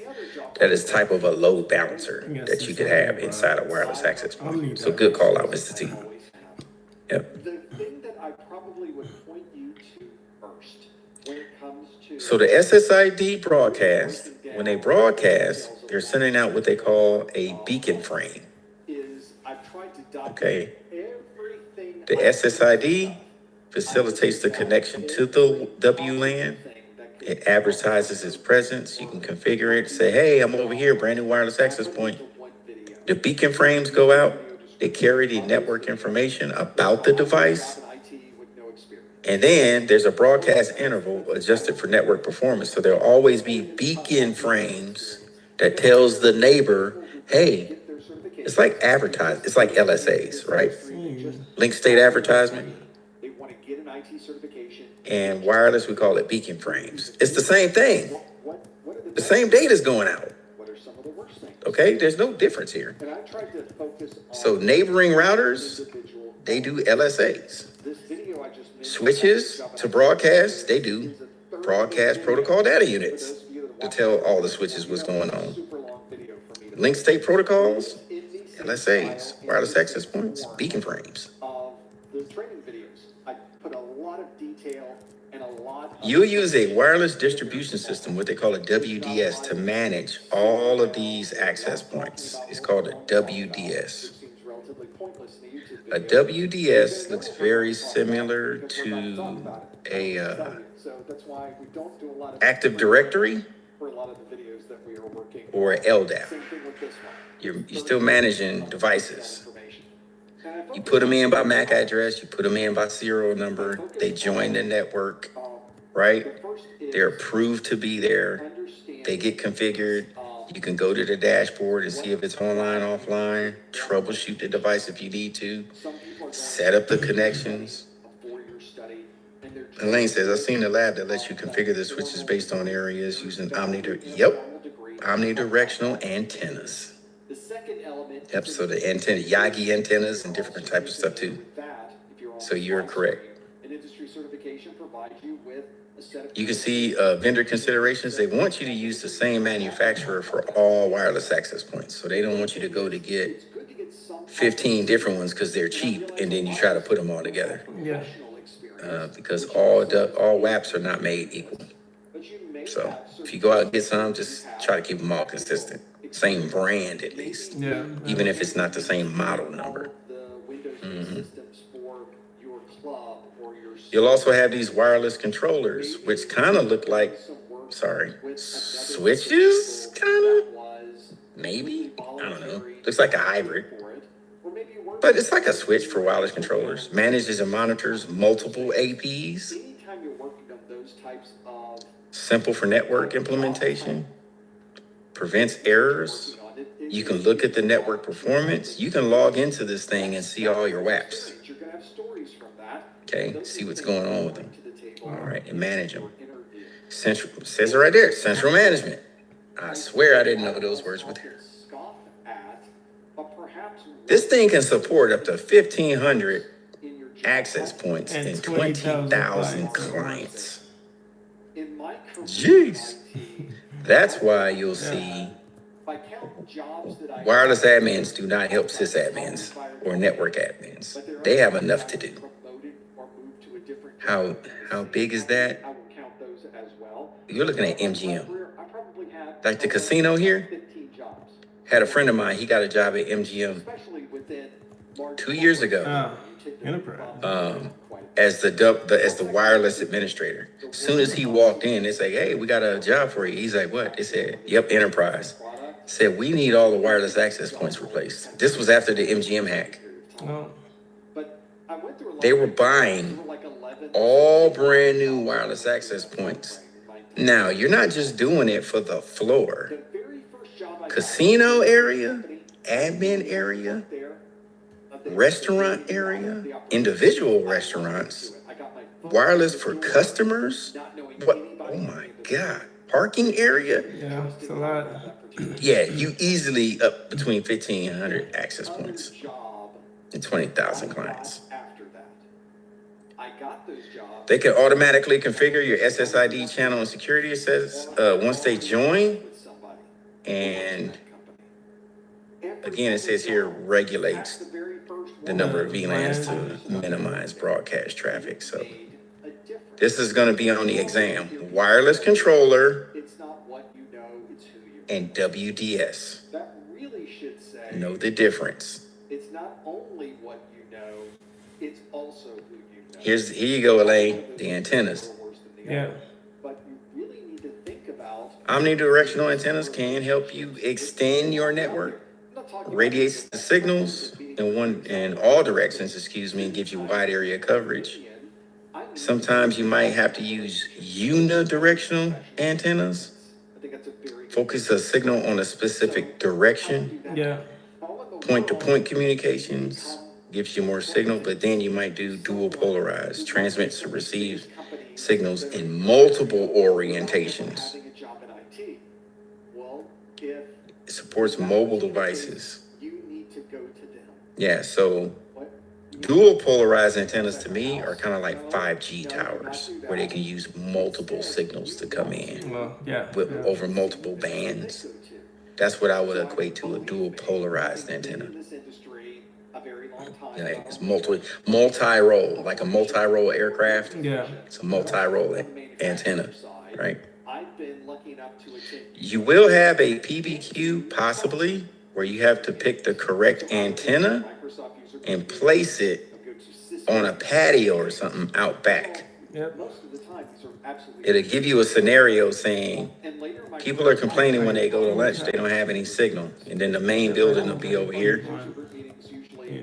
That is type of a load balancer that you could have inside a wireless access point. So good call out, Mr. T. Yep. The thing that I probably would point you to first when it comes to. So the SSID broadcast, when they broadcast, they're sending out what they call a beacon frame. Okay. The SSID facilitates the connection to the WLAN. It advertises its presence. You can configure it. Say, hey, I'm over here, brand new wireless access point. The beacon frames go out. They carry the network information about the device. And then there's a broadcast interval adjusted for network performance. So there'll always be beacon frames that tells the neighbor, hey, it's like advertising. It's like LSAs, right? Link state advertisement. They want to get an IT certification. And wireless, we call it beacon frames. It's the same thing. The same data is going out. What are some of the worst things? Okay, there's no difference here. And I tried to focus on. So neighboring routers, they do LSAs. This video I just mentioned. Switches to broadcast, they do broadcast protocol data units to tell all the switches what's going on. Link state protocols, LSAs, wireless access points, beacon frames. The training videos, I put a lot of detail and a lot of. You'll use a wireless distribution system, what they call a WDS, to manage all of these access points. It's called a WDS. A WDS looks very similar to a Active Directory or LDAP. You're still managing devices. You put them in by MAC address, you put them in by serial number, they join the network, right? They're approved to be there. They get configured. You can go to the dashboard and see if it's online, offline, troubleshoot the device if you need to, set up the connections. Elaine says, I've seen a lab that lets you configure the switches based on areas using omnidirectional antennas. Yep, so the antenna, Yagi antennas and different types of stuff too. So you're correct. You can see vendor considerations. They want you to use the same manufacturer for all wireless access points. So they don't want you to go to get 15 different ones because they're cheap and then you try to put them all together. Yeah. Because all WAPs are not made equal. So if you go out and get some, just try to keep them all consistent. same brand at least. Yeah. Even if it's not the same model number. You'll also have these wireless controllers, which kind of look like, switches, kind of? Maybe? I don't know. Looks like a hybrid. But it's like a switch for wireless controllers. Manages and monitors multiple APs. Simple for network implementation. Prevents errors. You can look at the network performance. You can log into this thing and see all your WAPs. Okay, see what's going on with them. All right, and manage them. Central, says it right there, central management. I swear I didn't know those words were there. This thing can support up to 1,500 access points and 20,000 clients. Jeez. That's why you'll see wireless admins do not help sysadmins or network admins. They have enough to do. How big is that? You're looking at MGM. Like the casino here, had a friend of mine, he got a job at MGM 2 years ago. As the wireless administrator. As soon as he walked in, they say, "Hey, we got a job for you." He's like, "What?" They said, "Yep, enterprise." Said, "We need all the wireless access points replaced." This was after the MGM hack. Oh. They were buying all brand new wireless access points. Now, you're not just doing it for the floor. Casino area, admin area, restaurant area, individual restaurants, wireless for customers. What? Oh my God. Parking area? Yeah, it's a lot. Yeah, you easily up between 1,500 access points and 20,000 clients. They can automatically configure your SSID channel and security, it says, once they join. And again, it says here regulates the number of VLANs to minimize broadcast traffic. So this is going to be on the exam. Wireless controller and WDS. Know the difference. It's not only what you know, it's also who you know. Here you go, Elaine, the antennas. Yeah. But you really need to think about omnidirectional antennas can help you extend your network. Radiates the signals in all directions, and gives you wide area coverage. Sometimes you might have to use unidirectional antennas. Focus a signal on a specific direction. Yeah. Point-to-point communications gives you more signal, but then you might do dual polarized, transmits to receive signals in multiple orientations. It supports mobile devices. Yeah, so dual polarized antennas to me are kind of like 5G towers, where they can use multiple signals to come in over multiple bands. That's what I would equate to a dual polarized antenna. Yeah, it's multi-role, like a multi-role aircraft. Yeah. It's a multi-role antenna, right? You will have a PBQ, possibly, where you have to pick the correct antenna and place it on a patio or something out back. Yep. It'll give you a scenario saying people are complaining when they go to lunch, they don't have any signal. And then the main building will be over here.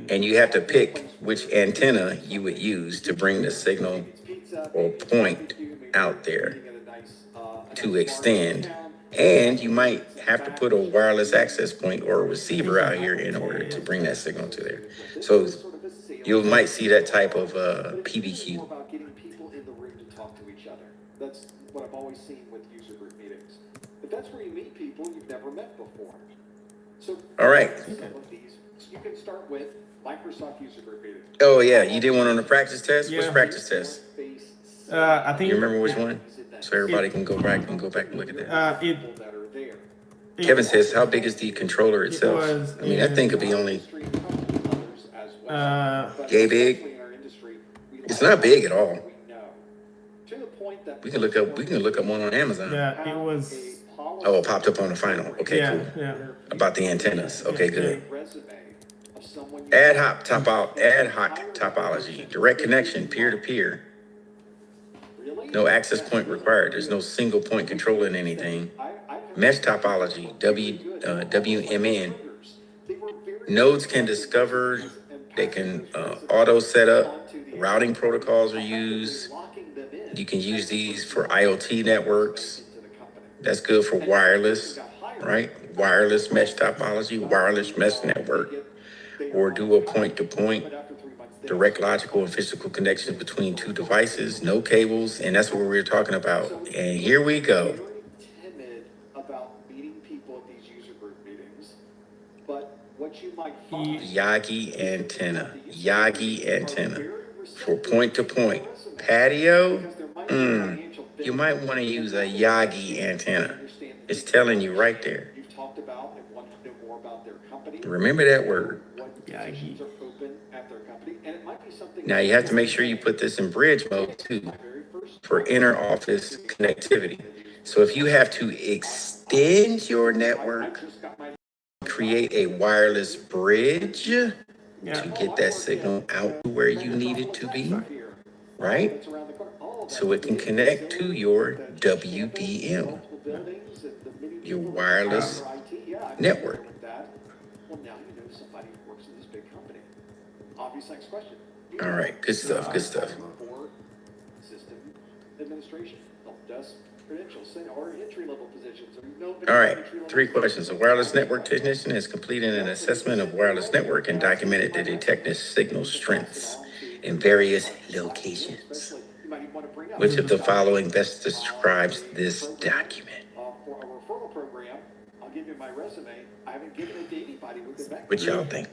And you have to pick which antenna you would use to bring the signal or point out there to extend. And you might have to put a wireless access point or a receiver out here in order to bring that signal to there. So you might see that type of PBQ. About getting people in the room to talk to each other. That's what I've always seen with user group meetings. But that's where you meet people you've never met before. So all right. Some of these, you can start with Microsoft user group meetings. Oh yeah, you did one on the practice test? Yeah. Which practice test? I think you remember which one? So everybody can go back and look at that. Kevin says, how big is the controller itself? I mean, that thing could be only yay big. It's not big at all. We can look up one on Amazon. Yeah, it was Oh, it popped up on the final. Okay, Yeah, cool. yeah. About the antennas. Okay, good. Resume of someone you Ad hoc topology, direct connection, peer to peer. No access point required. There's no single point controlling anything. Mesh topology, WMN. Nodes can discover, they can auto set up, routing protocols are used. You can use these for IoT networks. That's good for wireless, right? Wireless mesh topology, wireless mesh network, or do a point-to-point, direct logical and physical connections between two devices, no cables, and that's what we were talking about. And here we go. timid about meeting people at these user group meetings, but what you might find Yagi antenna, for point-to-point. Patio, you might want to use a Yagi antenna. It's telling you right there. you've talked about and want to know more about their company. Remember that word. What positions are open at their company, and it might be something. Now you have to make sure you put this in bridge mode too for inner office connectivity. So if you have to extend your network, create a wireless bridge to get that signal out to where you need it to be, right? So it can connect to your WDM, your wireless network. Well, now you know somebody who works in this big company. Obvious next question. All right, good stuff, good stuff. For system administration, help desk credentials, or entry-level positions. All right, 3 questions. A wireless network technician has completed an assessment of wireless network and documented the detected signal strengths in various locations. Which of the following best describes this document? For a referral program, I'll give you my resume. I haven't given it to anybody with the background. What y'all think?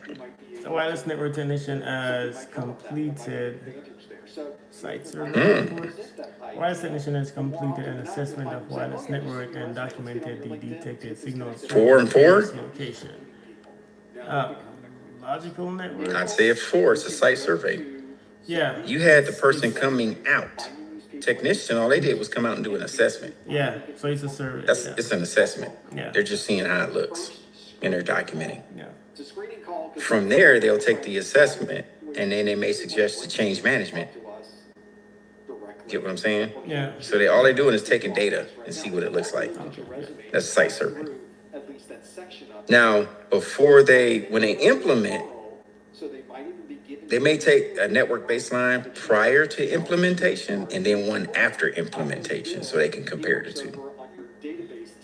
The wireless network technician has completed site survey. Wireless technician has completed an assessment of wireless network and documented the detected signals. 4 and 4? Location. Logical network. I'd say it's 4. It's a site survey. Yeah. You had the person coming out. Technician, all they did was come out and do an assessment. Yeah. So it's a survey. It's an assessment. Yeah. They're just seeing how it looks and they're documenting. Yeah. From there, they'll take the assessment and then they may suggest to change management. Get what I'm saying? Yeah. So all they're doing is taking data and see what it looks like. That's a site survey. Now, when they implement, they may take a network baseline prior to implementation and then one after implementation so they can compare the two.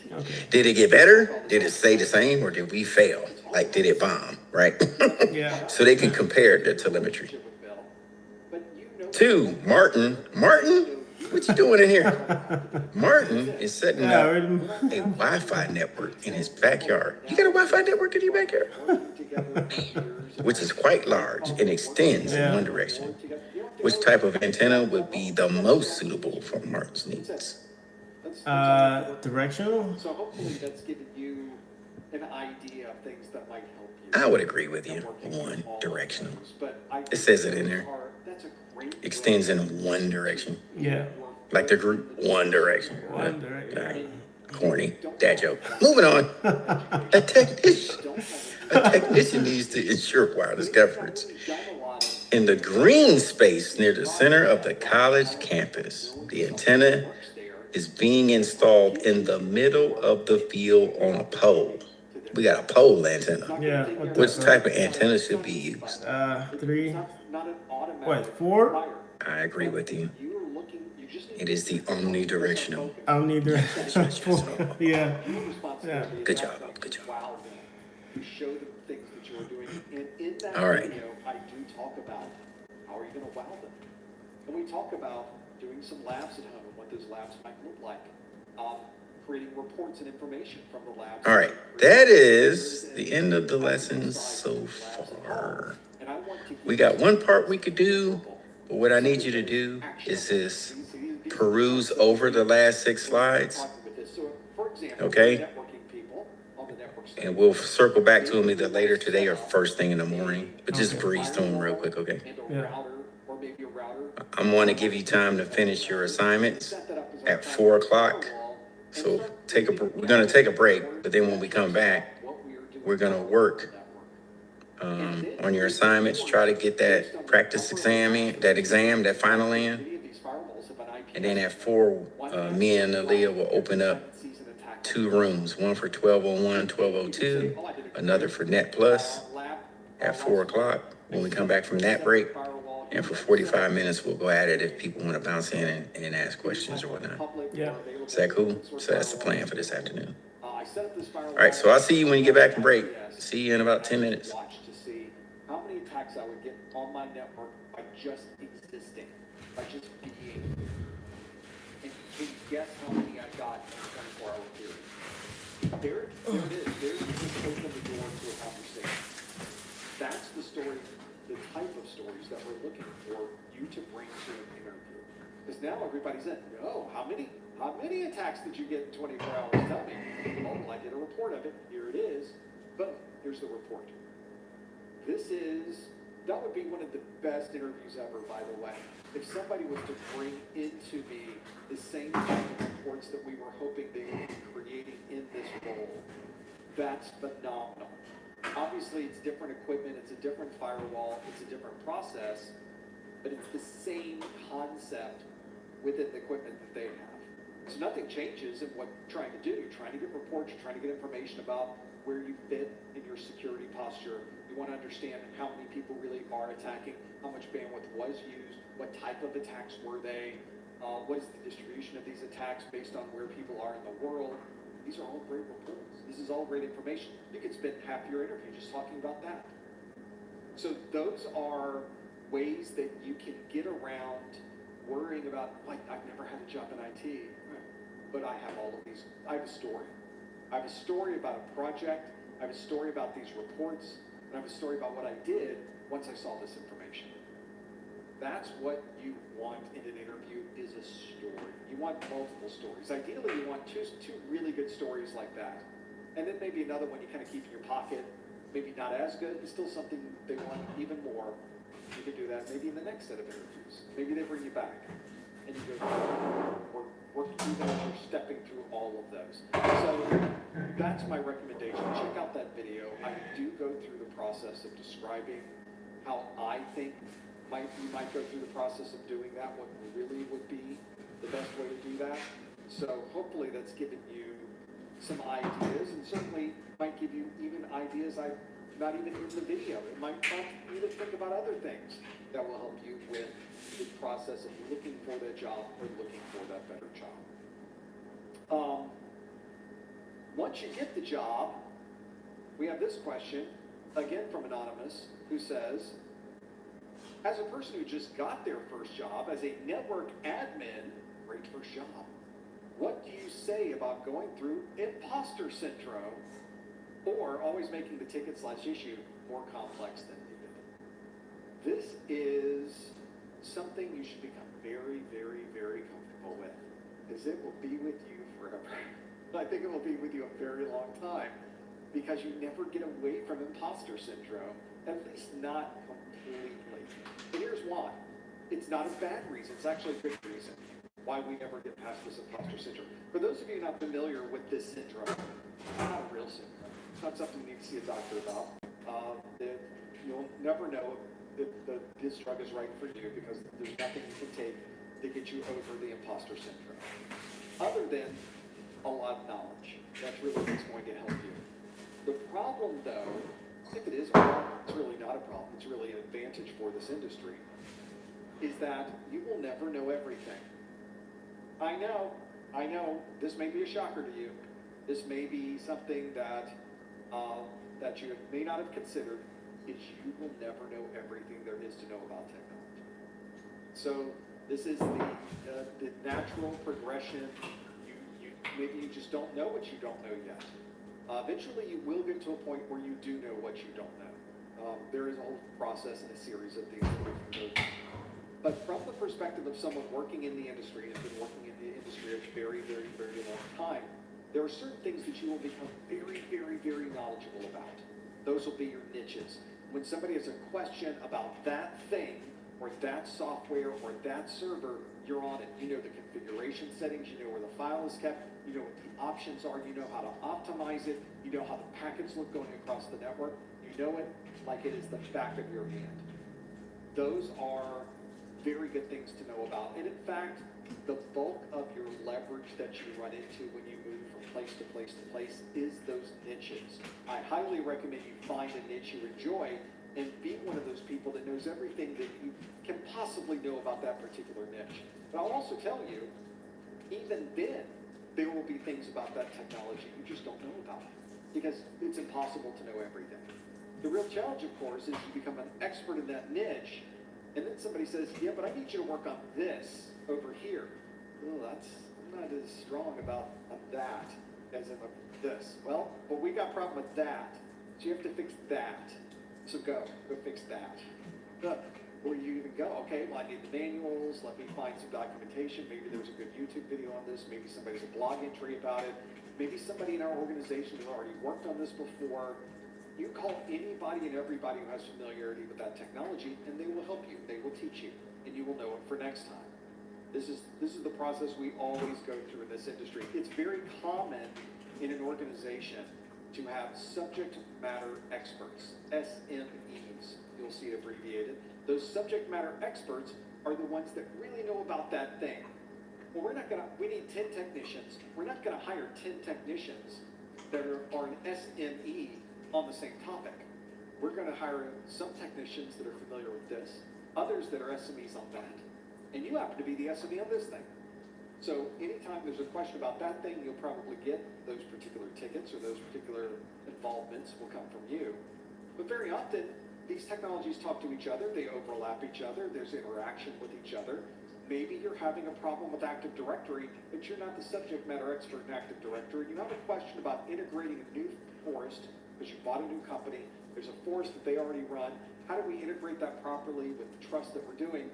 Okay. Did it get better? Did it stay the same? Or did we fail? Like, did it bomb? Right? Yeah. So they can compare the telemetry. 2, Martin, what you doing in here? Martin is setting up a Wi-Fi network in his backyard. You got a Wi-Fi network in your backyard? Which is quite large and extends in one direction. Which type of antenna would be the most suitable for Martin's needs? Directional? So hopefully that's given you an idea of things that might help you. I would agree with you. 1, directional. It says it in there. Extends in one direction. Yeah. Like the group One Direction. One Direction. Corny. Dad joke. Moving on. A technician needs to ensure wireless coverage in the green space near the center of the college campus. The antenna is being installed in the middle of the field on a pole. We got a pole antenna. Yeah. Which type of antenna should be used? 3. What, 4? I agree with you. It is the omnidirectional. Omnidirectional. Yeah. Yeah. Good job. Good job. You show them things that you are doing. And in that All right. video, I do talk about how are you going to wow them. And we talk about doing some labs at home and what those labs might look like. Creating reports and information from the labs. All right. That is the end of the lesson so far. We got one part we could do, but what I need you to do is this. Peruse over the last 6 slides. Okay? And we'll circle back to them either later today or first thing in the morning. But just breeze through them real quick, okay? Yeah. I'm going to give you time to finish your assignments at 4 o'clock So we're gonna take a break, but then when we come back, we're gonna work on your assignments, try to get that practice exam in, that final in. And then at 4, me and Aaliyah will open up 2 rooms, one for 1201, 1202, another for Net Plus at 4 o'clock when we come back from that break. And for 45 minutes, we'll go at it if people want to bounce in and ask questions or whatnot. Yeah. Is that cool? So that's the plan for this afternoon. All right, so I'll see you when you get back from break. See you in about 10 minutes. Watch to see how many attacks I would get on my network by just existing, by just being here. And can you guess how many I got in a 24-hour period? There it is. There's just open the door to a conversation. That's the story, the type of stories that we're looking for you to bring to an interview. Because now everybody's in. Oh, how many attacks did you get in 24 hours? Tell me. Oh, well, I did a report of it. Here it is. Boom. Here's the report. That would be one of the best interviews ever, by the way. If somebody was to bring into me the same kind of reports that we were hoping they would be creating in this role, that's phenomenal. Obviously, it's different equipment, it's a different firewall, it's a different process, but it's the same concept within the equipment that they have. So nothing changes in what you're trying to do. You're trying to get reports, you're trying to get information about where you fit in your security posture. You want to understand how many people really are attacking, how much bandwidth was used, what type of attacks were they, what is the distribution of these attacks based on where people are in the world. These are all great reports. This is all great information. You could spend half your interview just talking about that. So those are ways that you can get around worrying about, like, I've never had a job in IT, but I have all of these. I have a story. I have a story about a project. I have a story about these reports. And I have a story about what I did once I saw this information. That's what you want in an interview, is a story. You want multiple stories. Ideally, you want two really good stories like that. And then maybe another one you kind of keep in your pocket. Maybe not as good, but still something they want even more. You can do that maybe in the next set of interviews. Maybe they bring you back. And you go, work through those, you're stepping through all of those. So that's my recommendation. Check out that video. I do go through the process of describing how I think you might go through the process of doing that, what really would be the best way to do that. So hopefully that's given you some ideas, and certainly might give you even ideas not even in the video. It might prompt you to think about other things that will help you with the process of looking for that job or looking for that better job. Once you get the job, we have this question, again from Anonymous, who says, as a person who just got their first job as a network admin, great first job, what do you say about going through imposter syndrome or always making the ticket/issue more complex than needed? This is something you should become very, very, very comfortable with, because it will be with you forever. I think it will be with you a very long time, because you never get away from imposter syndrome, at least not completely. And here's why. It's not a bad reason, it's actually a good reason why we never get past this imposter syndrome. For those of you not familiar with this syndrome, it's not a real syndrome. It's not something you need to see a doctor about. You'll never know if this drug is right for you, because there's nothing you can take to get you over the imposter syndrome, other than a lot of knowledge. That's really what's going to help you. The problem, though, if it is a problem, it's really not a problem, it's really an advantage for this industry, is that you will never know everything. I know, this may be a shocker to you. This may be something that you may not have considered, is you will never know everything there is to know about technology. So this is the natural progression. Maybe you just don't know what you don't know yet. Eventually you will get to a point where you do know what you don't know. There is a whole process and a series of things that we can go through. But from the perspective of someone working in the industry, and has been working in the industry a very, very, very long time, there are certain things that you will become very, very, very knowledgeable about. Those will be your niches. When somebody has a question about that thing, or that software, or that server, you're on it. You know the configuration settings, you know where the file is kept, you know what the options are, you know how to optimize it, you know how the packets look going across the network, you know it like it is the back of your hand. Those are very good things to know about. And in fact, the bulk of your leverage that you run into when you move from place to place to place is those niches. I highly recommend you find a niche you enjoy and be one of those people that knows everything that you can possibly know about that particular niche. But I'll also tell you, even then, there will be things about that technology you just don't know about because it's impossible to know everything. The real challenge, of course, is you become an expert in that niche, and then somebody says, yeah, but I need you to work on this over here. Oh, I'm not as strong about that as in this. Well, but we got a problem with that, so you have to fix that. So go fix that. Where you even go, okay, well, I need the manuals, let me find some documentation, maybe there's a good YouTube video on this, maybe somebody's a blog entry about it, maybe somebody in our organization has already worked on this before. You call anybody and everybody who has familiarity with that technology, and they will help you, they will teach you, and you will know it for next time. This is the process we always go through in this industry. It's very common in an organization to have subject matter experts, SMEs, you'll see it abbreviated. Those subject matter experts are the ones that really know about that thing. Well, we need 10 technicians. We're not gonna hire 10 technicians that are an SME on the same topic. We're gonna hire some technicians that are familiar with this, others that are SMEs on that. And you happen to be the SME on this thing. So anytime there's a question about that thing, you'll probably get those particular tickets or those particular involvements will come from you. But very often, these technologies talk to each other, they overlap each other, there's interaction with each other. Maybe you're having a problem with Active Directory, but you're not the subject matter expert in Active Directory. You have a question about integrating a new forest, because you bought a new company, there's a forest that they already run. How do we integrate that properly with the trust that we're doing?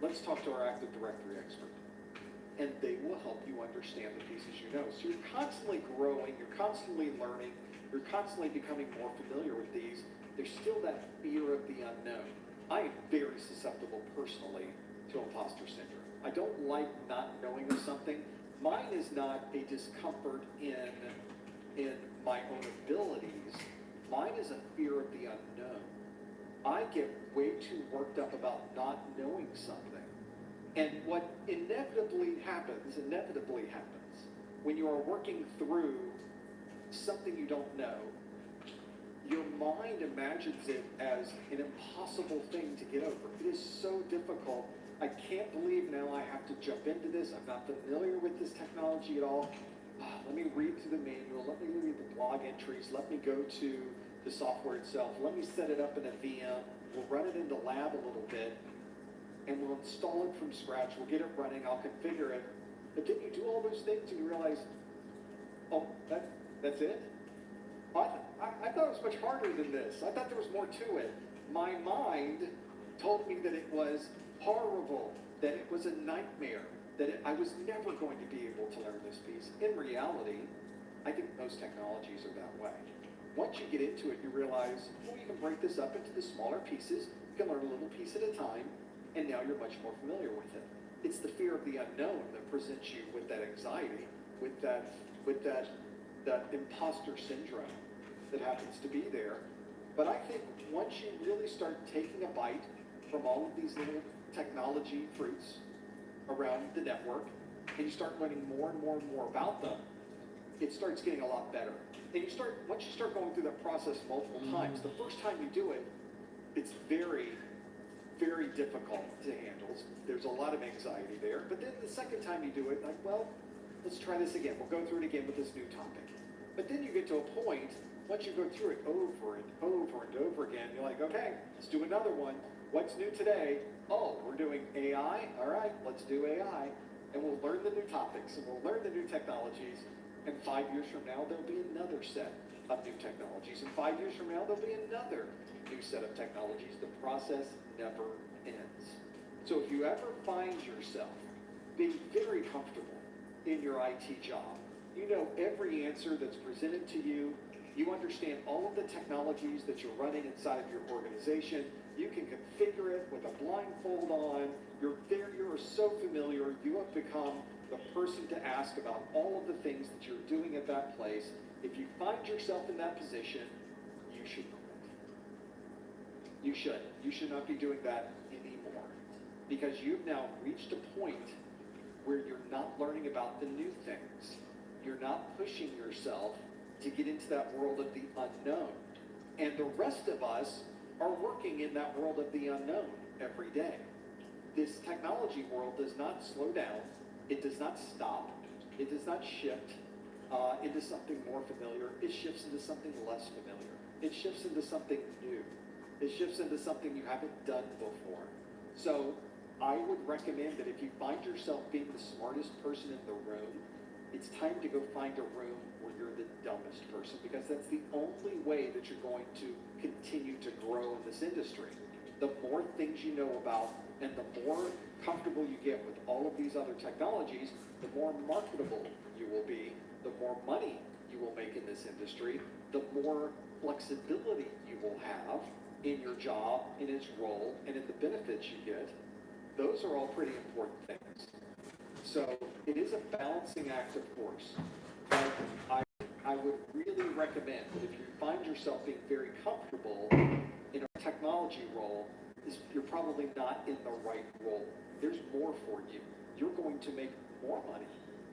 Let's talk to our Active Directory expert. And they will help you understand the pieces you know. So you're constantly growing, you're constantly learning, you're constantly becoming more familiar with these. There's still that fear of the unknown. I am very susceptible personally to imposter syndrome. I don't like not knowing of something. Mine is not a discomfort in my own abilities. Mine is a fear of the unknown. I get way too worked up about not knowing something. And what inevitably happens when you are working through something you don't know, your mind imagines it as an impossible thing to get over. It is so difficult. I can't believe now I have to jump into this. I'm not familiar with this technology at all. Let me read through the manual. Let me read the blog entries. Let me go to the software itself. Let me set it up in a VM. We'll run it in the lab a little bit, and we'll install it from scratch. We'll get it running. I'll configure it. But then you do all those things and you realize, oh, that's it? I thought it was much harder than this. I thought there was more to it. My mind told me that it was horrible, that it was a nightmare, that I was never going to be able to learn this piece. In reality, I think most technologies are that way. Once you get into it, you realize, well, you can break this up into the smaller pieces. You can learn a little piece at a time, and now you're much more familiar with it. It's the fear of the unknown that presents you with that anxiety, with that imposter syndrome that happens to be there. But I think once you really start taking a bite from all of these little technology fruits around the network, and you start learning more and more and more about them, it starts getting a lot better. And once you start going through that process multiple times, the first time you do it, it's very, very difficult to handle. There's a lot of anxiety there. But then the second time you do it, like, well, let's try this again. We'll go through it again with this new topic. But then you get to a point, once you go through it over and over and over again, you're like, okay, let's do another one. What's new today? Oh, we're doing AI? All right, let's do AI. And we'll learn the new topics, and we'll learn the new technologies. And 5 years from now, there'll be another set of new technologies. And 5 years from now, there'll be another new set of technologies. The process never ends. So if you ever find yourself being very comfortable in your IT job, you know every answer that's presented to you, You understand all of the technologies that you're running inside of your organization. You can configure it with a blindfold on. You're there, you're so familiar. You have become the person to ask about all of the things that you're doing at that place. If you find yourself in that position, you should quit. You should. You should not be doing that anymore. Because you've now reached a point where you're not learning about the new things. You're not pushing yourself to get into that world of the unknown. And the rest of us are working in that world of the unknown every day. This technology world does not slow down. It does not stop. It does not shift into something more familiar. It shifts into something less familiar. It shifts into something new. It shifts into something you haven't done before. So I would recommend that if you find yourself being the smartest person in the room, it's time to go find a room where you're the dumbest person, because that's the only way that you're going to continue to grow in this industry. The more things you know about and the more comfortable you get with all of these other technologies, the more marketable you will be, the more money you will make in this industry, the more flexibility you will have in your job, in its role, and in the benefits you get. Those are all pretty important things. So it is a balancing act, of course, but I would really recommend that if you find yourself being very comfortable in a technology role, you're probably not in the right role. There's more for you. You're going to make more money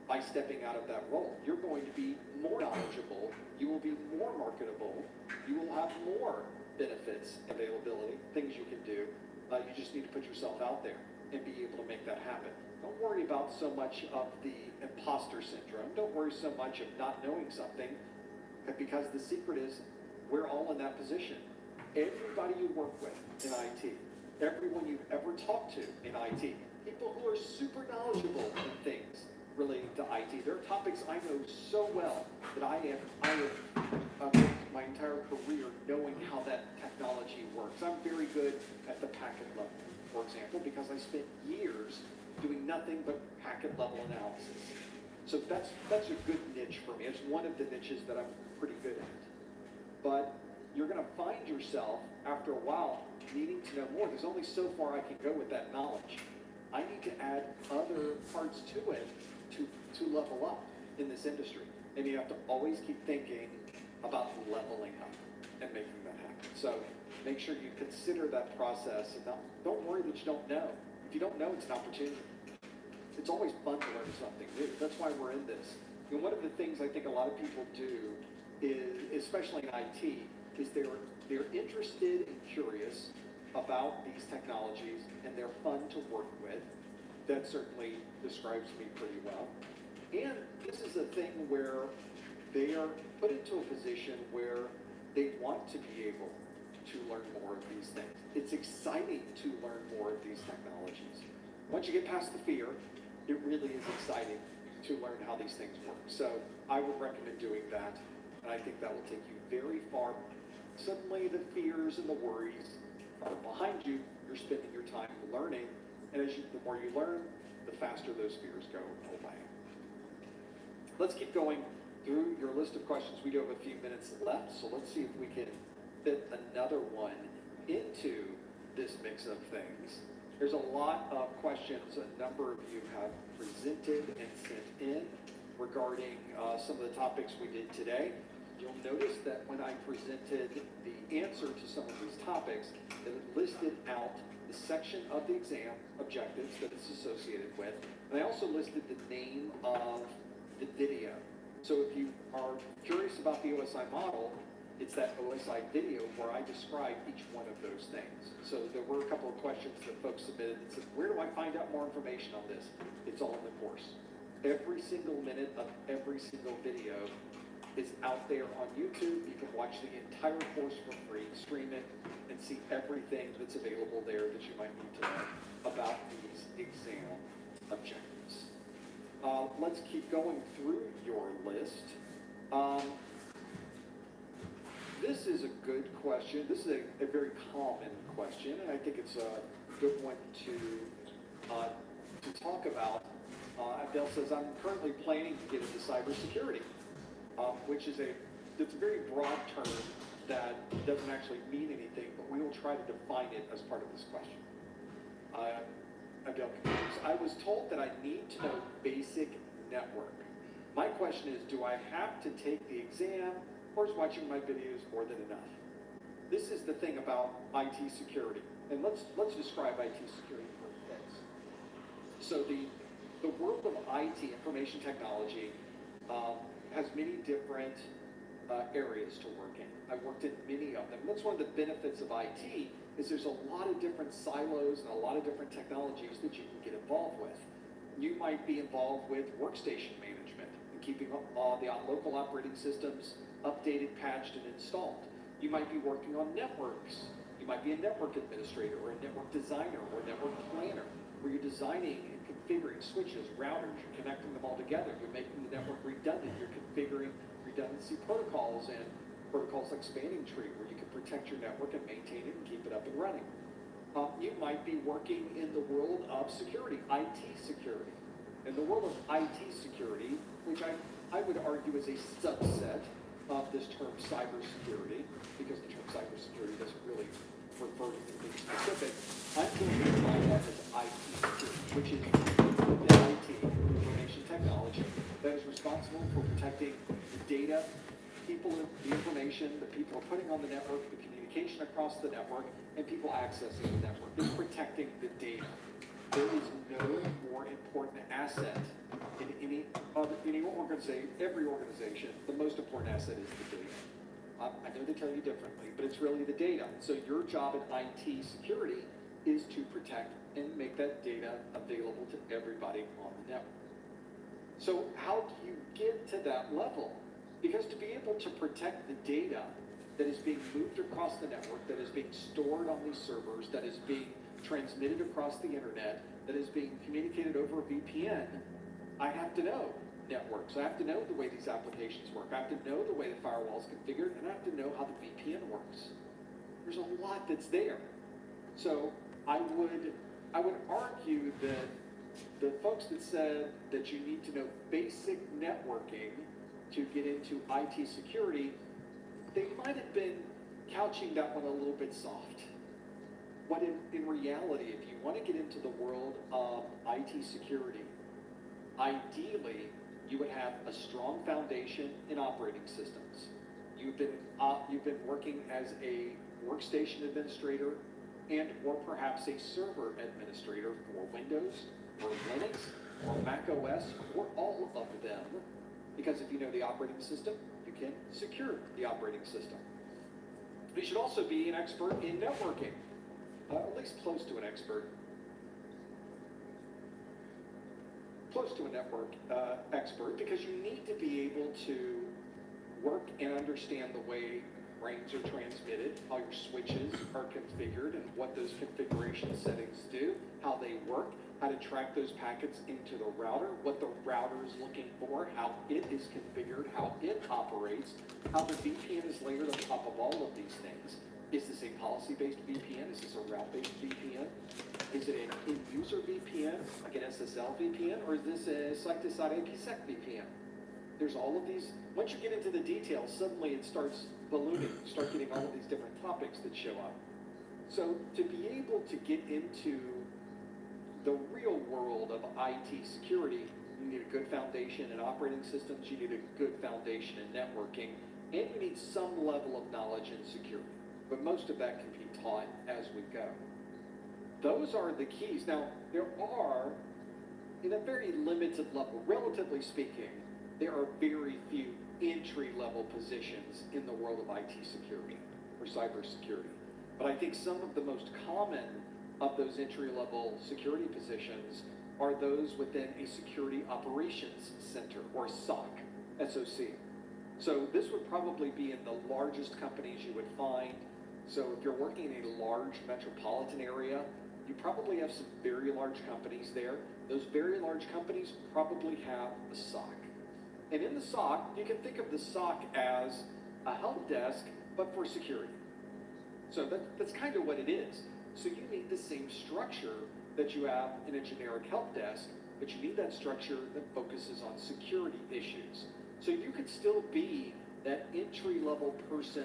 by stepping out of that role. You're going to be more knowledgeable. You will be more marketable. You will have more benefits, availability, things you can do. You just need to put yourself out there and be able to make that happen. Don't worry about so much of the imposter syndrome. Don't worry so much of not knowing something, because the secret is we're all in that position. Everybody you work with in IT, everyone you've ever talked to in IT, people who are super knowledgeable in things relating to IT. There are topics I know so well that I have worked my entire career knowing how that technology works. I'm very good at the packet level, for example, because I spent years doing nothing but packet level analysis. So that's a good niche for me. It's one of the niches that I'm pretty good at. But you're going to find yourself, after a while, needing to know more. There's only so far I can go with that knowledge. I need to add other parts to it to level up in this industry. And you have to always keep thinking about leveling up and making that happen. So make sure you consider that process, and don't worry that you don't know. If you don't know, it's an opportunity. It's always fun to learn something new. That's why we're in this. And one of the things I think a lot of people do is, especially in IT, is they're interested and curious about these technologies, and they're fun to work with. That certainly describes me pretty well. And this is a thing where they are put into a position where they want to be able to learn more of these things. It's exciting to learn more of these technologies. Once you get past the fear, it really is exciting to learn how these things work. So I would recommend doing that, and I think that will take you very far. Suddenly the fears and the worries are behind you. You're spending your time learning, and the more you learn, the faster those fears go away. Let's keep going through your list of questions. We do have a few minutes left, so let's see if we can fit another one into this mix of things. There's a lot of questions a number of you have presented and sent in regarding some of the topics we did today. You'll notice that when I presented the answer to some of these topics, that it listed out the section of the exam objectives that it's associated with, and I also listed the name of the video. So if you are curious about the OSI model, it's that OSI video where I describe each one of those things. So there were a couple of questions that folks submitted that said, where do I find out more information on this? It's all in the course. Every single minute of every single video is out there on YouTube. You can watch the entire course for free, stream it, and see everything that's available there that you might need to know about these exam objectives. Let's keep going through your list. This is a good question. This is a very common question, and I think it's a good one to talk about. Abdel says, I'm currently planning to get into cybersecurity, which is a a very broad term that doesn't actually mean anything, but we will try to define it as part of this question. About computers. I was told that I need to know basic network. My question is, do I have to take the exam, or is watching my videos more than enough? This is the thing about IT security, and let's describe IT security for folks. So the world of IT, information technology, has many different areas to work in. I've worked in many of them. That's one of the benefits of IT, is there's a lot of different silos and a lot of different technologies that you can get involved with. You might be involved with workstation management and keeping all the local operating systems updated, patched, and installed. You might be working on networks. You might be a network administrator or a network designer or a network planner, where you're designing and configuring switches, routers, you're connecting them all together, you're making the network redundant, you're configuring redundancy protocols and protocols like spanning tree, where you can protect your network and maintain it and keep it up and running. You might be working in the world of security, IT security. In the world of IT security, which I would argue is a subset of this term cybersecurity, because the term cybersecurity doesn't really refer to anything specific, I'm going to define that as IT security, which is the IT, information technology, that is responsible for protecting the data, people, the information that people are putting on the network, the communication across the network, and people accessing the network. It's protecting the data. There is no more important asset in any organization, every organization. The most important asset is the data. I know they tell you differently, but it's really the data. So your job in IT security is to protect and make that data available to everybody on the network. So how do you get to that level? Because to be able to protect the data that is being moved across the network, that is being stored on these servers, that is being transmitted across the internet, that is being communicated over a VPN, I have to know networks. I have to know the way these applications work. I have to know the way the firewall is configured, and I have to know how the VPN works. There's a lot that's there. So I would argue that the folks that said that you need to know basic networking to get into IT security, they might have been couching that one a little bit soft. But in reality, if you want to get into the world of IT security, ideally, you would have a strong foundation in operating systems. You've been working as a workstation administrator and or perhaps a server administrator for Windows or Linux or Mac OS or all of them. Because if you know the operating system, you can secure the operating system. You should also be an expert in networking, at least close to an expert. Close to a network expert, because you need to be able to work and understand the way frames are transmitted, how your switches are configured and what those configuration settings do, how they work, how to track those packets into the router, what the router is looking for, how it is configured, how it operates, how the VPN is layered on top of all of these things. Is this a policy-based VPN? Is this a route-based VPN? Is it an end-user VPN, like an SSL VPN, or is this a site-to-site IPsec VPN? There's all of these. Once you get into the details, suddenly it starts ballooning. You start getting all of these different topics that show up. So to be able to get into the real world of IT security, you need a good foundation in operating systems, you need a good foundation in networking, and you need some level of knowledge in security. But most of that can be taught as we go. Those are the keys. Now, there are, in a very limited level, relatively speaking, there are very few entry-level positions in the world of IT security or cybersecurity. But I think some of the most common of those entry-level security positions are those within a security operations center, or SOC, SOC. So this would probably be in the largest companies you would find. So if you're working in a large metropolitan area, you probably have some very large companies there. Those very large companies probably have a SOC. And in the SOC, you can think of the SOC as a help desk, but for security. So that's kind of what it is. So you need the same structure that you have in a generic help desk, but you need that structure that focuses on security issues. So you could still be that entry-level person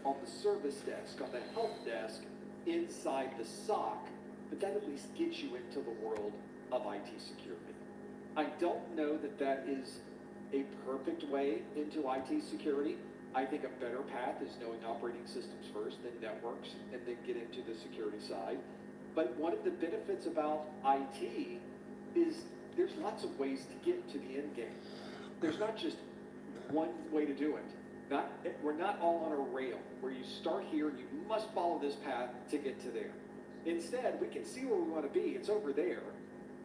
on the service desk, on the help desk, inside the SOC, but that at least gets you into the world of IT security. I don't know that that is a perfect way into IT security. I think a better path is knowing operating systems first, then networks, and then get into the security side. But one of the benefits about IT is there's lots of ways to get to the end game. There's not just one way to do it. We're not all on a rail where you start here and you must follow this path to get to there. Instead, we can see where we want to be. It's over there.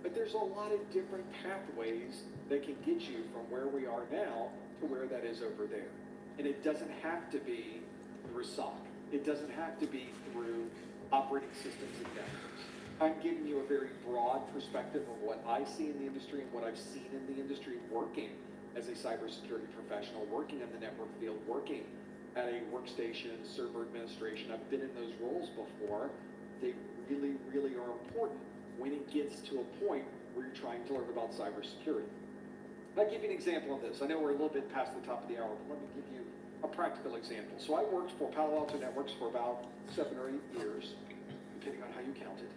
But there's a lot of different pathways that can get you from where we are now to where that is over there. And it doesn't have to be through SOC. It doesn't have to be through operating systems and networks. I'm giving you a very broad perspective of what I see in the industry and what I've seen in the industry working as a cybersecurity professional, working in the network field, working at a workstation, server administration. I've been in those roles before. They really, really are important when it gets to a point where you're trying to learn about cybersecurity. I'll give you an example of this. I know we're a little bit past the top of the hour, but let me give you a practical example. So I worked for Palo Alto Networks for about 7 or 8 years, depending on how you count it.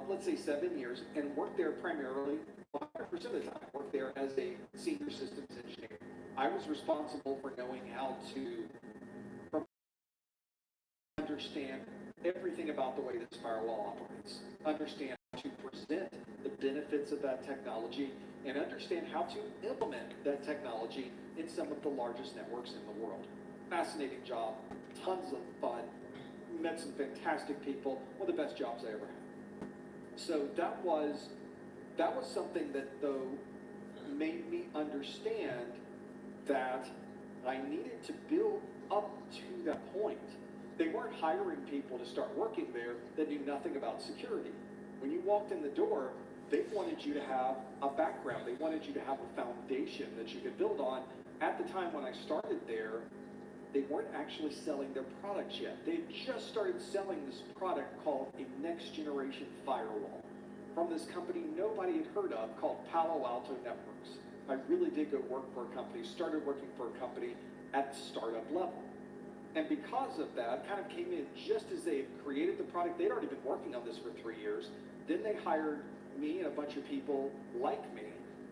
Let's say 7 years, and worked there primarily, 100% of the time, worked there as a senior systems engineer. I was responsible for knowing how to understand everything about the way this firewall operates, understand how to present the benefits of that technology, and understand how to implement that technology in some of the largest networks in the world. Fascinating job, tons of fun, met some fantastic people, one of the best jobs I ever had. So that was something that, though, made me understand that I needed to build up to that point. They weren't hiring people to start working there that knew nothing about security. When you walked in the door, they wanted you to have a background. They wanted you to have a foundation that you could build on. At the time when I started there, they weren't actually selling their products yet. They had just started selling this product called a next generation firewall from this company nobody had heard of called Palo Alto Networks. I really did go work for a company, started working for a company at the startup level. And because of that, kind of came in just as they had created the product. They'd already been working on this for 3 years. Then they hired me and a bunch of people like me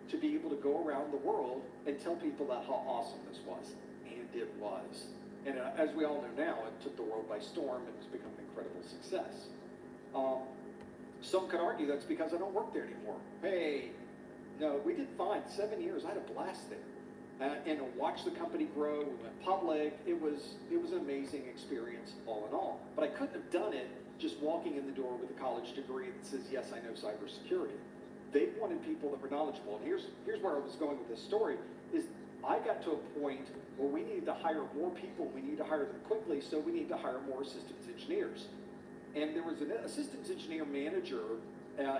to be able to go around the world and tell people about how awesome this was. And it was. And as we all know now, it took the world by storm and it's become an incredible success. Some could argue that's because I don't work there anymore. Hey, no, we did fine. 7 years, I had a blast there. And to watch the company grow, we went public. It was an amazing experience all in all. But I couldn't have done it just walking in the door with a college degree that says, yes, I know cybersecurity. They wanted people that were knowledgeable. And here's where I was going with this story, is I got to a point where we needed to hire more people. We needed to hire them quickly, so we needed to hire more systems engineers. And there was a systems engineer manager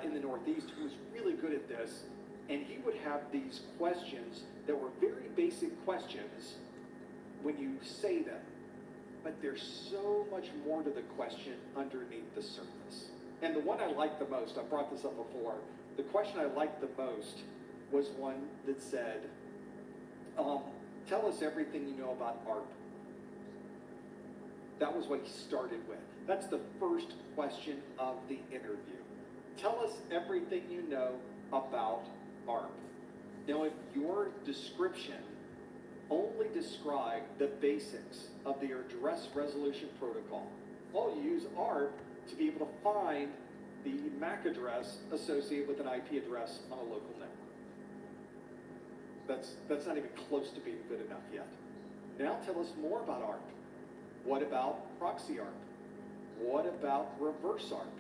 in the Northeast who was really good at this. And he would have these questions that were very basic questions when you say them. But there's so much more to the question underneath the surface. And the one I liked the most, I brought this up before, the question I liked the most was one that said, tell us everything you know about ARP. That was what he started with. That's the first question of the interview. Tell us everything you know about ARP. Now, if your description only described the basics of the address resolution protocol, well, you use ARP to be able to find the MAC address associated with an IP address on a local network. That's not even close to being good enough yet. Now tell us more about ARP. What about proxy ARP? What about reverse ARP?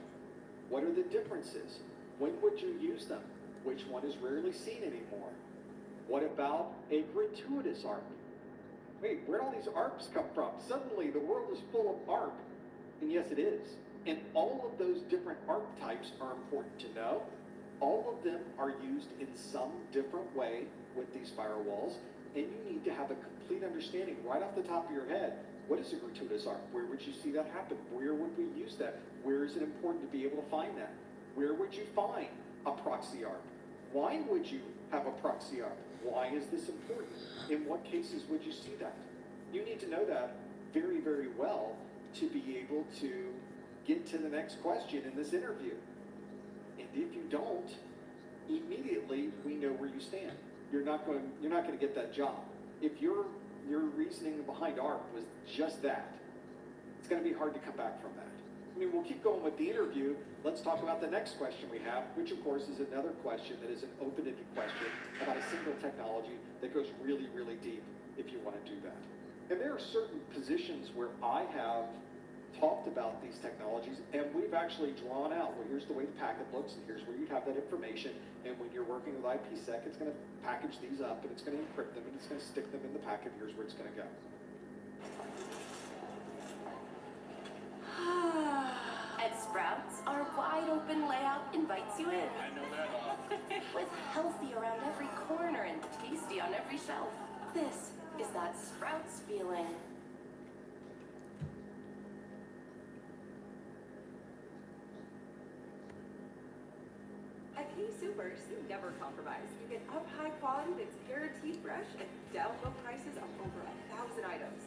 What are the differences? When would you use them? Which one is rarely seen anymore? What about a gratuitous ARP? Wait, where'd all these ARPs come from? Suddenly the world is full of ARP. And yes, it is. And all of those different ARP types are important to know. All of them are used in some different way with these firewalls. And you need to have a complete understanding right off the top of your head. What is a gratuitous ARP? Where would you see that happen? Where would we use that? Where is it important to be able to find that? Where would you find a proxy ARP? Why would you have a proxy ARP? Why is this important? In what cases would you see that? You need to know that very, very well to be able to get to the next question in this interview. And if you don't, immediately we know where you stand. You're not going to get that job. If your reasoning behind ARP was just that, it's going to be hard to come back from that. I mean, we'll keep going with the interview. Let's talk about the next question we have, which of course is another question that is an open-ended question about a single technology that goes really, really deep if you want to do that. And there are certain positions where I have talked about these technologies, and we've actually drawn out, well, here's the way the packet looks, and here's where you have that information, and when you're working with IPsec, it's going to package these up, and it's going to encrypt them, and it's going to stick them in the packet, here's where it's going to go. At Sprouts, our wide open layout invites you in. I know that. With healthy around every corner and tasty on every shelf. This is that Sprouts feeling. At King Supers, you never compromise. You get up high quality that's guaranteed fresh and down low prices of over 1,000 items.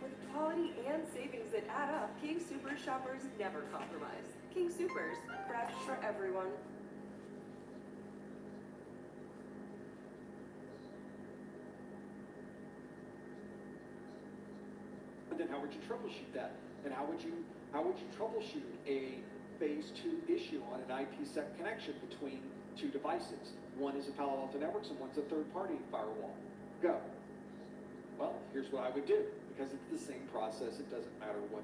With quality and savings that add up, King Supers shoppers never compromise. King Supers, fresh for everyone. And then how would you troubleshoot that? And how would you troubleshoot a phase 2 issue on an IPsec connection between two devices? One is a Palo Alto Networks and one's a third-party firewall. Go. Well, here's what I would do. Because it's the same process, it doesn't matter what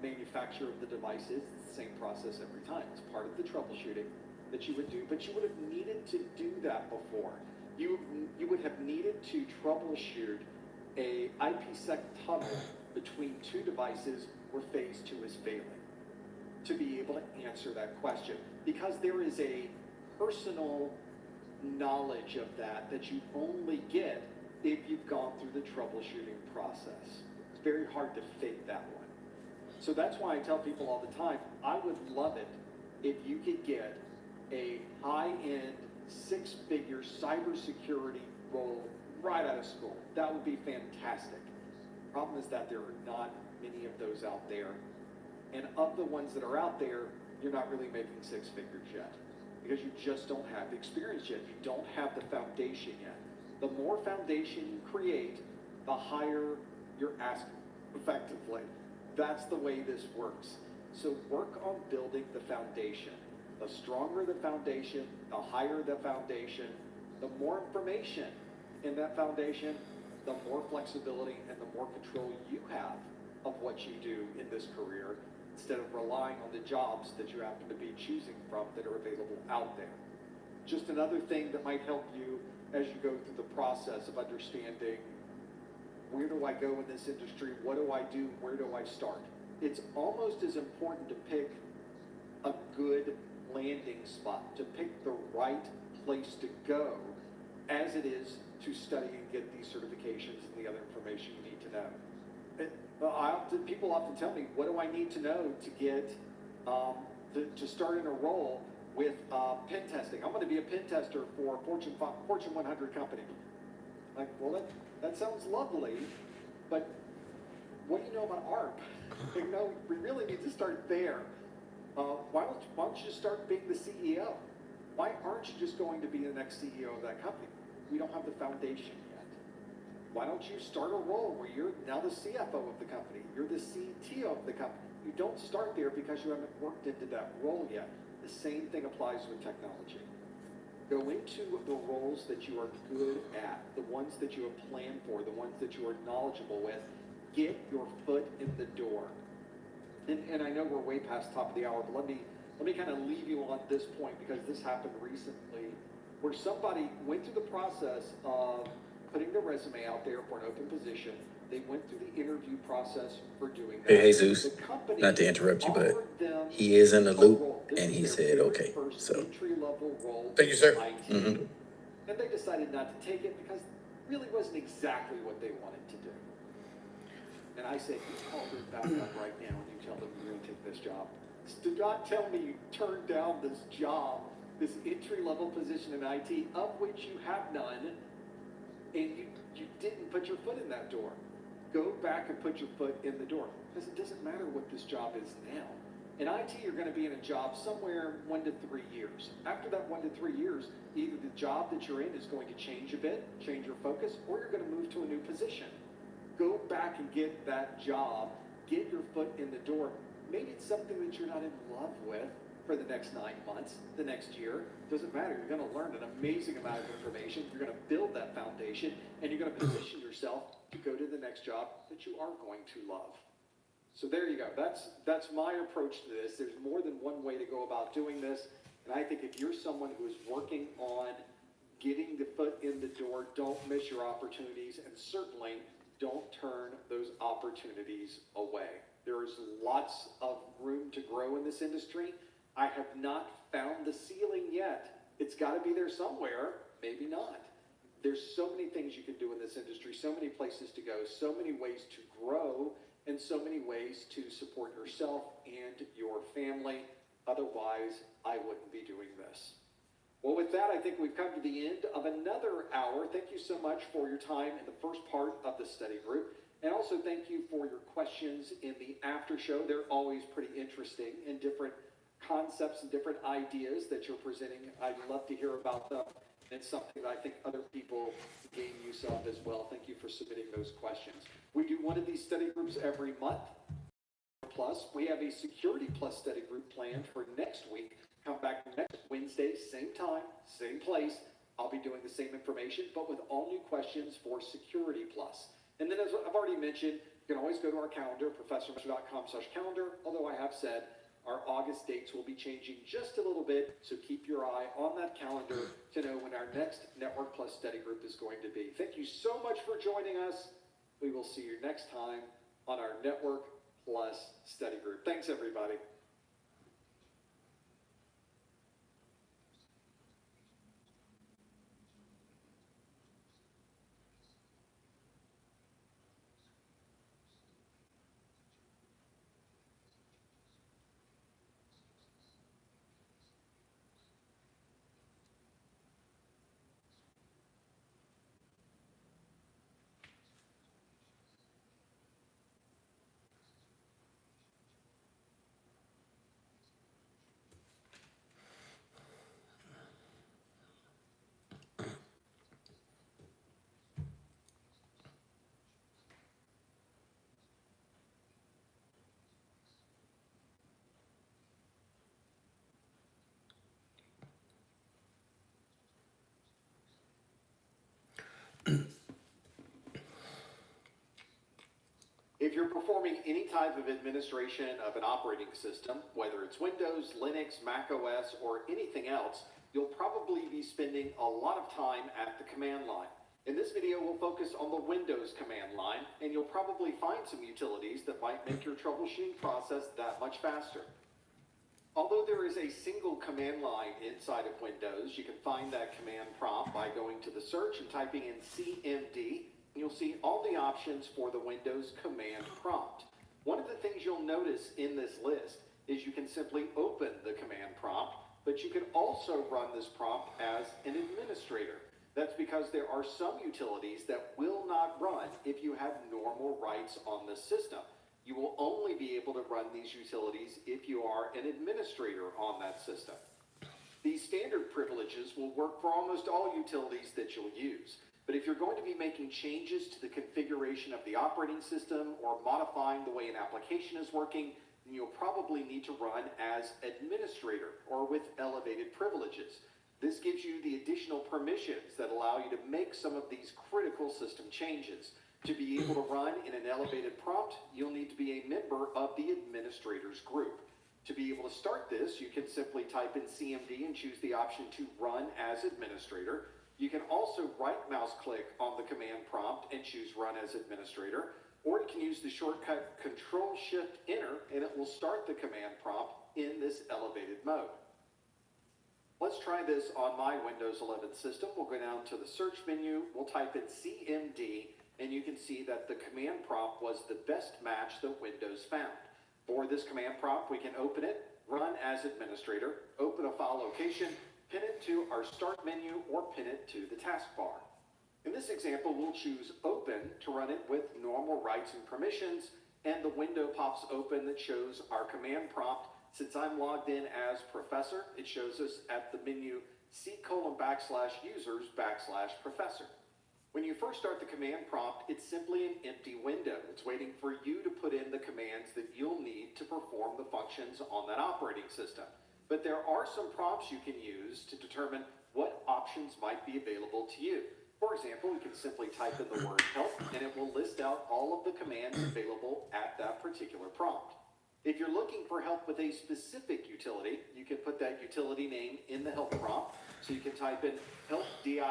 manufacturer of the device is, it's the same process every time. It's part of the troubleshooting that you would do, but you would have needed to do that before. You would have needed to troubleshoot a IPsec tunnel between two devices where phase 2 is failing to be able to answer that question, because there is a personal knowledge of that you only get if you've gone through the troubleshooting process. It's very hard to fake that one. So that's why I tell people all the time, I would love it if you could get a high-end, 6-figure cybersecurity role right out of school. That would be fantastic. Problem is that there are not many of those out there. And of the ones that are out there, you're not really making 6 figures yet, because you just don't have the experience yet. You don't have the foundation yet. The more foundation you create, the higher you're asking, effectively. That's the way this works. So work on building the foundation. The stronger the foundation, the higher the foundation, the more information in that foundation, the more flexibility and the more control you have of what you do in this career, instead of relying on the jobs that you happen to be choosing from that are available out there. Just another thing that might help you as you go through the process of understanding, where do I go in this industry? What do I do? Where do I start? It's almost as important to pick a good landing spot, to pick the right place to go, as it is to study and get these certifications and the other information you need to know. People often tell me, what do I need to know to get to start in a role with pen testing? I'm going to be a pen tester for a Fortune 100 company. Like, well, that sounds lovely, but what do you know about ARP? You know, we really need to start there. Why don't you just start being the CEO? Why aren't you just going to be the next CEO of that company? We don't have the foundation yet. Why don't you start a role where you're now the CFO of the company? You're the CTO of the company. You don't start there because you haven't worked into that role yet. The same thing applies with technology. Go into the roles that you are good at, the ones that you have planned for, the ones that you are knowledgeable with. Get your foot in the door. And I know we're way past top of the hour, but let me kind of leave you on this point, because this happened recently, where somebody went through the process of putting their resume out there for an open position. They went through the interview process for doing that. Hey, Jesus, not to interrupt you, but he is in the loop, and he said, okay, so. Thank you, sir. Mm-hmm. And they decided not to take it because it really wasn't exactly what they wanted to do. And I said, you call them back up right now and you tell them you're going to take this job. Do not tell me you turned down this job, this entry-level position in IT, of which you have none, and you didn't put your foot in that door. Go back and put your foot in the door, because it doesn't matter what this job is now. In IT, you're going to be in a job somewhere 1 to 3 years. After that 1 to 3 years, either the job that you're in is going to change a bit, change your focus, or you're going to move to a new position. Go back and get that job, get your foot in the door. Maybe it's something that you're not in love with for the next 9 months, the next year. Doesn't matter. You're going to learn an amazing amount of information. You're going to build that foundation, and you're going to position yourself to go to the next job that you are going to love. So there you go. That's my approach to this. There's more than one way to go about doing this. And I think if you're someone who is working on getting the foot in the door, don't miss your opportunities, and certainly don't turn those opportunities away. There's lots of room to grow in this industry. I have not found the ceiling yet. It's got to be there somewhere, maybe not. There's so many things you can do in this industry, so many places to go, so many ways to grow, and so many ways to support yourself and your family. Otherwise, I wouldn't be doing this. Well, with that, I think we've come to the end of another hour. Thank you so much for your time in the first part of the study group. And also thank you for your questions in the after show. They're always pretty interesting and different concepts and different ideas that you're presenting. I'd love to hear about them. It's something that I think other people gain use of as well. Thank you for submitting those questions. We do one of these study groups every month. Plus, we have a Security Plus study group planned for next week. Come back next Wednesday, same time, same place. I'll be doing the same information, but with all new questions for Security Plus. And then, as I've already mentioned, you can always go to our calendar, professormaster.com/calendar. Although I have said our August dates will be changing just a little bit, so keep your eye on that calendar to know when our next Network Plus study group is going to be. Thank you so much for joining us. We will see you next time on our Network Plus study group. Thanks, everybody. If you're performing any type of administration of an operating system, whether it's Windows, Linux, Mac OS, or anything else, you'll probably be spending a lot of time at the command line. In this video, we'll focus on the Windows command line, and you'll probably find some utilities that might make your troubleshooting process that much faster. Although there is a single command line inside of Windows, you can find that command prompt by going to the search and typing in CMD. You'll see all the options for the Windows command prompt. One of the things you'll notice in this list is you can simply open the command prompt, but you can also run this prompt as an administrator. That's because there are some utilities that will not run if you have normal rights on the system. You will only be able to run these utilities if you are an administrator on that system. These standard privileges will work for almost all utilities that you'll use. But if you're going to be making changes to the configuration of the operating system or modifying the way an application is working, then you'll probably need to run as administrator or with elevated privileges. This gives you the additional permissions that allow you to make some of these critical system changes. To be able to run in an elevated prompt, you'll need to be a member of the administrators group. To be able to start this, you can simply type in CMD and choose the option to run as administrator. You can also right mouse click on the command prompt and choose Run as Administrator, or you can use the shortcut Control-Shift-Enter and it will start the command prompt in this elevated mode. Let's try this on my Windows 11 system. We'll go down to the search menu, we'll type in CMD, and you can see that the command prompt was the best match that Windows found. For this command prompt, we can open it, run as administrator, open a file location, pin it to our start menu, or pin it to the taskbar. In this example, we'll choose Open to run it with normal rights and permissions, and the window pops open that shows our command prompt. Since I'm logged in as Professor, it shows us at the menu C:\users\professor. When you first start the command prompt, it's simply an empty window. It's waiting for you to put in the commands that you'll need to perform the functions on that operating system. But there are some prompts you can use to determine what options might be available to you. For example, we can simply type in the word help, and it will list out all of the commands available at that particular prompt. If you're looking for help with a specific utility, you can put that utility name in the help prompt. So you can type in help dir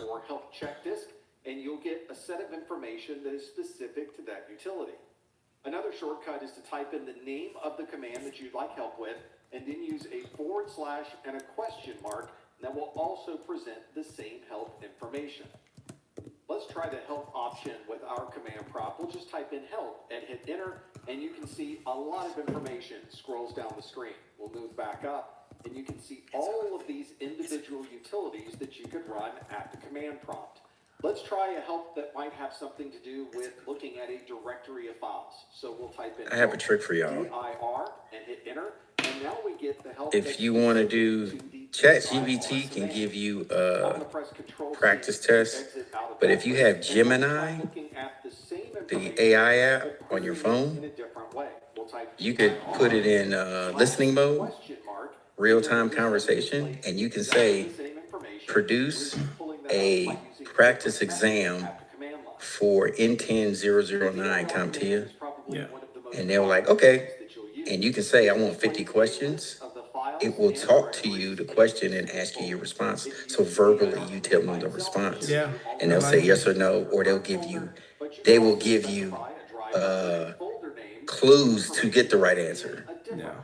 or help check disk, and you'll get a set of information that is specific to that utility. Another shortcut is to type in the name of the command that you'd like help with, and then use a / and a question mark that will also present the same help information. Let's try the help option with our command prompt. We'll just type in help and hit enter, and you can see a lot of information scrolls down the screen. We'll move back up, and you can see all of these individual utilities that you could run at the command prompt. Let's try a help that might have something to do with looking at a directory of files. So we'll type in I have a trick for y'all. dir and hit enter, and now we get the help. If you want to do, ChatGPT can give you a practice test, but if you have Gemini, the AI app on your phone, you could put it in listening mode, real-time conversation, and you can say, produce a practice exam for N10009 CompTIA. Yeah. And they're like, okay. And you can say, I want 50 questions. It will talk to you the question and ask you your response. So verbally, you tell them the response. Yeah. And they'll say yes or no, or they will give you clues to get the right answer. Yeah.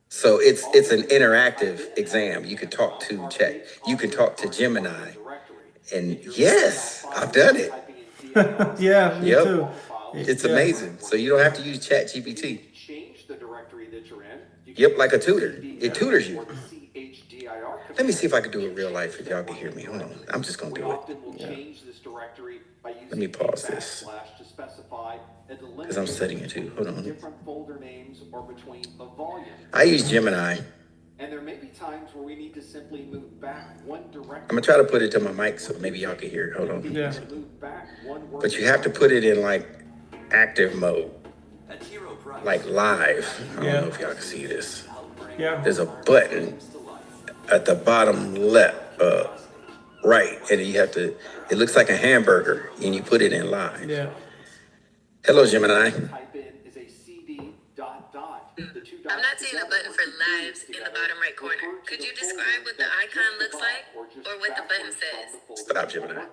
So it's an interactive exam. You can talk to Chat. You can talk to Gemini. And yes, I've done it. Yeah, me too. It's amazing. So you don't have to use ChatGPT. Change the directory that you're in. Yep, like a tutor. It tutors you. Let me see if I can do it real life if y'all can hear me. Hold on. I'm just going to do it. Let me pause this. Because I'm setting it too. Hold on. I use Gemini. And there may be times where we need to simply move back one direction. I'm going to try to put it to my mic so maybe y'all can hear it. Hold on. Yeah. But you have to put it in like active mode. Like live. I don't know if y'all can see this. Yeah. There's a button at the bottom left, right, and you have to, it looks like a hamburger, and you put it in live. Yeah. Hello, Gemini. Type in is a CD ... I'm not seeing a button for lives in the bottom right corner. Could you describe what the icon looks like or what the button says? Stop, Gemini.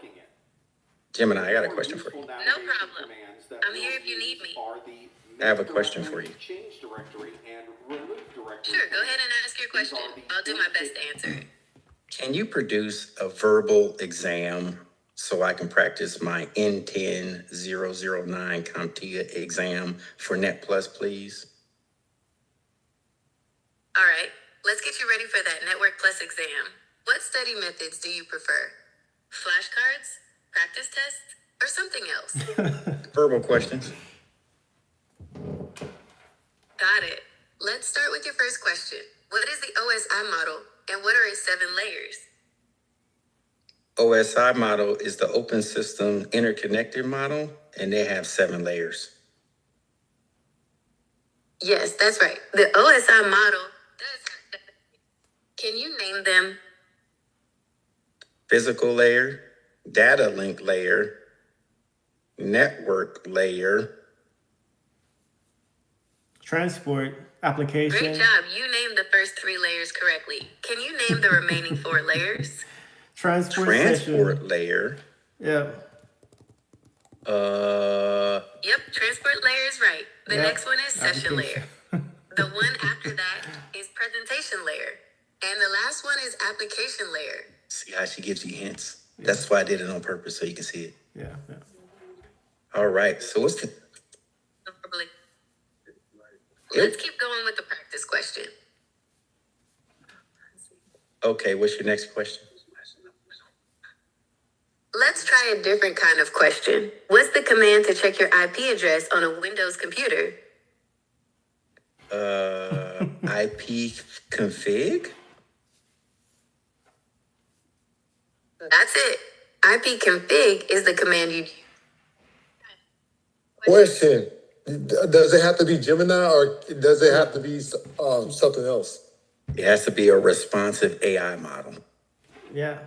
Gemini, I got a question for you. No problem. I'm here if you need me. I have a question for you. Sure, go ahead and ask your question. I'll do my best to answer it. Can you produce a verbal exam so I can practice my N10009 CompTIA exam for Net Plus, please? All right, let's get you ready for that Network Plus exam. What study methods do you prefer? Flashcards, practice tests, or something else? Verbal questions. Got it. Let's start with your first question. What is the OSI model and what are its 7 layers? OSI model is the Open System Interconnected model, and they have 7 layers. Yes, that's right. The OSI model does have 7. Can you name them? Physical layer, data link layer, network layer. Transport application. Great job. You named the first 3 layers correctly. Can you name the remaining 4 layers? Transport layer. Yeah. Yep, transport layer is right. The next one is session layer. The one after that is presentation layer. And the last one is application layer. See how she gives you hints? That's why I did it on purpose, so you can see it. Yeah. All right, so what's the... Let's keep going with the practice question. Okay, what's your next question? Let's try a different kind of question. What's the command to check your IP address on a Windows computer? IP config? That's it. IP config is the command you use. Question: does it have to be Gemini or does it have to be something else? It has to be a responsive AI model. Yeah.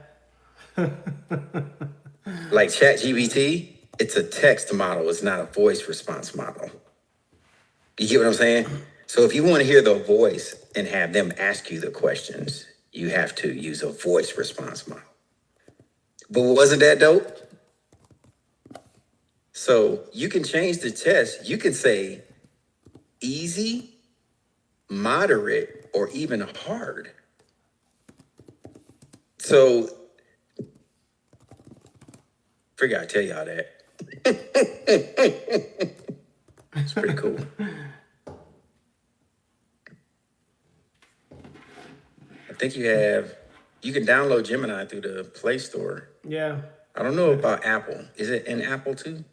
Like ChatGPT, it's a text model. It's not a voice response model. You get what I'm saying? So if you want to hear the voice and have them ask you the questions, you have to use a voice response model. But wasn't that dope? So you can change the test. You can say easy, moderate, or even hard. So figure I tell y'all that. It's pretty cool. I think you can download Gemini through the Play Store. Yeah. I don't know about Apple. Is it in Apple too?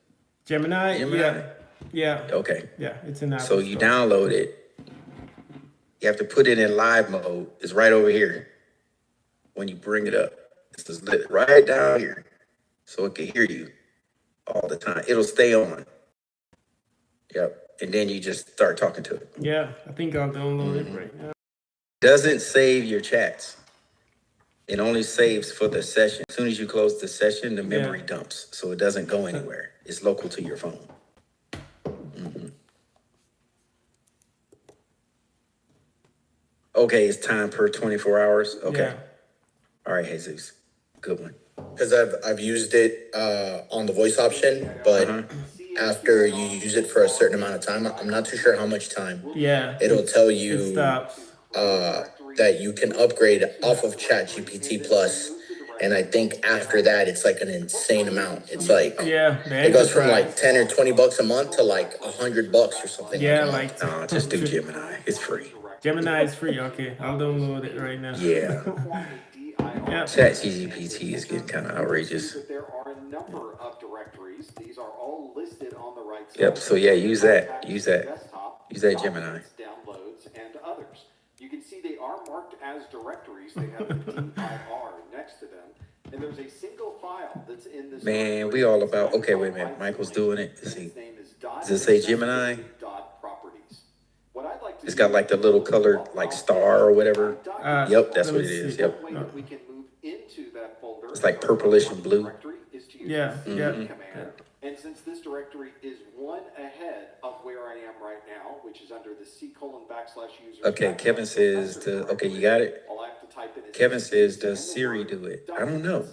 Gemini? Gemini? Yeah. Okay. Yeah, it's in Apple So you Store. download it. You have to put it in live mode. It's right over here. When you bring it up, it's just lit right down here. So it can hear you all the time. It'll stay on. Yep. And then you just start talking to it. Yeah, I think I'll download it right now. Doesn't save your chats. It only saves for the session. As soon as you close the session, the memory dumps. So it doesn't go anywhere. It's local to your phone. Okay, it's time per 24 hours. Okay. All right, Jesus. Good one. Because I've used it on the voice option, but after you use it for a certain amount of time, I'm not too sure how much time. Yeah. It'll tell you It stops. that you can upgrade off of ChatGPT Plus, and I think after that it's like an insane amount. It's like it goes from like $10 or $20 a month to like $100 or something. Yeah, like No, just do Gemini. It's free. Gemini is free. Okay, I'll download it right now. Yeah. Yeah. ChatGPT is getting kind of outrageous. There are a number of directories. These are all listed on the right side. Yep. So yeah, use that. Use that. Use that Gemini. Downloads and others. You can see they are marked as directories. They have the DIR next to them. And there's a single file that's in this. Man, we all about. Okay, wait a minute. Michael's doing it. Does it say Gemini? It's got like the little colored like star or whatever. Yep, that's what it is. Yep. It's like purplish and blue. Yeah. Yeah. And since this directory is one ahead of where I am right now, which is under the C:\user. Okay, Kevin says okay, you got it? Kevin says, does Siri do it? I don't know.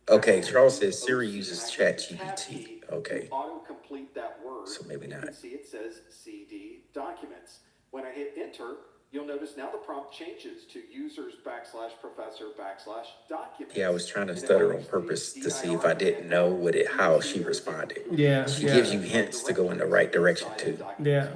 Okay, Charles says Siri uses ChatGPT. Okay. Autocomplete that word. So maybe not. You can see it says CD documents. When I hit enter, you'll notice now the prompt changes to users/professor/documents. Yeah, I was trying to stutter on purpose to see if I didn't know how she responded. Yeah. She gives you hints to go in the right direction too. Yeah.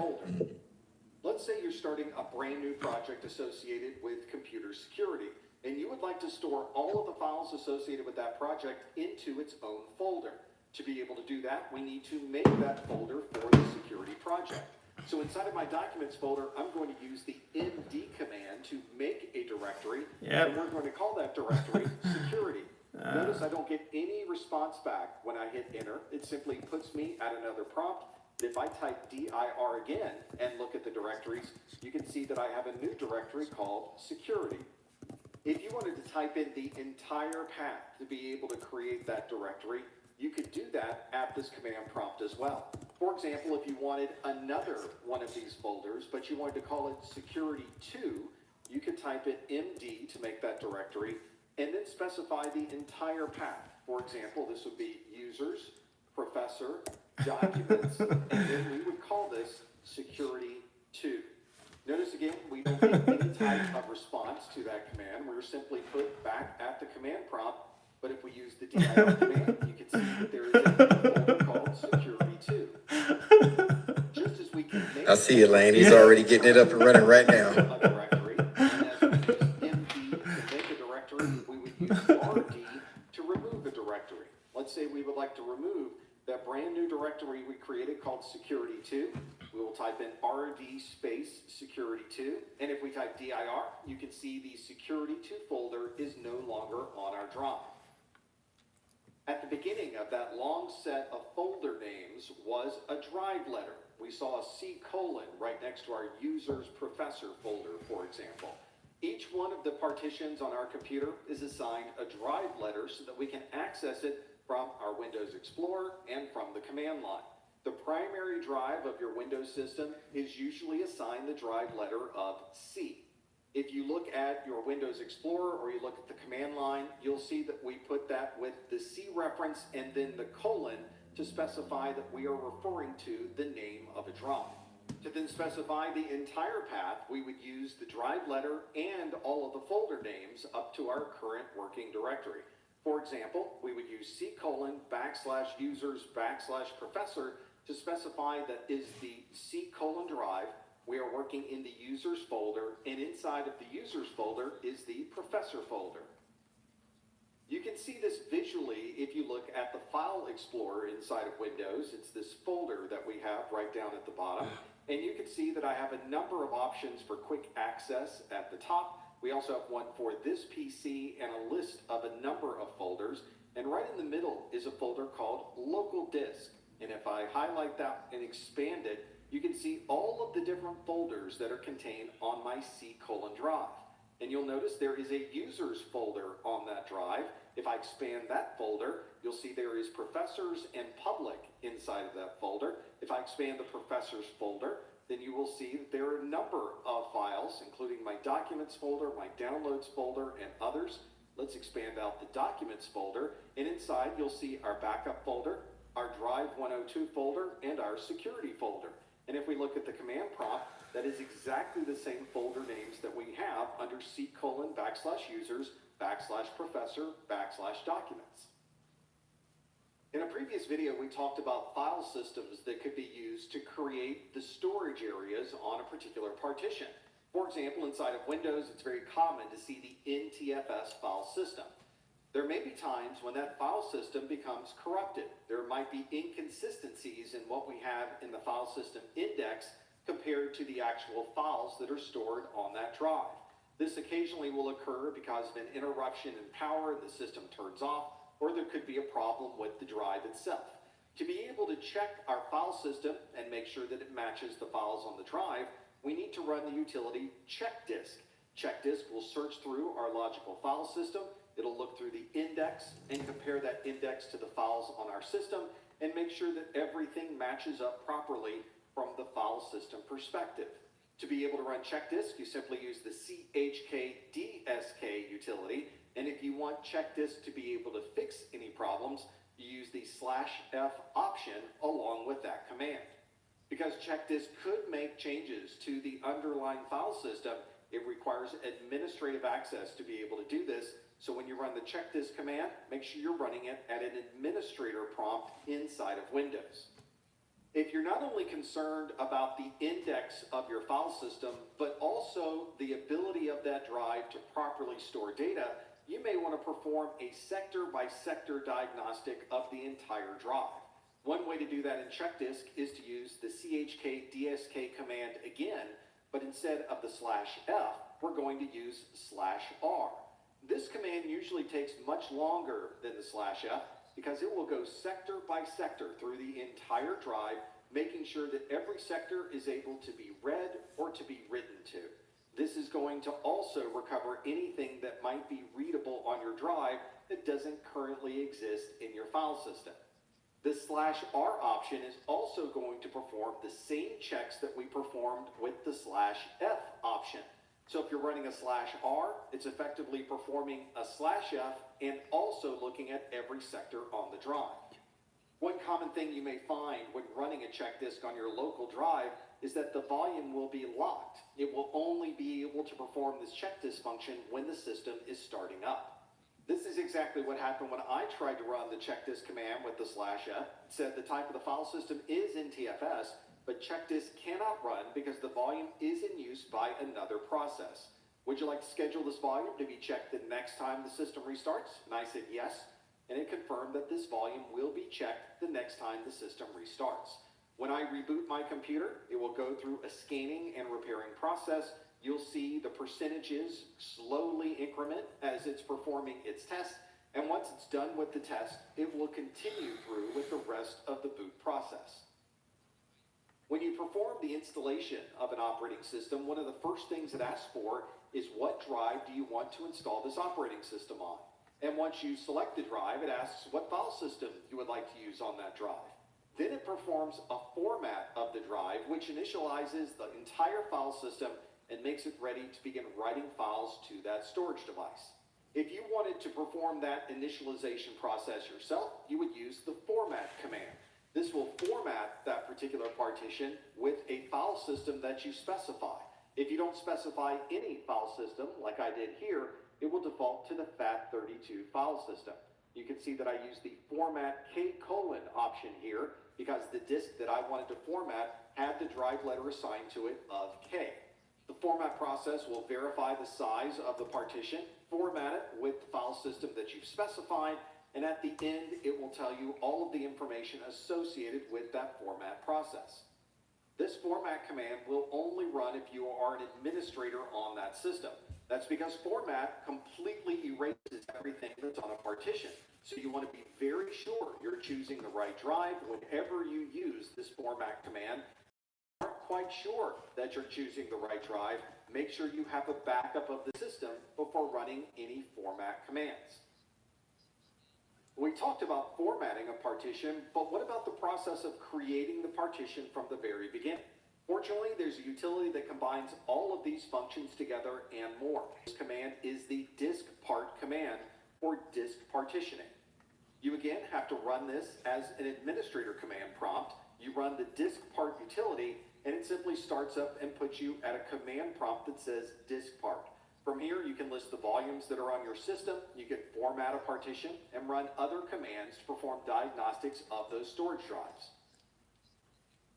Let's say you're starting a brand new project associated with computer security, and you would like to store all of the files associated with that project into its own folder. To be able to do that, we need to make that folder for the security project. So inside of my documents folder, I'm going to use the md command to make a directory, and we're going to call that directory security. Notice I don't get any response back when I hit enter. It simply puts me at another prompt. If I type dir again and look at the directories, you can see that I have a new directory called security. If you wanted to type in the entire path to be able to create that directory, you could do that at this command prompt as well. For example, if you wanted another one of these folders, but you wanted to call it security2, you could type in md to make that directory and then specify the entire path. For example, this would be users, professor, documents, and then we would call this security2. Notice again, we don't get any type of response to that command. We're simply put back at the command prompt. But if we use the dir command, you can see that there is a folder called security2. Just as we can make I see it, Lane. He's already getting it up and running right now. a directory, and as we use md to make a directory, we would use rd to remove a directory. remove that brand new directory we created called security2. We will type in rd space security2, and if we type dir, you can see the security2 folder is no longer on our drive. At the beginning of that long set of folder names was a drive letter. We saw a C colon right next to our users professor folder, for example. Each one of the partitions on our computer is assigned a drive letter so that we can access it from our Windows Explorer and from the command line. The primary drive of your Windows system is usually assigned the drive letter of C. If you look at your Windows Explorer or you look at the command line, you'll see that we put that with the C reference and then the colon to specify that we are referring to the name of a drive. To then specify the entire path, we would use the drive letter and all of the folder names up to our current working directory. For example, we would use C colon / users / professor to specify that is the C colon drive. We are working in the users folder, and inside of the users folder is the professor folder. You can see this visually if you look at the File Explorer inside of Windows. It's this folder that we have right down at the bottom. And you can see that I have a number of options for quick access at the top. We also have one for this PC and a list of a number of folders. And right in the middle is a folder called Local Disk. And if I highlight that and expand it, you can see all of the different folders that are contained on my C colon drive. And you'll notice there is a users folder on that drive. If I expand that folder, you'll see there is professors and public inside of that folder. If I expand the professors folder, then you will see that there are a number of files, including my documents folder, my downloads folder, and others. Let's expand out the documents folder, and inside you'll see our backup folder, our drive 102 folder, and our security folder. And if we look at the command prompt, that is exactly the same folder names that we have under C colon / users / professor / documents. In a previous video, we talked about file systems that could be used to create the storage areas on a particular partition. For example, inside of Windows, it's very common to see the NTFS file system. There may be times when that file system becomes corrupted. There might be inconsistencies in what we have in the file system index compared to the actual files that are stored on that drive. This occasionally will occur because of an interruption in power and the system turns off, or there could be a problem with the drive itself. To be able to check our file system and make sure that it matches the files on the drive, we need to run the utility checkdisk. Checkdisk will search through our logical file system. It'll look through the index and compare that index to the files on our system and make sure that everything matches up properly from the file system perspective. To be able to run checkdisk, you simply use the chkdsk utility, and if you want checkdisk to be able to fix any problems, you use the /f option along with that command. Because checkdisk could make changes to the underlying file system, it requires administrative access to be able to do this. So when you run the checkdisk command, make sure you're running it at an administrator prompt inside of Windows. If you're not only concerned about the index of your file system, but also the ability of that drive to properly store data, you may want to perform a sector-by-sector diagnostic of the entire drive. One way to do that in checkdisk is to use the chkdsk command again, but instead of the /f, we're going to use /r. This command usually takes much longer than the /f because it will go sector by sector through the entire drive, making sure that every sector is able to be read or to be written to. This is going to also recover anything that might be readable on your drive that doesn't currently exist in your file system. The /r option is also going to perform the same checks that we performed with the /f option. So if you're running a /r, it's effectively performing a /f and also looking at every sector on the drive. One common thing you may find when running a checkdisk on your local drive is that the volume will be locked. It will only be able to perform this checkdisk function when the system is starting up. This is exactly what happened when I tried to run the checkdisk command with the /f. It said the type of the file system is NTFS, but checkdisk cannot run because the volume is in use by another process. Would you like to schedule this volume to be checked the next time the system restarts? And I said yes. and it confirmed that this volume will be checked the next time the system restarts. When I reboot my computer, it will go through a scanning and repairing process. You'll see the percentages slowly increment as it's performing its test, and once it's done with the test, it will continue through with the rest of the boot process. When you perform the installation of an operating system, one of the first things it asks for is what drive do you want to install this operating system on? And once you select the drive, it asks what file system you would like to use on that drive. Then it performs a format of the drive, which initializes the entire file system and makes it ready to begin writing files to that storage device. If you wanted to perform that initialization process yourself, you would use the format command. This will format that particular partition with a file system that you specify. If you don't specify any file system, like I did here, it will default to the FAT32 file system. You can see that I use the format K: option here because the disk that I wanted to format had the drive letter assigned to it of K. The format process will verify the size of the partition, format it with the file system that you've specified, and at the end, it will tell you all of the information associated with that format process. This format command will only run if you are an administrator on that system. That's because format completely erases everything that's on a partition. So you want to be very sure you're choosing the right drive whenever you use this format command. If you aren't quite sure that you're choosing the right drive, make sure you have a backup of the system before running any format commands. We talked about formatting a partition, but what about the process of creating the partition from the very beginning? Fortunately, there's a utility that combines all of these functions together and more. This command is the disk part command for disk partitioning. You again have to run this as an administrator command prompt. You run the disk part utility, and it simply starts up and puts you at a command prompt that says disk part. From here, you can list the volumes that are on your system, you can format a partition, and run other commands to perform diagnostics of those storage drives.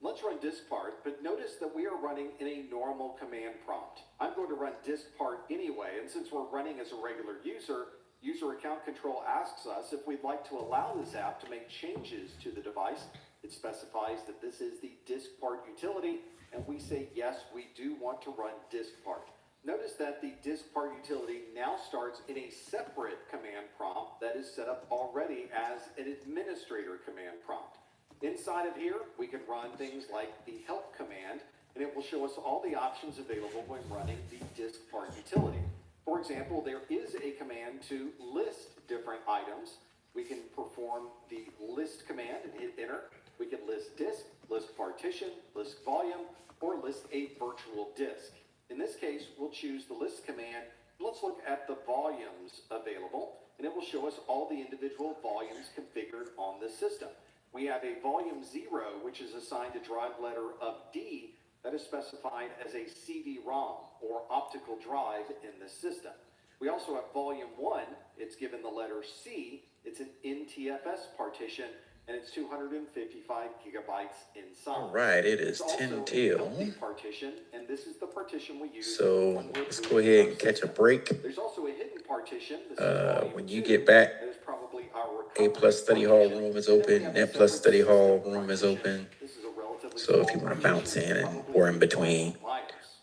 Let's run disk part, but notice that we are running in a normal command prompt. I'm going to run disk part anyway, and since we're running as a regular user, user account control asks us if we'd like to allow this app to make changes to the device. It specifies that this is the disk part utility, and we say yes, we do want to run disk part. Notice that the disk part utility now starts in a separate command prompt that is set up already as an administrator command prompt. Inside of here, we can run things like the help command, and it will show us all the options available when running the disk part utility. For example, there is a command to list different items. We can perform the list command and hit enter. We can list disk, list partition, list volume, or list a virtual disk. In this case, we'll choose the list command. Let's look at the volumes available, and it will show us all the individual volumes configured on this system. We have a volume 0, which is assigned a drive letter of D that is specified as a CD-ROM or optical drive in this system. We also have volume 1, it's given the letter C, it's an NTFS partition, and it's 255 gigabytes inside. All right, it is 10 till. Partition, and this is the partition we use. So let's go ahead and catch a break. There's also a hidden partition. When you get back, A+ Study Hall room is open. Net+ Study Hall room is open. So if you want to bounce in or in between,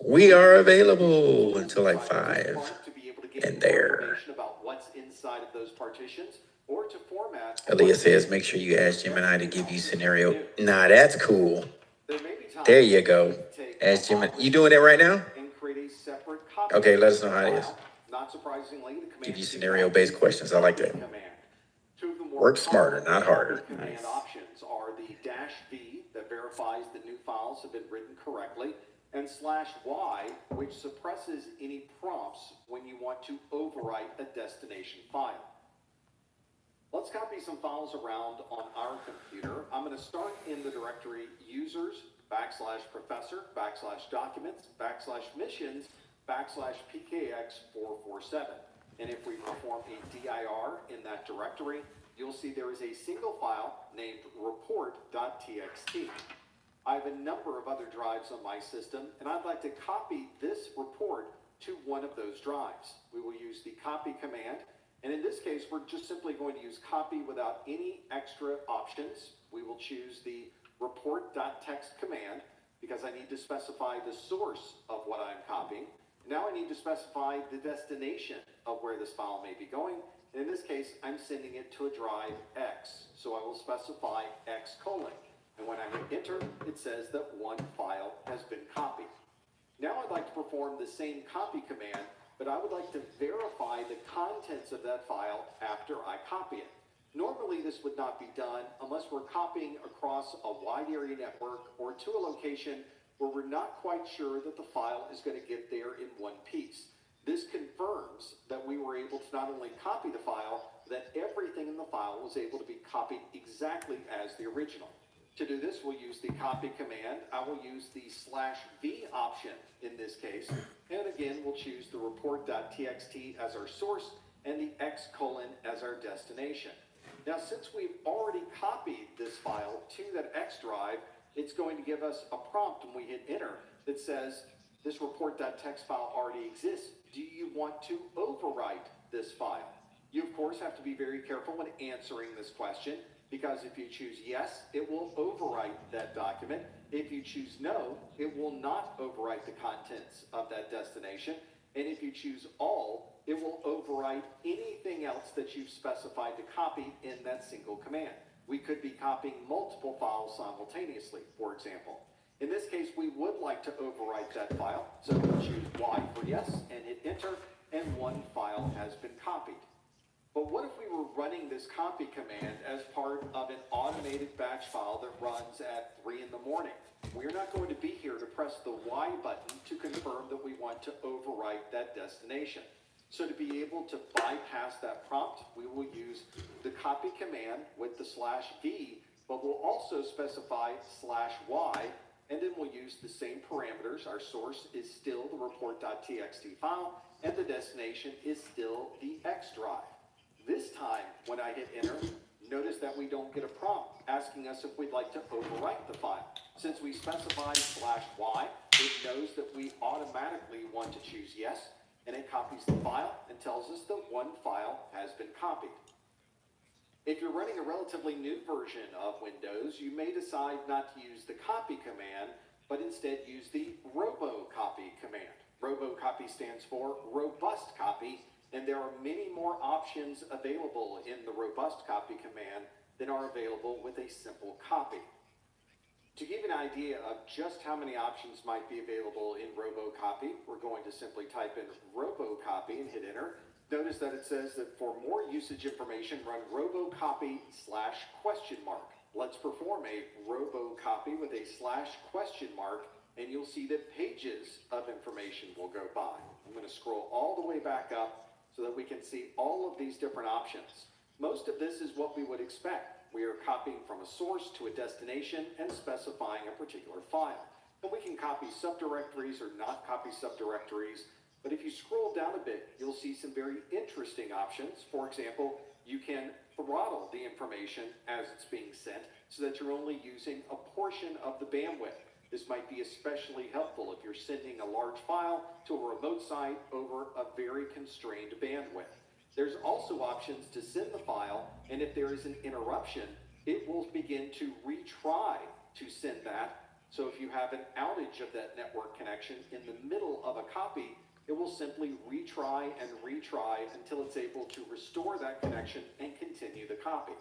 we are available until like 5 and there. Aaliyah says, make sure you ask Gemini to give you scenario. Nah, that's cool. There you go. Ask Gemini. You doing it right now? Okay, let us know how it is. Give you scenario-based questions. I like that. Work smarter, not harder. Nice. Options are the -V that verifies the new files have been written correctly, and /Y, which suppresses any prompts when you want to overwrite a destination file. Let's copy some files around on our computer. I'm going to start in the directory users, /professor, /documents, /missions, /PKX447. And if we perform a dir in that directory, you'll see there is a single file named report.txt. I have a number of other drives on my system, and I'd like to copy this report to one of those drives. We will use the copy command, And in this case, we're just simply going to use copy without any extra options. We will choose the report.text command because I need to specify the source of what I'm copying. Now I need to specify the destination of where this file may be going. In this case, I'm sending it to a drive X. So I will specify X:. And when I hit enter, it says that one file has been copied. Now I'd like to perform the same copy command, but I would like to verify the contents of that file after I copy it. Normally this would not be done unless we're copying across a wide area network or to a location where we're not quite sure that the file is going to get there in one piece. This confirms that we were able to not only copy the file, that everything in the file was able to be copied exactly as the original. To do this, we'll use the copy command. I will use the /v option in this case. And again, we'll choose the report.txt as our source and the X:. as our destination. Now, since we've already copied this file to that X drive, it's going to give us a prompt when we hit enter that says, this report.txt file already exists. Do you want to overwrite this file? You, of course, have to be very careful when answering this question, because if you choose yes, it will overwrite that document. If you choose no, it will not overwrite the contents of that destination. And if you choose all, it will overwrite anything else that you've specified to copy in that single command. We could be copying multiple files simultaneously, for example. In this case, we would like to overwrite that file, so we'll choose Y for yes and hit enter, and one file has been copied. But what if we were running this copy command as part of an automated batch file that runs at 3 in the morning? We're not going to be here to press the Y button to confirm that we want to overwrite that destination. So to be able to bypass that prompt, we will use the copy command with the /v, but we'll also specify /y, and then we'll use the same parameters. Our source is still the report.txt file, and the destination is still the X drive. This time, when I hit enter, notice that we don't get a prompt asking us if we'd like to overwrite the file. Since we specified /y, it knows that we automatically want to choose yes, and it copies the file and tells us that one file has been copied. If you're running a relatively new version of Windows, you may decide not to use the copy command, but instead use the robocopy command. Robocopy stands for robust copy, and there are many more options available in the robust copy command than are available with a simple copy. To give you an idea of just how many options might be available in robocopy, we're going to simply type in robocopy and hit enter. Notice that it says that for more usage information, run robocopy /?. Let's perform a robocopy with a /?, and you'll see that pages of information will go by. I'm going to scroll all the way back up so that we can see all of these different options. Most of this is what we would expect. We are copying from a source to a destination and specifying a particular file. And we can copy subdirectories or not copy subdirectories, but if you scroll down a bit, you'll see some very interesting options. For example, you can throttle the information as it's being sent so that you're only using a portion of the bandwidth. This might be especially helpful if you're sending a large file to a remote site over a very constrained bandwidth. There's also options to send the file, and if there is an interruption, it will begin to retry to send that. So if you have an outage of that network connection in the middle of a copy, it will simply retry and retry until it's able to restore that connection and continue the copy.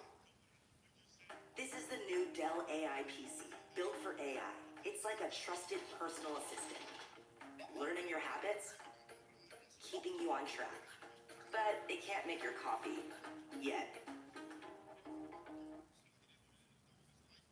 This is the new Dell AI PC, built for AI. It's like a trusted personal assistant, learning your habits, keeping you on track. But it can't make your coffee yet.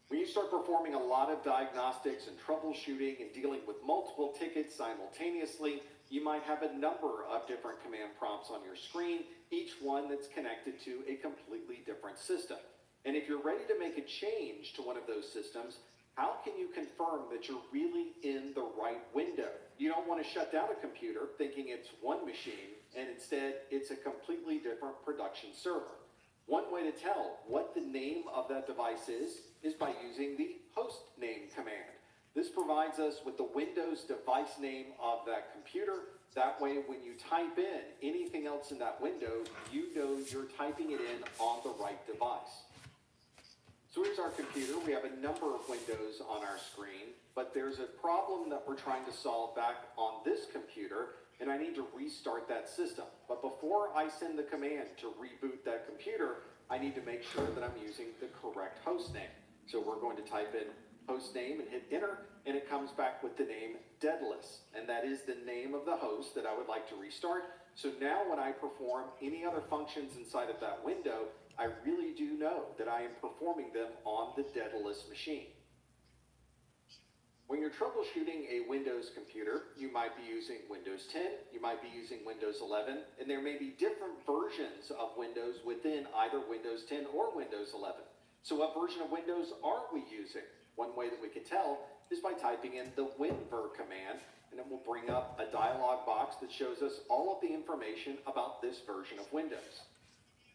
When you start performing a lot of diagnostics and troubleshooting and dealing with multiple tickets simultaneously, you might have a number of different command prompts on your screen, each one that's connected to a completely different system. And if you're ready to make a change to one of those systems, how can you confirm that you're really in the right window? You don't want to shut down a computer thinking it's one machine, and instead it's a completely different production server. One way to tell what the name of that device is by using the host name command. This provides us with the Windows device name of that computer. That way, when you type in anything else in that window, you know you're typing it in on the right device. So here's our computer. We have a number of windows on our screen, but there's a problem that we're trying to solve back on this computer, and I need to restart that system. But before I send the command to reboot that computer, I need to make sure that I'm using the correct host name. So we're going to type in host name and hit enter, and it comes back with the name Daedalus, and that is the name of the host that I would like to restart. So now when I perform any other functions inside of that window, I really do know that I am performing them on the Daedalus machine. When you're troubleshooting a Windows computer, you might be using Windows 10, you might be using Windows 11, and there may be different versions of Windows within either Windows 10 or Windows 11. So what version of Windows are we using? One way that we can tell is by typing in the WinVer command, and it will bring up a dialog box that shows us all of the information about this version of Windows.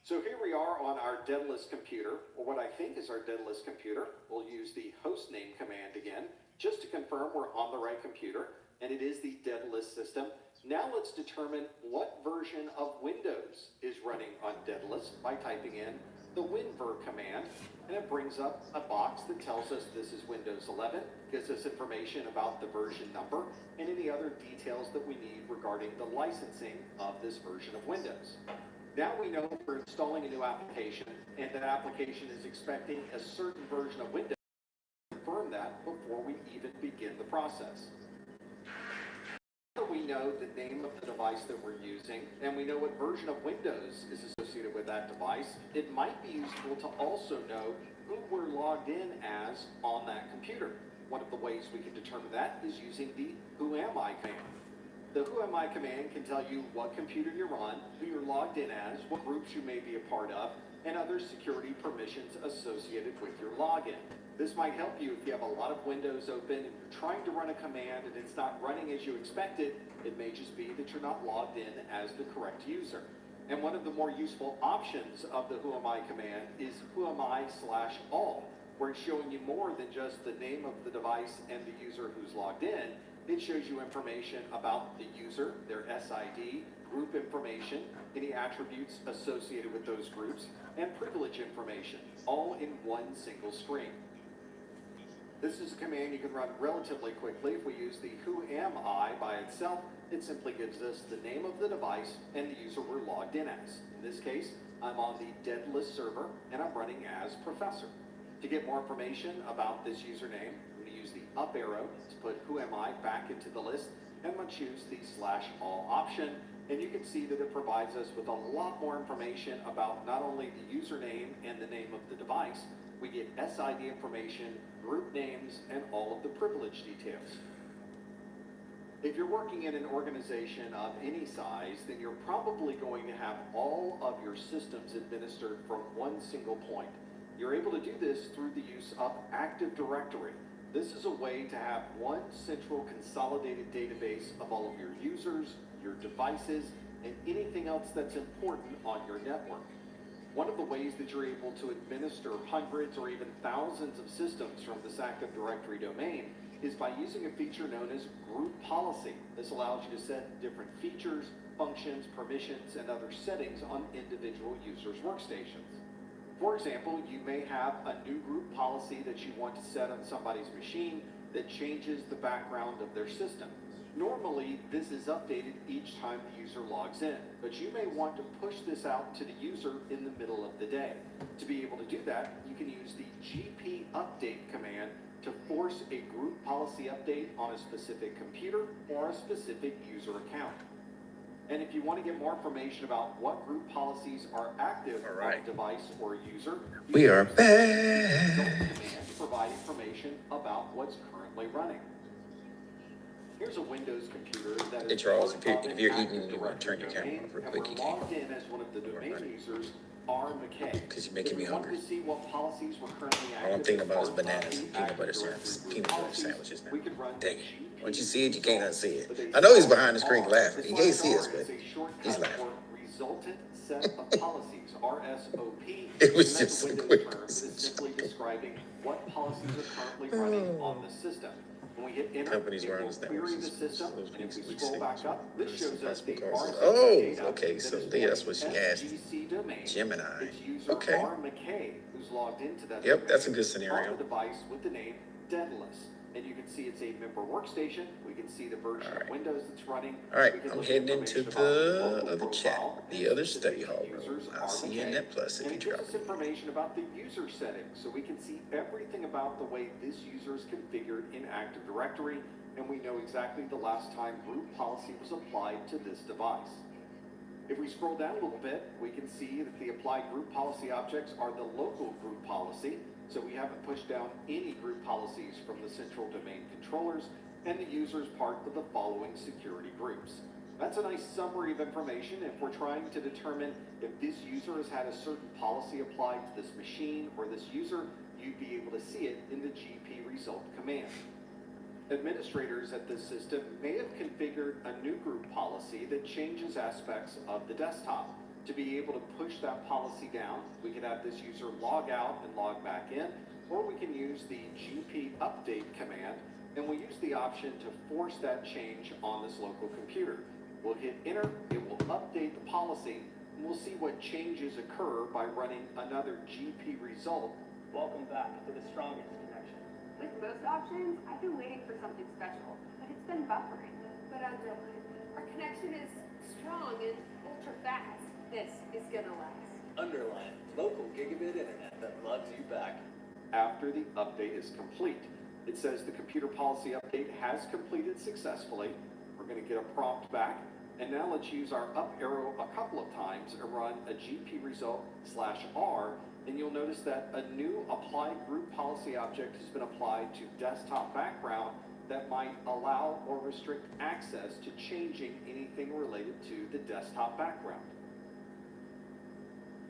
So here we are on our Daedalus computer, or what I think is our Daedalus computer. We'll use the host name command again, just to confirm we're on the right computer, and it is the Daedalus system. Now let's determine what version of Windows is running on Daedalus by typing in the WinVer command, and it brings up a box that tells us this is Windows 11, gives us information about the version number, and any other details that we need regarding the licensing of this version of Windows. Now we know we're installing a new application, and that application is expecting a certain version of Windows. Confirm that before we even begin the process. We know the name of the device that we're using, and we know what version of Windows is associated with that device. It might be useful to also know who we're logged in as on that computer. One of the ways we can determine that is using the whoami command. The whoami command can tell you what computer you're on, who you're logged in as, what groups you may be a part of, and other security permissions associated with your login. This might help you if you have a lot of windows open and you're trying to run a command and it's not running as you expected. It may just be that you're not logged in as the correct user. And one of the more useful options of the whoami command is whoami/all, where it's showing you more than just the name of the device and the user who's logged in. It shows you information about the user, their SID, group information, any attributes associated with those groups, and privilege information, all in one single screen. This is a command you can run relatively quickly. If we use the whoami by itself, it simply gives us the name of the device and the user we're logged in as. In this case, I'm on the Daedalus server, and I'm running as Professor. To get more information about this username, I'm going to use the up arrow to put whoami back into the list, and I'm going to choose the /all option, and you can see that it provides us with a lot more information about not only the username and the name of the device. We get SID information, group names, and all of the privilege details. If you're working in an organization of any size, then you're probably going to have all of your systems administered from one single point. You're able to do this through the use of Active Directory. This is a way to have one central consolidated database of all of your users, your devices, and anything else that's important on your network. One of the ways that you're able to administer hundreds or even thousands of systems from this Active Directory domain is by using a feature known as Group Policy. This allows you to set different features, functions, permissions, and other settings on individual users' workstations. For example, you may have a new group policy that you want to set on somebody's machine that changes the background of their system. Normally, this is updated each time the user logs in, but you may want to push this out to the user in the middle of the day. To be able to do that, you can use the GP update command to force a group policy update on a specific computer or a specific user account. And if you want to get more information about what group policies are active on a device or user, We are back. command to provide information about what's currently running. Here's a Windows computer that Hey Charles, if you're eating, you want to turn your camera off real quick, you can. logged in as one of the domain users, R. McKay. Because you're making me hungry. To see what policies were currently All I'm thinking about is bananas and peanut butter sandwiches now. Dang it. Once you see it, you can't unsee it. I know he's behind the screen laughing. He can't see us, but he's laughing. Resultant set of policies, RSOP. It was just a quick term is simply describing what policies are currently running on the system. When we hit enter, companies it where will this query network the system, those and if we weak scroll back signals. up, this shows us the Possible causes. RFID Oh, data okay, that so is that's for what she the asked. SGC domain. Gemini. It's user Okay. R. McKay who's logged into that Yep, domain that's a good on scenario. the device with the name Daedalus. And you can see it's a member workstation. We can see the version of Windows that's running. All right, We can I'm look heading at into information about the local other chat, profile the and other specific study hall room. users I'll see you in RMK. Net Plus if And you it gives drop us it. information about the user settings, so we can see everything about the way this user is configured in Active Directory, and we know exactly the last time group policy was applied to this device. If we scroll down a little bit, we can see that the applied group policy objects are the local group policy, so we haven't pushed down any group policies from the central domain controllers, and the user is part of the following security groups. That's a nice summary of information. If we're trying to determine if this user has had a certain policy applied to this machine or this user, you'd be able to see it in the GP result command. Administrators at this system may have configured a new group policy that changes aspects of the desktop. To be able to push that policy down, we can have this user log out and log back in, or we can use the GP update command, and we use the option to force that change on this local computer. We'll hit enter, it will update the policy, and we'll see what changes occur by running another GP result. Welcome back to the strongest connection. With most options, I've been waiting for something special, but it's been buffering. But underline, our connection is strong and ultra fast. This is gonna last. Underline, local gigabit internet that loves you back. After the update is complete, it says the computer policy update has completed successfully. We're going to get a prompt back, and now let's use our up arrow a couple of times and run a GP result /R, and you'll notice that a new applied group policy object has been applied to desktop background that might allow or restrict access to changing anything related to the desktop background.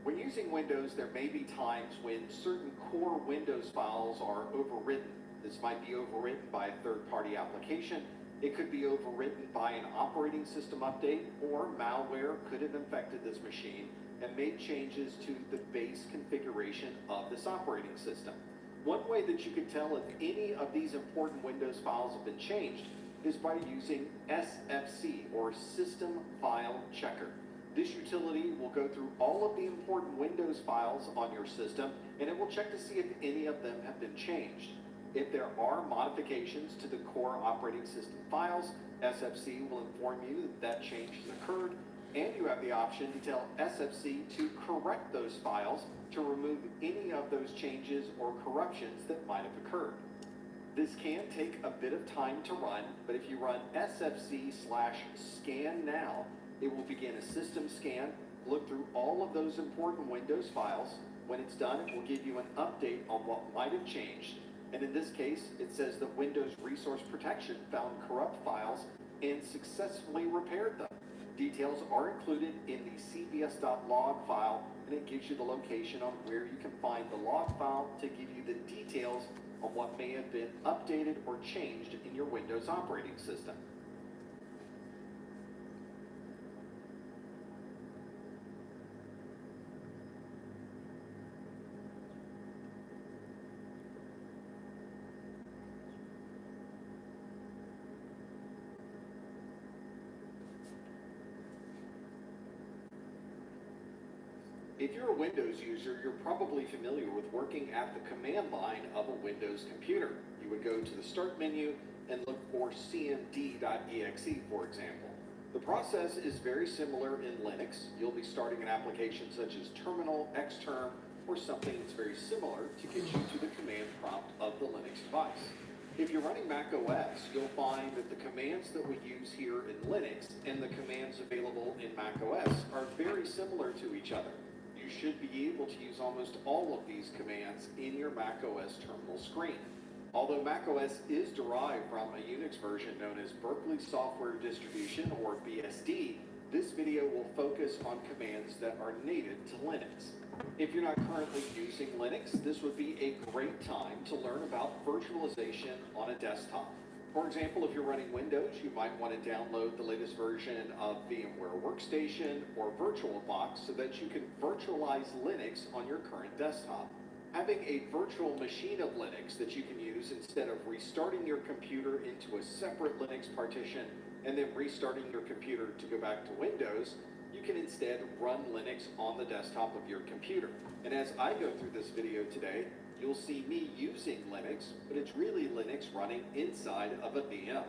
When using Windows, there may be times when certain core Windows files are overwritten. This might be overwritten by a third-party application. It could be overwritten by an operating system update, or malware could have infected this machine and made changes to the base configuration of this operating system. One way that you could tell if any of these important Windows files have been changed is by using SFC, or System File Checker. This utility will go through all of the important Windows files on your system, and it will check to see if any of them have been changed. If there are modifications to the core operating system files, SFC will inform you that change has occurred, and you have the option to tell SFC to correct those files to remove any of those changes or corruptions that might have occurred. This can take a bit of time to run, but if you run SFC/scan now, it will begin a system scan, look through all of those important Windows files. When it's done, it will give you an update on what might have changed. And in this case, it says that Windows Resource Protection found corrupt files and successfully repaired them. Details are included in the cbs.log file, and it gives you the location on where you can find the log file to give you the details on what may have been updated or changed in your Windows operating system. If you're a Windows user, you're probably familiar with working at the command line of a Windows computer. You would go to the Start menu and look for cmd.exe, for example. The process is very similar in Linux. You'll be starting an application such as Terminal, Xterm, or something that's very similar to get you to the command prompt of the Linux device. If you're running Mac OS, you'll find that the commands that we use here in Linux and the commands available in Mac OS are very similar to each other. You should be able to use almost all of these commands in your Mac OS terminal screen. Although Mac OS is derived from a Unix version known as Berkeley Software Distribution, or BSD, this video will focus on commands that are native to Linux. If you're not currently using Linux, this would be a great time to learn about virtualization on a desktop. For example, if you're running Windows, you might want to download the latest version of VMware Workstation or VirtualBox so that you can virtualize Linux on your current desktop. Having a virtual machine of Linux that you can use instead of restarting your computer into a separate Linux partition and then restarting your computer to go back to Windows, you can instead run Linux on the desktop of your computer. And as I go through this video today, you'll see me using Linux, but it's really Linux running inside of a VM.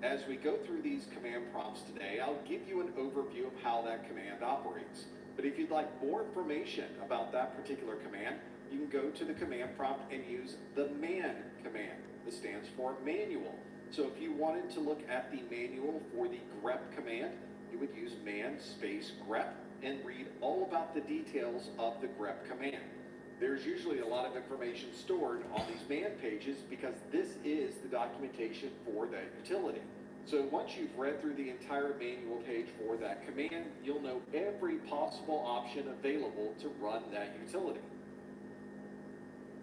As we go through these command prompts today, I'll give you an overview of how that command operates. But if you'd like more information about that particular command, you can go to the command prompt and use the man command. This stands for manual. So if you wanted to look at the manual for the grep command, you would use man space grep and read all about the details of the grep command. There's usually a lot of information stored on these man pages because this is the documentation for that utility. So once you've read through the entire manual page for that command, you'll know every possible option available to run that utility.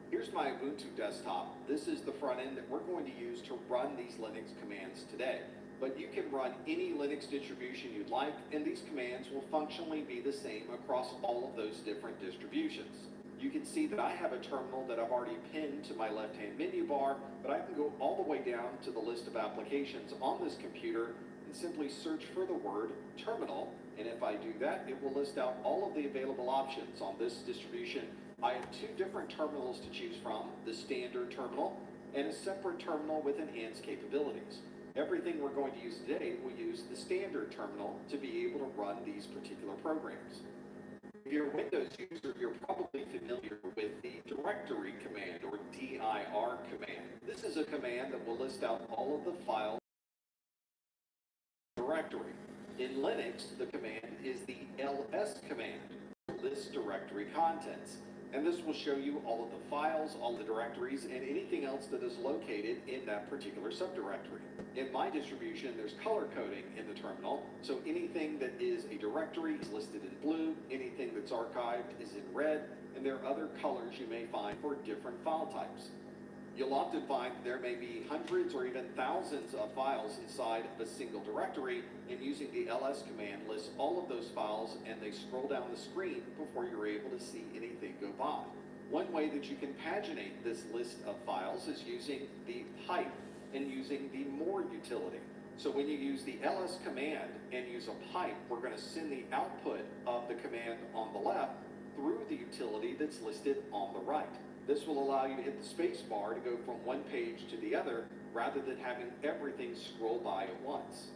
Here's my Ubuntu desktop. This is the front end that we're going to use to run these Linux commands today. But you can run any Linux distribution you'd like, and these commands will functionally be the same across all of those different distributions. You can see that I have a terminal that I've already pinned to my left-hand menu bar, but I can go all the way down to the list of applications on this computer and simply search for the word terminal. And if I do that, it will list out all of the available options on this distribution. I have two different terminals to choose from, the standard terminal and a separate terminal with enhanced capabilities. Everything we're going to use today will use the standard terminal to be able to run these particular programs. If you're a Windows user, you're probably familiar with the directory command or dir command. This is a command that will list out all of the files in the directory. In Linux, the command is the ls command, list directory contents. And this will show you all of the files, all the directories, and anything else that is located in that particular subdirectory. In my distribution, there's color coding in the terminal, so anything that is a directory is listed in blue, anything that's archived is in red, and there are other colors you may find for different file types. You'll often find there may be hundreds or even thousands of files inside of a single directory, and using the ls command lists all of those files and they scroll down the screen before you're able to see anything go by. One way that you can paginate this list of files is using the pipe and using the more utility. So when you use the ls command and use a pipe, we're going to send the output of the command on the left through the utility that's listed on the right. This will allow you to hit the space bar to go from one page to the other rather than having everything scroll by at once.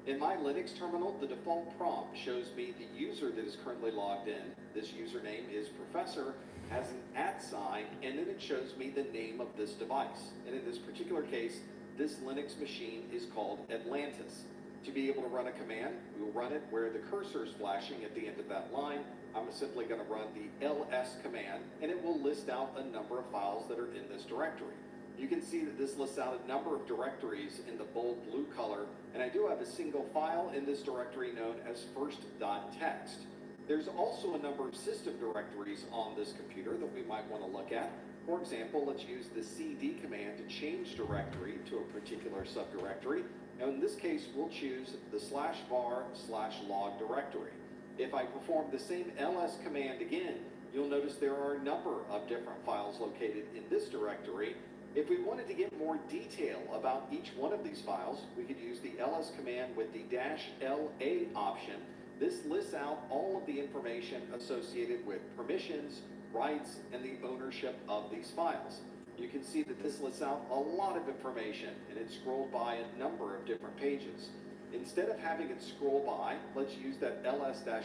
In my Linux terminal, the default prompt shows me the user that is currently logged in. This username is Professor, has an @ sign, and then it shows me the name of this device. And in this particular case, this Linux machine is called Atlantis. To be able to run a command, we will run it where the cursor is flashing at the end of that line. I'm simply going to run the ls command, and it will list out a number of files that are in this directory. You can see that this lists out a number of directories in the bold blue color, and I do have a single file in this directory known as first.txt. There's also a number of system directories on this computer that we might want to look at. For example, let's use the cd command to change directory to a particular subdirectory. Now in this case, we'll choose the /var/log directory. If I perform the same ls command again, you'll notice there are a number of different files located in this directory. If we wanted to get more detail about each one of these files, we could use the ls command with the -la option. This lists out all of the information associated with permissions, rights, and the ownership of these files. You can see that this lists out a lot of information, and it's scrolled by a number of different pages. Instead of having it scroll by, let's use that ls-la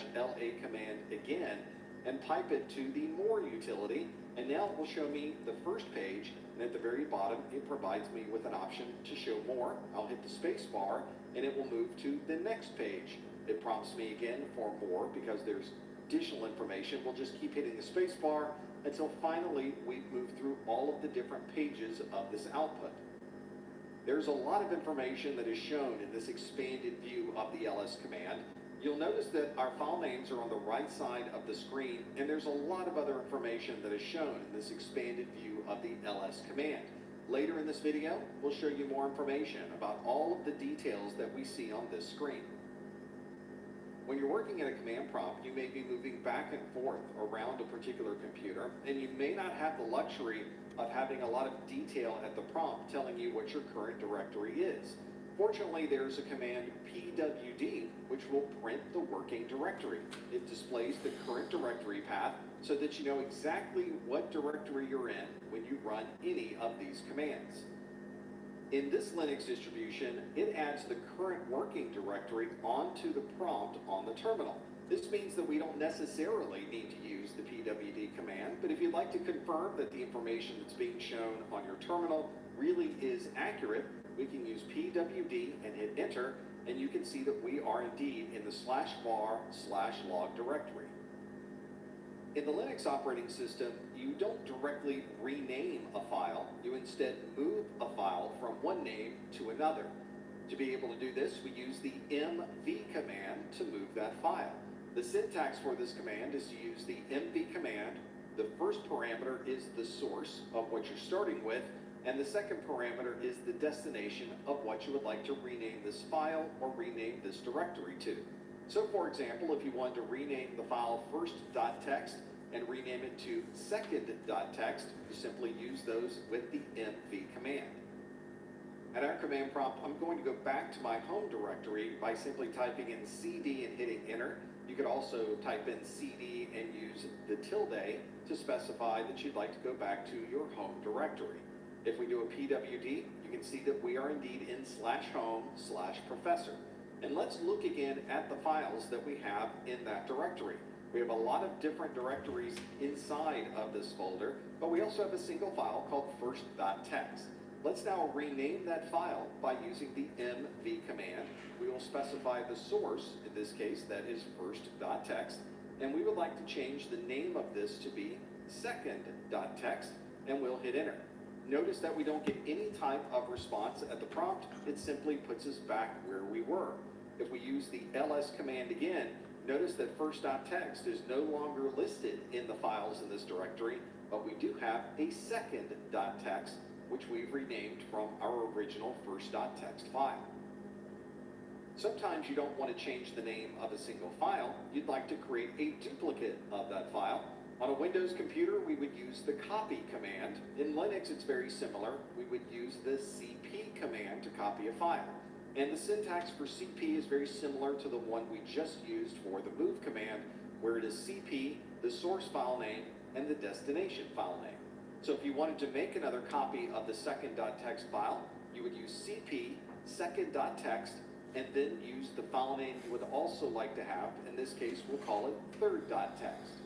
command again and pipe it to the more utility, and now it will show me the first page, and at the very bottom it provides me with an option to show more. I'll hit the space bar and it will move to the next page. It prompts me again for more because there's additional information. We'll just keep hitting the space bar until finally we've moved through all of the different pages of this output. There's a lot of information that is shown in this expanded view of the ls command. You'll notice that our file names are on the right side of the screen, and there's a lot of other information that is shown in this expanded view of the ls command. Later in this video, we'll show you more information about all of the details that we see on this screen. When you're working in a command prompt, you may be moving back and forth around a particular computer, and you may not have the luxury of having a lot of detail at the prompt telling you what your current directory is. Fortunately, there's a command pwd, which will print the working directory. It displays the current directory path so that you know exactly what directory you're in when you run any of these commands. In this Linux distribution, it adds the current working directory onto the prompt on the terminal. This means that we don't necessarily need to use the pwd command, but if you'd like to confirm that the information that's being shown on your terminal really is accurate, we can use pwd and hit enter, and you can see that we are indeed in the /var/log directory. In the Linux operating system, you don't directly rename a file, you instead move a file from one name to another. To be able to do this, we use the mv command to move that file. The syntax for this command is to use the mv command. The first parameter is the source of what you're starting with, and the second parameter is the destination of what you would like to rename this file or rename this directory to. So for example, if you wanted to rename the file first.txt and rename it to second.txt, you simply use those with the mv command. At our command prompt, I'm going to go back to my home directory by simply typing in cd and hitting enter. You could also type in cd and use the tilde to specify that you'd like to go back to your home directory. If we do a pwd, you can see that we are indeed in /home/professor. And let's look again at the files that we have in that directory. We have a lot of different directories inside of this folder, but we also have a single file called first.txt. Let's now rename that file by using the mv command. We will specify the source, in this case that is first.txt, and we would like to change the name of this to be second.txt, and we'll hit enter. Notice that we don't get any type of response at the prompt. It simply puts us back where we were. If we use the ls command again, notice that first.txt is no longer listed in the files in this directory, but we do have a second.txt, which we've renamed from our original first.txt file. Sometimes you don't want to change the name of a single file. You'd like to create a duplicate of that file. On a Windows computer, we would use the copy command. In Linux, it's very similar. We would use the cp command to copy a file. And the syntax for cp is very similar to the one we just used for the move command, where it is cp, the source file name, and the destination file name. So if you wanted to make another copy of the second.txt file, you would use cp, second.txt, and then use the file name you would also like to have. In this case, we'll call it third.txt.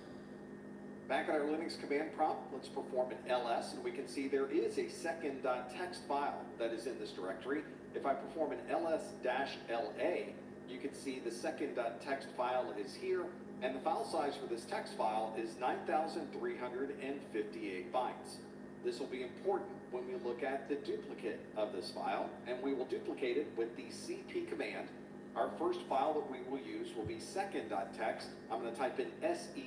Back at our Linux command prompt, let's perform an ls, and we can see there is a second.txt file that is in this directory. If I perform an ls-la, you can see the second.txt file is here, and the file size for this text file is 9,358 bytes. This will be important when we look at the duplicate of this file, and we will duplicate it with the cp command. Our first file that we will use will be second.txt. I'm going to type in sec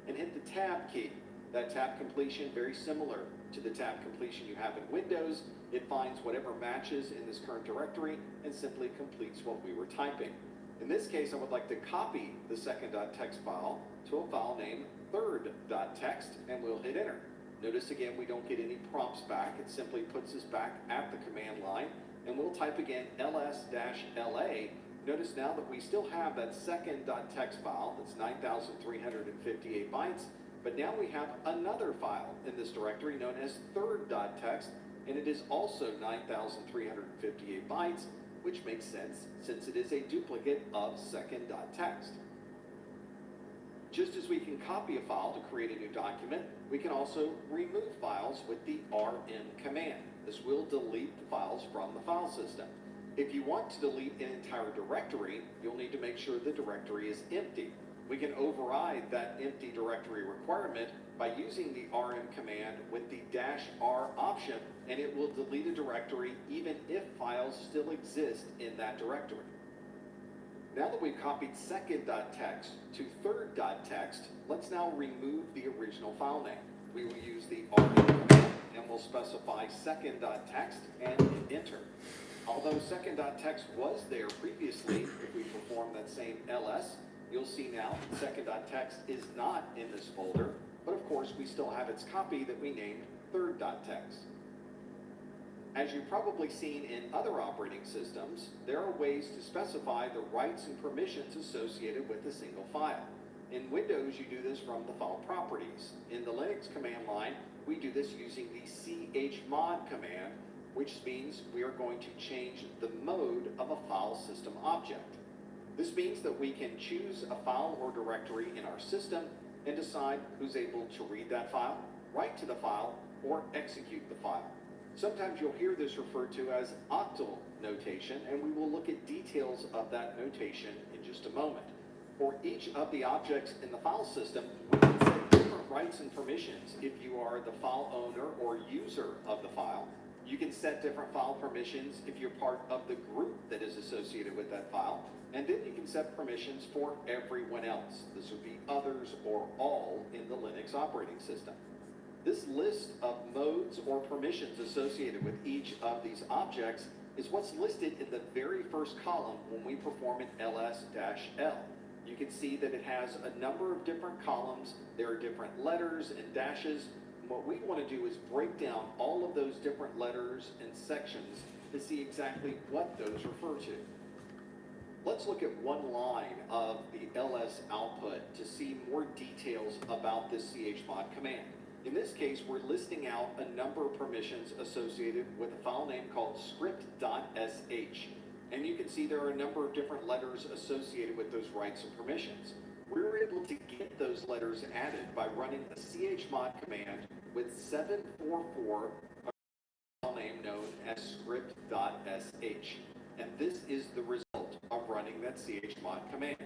and hit the tab key. That tab completion, very similar to the tab completion you have in Windows. It finds whatever matches in this current directory and simply completes what we were typing. In this case, I would like to copy the second.txt file to a file named third.txt, and we'll hit enter. Notice again, we don't get any prompts back. It simply puts us back at the command line, and we'll type again ls-la. Notice now that we still have that second.txt file that's 9,358 bytes, but now we have another file in this directory known as third.txt, and it is also 9,358 bytes, which makes sense since it is a duplicate of second.txt. Just as we can copy a file to create a new document, we can also remove files with the rm command. This will delete the files from the file system. If you want to delete an entire directory, you'll need to make sure the directory is empty. We can override that empty directory requirement by using the rm command with the -r option, and it will delete a directory even if files still exist in that directory. Now that we've copied second.txt to third.txt, let's now remove the original file name. We will use the rm command, and we'll specify second.txt and hit enter. Although second.txt was there previously, if we perform perform that same ls, you'll see now second.txt is not in this folder, but of course we still have its copy that we named third.txt. As you've probably seen in other operating systems, there are ways to specify the rights and permissions associated with a single file. In Windows, you do this from the file properties. In the Linux command line, we do this using the chmod command, which means we are going to change the mode of a file system object. This means that we can choose a file or directory in our system and decide who's able to read that file, write to the file, or execute the file. Sometimes you'll hear this referred to as octal notation, and we will look at details of that notation in just a moment. For each of the objects in the file system, we can set different rights and permissions if you are the file owner or user of the file. You can set different file permissions if you're part of the group that is associated with that file, and then you can set permissions for everyone else. This would be others or all in the Linux operating system. This list of modes or permissions associated with each of these objects is what's listed in the very first column when we perform an ls-l. You can see that it has a number of different columns. There are different letters and dashes. And what we want to do is break down all of those different letters and sections to see exactly what those refer to. Let's look at one line of the ls output to see more details about this chmod command. In this case, we're listing out a number of permissions associated with a file name called script.sh. And you can see there are a number of different letters associated with those rights and permissions. We were able to get those letters added by running a chmod command with 744, a file name known as script.sh. And this is the result of running that chmod command.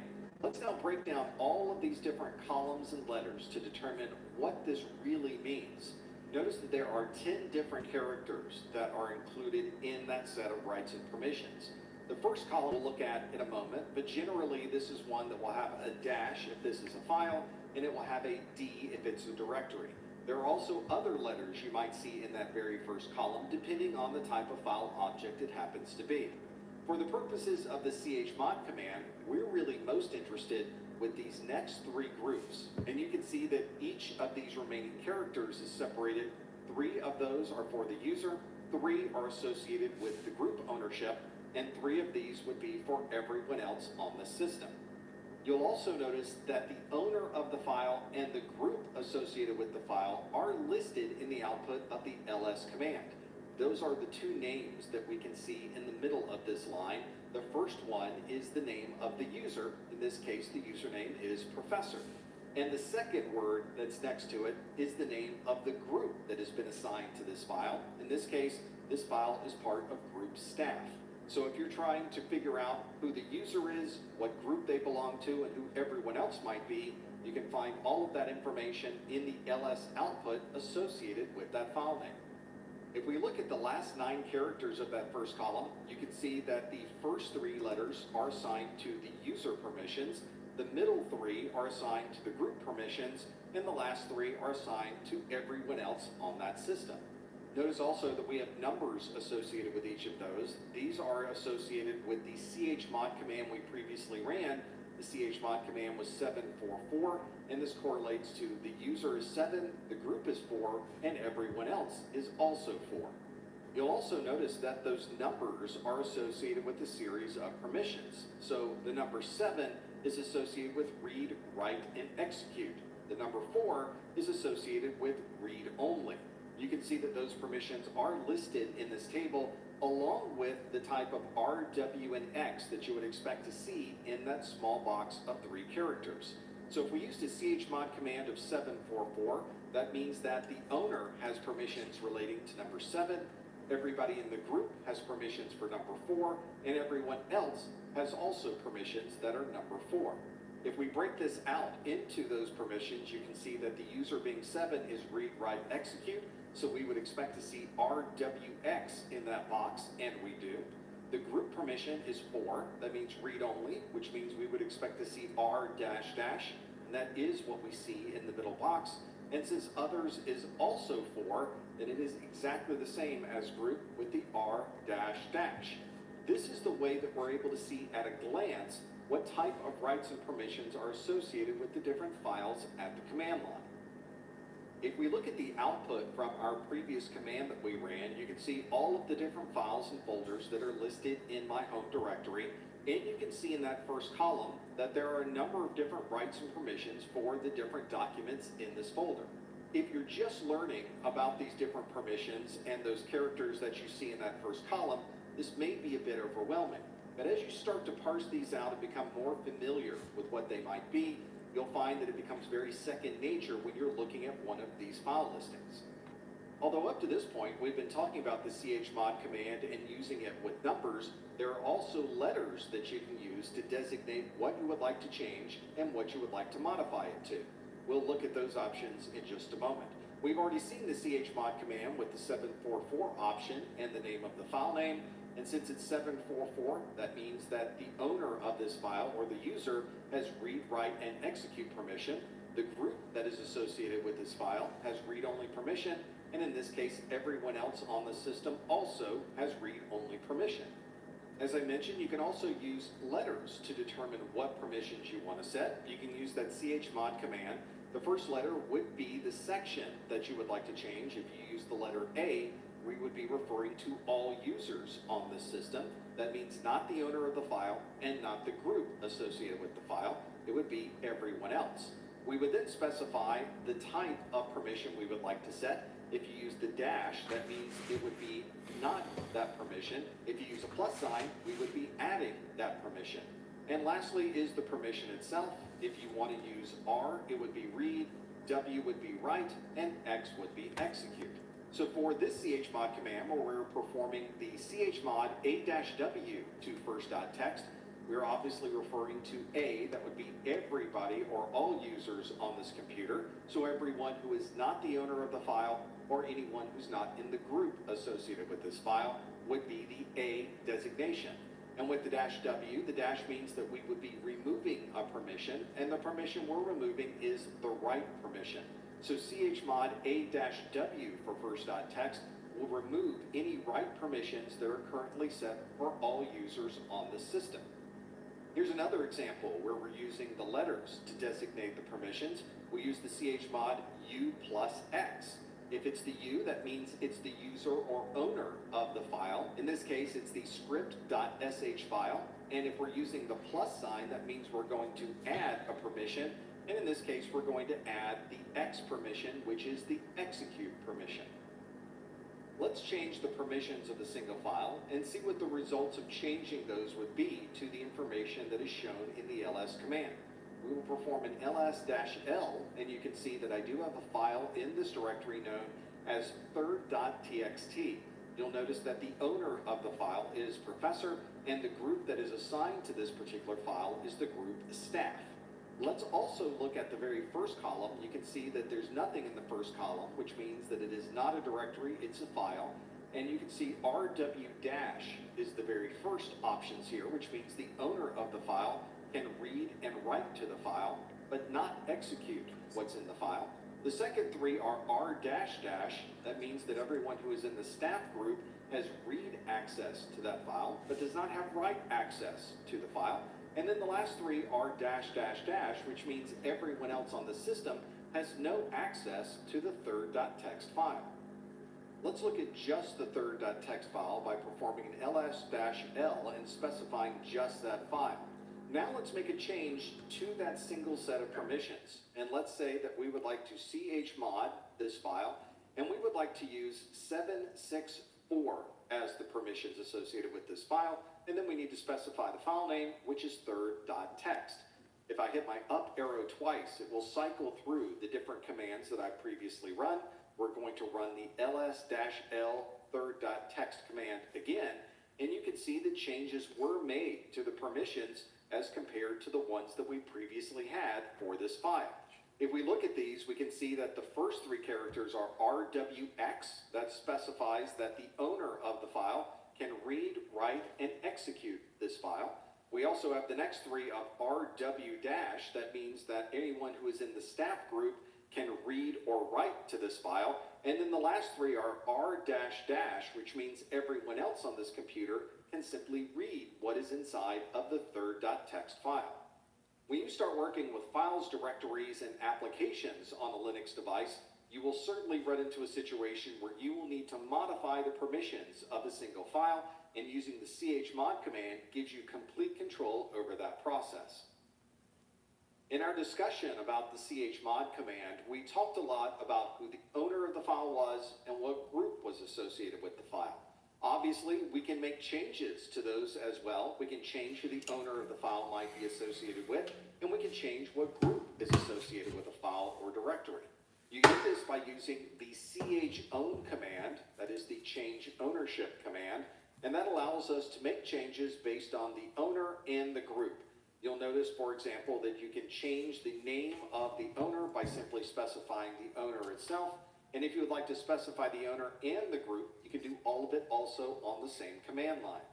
Let's now break down all of these different columns and letters to determine what this really means. Notice that there are 10 different characters that are included in that set of rights and permissions. The first column we'll look at in a moment, but generally this is one that will have a dash if this is a file, and it will have a D if it's a directory. There are also other letters you might see in that very first column, depending on the type of file object it happens to be. For the purposes of the chmod command, we're really most interested with these next three groups. And you can see that each of these remaining characters is separated. 3 of those are for the user, 3 are associated with the group ownership, and 3 of these would be for everyone else on the system. You'll also notice that the owner of the file and the group associated with the file are listed in the output of the ls command. Those are the 2 names that we can see in the middle of this line. The first one is the name of the user. In this case, the username is Professor. And the second word that's next to it is the name of the group that has been assigned to this file. In this case, this file is part of group staff. So if you're trying to figure out who the user is, what group they belong to, and who everyone else might be, you can find all of that information in the ls output associated with that file name. If we look at the last 9 characters of that first column, you can see that the first 3 letters are assigned to the user permissions, the middle 3 are assigned to the group permissions, and the last 3 are assigned to everyone else on that system. Notice also that we have numbers associated with each of those. These are associated with the chmod command we previously ran. The chmod command was 744, and this correlates to the user is 7, the group is 4, and everyone else is also 4. You'll also notice that those numbers are associated with a series of permissions. So the number 7 is associated with read, write, and execute. The number 4 is associated with read only. You can see that those permissions are listed in this table, along with the type of R, W, and X that you would expect to see in that small box of 3 characters. So if we used a chmod command of 744, that means that the owner has permissions relating to number 7, everybody in the group has permissions for number 4, and everyone else has also permissions that are number 4. If we break this out into those permissions, you can see that the user being 7 is read, write, execute. So we would expect to see RWX in that box, and we do. The group permission is 4, that means read only, which means we would expect to see R dash dash, and that is what we see in the middle box. And since others is also 4, then it is exactly the same as group with the R dash dash. This is the way that we're able to see at a glance what type of rights and permissions are associated with the different files at the command line. If we look at the output from our previous command that we ran, you can see all of the different files and folders that are listed in my home directory, and you can see in that first column that there are a number of different rights and permissions for the different documents in this folder. If you're just learning about these different permissions and those characters that you see in that first column, this may be a bit overwhelming. But as you start to parse these out and become more familiar with what they might be, you'll find that it becomes very second nature when you're looking at one of these file listings. Although up to this point, we've been talking about the chmod command and using it with numbers, there are also letters that you can use to designate what you would like to change and what you would like to modify it to. We'll look at those options in just a moment. We've already seen the chmod command with the 744 option and the name of the file name. And since it's 744, that means that the owner of this file or the user has read, write, and execute permission. The group that is associated with this file has read-only permission. And in this case, everyone else on the system also has read-only permission. As I mentioned, you can also use letters to determine what permissions you want to set. You can use that chmod command. The first letter would be the section that you would like to change. If you use the letter A, we would be referring to all users on this system. That means not the owner of the file and not the group associated with the file. It would be everyone else. We would then specify the type of permission we would like to set. If you use the dash, that means it would be not that permission. If you use a plus sign, we would be adding that permission. And lastly is the permission itself. If you want to use R, it would be read, W would be write, and X would be execute. So for this chmod command, where we're performing the chmod A-W to first.txt, we're obviously referring to A, that would be everybody or all users on this computer. So everyone who is not the owner of the file or anyone who's not in the group associated with this file would be the A designation. And with the -W, the dash means that we would be removing a permission, and the permission we're removing is the write permission. So chmod A-W for first.txt will remove any write permissions that are currently set for all users on the system. Here's another example where we're using the letters to designate the permissions. We use the chmod U plus X. If it's the U, that means it's the user or owner of the file. In this case, it's the script.sh file. And if we're using the plus sign, that means we're going to add a permission. And in this case, we're going to add the X permission, which is the execute permission. Let's change the permissions of the single file and see what the results of changing those would be to the information that is shown in the ls command. We will perform an ls-l, and you can see that I do have a file in this directory known as third.txt. You'll notice that the owner of the file is professor, and the group that is assigned to this particular file is the group staff. Let's also look at the very first column. You can see that there's nothing in the first column, which means that it is not a directory, it's a file. And you can see RW dash is the very first options here, which means the owner of the file can read and write to the file, but not execute what's in the file. The second three are R dash dash. That means that everyone who is in the staff group has read access to that file, but does not have write access to the file. And then the last three are dash dash dash, which means everyone else on the system has no access to the third.txt file. Let's look at just the third.txt file by performing an ls-l and specifying just that file. Now let's make a change to that single set of permissions. And let's say that we would like to chmod this file, and we would like to use 764 as the permissions associated with this file. And then we need to specify the file name, which is third.txt. If I hit my up arrow twice, it will cycle through the different commands that I previously run. We're going to run the ls-l third.txt command again, and you can see the changes were made to the permissions as compared to the ones that we previously had for this file. If we look at these, we can see that the first three characters are RWX. That specifies that the owner of the file can read, write, and execute this file. We also have the next three of RW dash. That means that anyone who is in the staff group can read or write to this file. And then the last three are R dash dash, which means everyone else on this computer and simply read what is inside of the third.txt file. When you start working with files, directories, and applications on a Linux device, you will certainly run into a situation where you will need to modify the permissions of a single file, and using the chmod command gives you complete control over that process. In our discussion about the chmod command, we talked a lot about who the owner of the file was and what group was associated with the file. Obviously, we can make changes to those as well. We can change who the owner of the file might be associated with, and we can change what group is associated with a file or directory. You get this by using the chown command, that is the change ownership command, and that allows us to make changes based on the owner and the group. You'll notice, for example, that you can change the name of the owner by simply specifying the owner itself. And if you would like to specify the owner and the group, you can do all of it also on the same command line.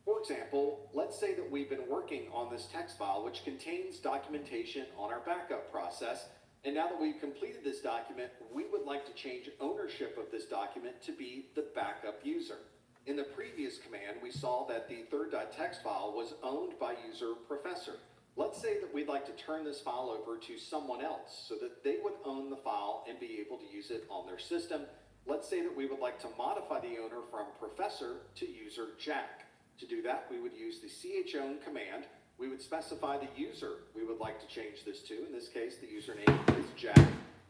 For example, let's say that we've been working on this text file which contains documentation on our backup process. And now that we've completed this document, we would like to change ownership of this document to be the backup user. In the previous command, we saw that the third.txt file was owned by user Professor. Let's say that we'd like to turn this file over to someone else so that they would own the file and be able to use it on their system. Let's say that we would like to modify the owner from Professor to user Jack. To do that, we would use the chown command. We would specify the user we would like to change this to. In this case, the username is Jack,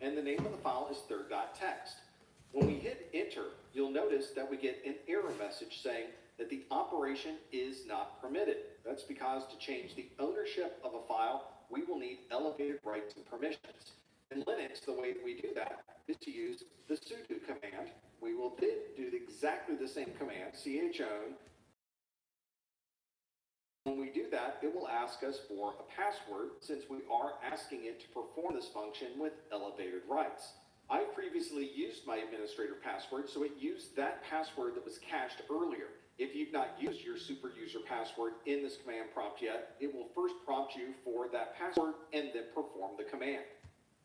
and the name of the file is third.txt. When we hit enter, you'll notice that we get an error message saying that the operation is not permitted. That's because to change the ownership of a file, we will need elevated rights and permissions. In Linux, the way that we do that is to use the sudo command. We will then do exactly the same command, chown. When we do that, it will ask us for a password since we are asking it to perform this function with elevated rights. I previously used my administrator password, so it used that password that was cached earlier. If you've not used your super user password in this command prompt yet, it will first prompt you for that password and then perform the command.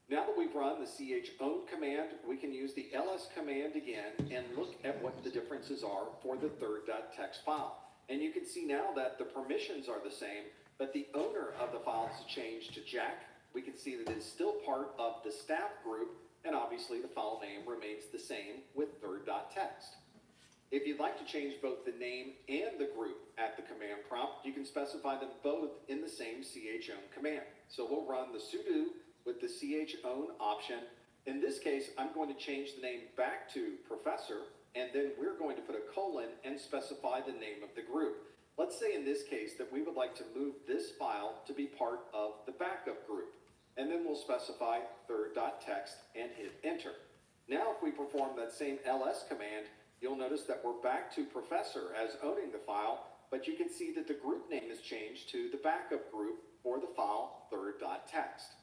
Now that we've run the chown command, we can use the ls command again and look at what the differences are for the third.txt file. And you can see now that the permissions are the same, but the owner of the file has changed to Jack. We can see that it is still part of the staff group, and obviously the file name remains the same with third.txt. If you'd like to change both the name and the group at the command prompt, you can specify them both in the same chown command. So we'll run the sudo with the chown option. In this case, I'm going to change the name back to Professor, and then we're going to put a colon and specify the name of the group. Let's say in this case that we would like to move this file to be part of the backup group. And then we'll specify third.txt and hit enter. Now if we perform that same ls command, you'll notice that we're back to Professor as owning the file, but you can see that the group name is changed to the backup group for the file third.txt.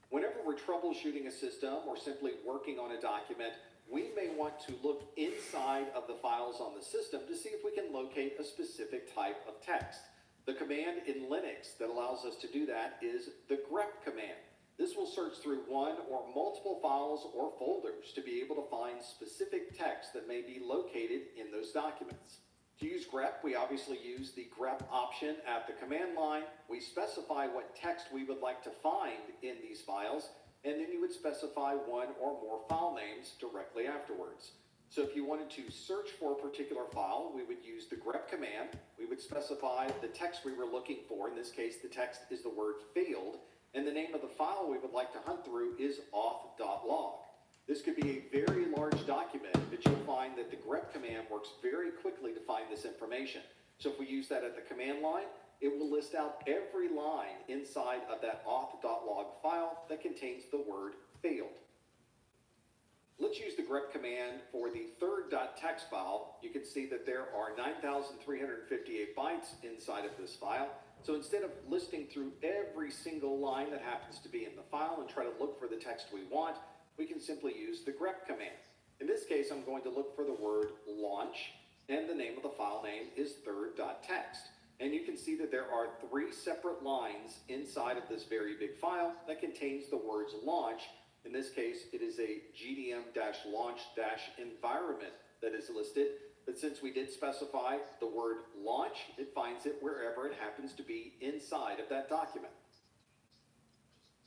Whenever we're troubleshooting a system or simply working on a document, we may want to look inside of the files on the system to see if we can locate a specific type of text. The command in Linux that allows us to do that is the grep command. This will search through one or multiple files or folders to be able to find specific text that may be located in those documents. To use grep, we obviously use the grep option at the command line. We specify what text we would like to find in these files, and then you would specify one or more file names directly afterwards. So if you wanted to search for a particular file, we would use the grep command. We would specify the text we were looking for. In this case, the text is the word failed, and the name of the file we would like to hunt through is auth.log. This could be a very large document, but you'll find that the grep command works very quickly to find this information. So if we use that at the command line, it will list out every line inside of that auth.log file that contains the word failed. Let's use the grep command for the third.txt file. You can see that there are 9,358 bytes inside of this file. So instead of listing through every single line that happens to be in the file and try to look for the text we want, we can simply use the grep command. In this case, I'm going to look for the word launch, and the name of the file name is third.txt. And you can see that there are 3 separate lines inside of this very big file that contains the words launch. In this case, it is a gdm-launch-environment that is listed. but since we did specify the word launch, it finds it wherever it happens to be inside of that document.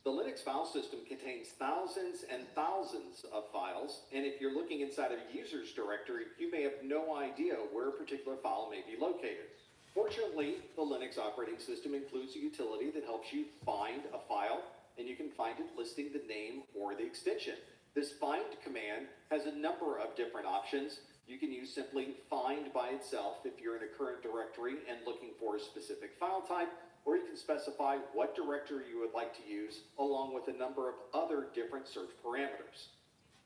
The Linux file system contains thousands and thousands of files, and if you're looking inside of a user's directory, you may have no idea where a particular file may be located. Fortunately, the Linux operating system includes a utility that helps you find a file, and you can find it listing the name or the extension. This find command has a number of different options. You can use simply find by itself if you're in a current directory and looking for a specific file type, or you can specify what directory you would like to use along with a number of other different search parameters.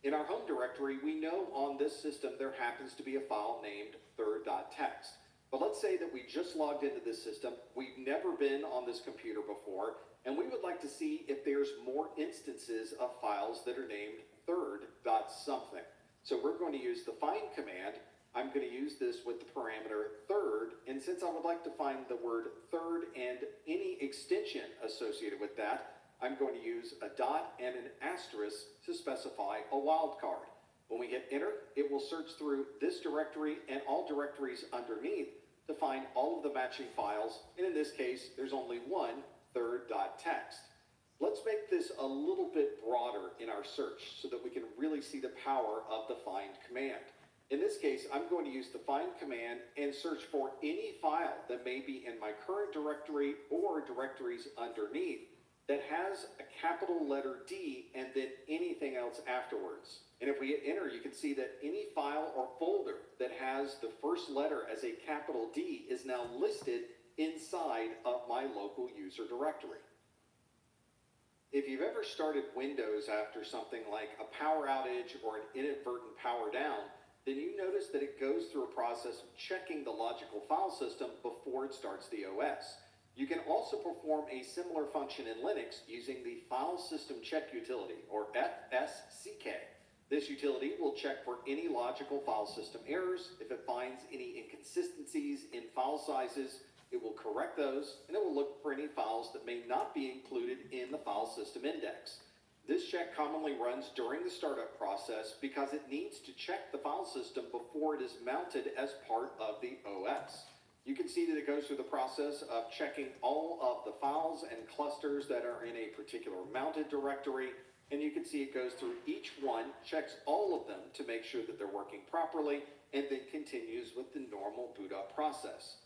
In our home directory, we know on this system there happens to be a file named third.txt. But let's say that we just logged into this system, we've never been on this computer before, and we would like to see if there's more instances of files that are named third.something. So we're going to use the find command. I'm going to use this with the parameter third, and since I would like to find the word third and any extension associated with that, I'm going to use a dot and an asterisk to specify a wildcard. When we hit enter, it will search through this directory and all directories underneath to find all of the matching files, and in this case, there's only one third.txt. Let's make this a little bit broader in our search so that we can really see the power of the find command. In this case, I'm going to use the find command and search for any file that may be in my current directory or directories underneath that has a capital letter D and then anything else afterwards. And if we hit enter, you can see that any file or folder that has the first letter as a capital D is now listed inside of my local user directory. If you've ever started Windows after something like a power outage or an inadvertent power down, then you notice that it goes through a process of checking the logical file system before it starts the OS. You can also perform a similar function in Linux using the File System Check utility, or FSCK. This utility will check for any logical file system errors. If it finds any inconsistencies in file sizes, it will correct those, and it will look for any files that may not be included in the file system index. This check commonly runs during the startup process because it needs to check the file system before it is mounted as part of the OS. You can see that it goes through the process of checking all of the files and clusters that are in a particular mounted directory, and you can see it goes through each one, checks all of them to make sure that they're working properly, and then continues with the normal boot up process.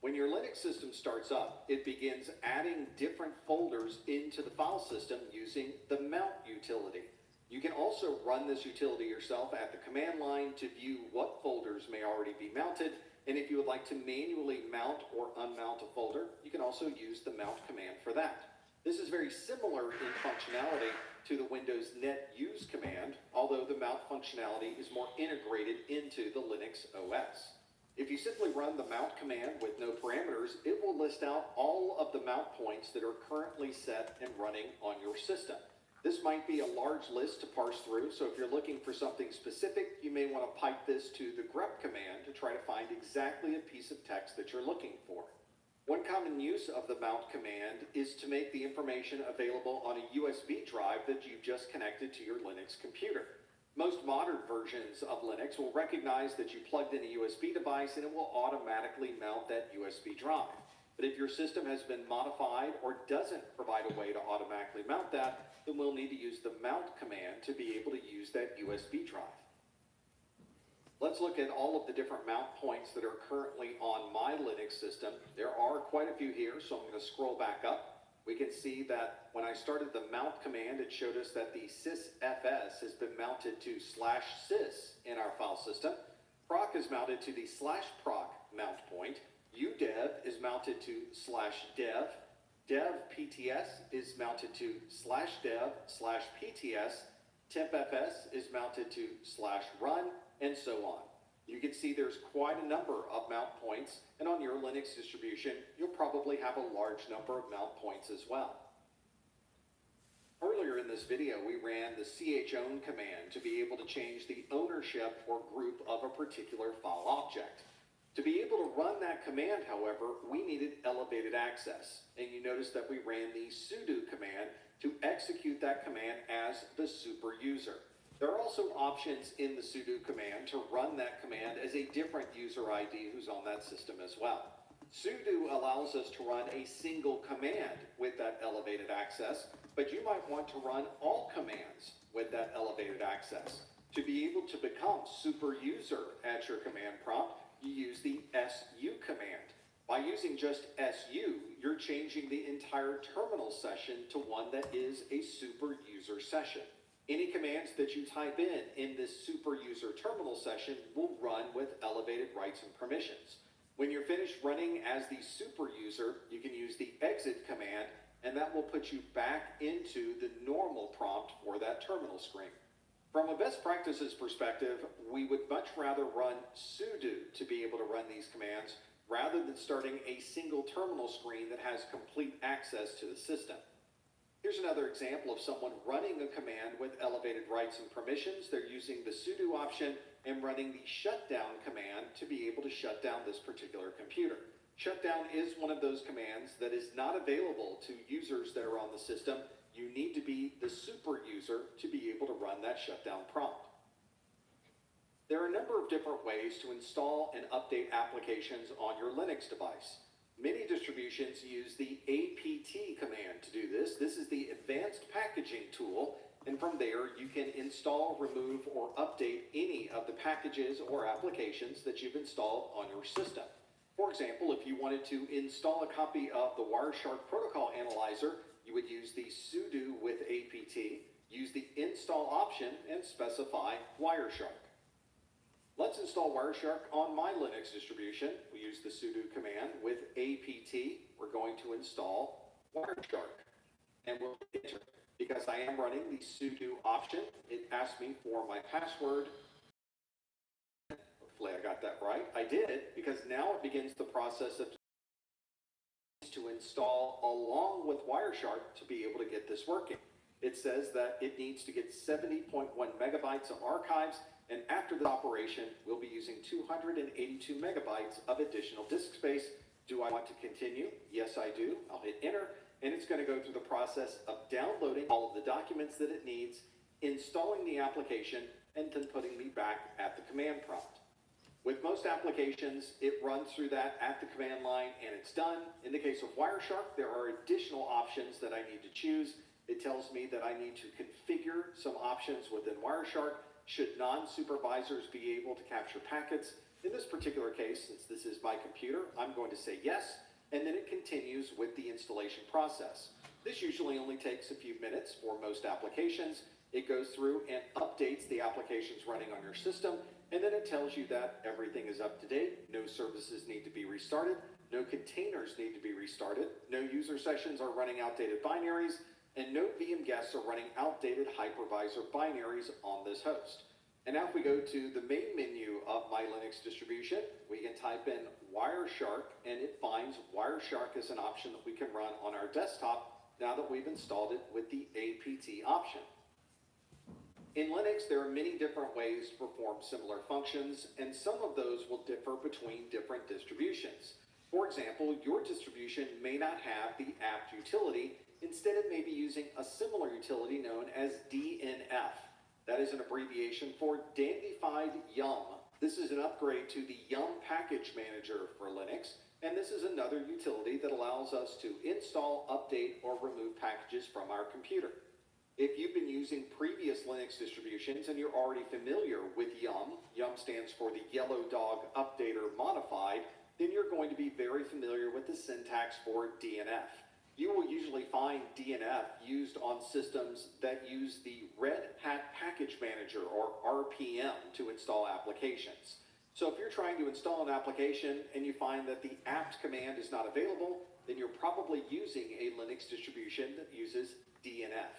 When your Linux system starts up, it begins adding different folders into the file system using the mount utility. You can also run this utility yourself at the command line to view what folders may already be mounted, and if you would like to manually mount or unmount a folder, you can also use the mount command for that. This is very similar in functionality to the Windows net use command, although the mount functionality is more integrated into the Linux OS. If you simply run the mount command with no parameters, it will list out all of the mount points that are currently set and running on your system. This might be a large list to parse through, so if you're looking for something specific, you may want to pipe this to the grep command to try to find exactly a piece of text that you're looking for. One common use of the mount command is to make the information available on a USB drive that you've just connected to your Linux computer. Most modern versions of Linux will recognize that you plugged in a USB device and it will automatically mount that USB drive. But if your system has been modified or doesn't provide a way to automatically mount that, then we'll need to use the mount command to be able to use that USB drive. Let's look at all of the different mount points that are currently on my Linux system. There are quite a few here, so I'm going to scroll back up. We can see that when I started the mount command, it showed us that the sysfs has been mounted to /sys in our file system. Proc is mounted to the /proc mount point. udev is mounted to /dev. Dev PTS is mounted to /dev/PTS. Tempfs is mounted to /run, and so on. You can see there's quite a number of mount points, and on your Linux distribution, you'll probably have a large number of mount points as well. Earlier in this video, we ran the chown command to be able to change the ownership or group of a particular file object. To be able to run that command, however, we needed elevated access, and you notice that we ran the sudo command to execute that command as the super user. There are also options in the sudo command to run that command as a different user ID who's on that system as well. Sudo allows us to run a single command with that elevated access, but you might want to run all commands with that elevated access. To be able to become super user at your command prompt, you use the su command. By using just su, you're changing the entire terminal session to one that is a super user session. Any commands that you type in this super user terminal session will run with elevated rights and permissions. When you're finished running as the super user, you can use the exit command, and that will put you back into the normal prompt for that terminal screen. From a best practices perspective, we would much rather run sudo to be able to run these commands rather than starting a single terminal screen that has complete access to the system. Here's another example of someone running a command with elevated rights and permissions. They're using the sudo option and running the shutdown command to be able to shut down this particular computer. Shutdown is one of those commands that is not available to users that are on the system. You need to be the super user to be able to run that shutdown prompt. There are a number of different ways to install and update applications on your Linux device. Many distributions use the apt command to do this. This is the advanced packaging tool, and from there you can install, remove, or update any of the packages or applications that you've installed on your system. For example, if you wanted to install a copy of the Wireshark protocol analyzer, you would use the sudo with apt, use the install option, and specify Wireshark. Let's install Wireshark on my Linux distribution. We use the sudo command with apt. We're going to install Wireshark. And we'll enter. Because I am running the sudo option, it asked me for my password. Hopefully I got that right. I did, because now it begins the process of to install along with Wireshark to be able to get this working. It says that it needs to get 70.1 megabytes of archives, and after the operation, we'll be using 282 megabytes of additional disk space. Do I want to continue? Yes, I do. I'll hit enter, and it's going to go through the process of downloading all of the documents that it needs, installing the application, and then putting me back at the command prompt. With most applications, it runs through that at the command line, and it's done. In the case of Wireshark, there are additional options that I need to choose. It tells me that I need to configure some options within Wireshark. Should non-supervisors be able to capture packets? In this particular case, since this is my computer, I'm going to say yes, and then it continues with the installation process. This usually only takes a few minutes for most applications. It goes through and updates the applications running on your system, and then it tells you that everything is up to date, no services need to be restarted, no containers need to be restarted, no user sessions are running outdated binaries, and no VM guests are running outdated hypervisor binaries on this host. And now if we go to the main menu of my Linux distribution, we can type in Wireshark, and it finds Wireshark as an option that we can run on our desktop now that we've installed it with the apt option. In Linux, there are many different ways to perform similar functions, and some of those will differ between different distributions. For example, your distribution may not have the apt utility. Instead, it may be using a similar utility known as DNF. That is an abbreviation for Dandified Yum. This is an upgrade to the Yum package manager for Linux, and this is another utility that allows us to install, update, or remove packages from our computer. If you've been using previous Linux distributions and you're already familiar with Yum, Yum stands for the Yellow Dog Updater Modified, then you're going to be very familiar with the syntax for DNF. You will usually find DNF used on systems that use the Red Hat Package Manager, or RPM, to install applications. So if you're trying to install an application and you find that the apt command is not available, then you're probably using a Linux distribution that uses DNF.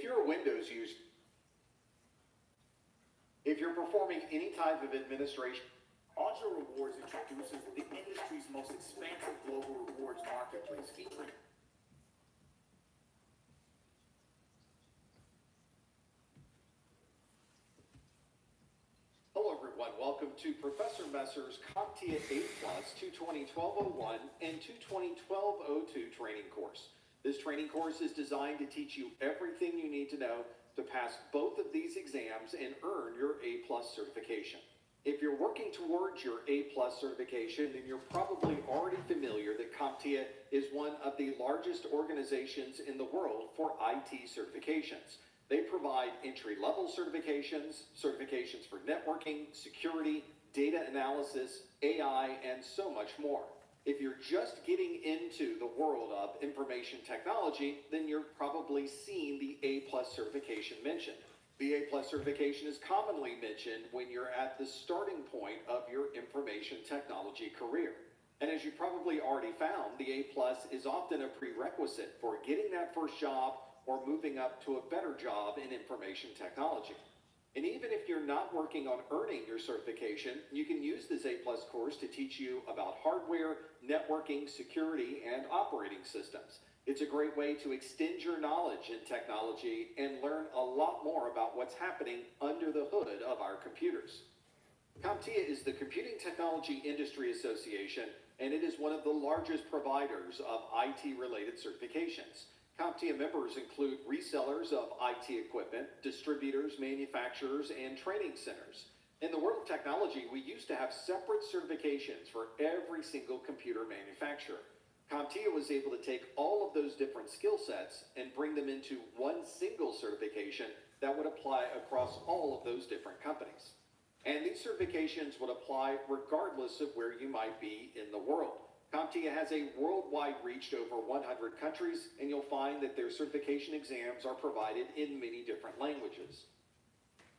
If you're a Windows user, if you're performing any type of administration, Audra Rewards introduces the industry's most expansive global rewards marketplace featuring Hello everyone, welcome to Professor Messer's CompTIA 8 Plus 220-1201 and 220-1202 training course. This training course is designed to teach you everything you need to know to pass both of these exams and earn your A Plus certification. If you're working towards your A Plus certification, then you're probably already familiar that CompTIA is one of the largest organizations in the world for IT certifications. They provide entry-level certifications, certifications for networking, security, data analysis, AI, and so much more. If you're just getting into the world of information technology, then you're probably seen the A Plus certification mentioned. The A Plus certification is commonly mentioned when you're at the starting point of your information technology career. And as you probably already found, the A Plus is often a prerequisite for getting that first job or moving up to a better job in information technology. And even if you're not working on earning your certification, you can use this A Plus course to teach you about hardware, networking, security, and operating systems. It's a great way to extend your knowledge in technology and learn a lot more about what's happening under the hood of our computers. CompTIA is the Computing Technology Industry Association, and it is one of the largest providers of IT-related certifications. CompTIA members include resellers of IT equipment, distributors, manufacturers, and training centers. In the world of technology, we used to have separate certifications for every single computer manufacturer. CompTIA was able to take all of those different skill sets and bring them into one single certification that would apply across all of those different companies. And these certifications would apply regardless of where you might be in the world. CompTIA has a worldwide reach to over 100 countries, and you'll find that their certification exams are provided in many different languages.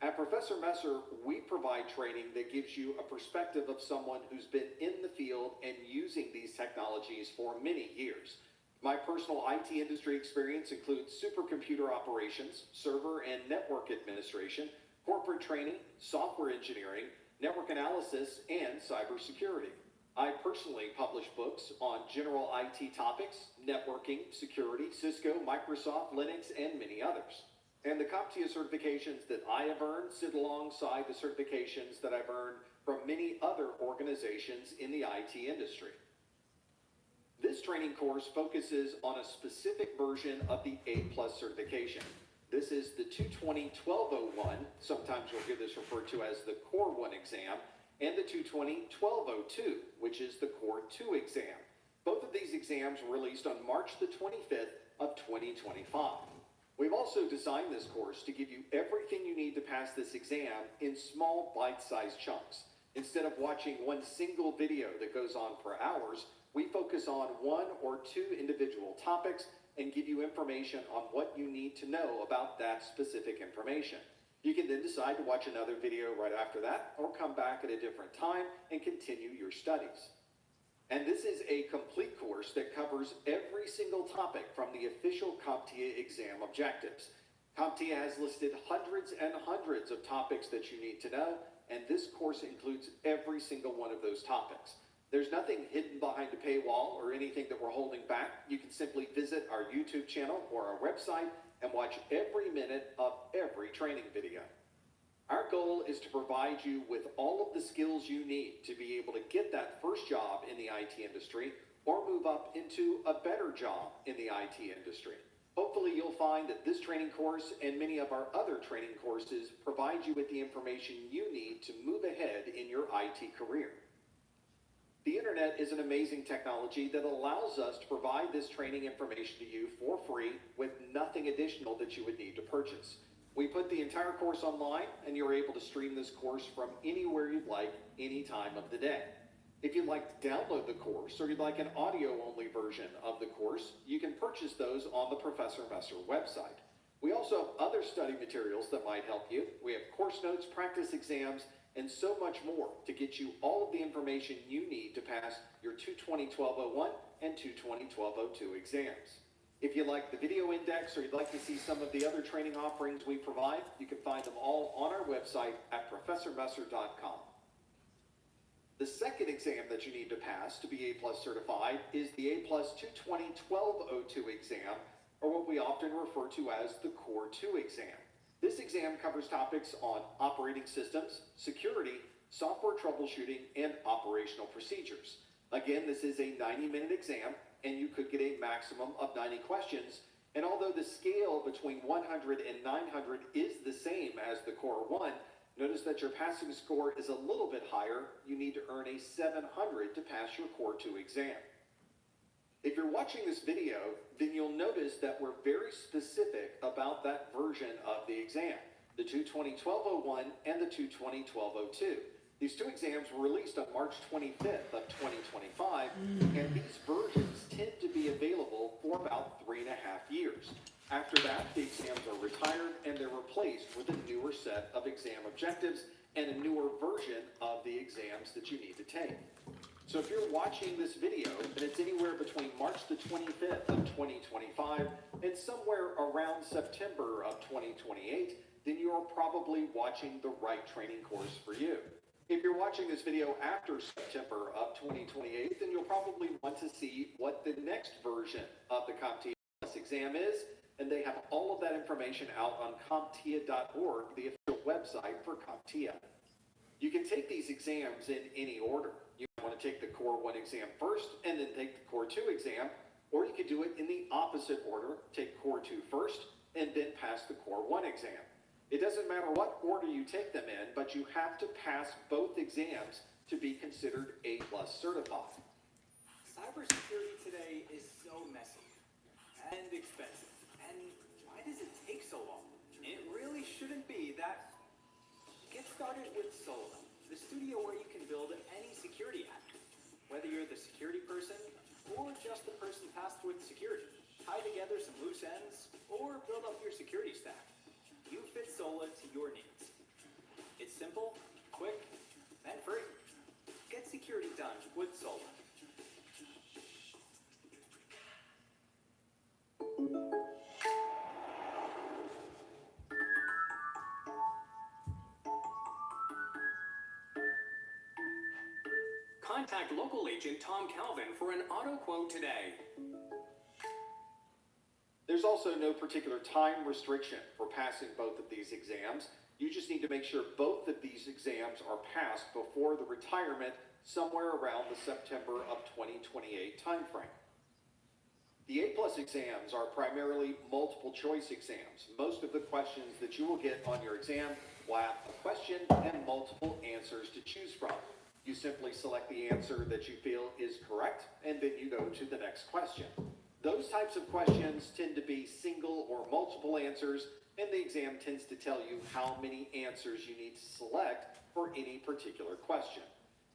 At Professor Messer, we provide training that gives you a perspective of someone who's been in the field and using these technologies for many years. My personal IT industry experience includes supercomputer operations, server and network administration, corporate training, software engineering, network analysis, and cybersecurity. I personally publish books on general IT topics, networking, security, Cisco, Microsoft, Linux, and many others. And the CompTIA certifications that I have earned sit alongside the certifications that I've earned from many other organizations in the IT industry. This training course focuses on a specific version of the A Plus certification. This is the 220-1201, sometimes you'll hear this referred to as the Core 1 exam, and the 220-1202, which is the Core 2 exam. Both of these exams were released on March the 25th of 2025. We've also designed this course to give you everything you need to pass this exam in small bite-sized chunks. Instead of watching one single video that goes on for hours, we focus on one or two individual topics and give you information on what you need to know about that specific information. You can then decide to watch another video right after that, or come back at a different time and continue your studies. And this is a complete course that covers every single topic from the official CompTIA exam objectives. CompTIA has listed hundreds and hundreds of topics that you need to know, and this course includes every single one of those topics. There's nothing hidden behind a paywall or anything that we're holding back. You can simply visit our YouTube channel or our website and watch every minute of every training video. Our goal is to provide you with all of the skills you need to be able to get that first job in the IT industry or move up into a better job in the IT industry. Hopefully you'll find that this training course and many of our other training courses provide you with the information you need to move ahead in your IT career. The internet is an amazing technology that allows us to provide this training information to you for free with nothing additional that you would need to purchase. We put the entire course online, and you're able to stream this course from anywhere you'd like, any time of the day. If you'd like to download the course, or you'd like an audio-only version of the course, you can purchase those on the Professor Messer website. We also have other study materials that might help you. We have course notes, practice exams, and so much more to get you all of the information you need to pass your 220-1201 and 220-1202 exams. If you like the video index or you'd like to see some of the other training offerings we provide, you can find them all on our website at professormesser.com. The second exam that you need to pass to be A+ certified is the A+ 220-1202 exam, or what we often refer to as the Core 2 exam. This exam covers topics on operating systems, security, software troubleshooting, and operational procedures. Again, this is a 90-minute exam, and you could get a maximum of 90 questions. And although the scale between 100 and 900 is the same as the Core 1, notice that your passing score is a little bit higher. You need to earn a 700 to pass your Core 2 exam. If you're watching this video, then you'll notice that we're very specific about that version of the exam, the 220-1201 and the 220-1202. These two exams were released on March 25th of 2025, and these versions tend to be available for about 3.5 years. After that, the exams are retired and they're replaced with a newer set of exam objectives and a newer version of the exams that you need to take. So if you're watching this video and it's anywhere between March the 25th of 2025 and somewhere around September of 2028, then you are probably watching the right training course for you. If you're watching this video after September of 2028, then you'll probably want to see what the next version of the CompTIA exam is, and they have all of that information out on CompTIA.org, the official website for CompTIA. You can take these exams in any order. You want to take the Core 1 exam first and then take the Core 2 exam, or you could do it in the opposite order, take Core 2 first and then pass the Core 1 exam. It doesn't matter what order you take them in, but you have to pass both exams to be considered A+ certified. Cybersecurity today is so messy and expensive. And why does it take so long? It really shouldn't be that. Get started with Sola, the studio where you can build any security app. Whether you're the security person or just the person tasked with security, tie together some loose ends or build up your security stack. You fit Sola to your needs. It's simple, quick, and free. Get security done with Sola. Contact local agent Tom Calvin for an auto quote today. There's also no particular time restriction for passing both of these exams. You just need to make sure both of these exams are passed before the retirement somewhere around the September of 2028 timeframe. The A+ exams are primarily multiple choice exams. Most of the questions that you will get on your exam will have a question and multiple answers to choose from. You simply select the answer that you feel is correct, and then you go to the next question. Those types of questions tend to be single or multiple answers, and the exam tends to tell you how many answers you need to select for any particular question.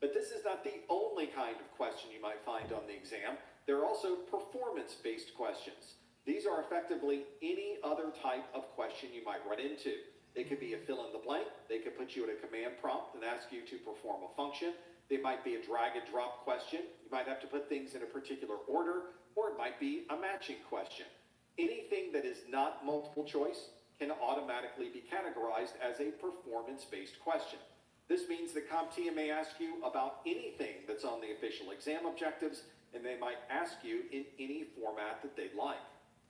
But this is not the only kind of question you might find on the exam. There are also performance-based questions. These are effectively any other type of question you might run into. They could be a fill in the blank. They could put you in a command prompt and ask you to perform a function. They might be a drag and drop question. You might have to put things in a particular order, or it might be a matching question. Anything that is not multiple choice can automatically be categorized as a performance-based question. This means that CompTIA may ask you about anything that's on the official exam objectives, and they might ask you in any format that they'd like.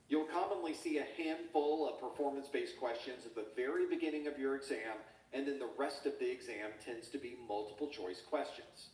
You'll commonly see a handful of performance-based questions at the very beginning of your exam, and then the rest of the exam tends to be multiple choice questions.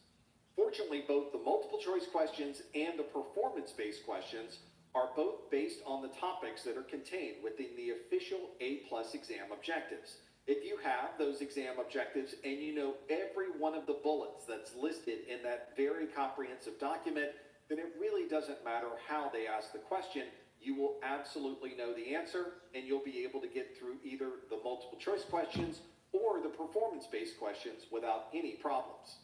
Fortunately, both the multiple choice questions and the performance-based questions are both based on the topics that are contained within the official A+ exam objectives. If you have those exam objectives and you know every one of the bullets that's listed in that very comprehensive document, then it really doesn't matter how they ask the question. You will absolutely know the answer, and you'll be able to get through either the multiple choice questions or the performance-based questions without any problems.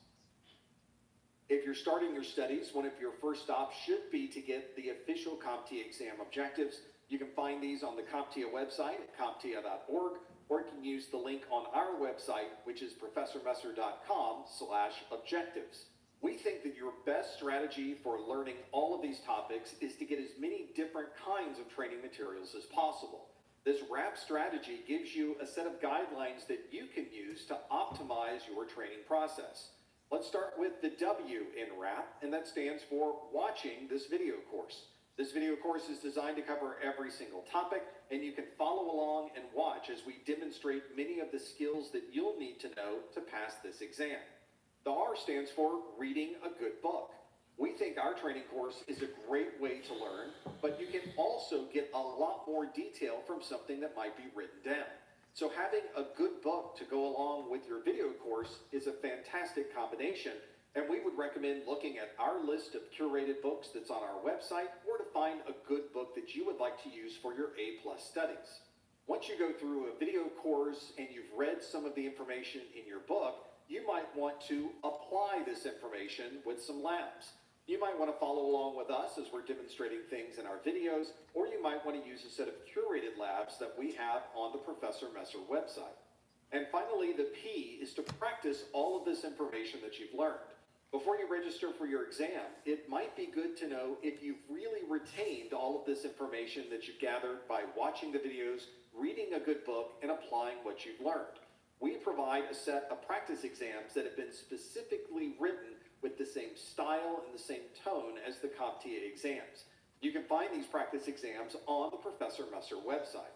If you're starting your studies, one of your first stops should be to get the official CompTIA exam objectives. You can find these on the CompTIA website at CompTIA.org, or you can use the link on our website, which is professormesser.com/objectives. We think that your best strategy for learning all of these topics is to get as many different kinds of training materials as possible. This WRAP strategy gives you a set of guidelines that you can use to optimize your training process. Let's start with the W in WRAP, and that stands for watching this video course. This video course is designed to cover every single topic, and you can follow along and watch as we demonstrate many of the skills that you'll need to know to pass this exam. The R stands for reading a good book. We think our training course is a great way to learn, but you can also get a lot more detail from something that might be written down. So having a good book to go along with your video course is a fantastic combination, and we would recommend looking at our list of curated books that's on our website, or to find a good book that you would like to use for your A+ studies. Once you go through a video course and you've read some of the information in your book, you might want to apply this information with some labs. You might want to follow along with us as we're demonstrating things in our videos, or you might want to use a set of curated labs that we have on the Professor Messer website. And finally, the P is to practice all of this information that you've learned. Before you register for your exam, it might be good to know if you've really retained all of this information that you've gathered by watching the videos, reading a good book, and applying what you've learned. We provide a set of practice exams that have been specifically written with the same style and the same tone as the CompTIA exams. You can find these practice exams on the Professor Messer website.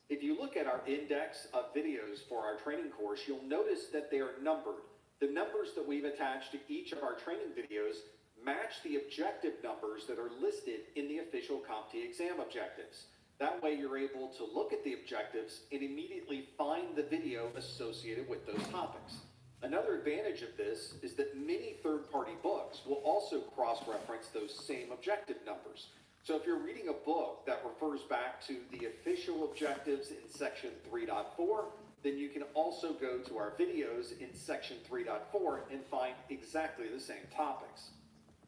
If you look at our index of videos for our training course, you'll notice that they are numbered. The numbers that we've attached to each of our training videos match the objective numbers that are listed in the official CompTIA exam objectives. That way you're able to look at the objectives and immediately find the video associated with those topics. Another advantage of this is that many third-party books will also cross-reference those same objective numbers. So if you're reading a book that refers back to the official objectives in section 3.4, then you can also go to our videos in section 3.4 and find exactly the same topics.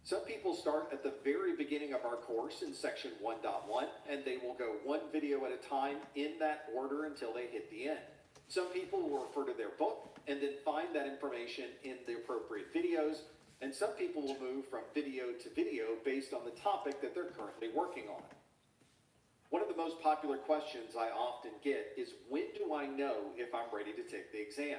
Some people start at the very beginning of our course in section 1.1, and they will go one video at a time in that order until they hit the end. Some people will refer to their book and then find that information in the appropriate videos, and some people will move from video to video based on the topic that they're currently working on. One of the most popular questions I often get is, when do I know if I'm ready to take the exam?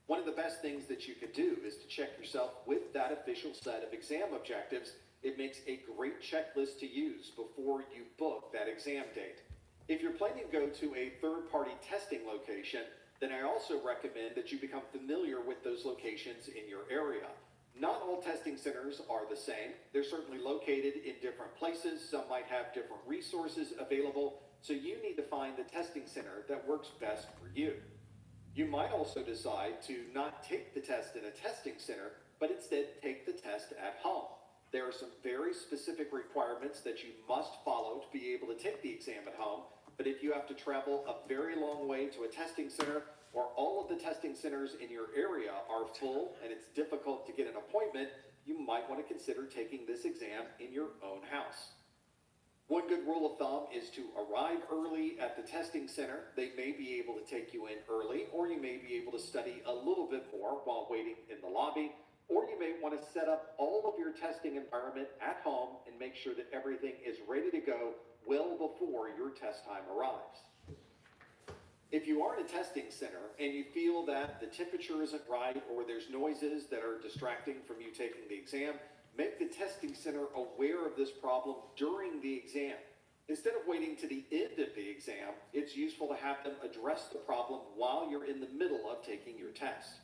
One of the best things that you could do is to check yourself with that official set of exam objectives. It makes a great checklist to use before you book that exam date. If you're planning to go to a third-party testing location, then I also recommend that you become familiar with those locations in your area. Not all testing centers are the same. They're certainly located in different places. Some might have different resources available, so you need to find the testing center that works best for you. You might also decide to not take the test in a testing center, but instead take the test at home. There are some very specific requirements that you must follow to be able to take the exam at home, but if you have to travel a very long way to a testing center, or all of the testing centers in your area are full and it's difficult to get an appointment, you might want to consider taking this exam in your own house. One good rule of thumb is to arrive early at the testing center. They may be able to take you in early, or you may be able to study a little bit more while waiting in the lobby, or you may want to set up all of your testing environment at home and make sure that everything is ready to go well before your test time arrives. If you are in a testing center and you feel that the temperature isn't right, or there's noises that are distracting from you taking the exam, make the testing center aware of this problem during the exam. Instead of waiting to the end of the exam, it's useful to have them address the problem while you're in the middle of taking your test.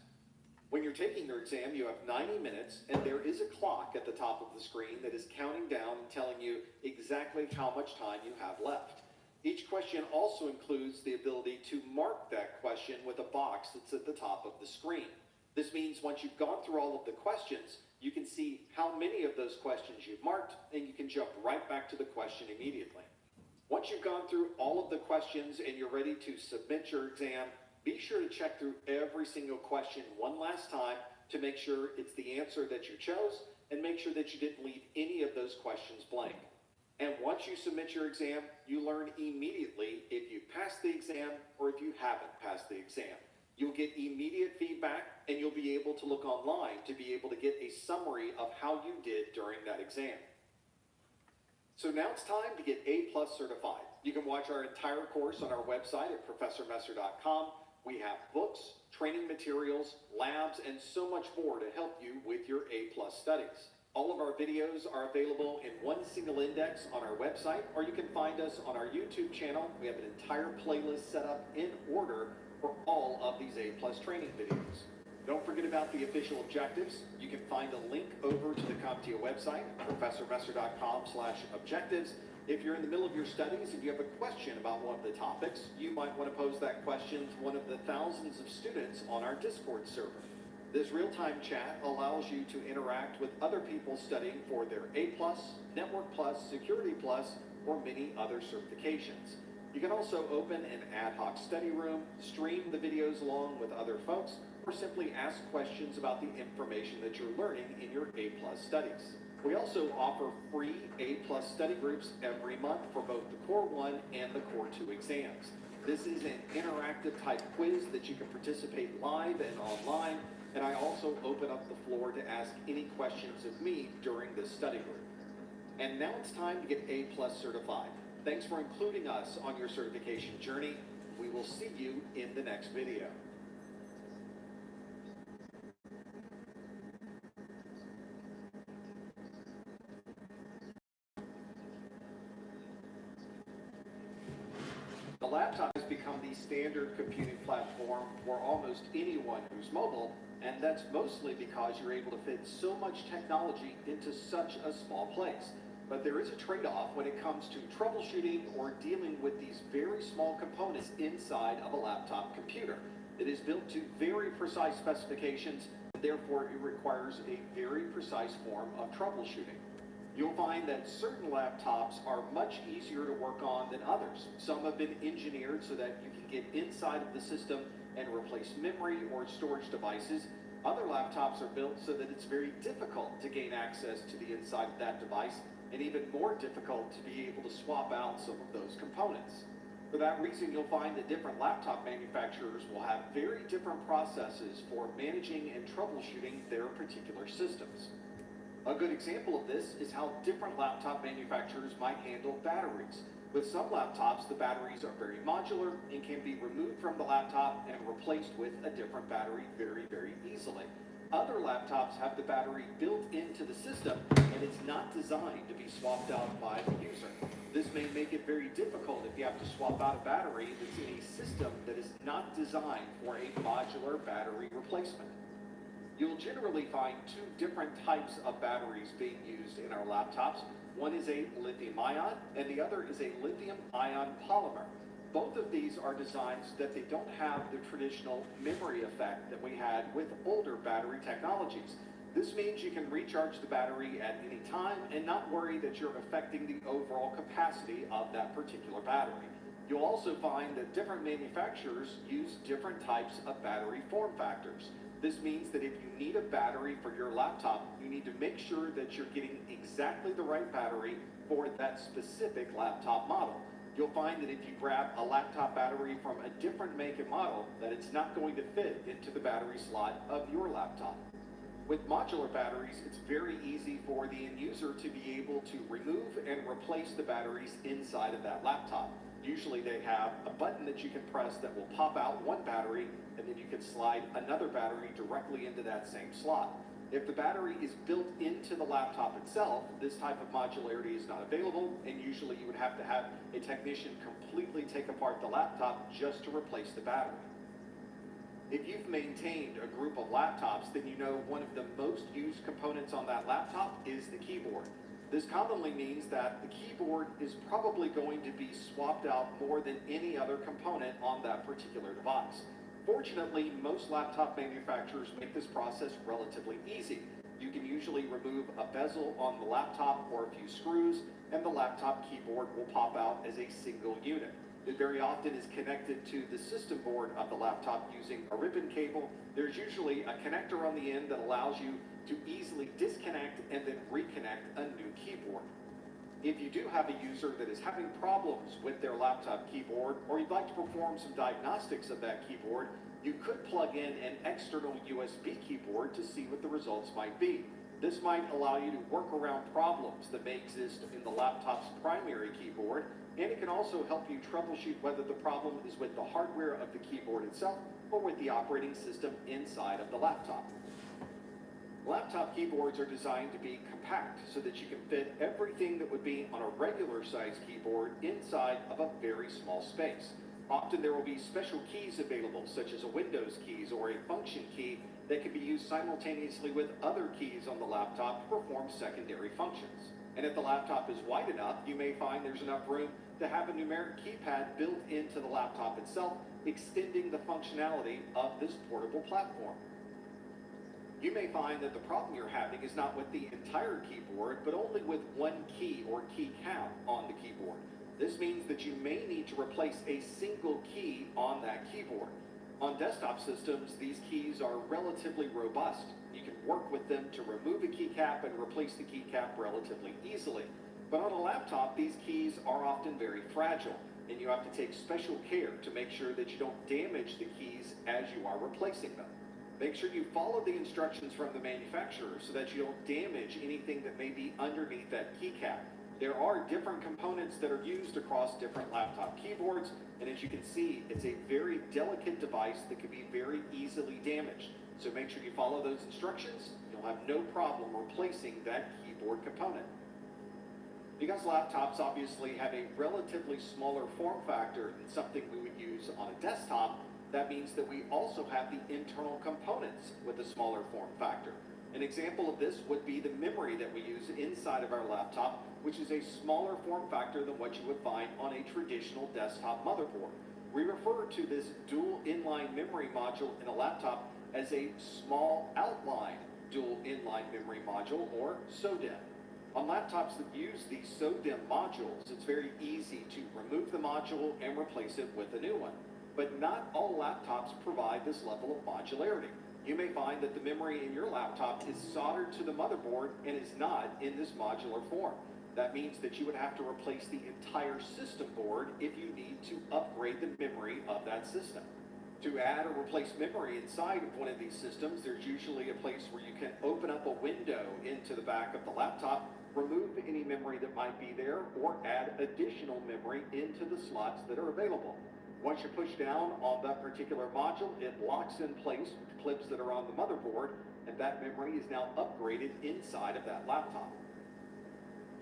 When you're taking your exam, you have 90 minutes, and there is a clock at the top of the screen that is counting down and telling you exactly how much time you have left. Each question also includes the ability to mark that question with a box that's at the top of the screen. This means once you've gone through all of the questions, you can see how many of those questions you've marked, and you can jump right back to the question immediately. Once you've gone through all of the questions and you're ready to submit your exam, be sure to check through every single question one last time to make sure it's the answer that you chose, and make sure that you didn't leave any of those questions blank. And once you submit your exam, you learn immediately if you passed the exam or if you haven't passed the exam. You'll get immediate feedback, and you'll be able to look online to be able to get a summary of how you did during that exam. So now it's time to get A+ certified. You can watch our entire course on our website at ProfessorMesser.com. We have books, training materials, labs, and so much more to help you with your A+ studies. All of our videos are available in one single index on our website, or you can find us on our YouTube channel. We have an entire playlist set up in order for all of these A+ training videos. Don't forget about the official objectives. You can find a link over to the CompTIA website, ProfessorMesser.com/objectives. If you're in the middle of your studies and you have a question about one of the topics, you might want to pose that question to one of the thousands of students on our Discord server. This real-time chat allows you to interact with other people studying for their A+, Network Plus, Security Plus, or many other certifications. You can also open an ad hoc study room, stream the videos along with other folks, or simply ask questions about the information that you're learning in your A+ studies. We also offer free A+ study groups every month for both the Core 1 and the Core 2 exams. This is an interactive type quiz that you can participate live and online, and I also open up the floor to ask any questions of me during this study group. And now it's time to get A+ certified. Thanks for including us on your certification journey. We will see you in the next video. The laptop has become the standard computing platform for almost anyone who's mobile, and that's mostly because you're able to fit so much technology into such a small place. But there is a trade-off when it comes to troubleshooting or dealing with these very small components inside of a laptop computer. It is built to very precise specifications, and therefore it requires a very precise form of troubleshooting. You'll find that certain laptops are much easier to work on than others. Some have been engineered so that you can get inside of the system and replace memory or storage devices. Other laptops are built so that it's very difficult to gain access to the inside of that device, and even more difficult to be able to swap out some of those components. For that reason, you'll find that different laptop manufacturers will have very different processes for managing and troubleshooting their particular systems. A good example of this is how different laptop manufacturers might handle batteries. With some laptops, the batteries are very modular and can be removed from the laptop and replaced with a different battery very, very easily. Other laptops have the battery built into the system, and it's not designed to be swapped out by the user. This may make it very difficult if you have to swap out a battery that's in a system that is not designed for a modular battery replacement. You'll generally find two different types of batteries being used in our laptops. One is a lithium-ion, and the other is a lithium-ion polymer. Both of these are designed so that they don't have the traditional memory effect that we had with older battery technologies. This means you can recharge the battery at any time and not worry that you're affecting the overall capacity of that particular battery. You'll also find that different manufacturers use different types of battery form factors. This means that if you need a battery for your laptop, you need to make sure that you're getting exactly the right battery for that specific laptop model. You'll find that if you grab a laptop battery from a different make and model, that it's not going to fit into the battery slot of your laptop. With modular batteries, it's very easy for the end user to be able to remove and replace the batteries inside of that laptop. Usually they have a button that you can press that will pop out one battery, and then you can slide another battery directly into that same slot. If the battery is built into the laptop itself, this type of modularity is not available, and usually you would have to have a technician completely take apart the laptop just to replace the battery. If you've maintained a group of laptops, then you know one of the most used components on that laptop is the keyboard. This commonly means that the keyboard is probably going to be swapped out more than any other component on that particular device. Fortunately, most laptop manufacturers make this process relatively easy. You can usually remove a bezel on the laptop or a few screws, and the laptop keyboard will pop out as a single unit. It very often is connected to the system board of the laptop using a ribbon cable. There's usually a connector on the end that allows you to easily disconnect and then reconnect a new keyboard. If you do have a user that is having problems with their laptop keyboard, or you'd like to perform some diagnostics of that keyboard, You could plug in an external USB keyboard to see what the results might be. This might allow you to work around problems that may exist in the laptop's primary keyboard, and it can also help you troubleshoot whether the problem is with the hardware of the keyboard itself or with the operating system inside of the laptop. Laptop keyboards are designed to be compact so that you can fit everything that would be on a regular size keyboard inside of a very small space. Often there will be special keys available, such as a Windows keys or a function key that can be used simultaneously with other keys on the laptop to perform secondary functions. And if the laptop is wide enough, you may find there's enough room to have a numeric keypad built into the laptop itself, extending the functionality of this portable platform. You may find that the problem you're having is not with the entire keyboard, but only with one key or key count on the keyboard. This means that you may need to replace a single key on that keyboard. On desktop systems, these keys are relatively robust. You can work with them to remove a keycap and replace the keycap relatively easily. But on a laptop, these keys are often very fragile, and you have to take special care to make sure that you don't damage the keys as you are replacing them. Make sure you follow the instructions from the manufacturer so that you don't damage anything that may be underneath that keycap. There are different components that are used across different laptop keyboards, and as you can see, it's a very delicate device that can be very easily damaged. So make sure you follow those instructions. You'll have no problem replacing that keyboard component. Because laptops obviously have a relatively smaller form factor than something we would use on a desktop, that means that we also have the internal components with a smaller form factor. An example of this would be the memory that we use inside of our laptop, which is a smaller form factor than what you would find on a traditional desktop motherboard. We refer to this dual inline memory module in a laptop as a small outline dual inline memory module, or SODIMM. On laptops that use these SODIMM modules, it's very easy to remove the module and replace it with a new one. But not all laptops provide this level of modularity. You may find that the memory in your laptop is soldered to the motherboard and is not in this modular form. That means that you would have to replace the entire system board if you need to upgrade the memory of that system. To add or replace memory inside of one of these systems, there's usually a place where you can open up a window into the back of the laptop, remove any memory that might be there, or add additional memory into the slots that are available. Once you push down on that particular module, it locks in place with clips that are on the motherboard, and that memory is now upgraded inside of that laptop.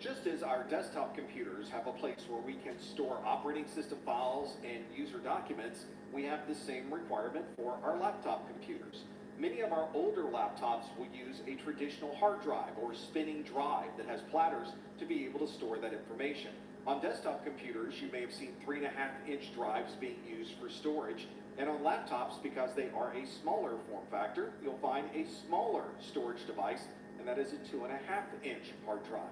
Just as our desktop computers have a place where we can store operating system files and user documents, we have the same requirement for our laptop computers. Many of our older laptops will use a traditional hard drive or spinning drive that has platters to be able to store that information. On desktop computers, you may have seen 3.5-inch drives being used for storage. And on laptops, because they are a smaller form factor, you'll find a smaller storage device, and that is a 2.5-inch hard drive.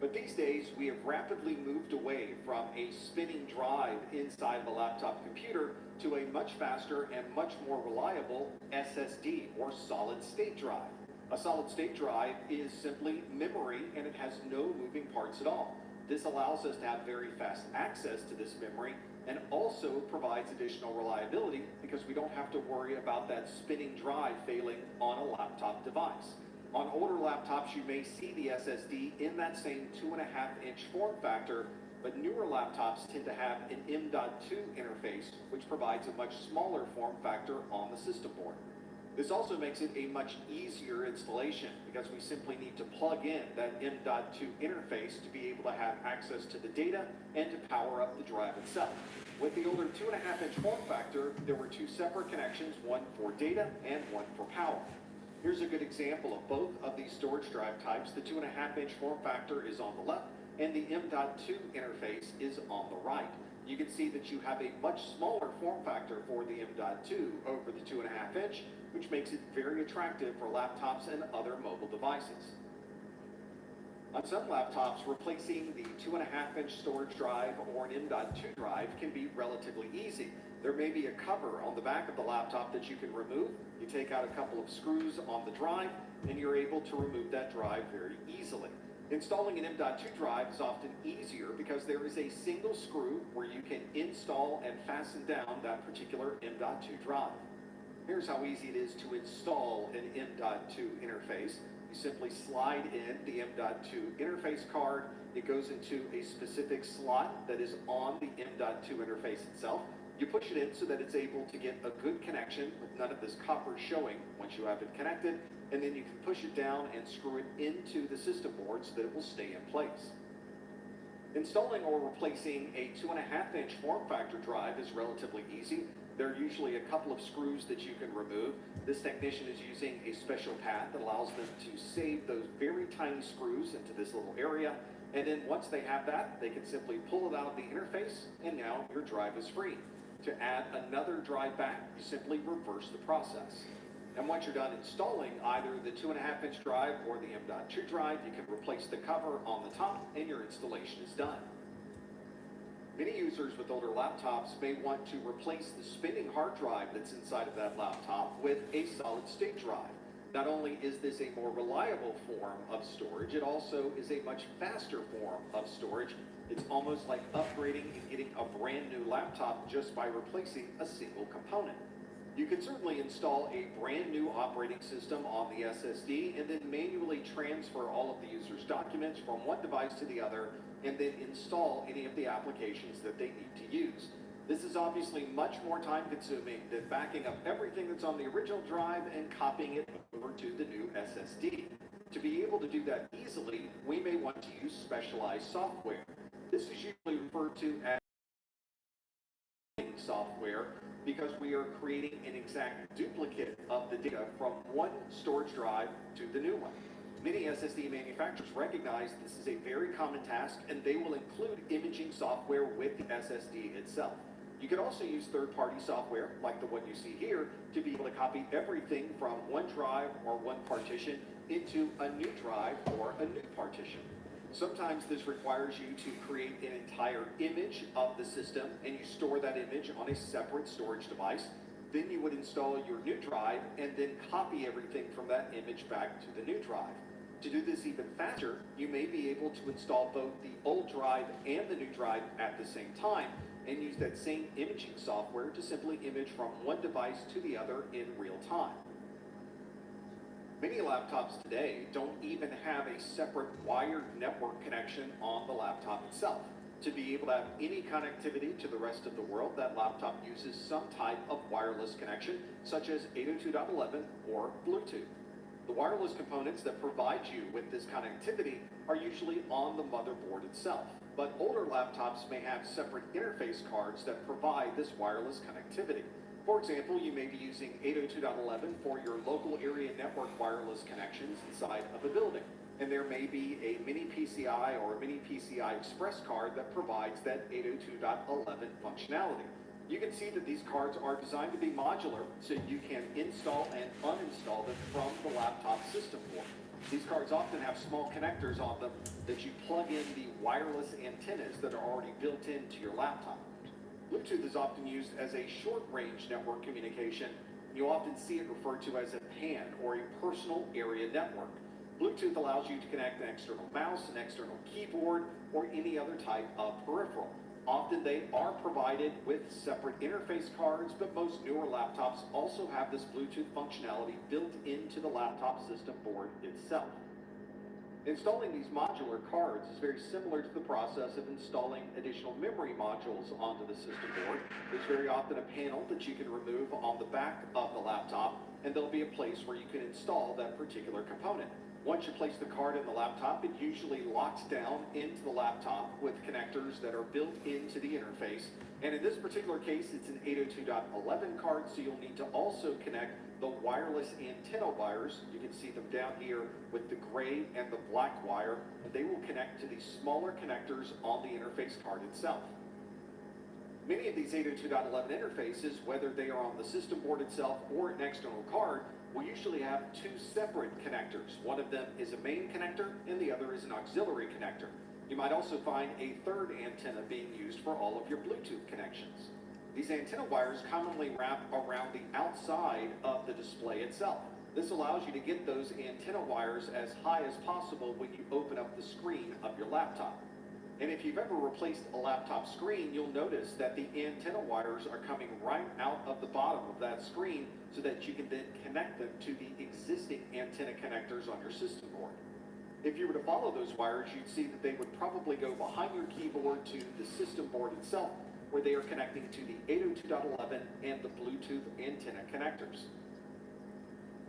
But these days, we have rapidly moved away from a spinning drive inside of a laptop computer to a much faster and much more reliable SSD, or solid-state drive. A solid-state drive is simply memory, and it has no moving parts at all. This allows us to have very fast access to this memory and also provides additional reliability because we don't have to worry about that spinning drive failing on a laptop device. On older laptops, you may see the SSD in that same 2.5-inch form factor, but newer laptops tend to have an M.2 interface, which provides a much smaller form factor on the system board. This also makes it a much easier installation because we simply need to plug in that M.2 interface to be able to have access to the data and to power up the drive itself. With the older 2.5-inch form factor, there were two separate connections, one for data and one for power. Here's a good example of both of these storage drive types. The 2.5-inch form factor is on the left and the M.2 interface is on the right. You can see that you have a much smaller form factor for the M.2 over the 2.5-inch, which makes it very attractive for laptops and other mobile devices. On some laptops, replacing the 2.5-inch storage drive or an M.2 drive can be relatively easy. There may be a cover on the back of the laptop that you can remove. You take out a couple of screws on the drive, and you're able to remove that drive very easily. Installing an M.2 drive is often easier because there is a single screw where you can install and fasten down that particular M.2 drive. Here's how easy it is to install an M.2 interface. You simply slide in the M.2 interface card. It goes into a specific slot that is on the M.2 interface itself. You push it in so that it's able to get a good connection with none of this copper showing once you have it connected, and then you can push it down and screw it into the system board so that it will stay in place. Installing or replacing a 2.5-inch form factor drive is relatively easy. There are usually a couple of screws that you can remove. This technician is using a special pad that allows them to save those very tiny screws into this little area. And then once they have that, they can simply pull it out of the interface, and now your drive is free. To add another drive back, you simply reverse the process. And once you're done installing either the 2.5-inch drive or the M.2 drive, you can replace the cover on the top and your installation is done. Many users with older laptops may want to replace the spinning hard drive that's inside of that laptop with a solid-state drive. Not only is this a more reliable form of storage, it also is a much faster form of storage. It's almost like upgrading and getting a brand new laptop just by replacing a single component. You can certainly install a brand new operating system on the SSD and then manually transfer all of the user's documents from one device to the other and then install any of the applications that they need to use. This is obviously much more time consuming than backing up everything that's on the original drive and copying it over to the new SSD. To be able to do that easily, we may want to use specialized software. This is usually referred to as software because we are creating an exact duplicate of the data from one storage drive to the new one. Many SSD manufacturers recognize this is a very common task, and they will include imaging software with the SSD itself. You can also use third-party software, like the one you see here, to be able to copy everything from one drive or one partition into a new drive or a new partition. Sometimes this requires you to create an entire image of the system, and you store that image on a separate storage device. Then you would install your new drive and then copy everything from that image back to the new drive. To do this even faster, you may be able to install both the old drive and the new drive at the same time and use that same imaging software to simply image from one device to the other in real time. Many laptops today don't even have a separate wired network connection on the laptop itself. To be able to have any connectivity to the rest of the world, that laptop uses some type of wireless connection, such as 802.11 or Bluetooth. The wireless components that provide you with this connectivity are usually on the motherboard itself, but older laptops may have separate interface cards that provide this wireless connectivity. For example, you may be using 802.11 for your local area network wireless connections inside of a building, and there may be a mini PCI or a mini PCI Express card that provides that 802.11 functionality. You can see that these cards are designed to be modular, so you can install and uninstall them from the laptop system board. These cards often have small connectors on them that you plug in the wireless antennas that are already built into your laptop. Bluetooth is often used as a short-range network communication. You often see it referred to as a PAN, or a personal area network. Bluetooth allows you to connect an external mouse, an external keyboard, or any other type of peripheral. Often they are provided with separate interface cards, but most newer laptops also have this Bluetooth functionality built into the laptop system board itself. Installing these modular cards is very similar to the process of installing additional memory modules onto the system board. There's very often a panel that you can remove on the back of the laptop, and there'll be a place where you can install that particular component. Once you place the card in the laptop, it usually locks down into the laptop with connectors that are built into the interface. And in this particular case, it's an 802.11 card, so you'll need to also connect the wireless antenna wires. You can see them down here with the gray and the black wire, and they will connect to these smaller connectors on the interface card itself. Many of these 802.11 interfaces, whether they are on the system board itself or an external card, will usually have two separate connectors. One of them is a main connector and the other is an auxiliary connector. You might also find a third antenna being used for all of your Bluetooth connections. These antenna wires commonly wrap around the outside of the display itself. This allows you to get those antenna wires as high as possible when you open up the screen of your laptop. And if you've ever replaced a laptop screen, you'll notice that the antenna wires are coming right out of the bottom of that screen so that you can then connect them to the existing antenna connectors on your system board. If you were to follow those wires, you'd see that they would probably go behind your keyboard to the system board itself, where they are connecting to the 802.11 and the Bluetooth antenna connectors.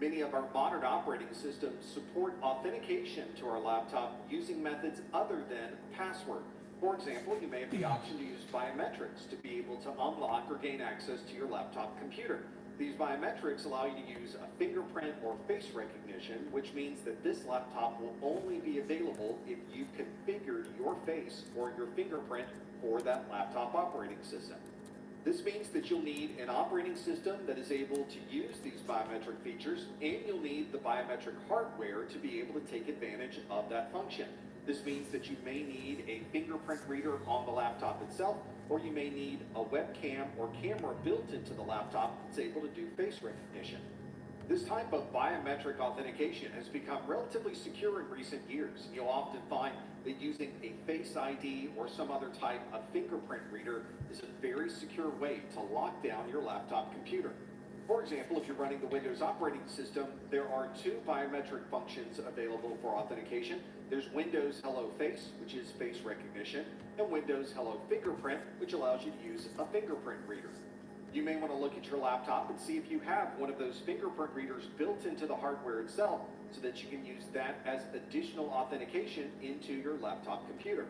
Many of our modern operating systems support authentication to our laptop using methods other than password. For example, you may have the option to use biometrics to be able to unlock or gain access to your laptop computer. These biometrics allow you to use a fingerprint or face recognition, which means that this laptop will only be available if you've configured your face or your fingerprint for that laptop operating system. This means that you'll need an operating system that is able to use these biometric features, and you'll need the biometric hardware to be able to take advantage of that function. This means that you may need a fingerprint reader on the laptop itself, or you may need a webcam or camera built into the laptop that's able to do face recognition. This type of biometric authentication has become relatively secure in recent years, and you'll often find that using a Face ID or some other type of fingerprint reader is a very secure way to lock down your laptop computer. For example, if you're running the Windows operating system, there are two biometric functions available for authentication. There's Windows Hello Face, which is face recognition, and Windows Hello Fingerprint, which allows you to use a fingerprint reader. You may want to look at your laptop and see if you have one of those fingerprint readers built into the hardware itself so that you can use that as additional authentication into your laptop computer.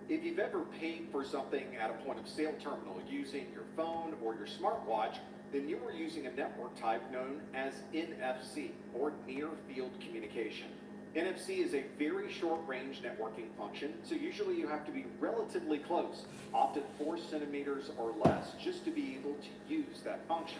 If you've ever paid for something at a point of sale terminal using your phone or your smartwatch, then you were using a network type known as NFC, or Near Field Communication. NFC is a very short-range networking function, so usually you have to be relatively close, often 4 centimeters or less, just to be able to use that function.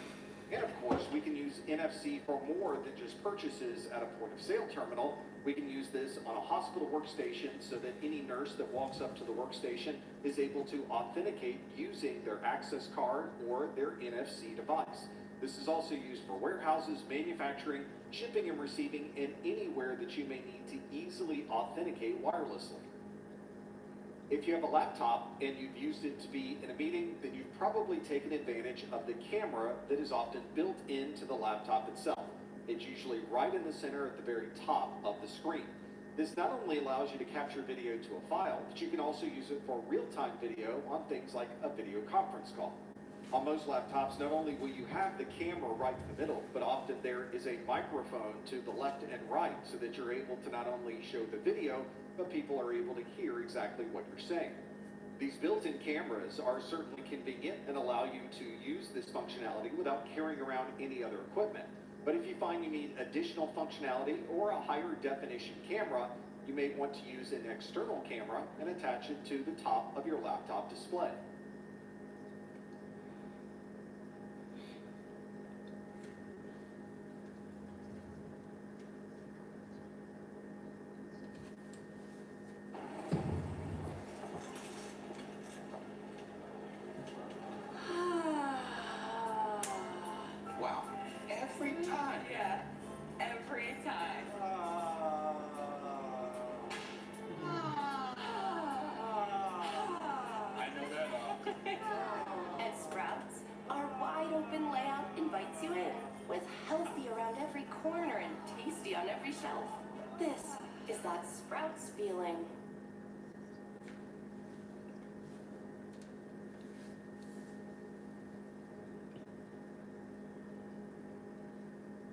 And of course, we can use NFC for more than just purchases at a point-of-sale terminal. We can use this on a hospital workstation so that any nurse that walks up to the workstation is able to authenticate using their access card or their NFC device. This is also used for warehouses, manufacturing, shipping and receiving, and anywhere that you may need to easily authenticate wirelessly. If you have a laptop and you've used it to be in a meeting, then you've probably taken advantage of the camera that is often built into the laptop itself. It's usually right in the center at the very top of the screen. This not only allows you to capture video to a file, but you can also use it for real-time video on things like a video conference call. On most laptops, not only will you have the camera right in the middle, but often there is a microphone to the left and right so that you're able to not only show the video, but people are able to hear exactly what you're saying. These built-in cameras are certainly convenient and allow you to use this functionality without carrying around any other equipment. But if you find you need additional functionality or a higher definition camera, you may want to use an external camera and attach it to the top of your laptop display. Wow. Every time. Yeah, every time. I know that. At Sprouts, our wide open layout invites you in, with healthy around every corner and tasty on every shelf. This is that Sprouts feeling.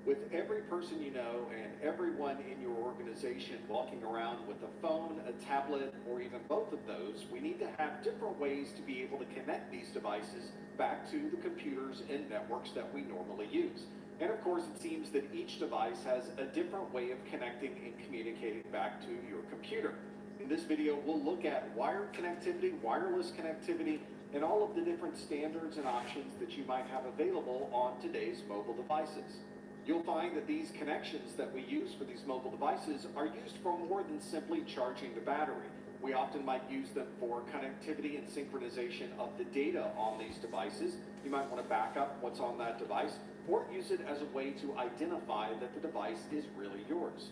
With every person you know and everyone in your organization walking around with a phone, a tablet, or even both of those, we need to have different ways to be able to connect these devices back to the computers and networks that we normally use. And of course, it seems that each device has a different way of connecting and communicating back to your computer. In this video, we'll look at wired connectivity, wireless connectivity, and all of the different standards and options that you might have available on today's mobile devices. You'll find that these connections that we use for these mobile devices are used for more than simply charging the battery. We often might use them for connectivity and synchronization of the data on these devices. You might want to back up what's on that device or use it as a way to identify that the device is really yours.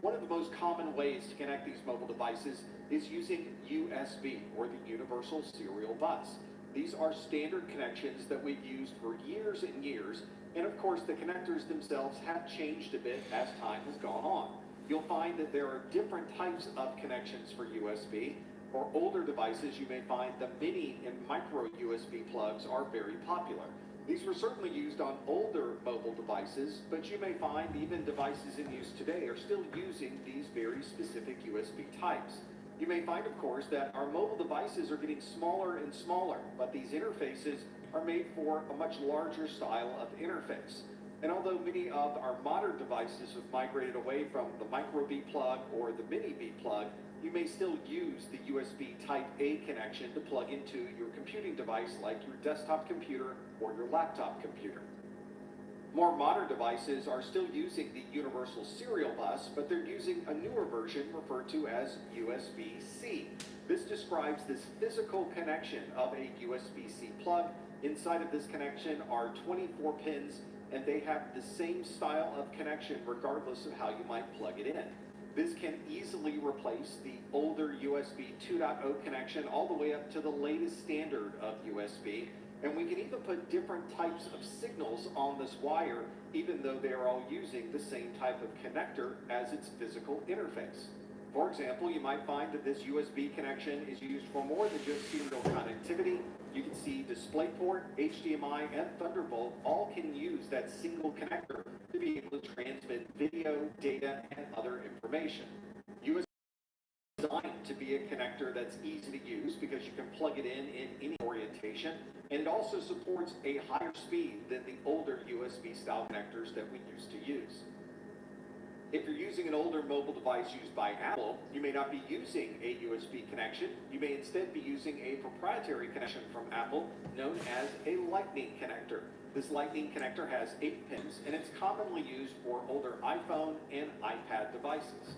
One of the most common ways to connect these mobile devices is using USB, or the Universal Serial Bus. These are standard connections that we've used for years and years, and of course the connectors themselves have changed a bit as time has gone on. You'll find that there are different types of connections for USB. For older devices, you may find the mini and micro USB plugs are very popular. These were certainly used on older mobile devices, but you may find even devices in use today are still using these very specific USB types. You may find, of course, that our mobile devices are getting smaller and smaller, but these interfaces are made for a much larger style of interface. And although many of our modern devices have migrated away from the micro B plug or the mini B plug, you may still use the USB Type A connection to plug into your computing device like your desktop computer or your laptop computer. More modern devices are still using the Universal Serial Bus, but they're using a newer version referred to as USB-C. This describes this physical connection of a USB-C plug. Inside of this connection are 24 pins, and they have the same style of connection regardless of how you might plug it in. This can easily replace the older USB 2.0 connection all the way up to the latest standard of USB. And we can even put different types of signals on this wire, even though they are all using the same type of connector as its physical interface. For example, you might find that this USB connection is used for more than just serial connectivity. You can see DisplayPort, HDMI, and Thunderbolt all can use that single connector to be able to transmit video, data, and other information. USB is designed to be a connector that's easy to use because you can plug it in any orientation, and it also supports a higher speed than the older USB style connectors that we used to use. If you're using an older mobile device used by Apple, you may not be using a USB connection. You may instead be using a proprietary connection from Apple known as a Lightning connector. This Lightning connector has 8 pins, and it's commonly used for older iPhone and iPad devices.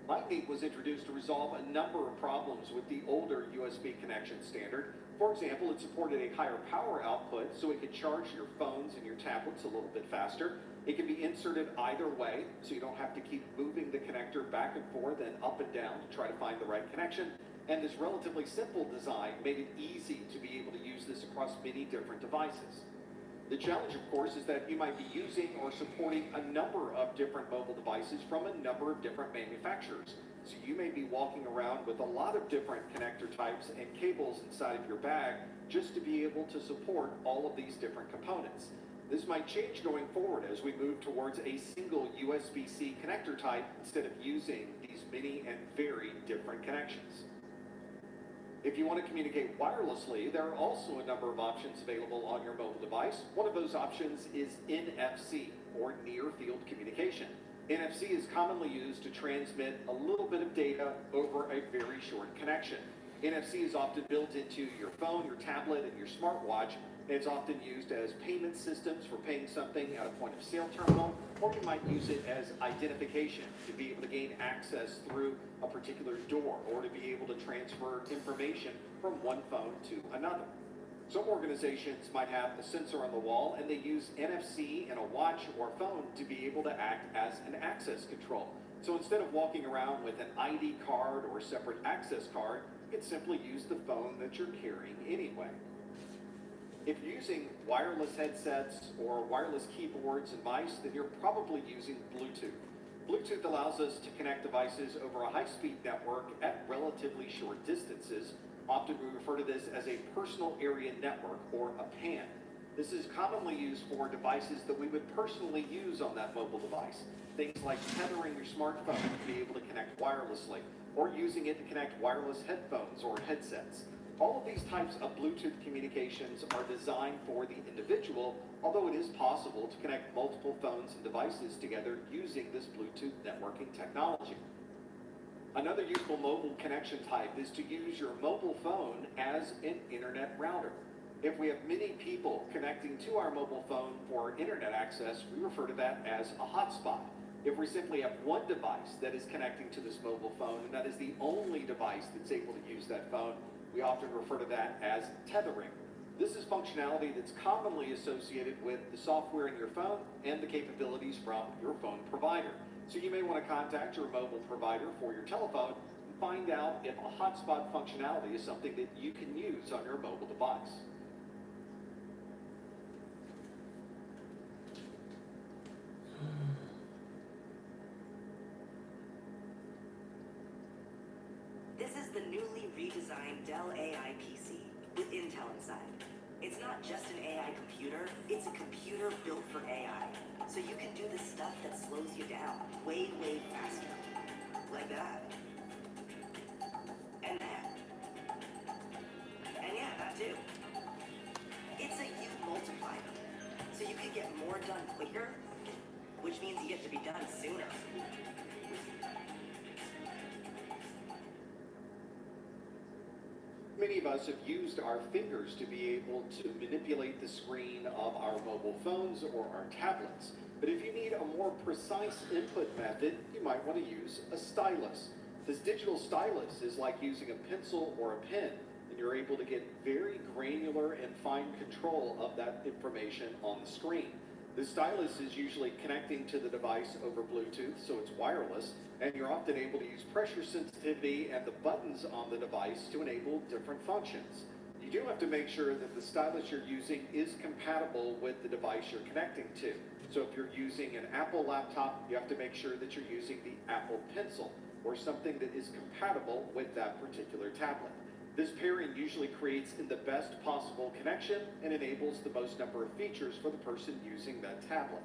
Lightning was introduced to resolve a number of problems with the older USB connection standard. For example, it supported a higher power output, so it could charge your phones and your tablets a little bit faster. It can be inserted either way, so you don't have to keep moving the connector back and forth and up and down to try to find the right connection. And this relatively simple design made it easy to be able to use this across many different devices. The challenge, of course, is that you might be using or supporting a number of different mobile devices from a number of different manufacturers. So you may be walking around with a lot of different connector types and cables inside of your bag just to be able to support all of these different components. This might change going forward as we move towards a single USB-C connector type instead of using these many and very different connections. If you want to communicate wirelessly, there are also a number of options available on your mobile device. One of those options is NFC, or Near Field Communication. NFC is commonly used to transmit a little bit of data over a very short connection. NFC is often built into your phone, your tablet, and your smartwatch. It's often used as payment systems for paying something at a point-of-sale terminal, or you might use it as identification to be able to gain access through a particular door, or to be able to transfer information from one phone to another. Some organizations might have a sensor on the wall, and they use NFC in a watch or phone to be able to act as an access control. So instead of walking around with an ID card or a separate access card, you can simply use the phone that you're carrying anyway. If you're using wireless headsets or wireless keyboards and mice, then you're probably using Bluetooth. Bluetooth allows us to connect devices over a high-speed network at relatively short distances. Often we refer to this as a personal area network, or a PAN. This is commonly used for devices that we would personally use on that mobile device. Things like tethering your smartphone to be able to connect wirelessly, or using it to connect wireless headphones or headsets. All of these types of Bluetooth communications are designed for the individual, although it is possible to connect multiple phones and devices together using this Bluetooth networking technology. Another useful mobile connection type is to use your mobile phone as an internet router. If we have many people connecting to our mobile phone for internet access, we refer to that as a hotspot. If we simply have one device that is connecting to this mobile phone, and that is the only device that's able to use that phone, we often refer to that as tethering. This is functionality that's commonly associated with the software in your phone and the capabilities from your phone provider. So you may want to contact your mobile provider for your telephone and find out if a hotspot functionality is something that you can use on your mobile device. This is the newly redesigned Dell AI PC with Intel inside. It's not just an AI computer, it's a computer built for AI. So you can do the stuff that slows you down way, way faster. Like that. And that. And yeah, that too. It's a U multiplier. So you can get more done quicker, which means you get to be done sooner. Many of us have used our fingers to be able to manipulate the screen of our mobile phones or our tablets. But if you need a more precise input method, you might want to use a stylus. This digital stylus is like using a pencil or a pen, and you're able to get very granular and fine control of that information on the screen. The stylus is usually connecting to the device over Bluetooth, so it's wireless, and you're often able to use pressure sensitivity and the buttons on the device to enable different functions. You do have to make sure that the stylus you're using is compatible with the device you're connecting to. So if you're using an Apple laptop, you have to make sure that you're using the Apple Pencil or something that is compatible with that particular tablet. This pairing usually creates in the best possible connection and enables the most number of features for the person using that tablet.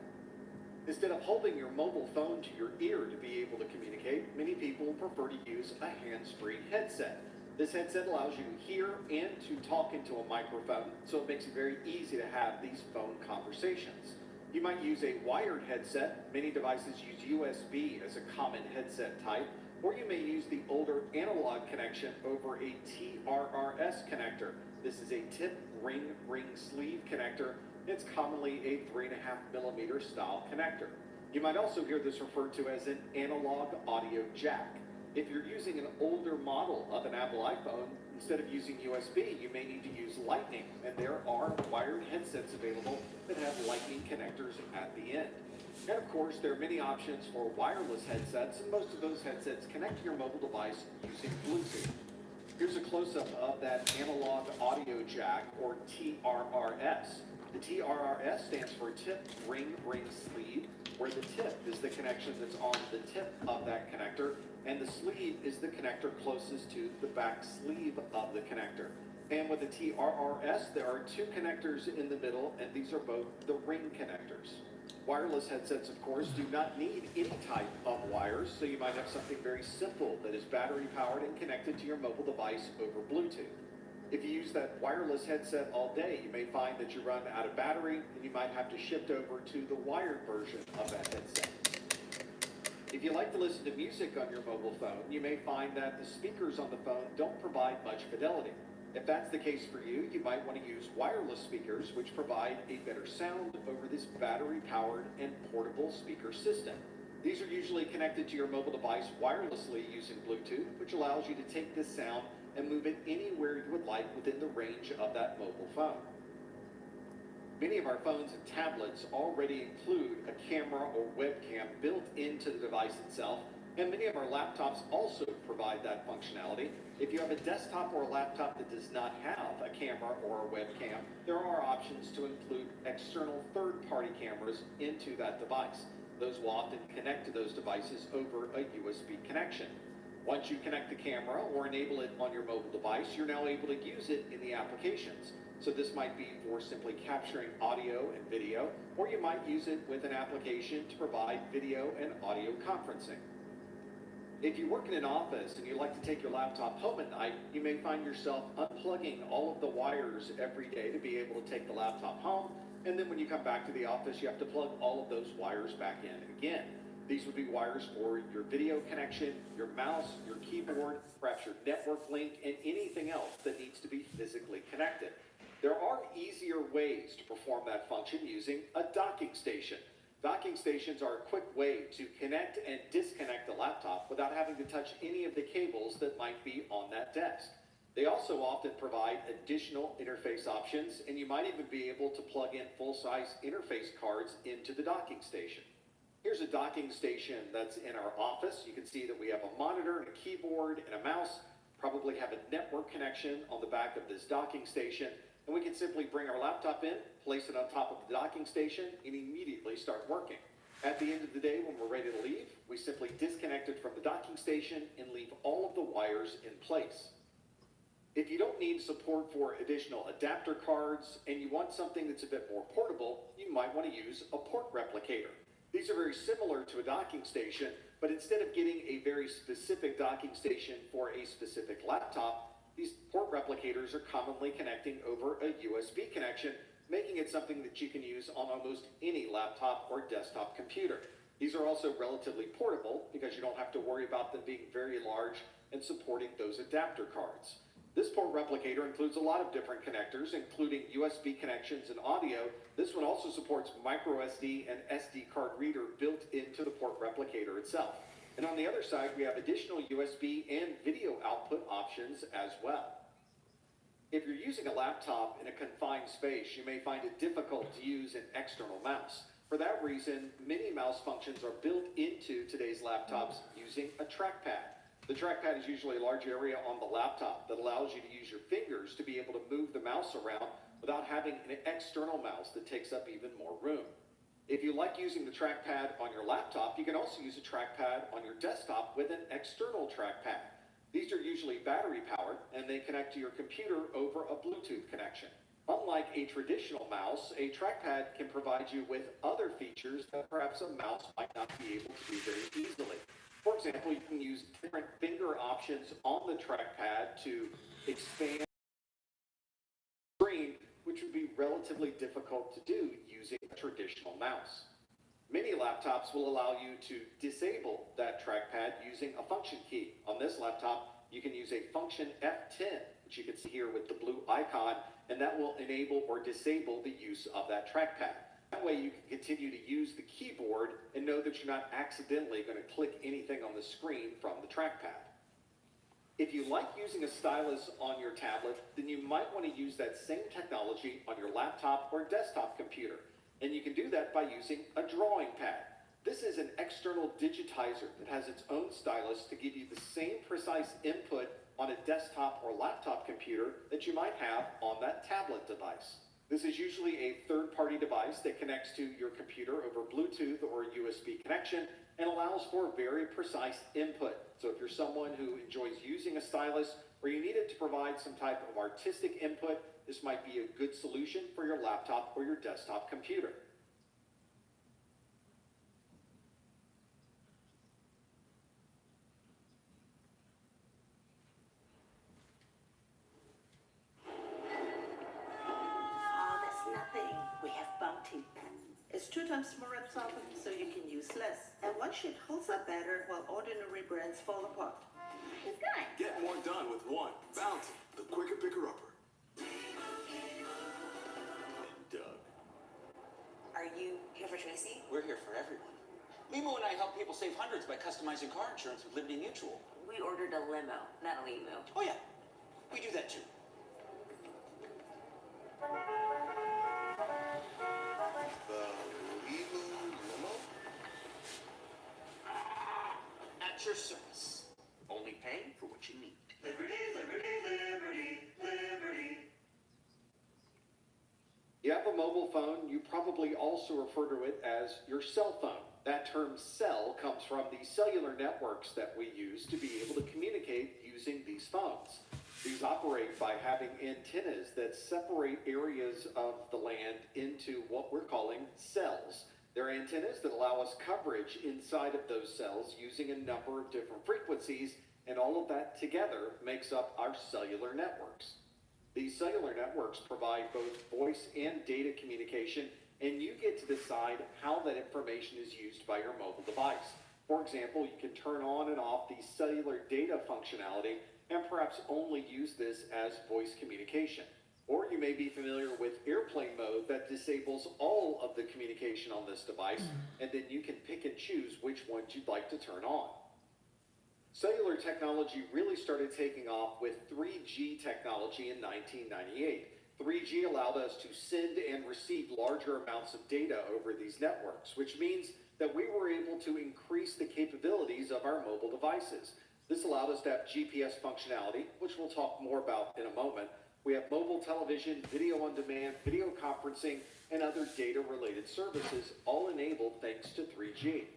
Instead of holding your mobile phone to your ear to be able to communicate, many people prefer to use a hands-free headset. This headset allows you to hear and to talk into a microphone, so it makes it very easy to have these phone conversations. You might use a wired headset. Many devices use USB as a common headset type, or you may use the older analog connection over a TRRS connector. This is a tip ring sleeve connector. It's commonly a 3.5mm style connector. You might also hear this referred to as an analog audio jack. If you're using an older model of an Apple iPhone, instead of using USB, you may need to use Lightning, and there are wired headsets available that have Lightning connectors at the end. And of course, there are many options for wireless headsets, and most of those headsets connect to your mobile device using Bluetooth. Here's a close-up of that analog audio jack, or TRRS. The TRRS stands for tip ring sleeve, where the tip is the connection that's on the tip of that connector, and the sleeve is the connector closest to the back sleeve of the connector. And with the TRRS, there are two connectors in the middle, and these are both the ring connectors. Wireless headsets, of course, do not need any type of wires, so you might have something very simple that is battery powered and connected to your mobile device over Bluetooth. If you use that wireless headset all day, you may find that you run out of battery, and you might have to shift over to the wired version of that headset. If you like to listen to music on your mobile phone, you may find that the speakers on the phone don't provide much fidelity. If that's the case for you, you might want to use wireless speakers, which provide a better sound over this battery-powered and portable speaker system. These are usually connected to your mobile device wirelessly using Bluetooth, which allows you to take this sound and move it anywhere you would like within the range of that mobile phone. Many of our phones and tablets already include a camera or webcam built into the device itself, and many of our laptops also provide that functionality. If you have a desktop or a laptop that does not have a camera or a webcam, there are options to include external third-party cameras into that device. Those will often connect to those devices over a USB connection. Once you connect the camera or enable it on your mobile device, you're now able to use it in the applications. So this might be for simply capturing audio and video, or you might use it with an application to provide video and audio conferencing. If you work in an office and you like to take your laptop home at night, you may find yourself unplugging all of the wires every day to be able to take the laptop home, and then when you come back to the office, you have to plug all of those wires back in again. These would be wires for your video connection, your mouse, your keyboard, perhaps your network link, and anything else that needs to be physically connected. There are easier ways to perform that function using a docking station. Docking stations are a quick way to connect and disconnect the laptop without having to touch any of the cables that might be on that desk. They also often provide additional interface options, and you might even be able to plug in full-size interface cards into the docking station. Here's a docking station that's in our office. You can see that we have a monitor and a keyboard and a mouse, probably have a network connection on the back of this docking station, and we can simply bring our laptop in, place it on top of the docking station, and immediately start working. At the end of the day, when we're ready to leave, we simply disconnect it from the docking station and leave all of the wires in place. If you don't need support for additional adapter cards and you want something that's a bit more portable, you might want to use a port replicator. These are very similar to a docking station, but instead of getting a very specific docking station for a specific laptop, these port replicators are commonly connecting over a USB connection, making it something that you can use on almost any laptop or desktop computer. These are also relatively portable because you don't have to worry about them being very large and supporting those adapter cards. This port replicator includes a lot of different connectors, including USB connections and audio. This one also supports micro SD and SD card reader built into the port replicator itself. And on the other side, we have additional USB and video output options as well. If you're using a laptop in a confined space, you may find it difficult to use an external mouse. For that reason, many mouse functions are built into today's laptops using a trackpad. The trackpad is usually a large area on the laptop that allows you to use your fingers to be able to move the mouse around without having an external mouse that takes up even more room. If you like using the trackpad on your laptop, you can also use a trackpad on your desktop with an external trackpad. These are usually battery powered and they connect to your computer over a Bluetooth connection. Unlike a traditional mouse, a trackpad can provide you with other features that perhaps a mouse might not be able to do very easily. For example, you can use different finger options on the trackpad to expand the screen, which would be relatively difficult to do using a traditional mouse. Many laptops will allow you to disable that trackpad using a function key. On this laptop, you can use a function F10, which you can see here with the blue icon, and that will enable or disable the use of that trackpad. That way you can continue to use the keyboard and know that you're not accidentally going to click anything on the screen from the trackpad. If you like using a stylus on your tablet, then you might want to use that same technology on your laptop or desktop computer. And you can do that by using a drawing pad. This is an external digitizer that has its own stylus to give you the same precise input on a desktop or laptop computer that you might have on that tablet device. This is usually a third-party device that connects to your computer over Bluetooth or USB connection and allows for very precise input. So if you're someone who enjoys using a stylus or you need it to provide some type of artistic input, this might be a good solution for your laptop or your desktop computer. It's 2 times more absorbent, so you can use less. And one sheet holds up better while ordinary brands fall apart. It's good. Get more done with one. Bounty, the quicker picker-upper. Doug. Are you here for Tracy? We're here for everyone. Mimo and I help people save hundreds by customizing car insurance with Liberty Mutual. We ordered a limo, not a limo. Oh yeah, we do that too. At your service. Only pay for what you need. Liberty, liberty, liberty, liberty. You have a mobile phone, you probably also refer to it as your cell phone. That term cell comes from the cellular networks that we use to be able to communicate using these phones. These operate by having antennas that separate areas of the land into what we're calling cells. They're antennas that allow us coverage inside of those cells using a number of different frequencies, and all of that together makes up our cellular networks. These cellular networks provide both voice and data communication, and you get to decide how that information is used by your mobile device. For example, you can turn on and off the cellular data functionality and perhaps only use this as voice communication. Or you may be familiar with airplane mode that disables all of the communication on this device, and then you can pick and choose which ones you'd like to turn on. Cellular technology really started taking off with 3G technology in 1998. 3G allowed us to send and receive larger amounts of data over these networks, which means that we were able to increase the capabilities of our mobile devices. This allowed us to have GPS functionality, which we'll talk more about in a moment. We have mobile television, video on demand, video conferencing, and other data-related services, all enabled thanks to 3G.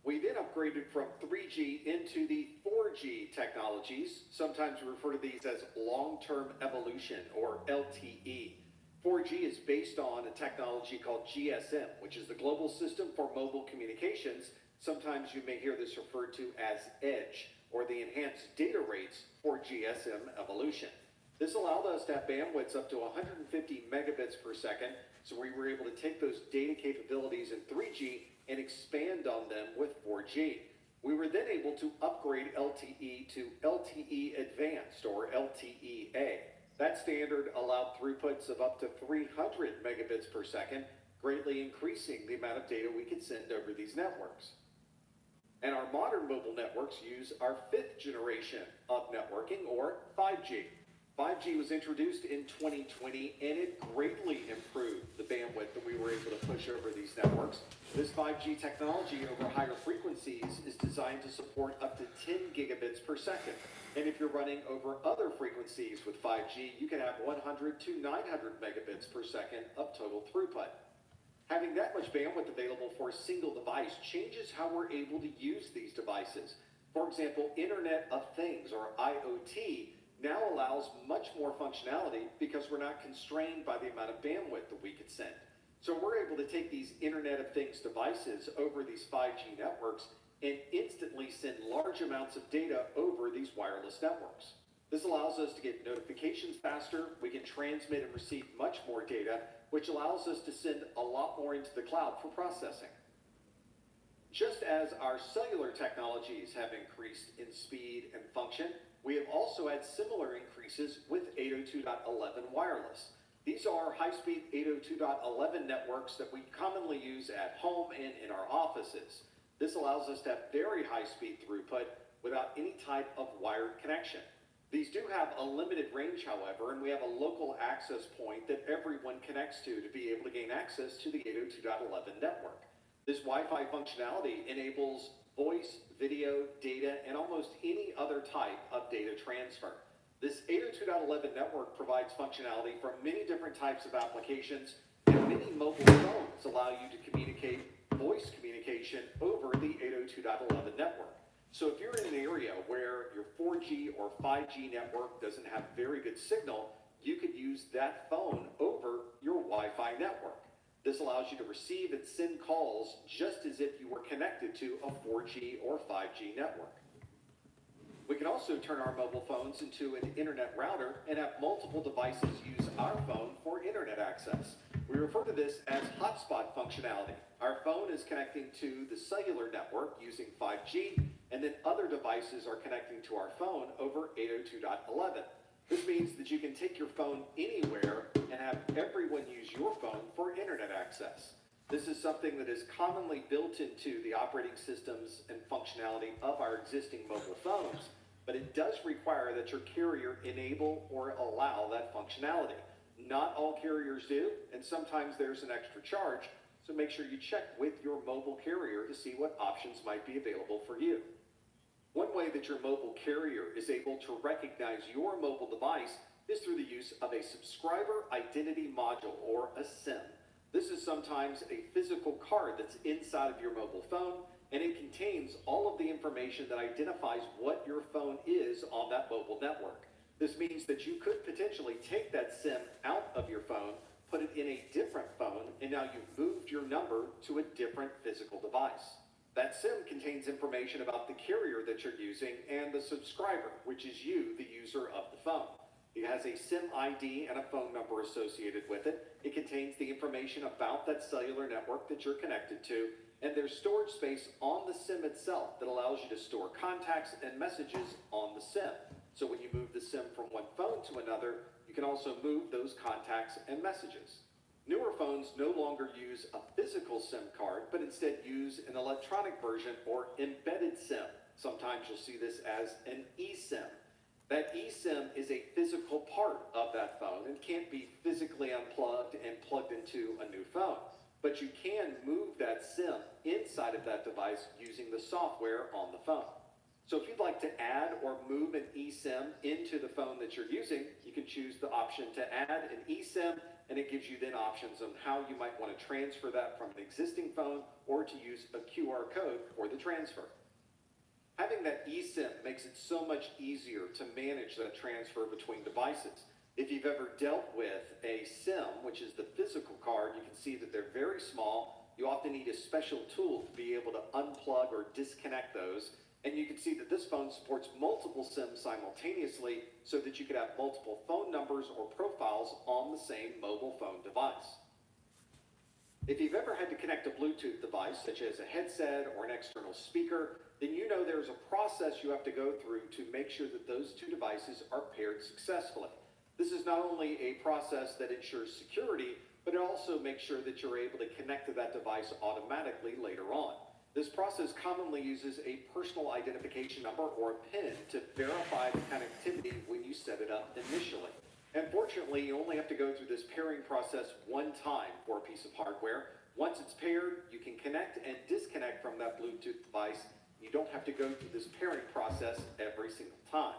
We then upgraded from 3G into the 4G technologies. Sometimes we refer to these as long-term evolution, or LTE. 4G is based on a technology called GSM, which is the Global System for Mobile Communications. Sometimes you may hear this referred to as EDGE, or the Enhanced Data Rates for GSM Evolution. This allowed us to have bandwidths up to 150 megabits per second, so we were able to take those data capabilities in 3G and expand on them with 4G. We were then able to upgrade LTE to LTE Advanced, or LTE-A. That standard allowed throughputs of up to 300 megabits per second, greatly increasing the amount of data we could send over these networks. And our modern mobile networks use our 5th generation of networking, or 5G. 5G was introduced in 2020, and it greatly improved the bandwidth that we were able to push over these networks. This 5G technology over higher frequencies is designed to support up to 10 gigabits per second. And if you're running over other frequencies with 5G, you can have 100 to 900 megabits per second of total throughput. Having that much bandwidth available for a single device changes how we're able to use these devices. For example, Internet of Things, or IoT, now allows much more functionality because we're not constrained by the amount of bandwidth that we could send. So we're able to take these Internet of Things devices over these 5G networks and instantly send large amounts of data over these wireless networks. This allows us to get notifications faster. We can transmit and receive much more data, which allows us to send a lot more into the cloud for processing. Just as our cellular technologies have increased in speed and function, we have also had similar increases with 802.11 wireless. These are high-speed 802.11 networks that we commonly use at home and in our offices. This allows us to have very high-speed throughput without any type of wired connection. These do have a limited range, however, and we have a local access point that everyone connects to be able to gain access to the 802.11 network. This Wi-Fi functionality enables voice, video, data, and almost any other type of data transfer. This 802.11 network provides functionality for many different types of applications, and many mobile phones allow you to communicate voice communication over the 802.11 network. So if you're in an area where your 4G or 5G network doesn't have very good signal, you could use that phone over your Wi-Fi network. This allows you to receive and send calls just as if you were connected to a 4G or 5G network. We can also turn our mobile phones into an internet router and have multiple devices use our phone for internet access. We refer to this as hotspot functionality. Our phone is connecting to the cellular network using 5G, and then other devices are connecting to our phone over 802.11. This means that you can take your phone anywhere and have everyone use your phone for internet access. This is something that is commonly built into the operating systems and functionality of our existing mobile phones, but it does require that your carrier enable or allow that functionality. Not all carriers do, and sometimes there's an extra charge, so make sure you check with your mobile carrier to see what options might be available for you. One way that your mobile carrier is able to recognize your mobile device is through the use of a subscriber identity module, or a SIM. This is sometimes a physical card that's inside of your mobile phone, and it contains all of the information that identifies what your phone is on that mobile network. This means that you could potentially take that SIM out of your phone, put it in a different phone, and now you've moved your number to a different physical device. That SIM contains information about the carrier that you're using and the subscriber, which is you, the user of the phone. It has a SIM ID and a phone number associated with it. It contains the information about that cellular network that you're connected to, and there's storage space on the SIM itself that allows you to store contacts and messages on the SIM. So when you move the SIM from one phone to another, you can also move those contacts and messages. Newer phones no longer use a physical SIM card, but instead use an electronic version or embedded SIM. Sometimes you'll see this as an eSIM. That eSIM is a physical part of that phone and can't be physically unplugged and plugged into a new phone. But you can move that SIM inside of that device using the software on the phone. So if you'd like to add or move an eSIM into the phone that you're using, you can choose the option to add an eSIM, and it gives you then options on how you might want to transfer that from an existing phone or to use a QR code for the transfer. Having that eSIM makes it so much easier to manage that transfer between devices. If you've ever dealt with a SIM, which is the physical card, you can see that they're very small. You often need a special tool to be able to unplug or disconnect those. And you can see that this phone supports multiple SIMs simultaneously so that you could have multiple phone numbers or profiles on the same mobile phone device. If you've ever had to connect a Bluetooth device, such as a headset or an external speaker, then you know there's a process you have to go through to make sure that those two devices are paired successfully. This is not only a process that ensures security, but it also makes sure that you're able to connect to that device automatically later on. This process commonly uses a personal identification number or a PIN to verify the connectivity when you set it up initially. Unfortunately, you only have to go through this pairing process one time for a piece of hardware. Once it's paired, you can connect and disconnect from that Bluetooth device. You don't have to go through this pairing process every single time.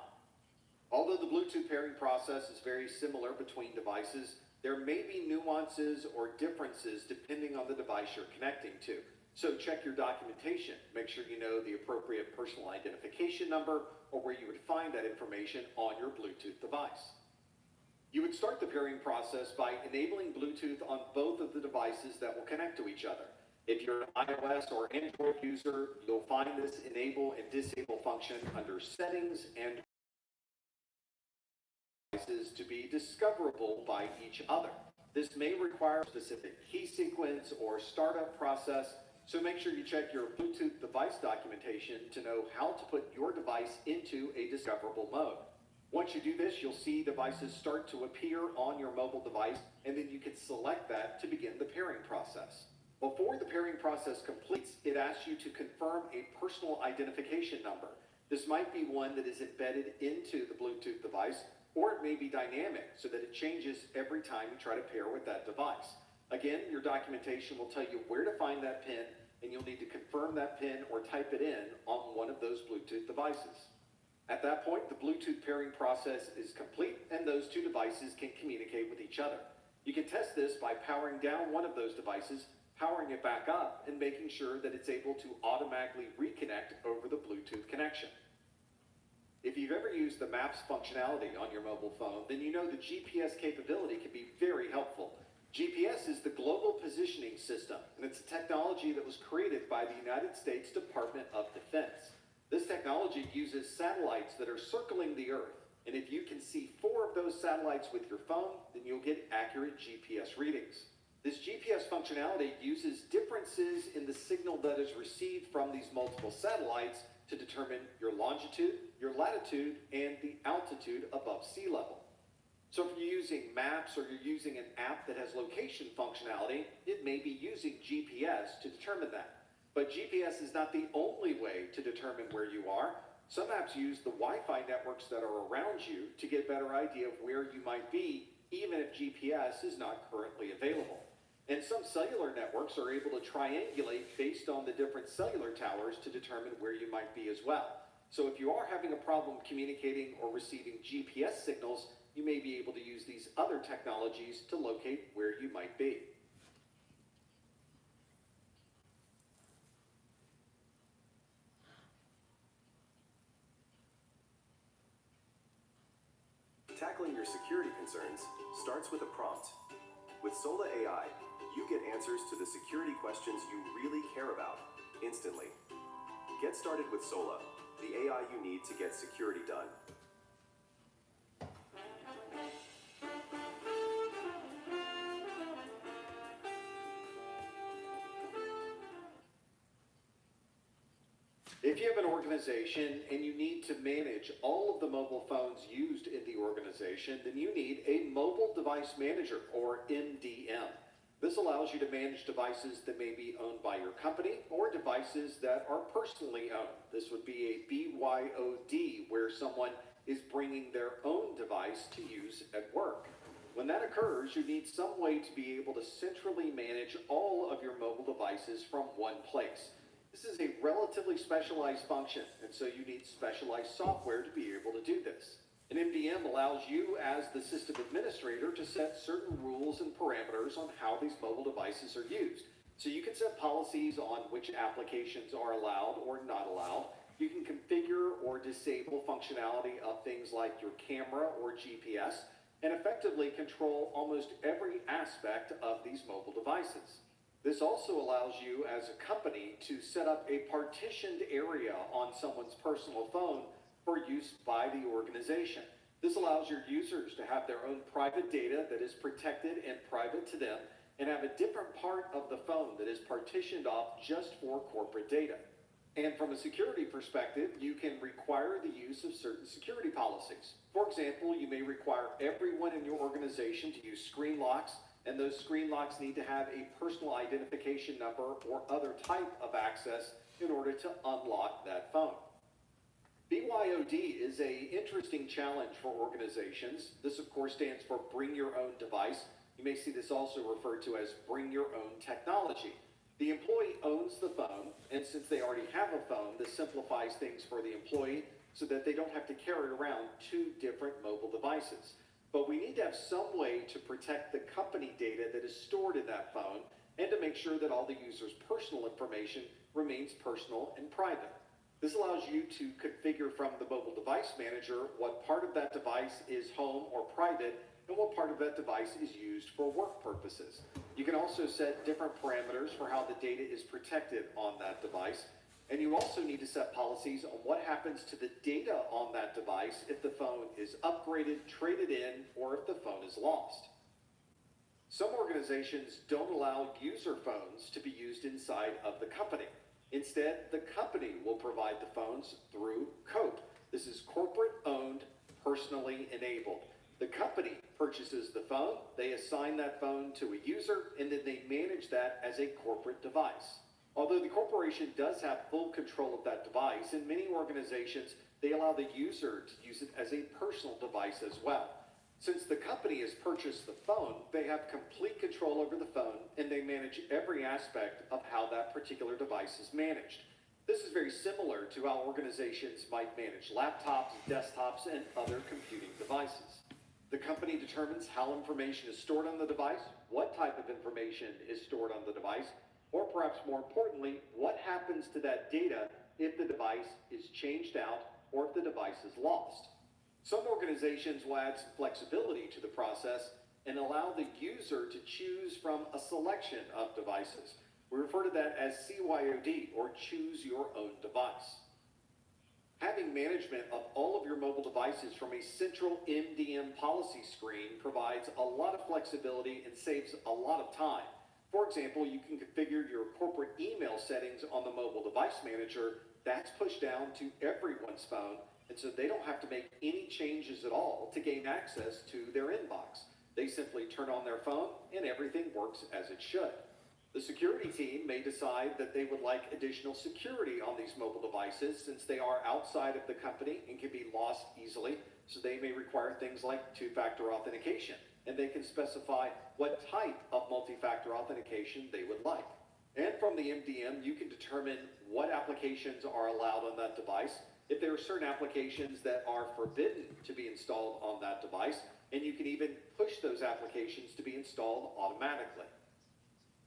Although the Bluetooth pairing process is very similar between devices, there may be nuances or differences depending on the device you're connecting to. So check your documentation. Make sure you know the appropriate personal identification number or where you would find that information on your Bluetooth device. You would start the pairing process by enabling Bluetooth on both of the devices that will connect to each other. If you're an iOS or Android user, you'll find this enable and disable function under settings and devices to be discoverable by each other. This may require a specific key sequence or startup process, so make sure you check your Bluetooth device documentation to know how to put your device into a discoverable mode. Once you do this, you'll see devices start to appear on your mobile device, and then you can select that to begin the pairing process. Before the pairing process completes, it asks you to confirm a personal identification number. This might be one that is embedded into the Bluetooth device, or it may be dynamic so that it changes every time you try to pair with that device. Again, your documentation will tell you where to find that PIN, and you'll need to confirm that PIN or type it in on one of those Bluetooth devices. At that point, the Bluetooth pairing process is complete, and those two devices can communicate with each other. You can test this by powering down one of those devices, powering it back up, and making sure that it's able to automatically reconnect over the Bluetooth connection. If you've ever used the Maps functionality on your mobile phone, then you know the GPS capability can be very helpful. GPS is the Global Positioning System, and it's a technology that was created by the United States Department of Defense. This technology uses satellites that are circling the Earth, and if you can see 4 of those satellites with your phone, then you'll get accurate GPS readings. This GPS functionality uses differences in the signal that is received from these multiple satellites to determine your longitude, your latitude, and the altitude above sea level. So if you're using maps or you're using an app that has location functionality, it may be using GPS to determine that. But GPS is not the only way to determine where you are. Some apps use the Wi-Fi networks that are around you to get a better idea of where you might be, even if GPS is not currently available. And some cellular networks are able to triangulate based on the different cellular towers to determine where you might be as well. So if you are having a problem communicating or receiving GPS signals, you may be able to use these other technologies to locate where you might be. Tackling your security concerns starts with a prompt. With Sola AI, you get answers to the security questions you really care about instantly. Get started with Sola, the AI you need to get security done. If you have an organization and you need to manage all of the mobile phones used in the organization, then you need a mobile device manager, or MDM. This allows you to manage devices that may be owned by your company or devices that are personally owned. This would be a BYOD, where someone is bringing their own device to use at work. When that occurs, you need some way to be able to centrally manage all of your mobile devices from one place. This is a relatively specialized function, and so you need specialized software to be able to do this. An MDM allows you as the system administrator to set certain rules and parameters on how these mobile devices are used. So you can set policies on which applications are allowed or not allowed. You can configure or disable functionality of things like your camera or GPS, and effectively control almost every aspect of these mobile devices. This also allows you as a company to set up a partitioned area on someone's personal phone for use by the organization. This allows your users to have their own private data that is protected and private to them, and have a different part of the phone that is partitioned off just for corporate data. And from a security perspective, you can require the use of certain security policies. For example, you may require everyone in your organization to use screen locks, and those screen locks need to have a personal identification number or other type of access in order to unlock that phone. BYOD is an interesting challenge for organizations. This, of course, stands for Bring Your Own Device. You may see this also referred to as Bring Your Own Technology. The employee owns the phone, and since they already have a phone, this simplifies things for the employee so that they don't have to carry around two different mobile devices. But we need to have some way to protect the company data that is stored in that phone, and to make sure that all the user's personal information remains personal and private. This allows you to configure from the mobile device manager what part of that device is home or private, and what part of that device is used for work purposes. You can also set different parameters for how the data is protected on that device, and you also need to set policies on what happens to the data on that device if the phone is upgraded, traded in, or if the phone is lost. Some organizations don't allow user phones to be used inside of the company. Instead, the company will provide the phones through COPE. This is corporate owned, personally enabled. The company purchases the phone, they assign that phone to a user, and then they manage that as a corporate device. Although the corporation does have full control of that device, in many organizations, they allow the user to use it as a personal device as well. Since the company has purchased the phone, they have complete control over the phone, and they manage every aspect of how that particular device is managed. This is very similar to how organizations might manage laptops, desktops, and other computing devices. The company determines how information is stored on the device, what type of information is stored on the device, or perhaps more importantly, what happens to that data if the device is changed out or if the device is lost. Some organizations will add some flexibility to the process and allow the user to choose from a selection of devices. We refer to that as CYOD, or Choose Your Own Device. Having management of all of your mobile devices from a central MDM policy screen provides a lot of flexibility and saves a lot of time. For example, you can configure your corporate email settings on the mobile device manager. That's pushed down to everyone's phone, and so they don't have to make any changes at all to gain access to their inbox. They simply turn on their phone and everything works as it should. The security team may decide that they would like additional security on these mobile devices since they are outside of the company and can be lost easily, so they may require things like two-factor authentication, and they can specify what type of multi-factor authentication they would like. And from the MDM, you can determine what applications are allowed on that device, if there are certain applications that are forbidden to be installed on that device, and you can even push those applications to be installed automatically.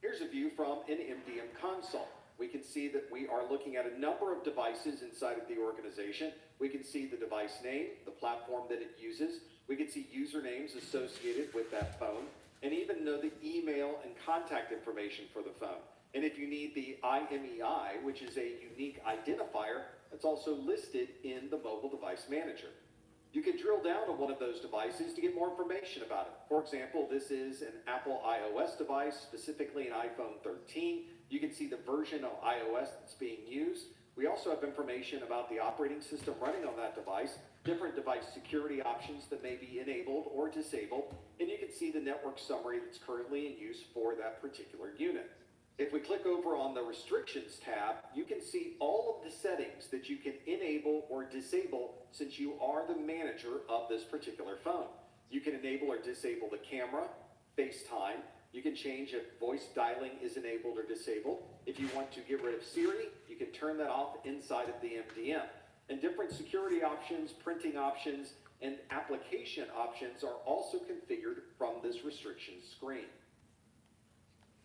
Here's a view from an MDM console. We can see that we are looking at a number of devices inside of the organization. We can see the device name, the platform that it uses. We can see usernames associated with that phone, and even know the email and contact information for the phone. And if you need the IMEI, which is a unique identifier, that's also listed in the mobile device manager. You can drill down on one of those devices to get more information about it. For example, this is an Apple iOS device, specifically an iPhone 13. You can see the version of iOS that's being used. We also have information about the operating system running on that device, different device security options that may be enabled or disabled, and you can see the network summary that's currently in use for that particular unit. If we click over on the restrictions tab, you can see all of the settings that you can enable or disable since you are the manager of this particular phone. You can enable or disable the camera, FaceTime. You can change if voice dialing is enabled or disabled. If you want to get rid of Siri, you can turn that off inside of the MDM. And different security options, printing options, and application options are also configured from this restrictions screen.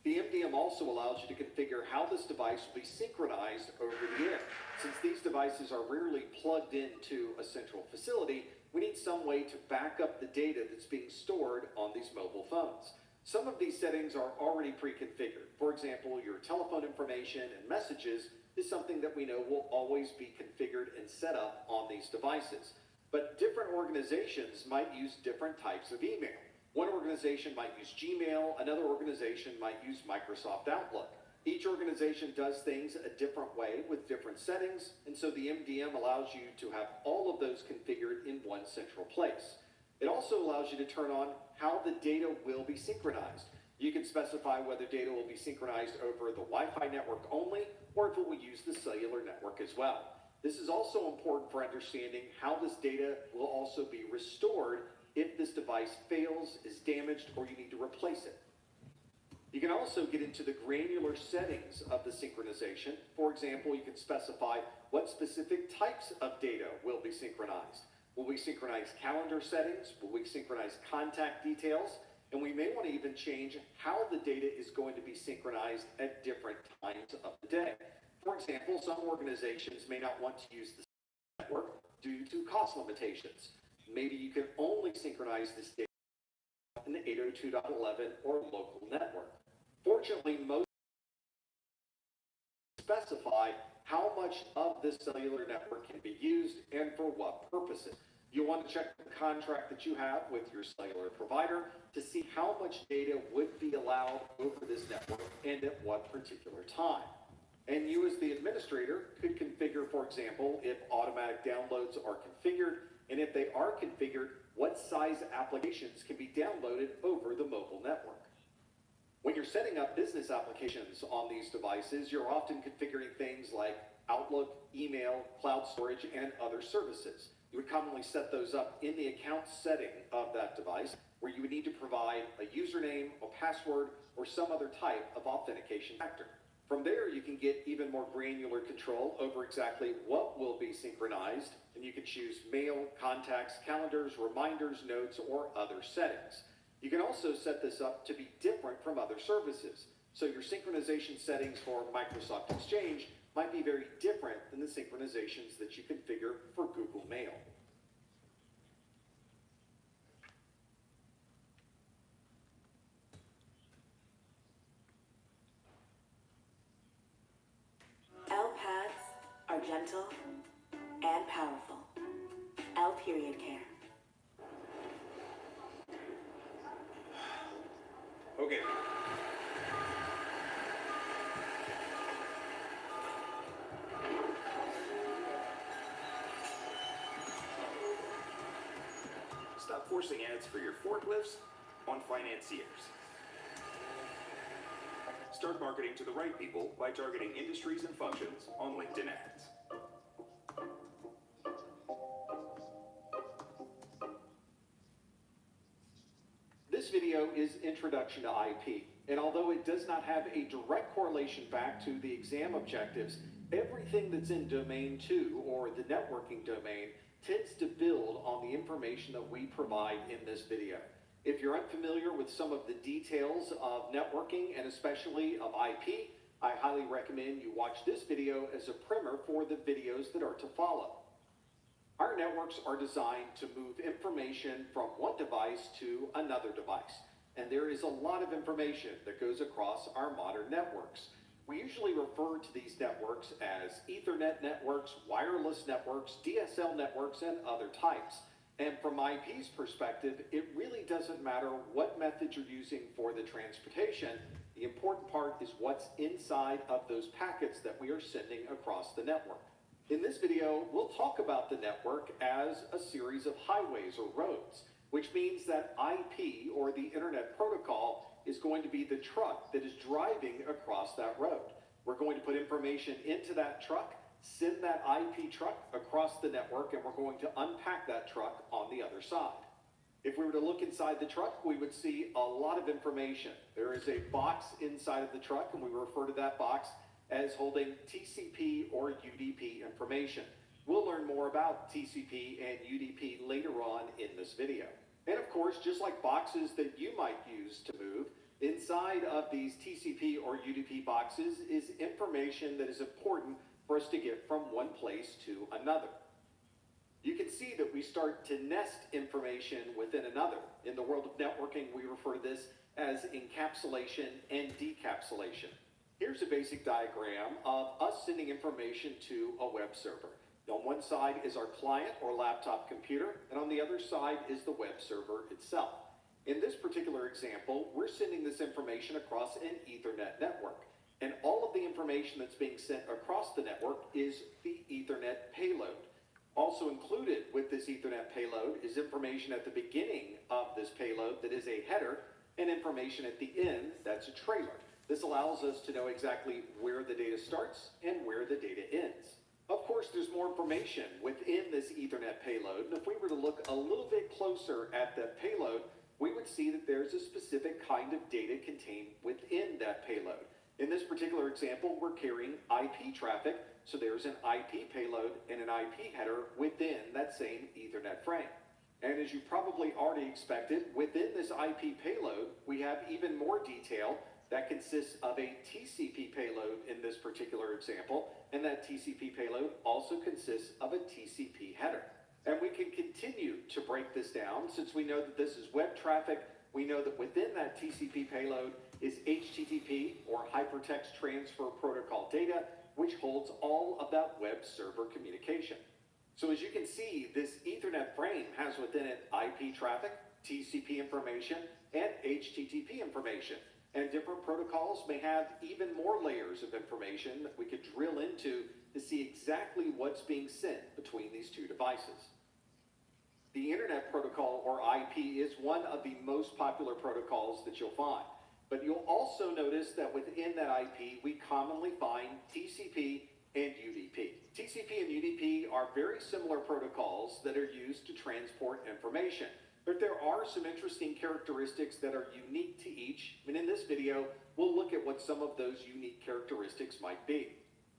The MDM also allows you to configure how this device will be synchronized over the air. Since these devices are rarely plugged into a central facility, we need some way to back up the data that's being stored on these mobile phones. Some of these settings are already pre-configured. For example, your telephone information and messages is something that we know will always be configured and set up on these devices. But different organizations might use different types of email. One organization might use Gmail, another organization might use Microsoft Outlook. Each organization does things a different way with different settings, and so the MDM allows you to have all of those configured in one central place. It also allows you to turn on how the data will be synchronized. You can specify whether data will be synchronized over the Wi-Fi network only, or if it will use the cellular network as well. This is also important for understanding how this data will also be restored if this device fails, is damaged, or you need to replace it. You can also get into the granular settings of the synchronization. For example, you can specify what specific types of data will be synchronized. Will we synchronize calendar settings? Will we synchronize contact details? And we may want to even change how the data is going to be synchronized at different times of the day. For example, some organizations may not want to use the network due to cost limitations. Maybe you can only synchronize this data in the 802.11 or local network. Fortunately, most specify how much of this cellular network can be used and for what purposes. You'll want to check the contract that you have with your cellular provider to see how much data would be allowed over this network and at what particular time. And you as the administrator could configure, for example, if automatic downloads are configured, and if they are configured, what size applications can be downloaded over the mobile network. When you're setting up business applications on these devices, you're often configuring things like Outlook, email, cloud storage, and other services. You would commonly set those up in the account setting of that device, where you would need to provide a username, a password, or some other type of authentication factor. From there, you can get even more granular control over exactly what will be synchronized, and you can choose mail, contacts, calendars, reminders, notes, or other settings. You can also set this up to be different from other services. So your synchronization settings for Microsoft Exchange might be very different than the synchronizations that you configure for Google Mail. L pads are gentle and powerful. L period care. Okay. Stop forcing ads for your forklifts on financiers. Start marketing to the right people by targeting industries and functions on LinkedIn ads. This video is Introduction to IP, and although it does not have a direct correlation back to the exam objectives, everything that's in Domain 2, or the networking domain, tends to build on the information that we provide in this video. If you're unfamiliar with some of the details of networking, and especially of IP, I highly recommend you watch this video as a primer for the videos that are to follow. Our networks are designed to move information from one device to another device, and there is a lot of information that goes across our modern networks. We usually refer to these networks as Ethernet networks, wireless networks, DSL networks, and other types. And from IP's perspective, it really doesn't matter what method you're using for the transportation. The important part is what's inside of those packets that we are sending across the network. In this video, we'll talk about the network as a series of highways or roads, which means that IP, or the Internet Protocol, is going to be the truck that is driving across that road. We're going to put information into that truck, send that IP truck across the network, and we're going to unpack that truck on the other side. If we were to look inside the truck, we would see a lot of information. There is a box inside of the truck, and we refer to that box as holding TCP or UDP information. We'll learn more about TCP and UDP later on in this video. And of course, just like boxes that you might use to move, inside of these TCP or UDP boxes is information that is important for us to get from one place to another. You can see that we start to nest information within another. In the world of networking, we refer to this as encapsulation and decapsulation. Here's a basic diagram of us sending information to a web server. On one side is our client or laptop computer, and on the other side is the web server itself. In this particular example, we're sending this information across an Ethernet network, and all of the information that's being sent across the network is the Ethernet payload. Also included with this Ethernet payload is information at the beginning of this payload that is a header, and information at the end that's a trailer. This allows us to know exactly where the data starts and where the data ends. Of course, there's more information within this Ethernet payload, and if we were to look a little bit closer at that payload, we would see that there's a specific kind of data contained within that payload. In this particular example, we're carrying IP traffic, so there's an IP payload and an IP header within that same Ethernet frame. And as you probably already expected, within this IP payload, we have even more detail that consists of a TCP payload in this particular example, and that TCP payload also consists of a TCP header. And we can continue to break this down since we know that this is web traffic. We know that within that TCP payload is HTTP, or Hypertext Transfer Protocol data, which holds all of that web server communication. So as you can see, this Ethernet frame has within it IP traffic, TCP information, and HTTP information. And different protocols may have even more layers of information that we could drill into to see exactly what's being sent between these two devices. The Internet Protocol, or IP, is one of the most popular protocols that you'll find. But you'll also notice that within that IP, we commonly find TCP and UDP. TCP and UDP are very similar protocols that are used to transport information. But there are some interesting characteristics that are unique to each, and in this video, we'll look at what some of those unique characteristics might be.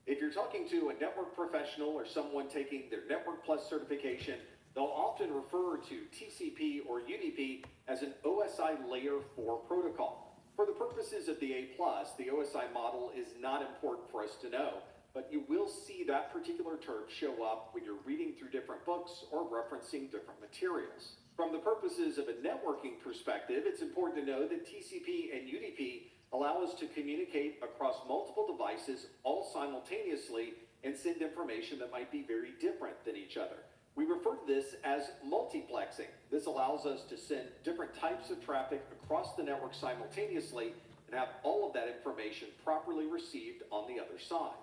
If you're talking to a network professional or someone taking their Network Plus certification, they'll often refer to TCP or UDP as an OSI Layer 4 protocol. For the purposes of the A+, the OSI model is not important for us to know, but you will see that particular term show up when you're reading through different books or referencing different materials. From the purposes of a networking perspective, it's important to know that TCP and UDP allow us to communicate across multiple devices all simultaneously and send information that might be very different than each other. We refer to this as multiplexing. This allows us to send different types of traffic across the network simultaneously and have all of that information properly received on the other side.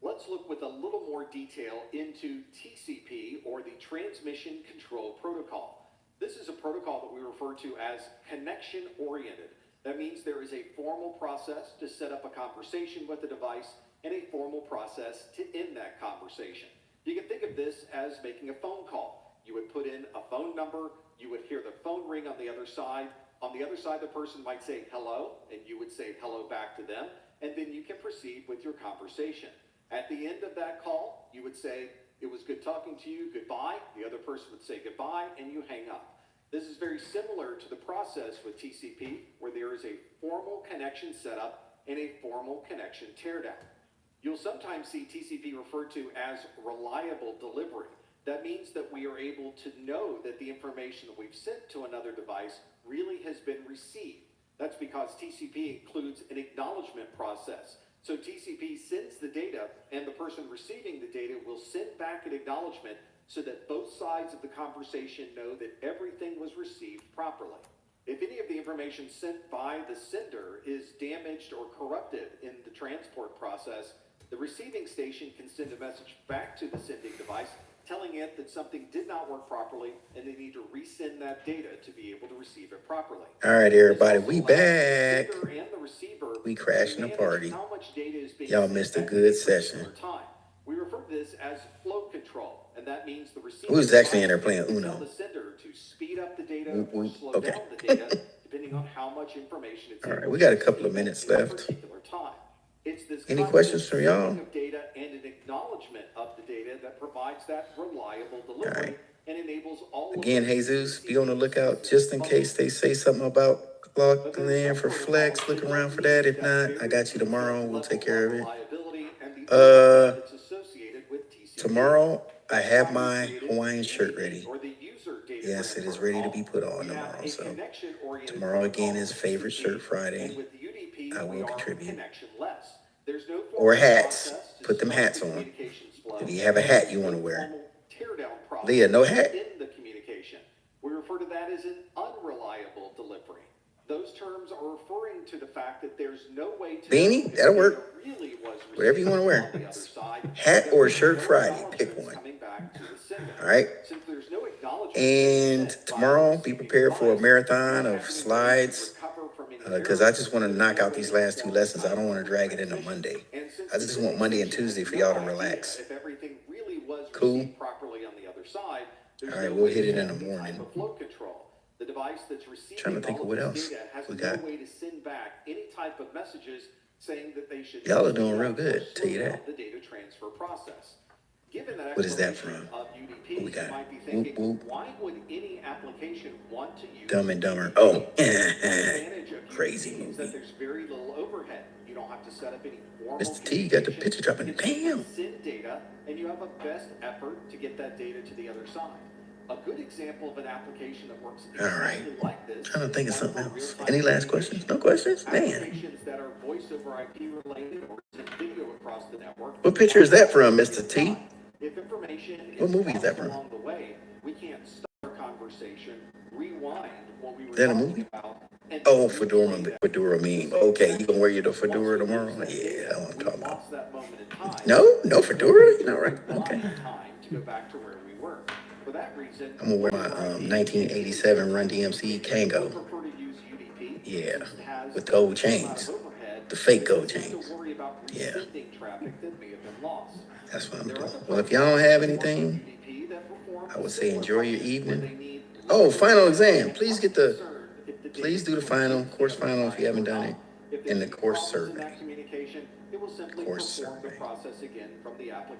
Let's look with a little more detail into TCP, or the Transmission Control Protocol. This is a protocol that we refer to as connection-oriented. That means there is a formal process to set up a conversation with the device and a formal process to end that conversation. You can think of this as making a phone call. You would put in a phone number, you would hear the phone ring on the other side. On the other side, the person might say hello, and you would say hello back to them, and then you can proceed with your conversation. At the end of that call, you would say, "It was good talking to you, goodbye." The other person would say goodbye, and you hang up. This is very similar to the process with TCP, where there is a formal connection setup and a formal connection teardown. You'll sometimes see TCP referred to as reliable delivery. That means that we are able to know that the information that we've sent to another device really has been received. That's because TCP includes an acknowledgement process. So TCP sends the data, and the person receiving the data will send back an acknowledgement so that both sides of the conversation know that everything was received properly. If any of the information sent by the sender is damaged or corrupted in the transport process, the receiving station can send a message back to the sending device telling it that something did not work properly and they need to resend that data to be able to receive it properly. All right, everybody, we back. The sender and the receiver We crashing the party. how much data is being Y'all sent missed a at good any particular session. time. We refer to this as flow control, and that means the receiver Who's actually in there playing tell Uno? the sender to speed up the data Whoop, or whoop. slow Okay. down the data depending on how much information it's All right, able we to got a couple of receive minutes at a left. particular time. It's this Any constant questions from y'all? sending of data and an acknowledgement of the data that provides that reliable delivery and enables all Again, of those Jesus, be on the lookout just in case they say something about logging in for flex. Look around for that. If not, I got you tomorrow. We'll take care of it. that's associated with TCP. Tomorrow, I have my Hawaiian shirt ready. Yes, it is ready to be put on tomorrow. So tomorrow again is favorite shirt Friday. I will contribute. Or hats. Put them hats on. If you have a hat you want to wear. Leah, no hat? In the communication, we refer to that as an unreliable delivery. Those terms are referring to the fact that there's no way to Beanie? That'll work. really was Whatever you want to wear. on the other side. Hat or shirt Friday. Pick one. All right. Since there's no acknowledgement And tomorrow, be prepared for a marathon of slides. Because I just want to knock out these last two lessons. I don't want to drag it into Monday. I just want Monday and Tuesday for y'all to relax. if everything really was Cool. received properly on the other side, there's All right, no we'll way hit it to in the have any morning. type of flow control. The device that's receiving Trying to think all of what this else data has we no got. way to send back any type of messages saying that they should Y'all are doing speed real up or good, slow tell you down that. the data transfer process. Given that What is that explanation from? of UDP, What we got? you might be Whoop, thinking, whoop. why would any application want to use Dumb and Dumber. Oh, advantage of crazy UDP is that movie. there's very little overhead. You don't have to set up any formal Mr. T got the picture dropping. You can simply Bam! send data, and you have a best effort to get that data to the other side. A good example of an application that works All right. exactly like this. Trying to think of is one something for else. real-time Any last questions? No questions? Man. Applications that are voice over IP related or send video across the network. What picture is that from, Mr. T? If information What movie is that from? along the way, we can't stop our conversation, rewind what we were Is that a talking movie? about. And Oh, fedora meme. Okay, you gonna wear your fedora tomorrow? Yeah, that's what I'm talking about. lost that moment in time. No fedora? You know, right? Okay. Time to go back to where we were. For that reason, I'm gonna wear my 1987 Run DMC Kango. prefer to use UDP. Yeah, since it has with gold chains. The fake gold Don't chains. worry about Yeah, resending traffic that may have been lost. that's what I'm doing. Well, if y'all don't have anything, I would say enjoy your evening. Oh, final exam. Please do the final, course final if you haven't done it, and the course survey. Course survey.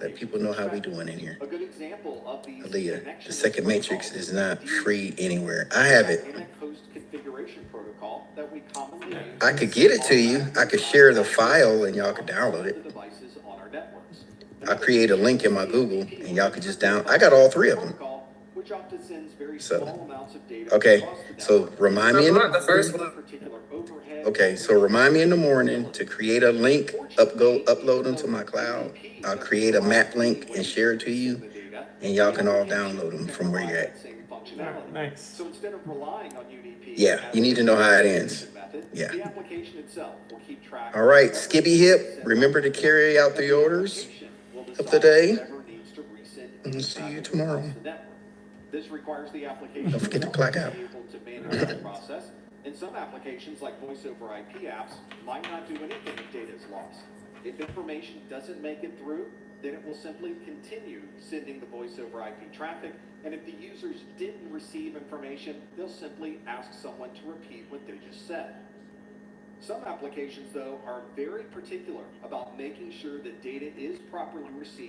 Let people know how we doing in here. A good example of these Aaliyah, the second matrix is not free anywhere. I have it. host configuration protocol that we commonly use. I could get it to you. I could share the file and y'all could download it. Devices on our networks. I'll create a link in my Google and y'all could just I got all three of them. Which often sends very So, small amounts of data okay, across the so remind me particular overhead. Okay, so remind me in the morning to create a link, upload them to my cloud. I'll create a map link and share it to you, and y'all can all download them from where you're at. Nice. So instead of relying on UDP, Yeah, you need to know how it ends. Yeah. the application itself will keep track. All right, Skippy Hip, remember to carry out the orders of the day. And see you tomorrow. This requires the application Don't forget to clock out. to be able to manage the process. And some applications like voice over IP apps might not do anything if data is lost. If information doesn't make it through, then it will simply continue sending the voice over IP traffic. And if the users didn't receive information, they'll simply ask someone to repeat what they just said. Some applications, though, are very particular about making sure that data is properly received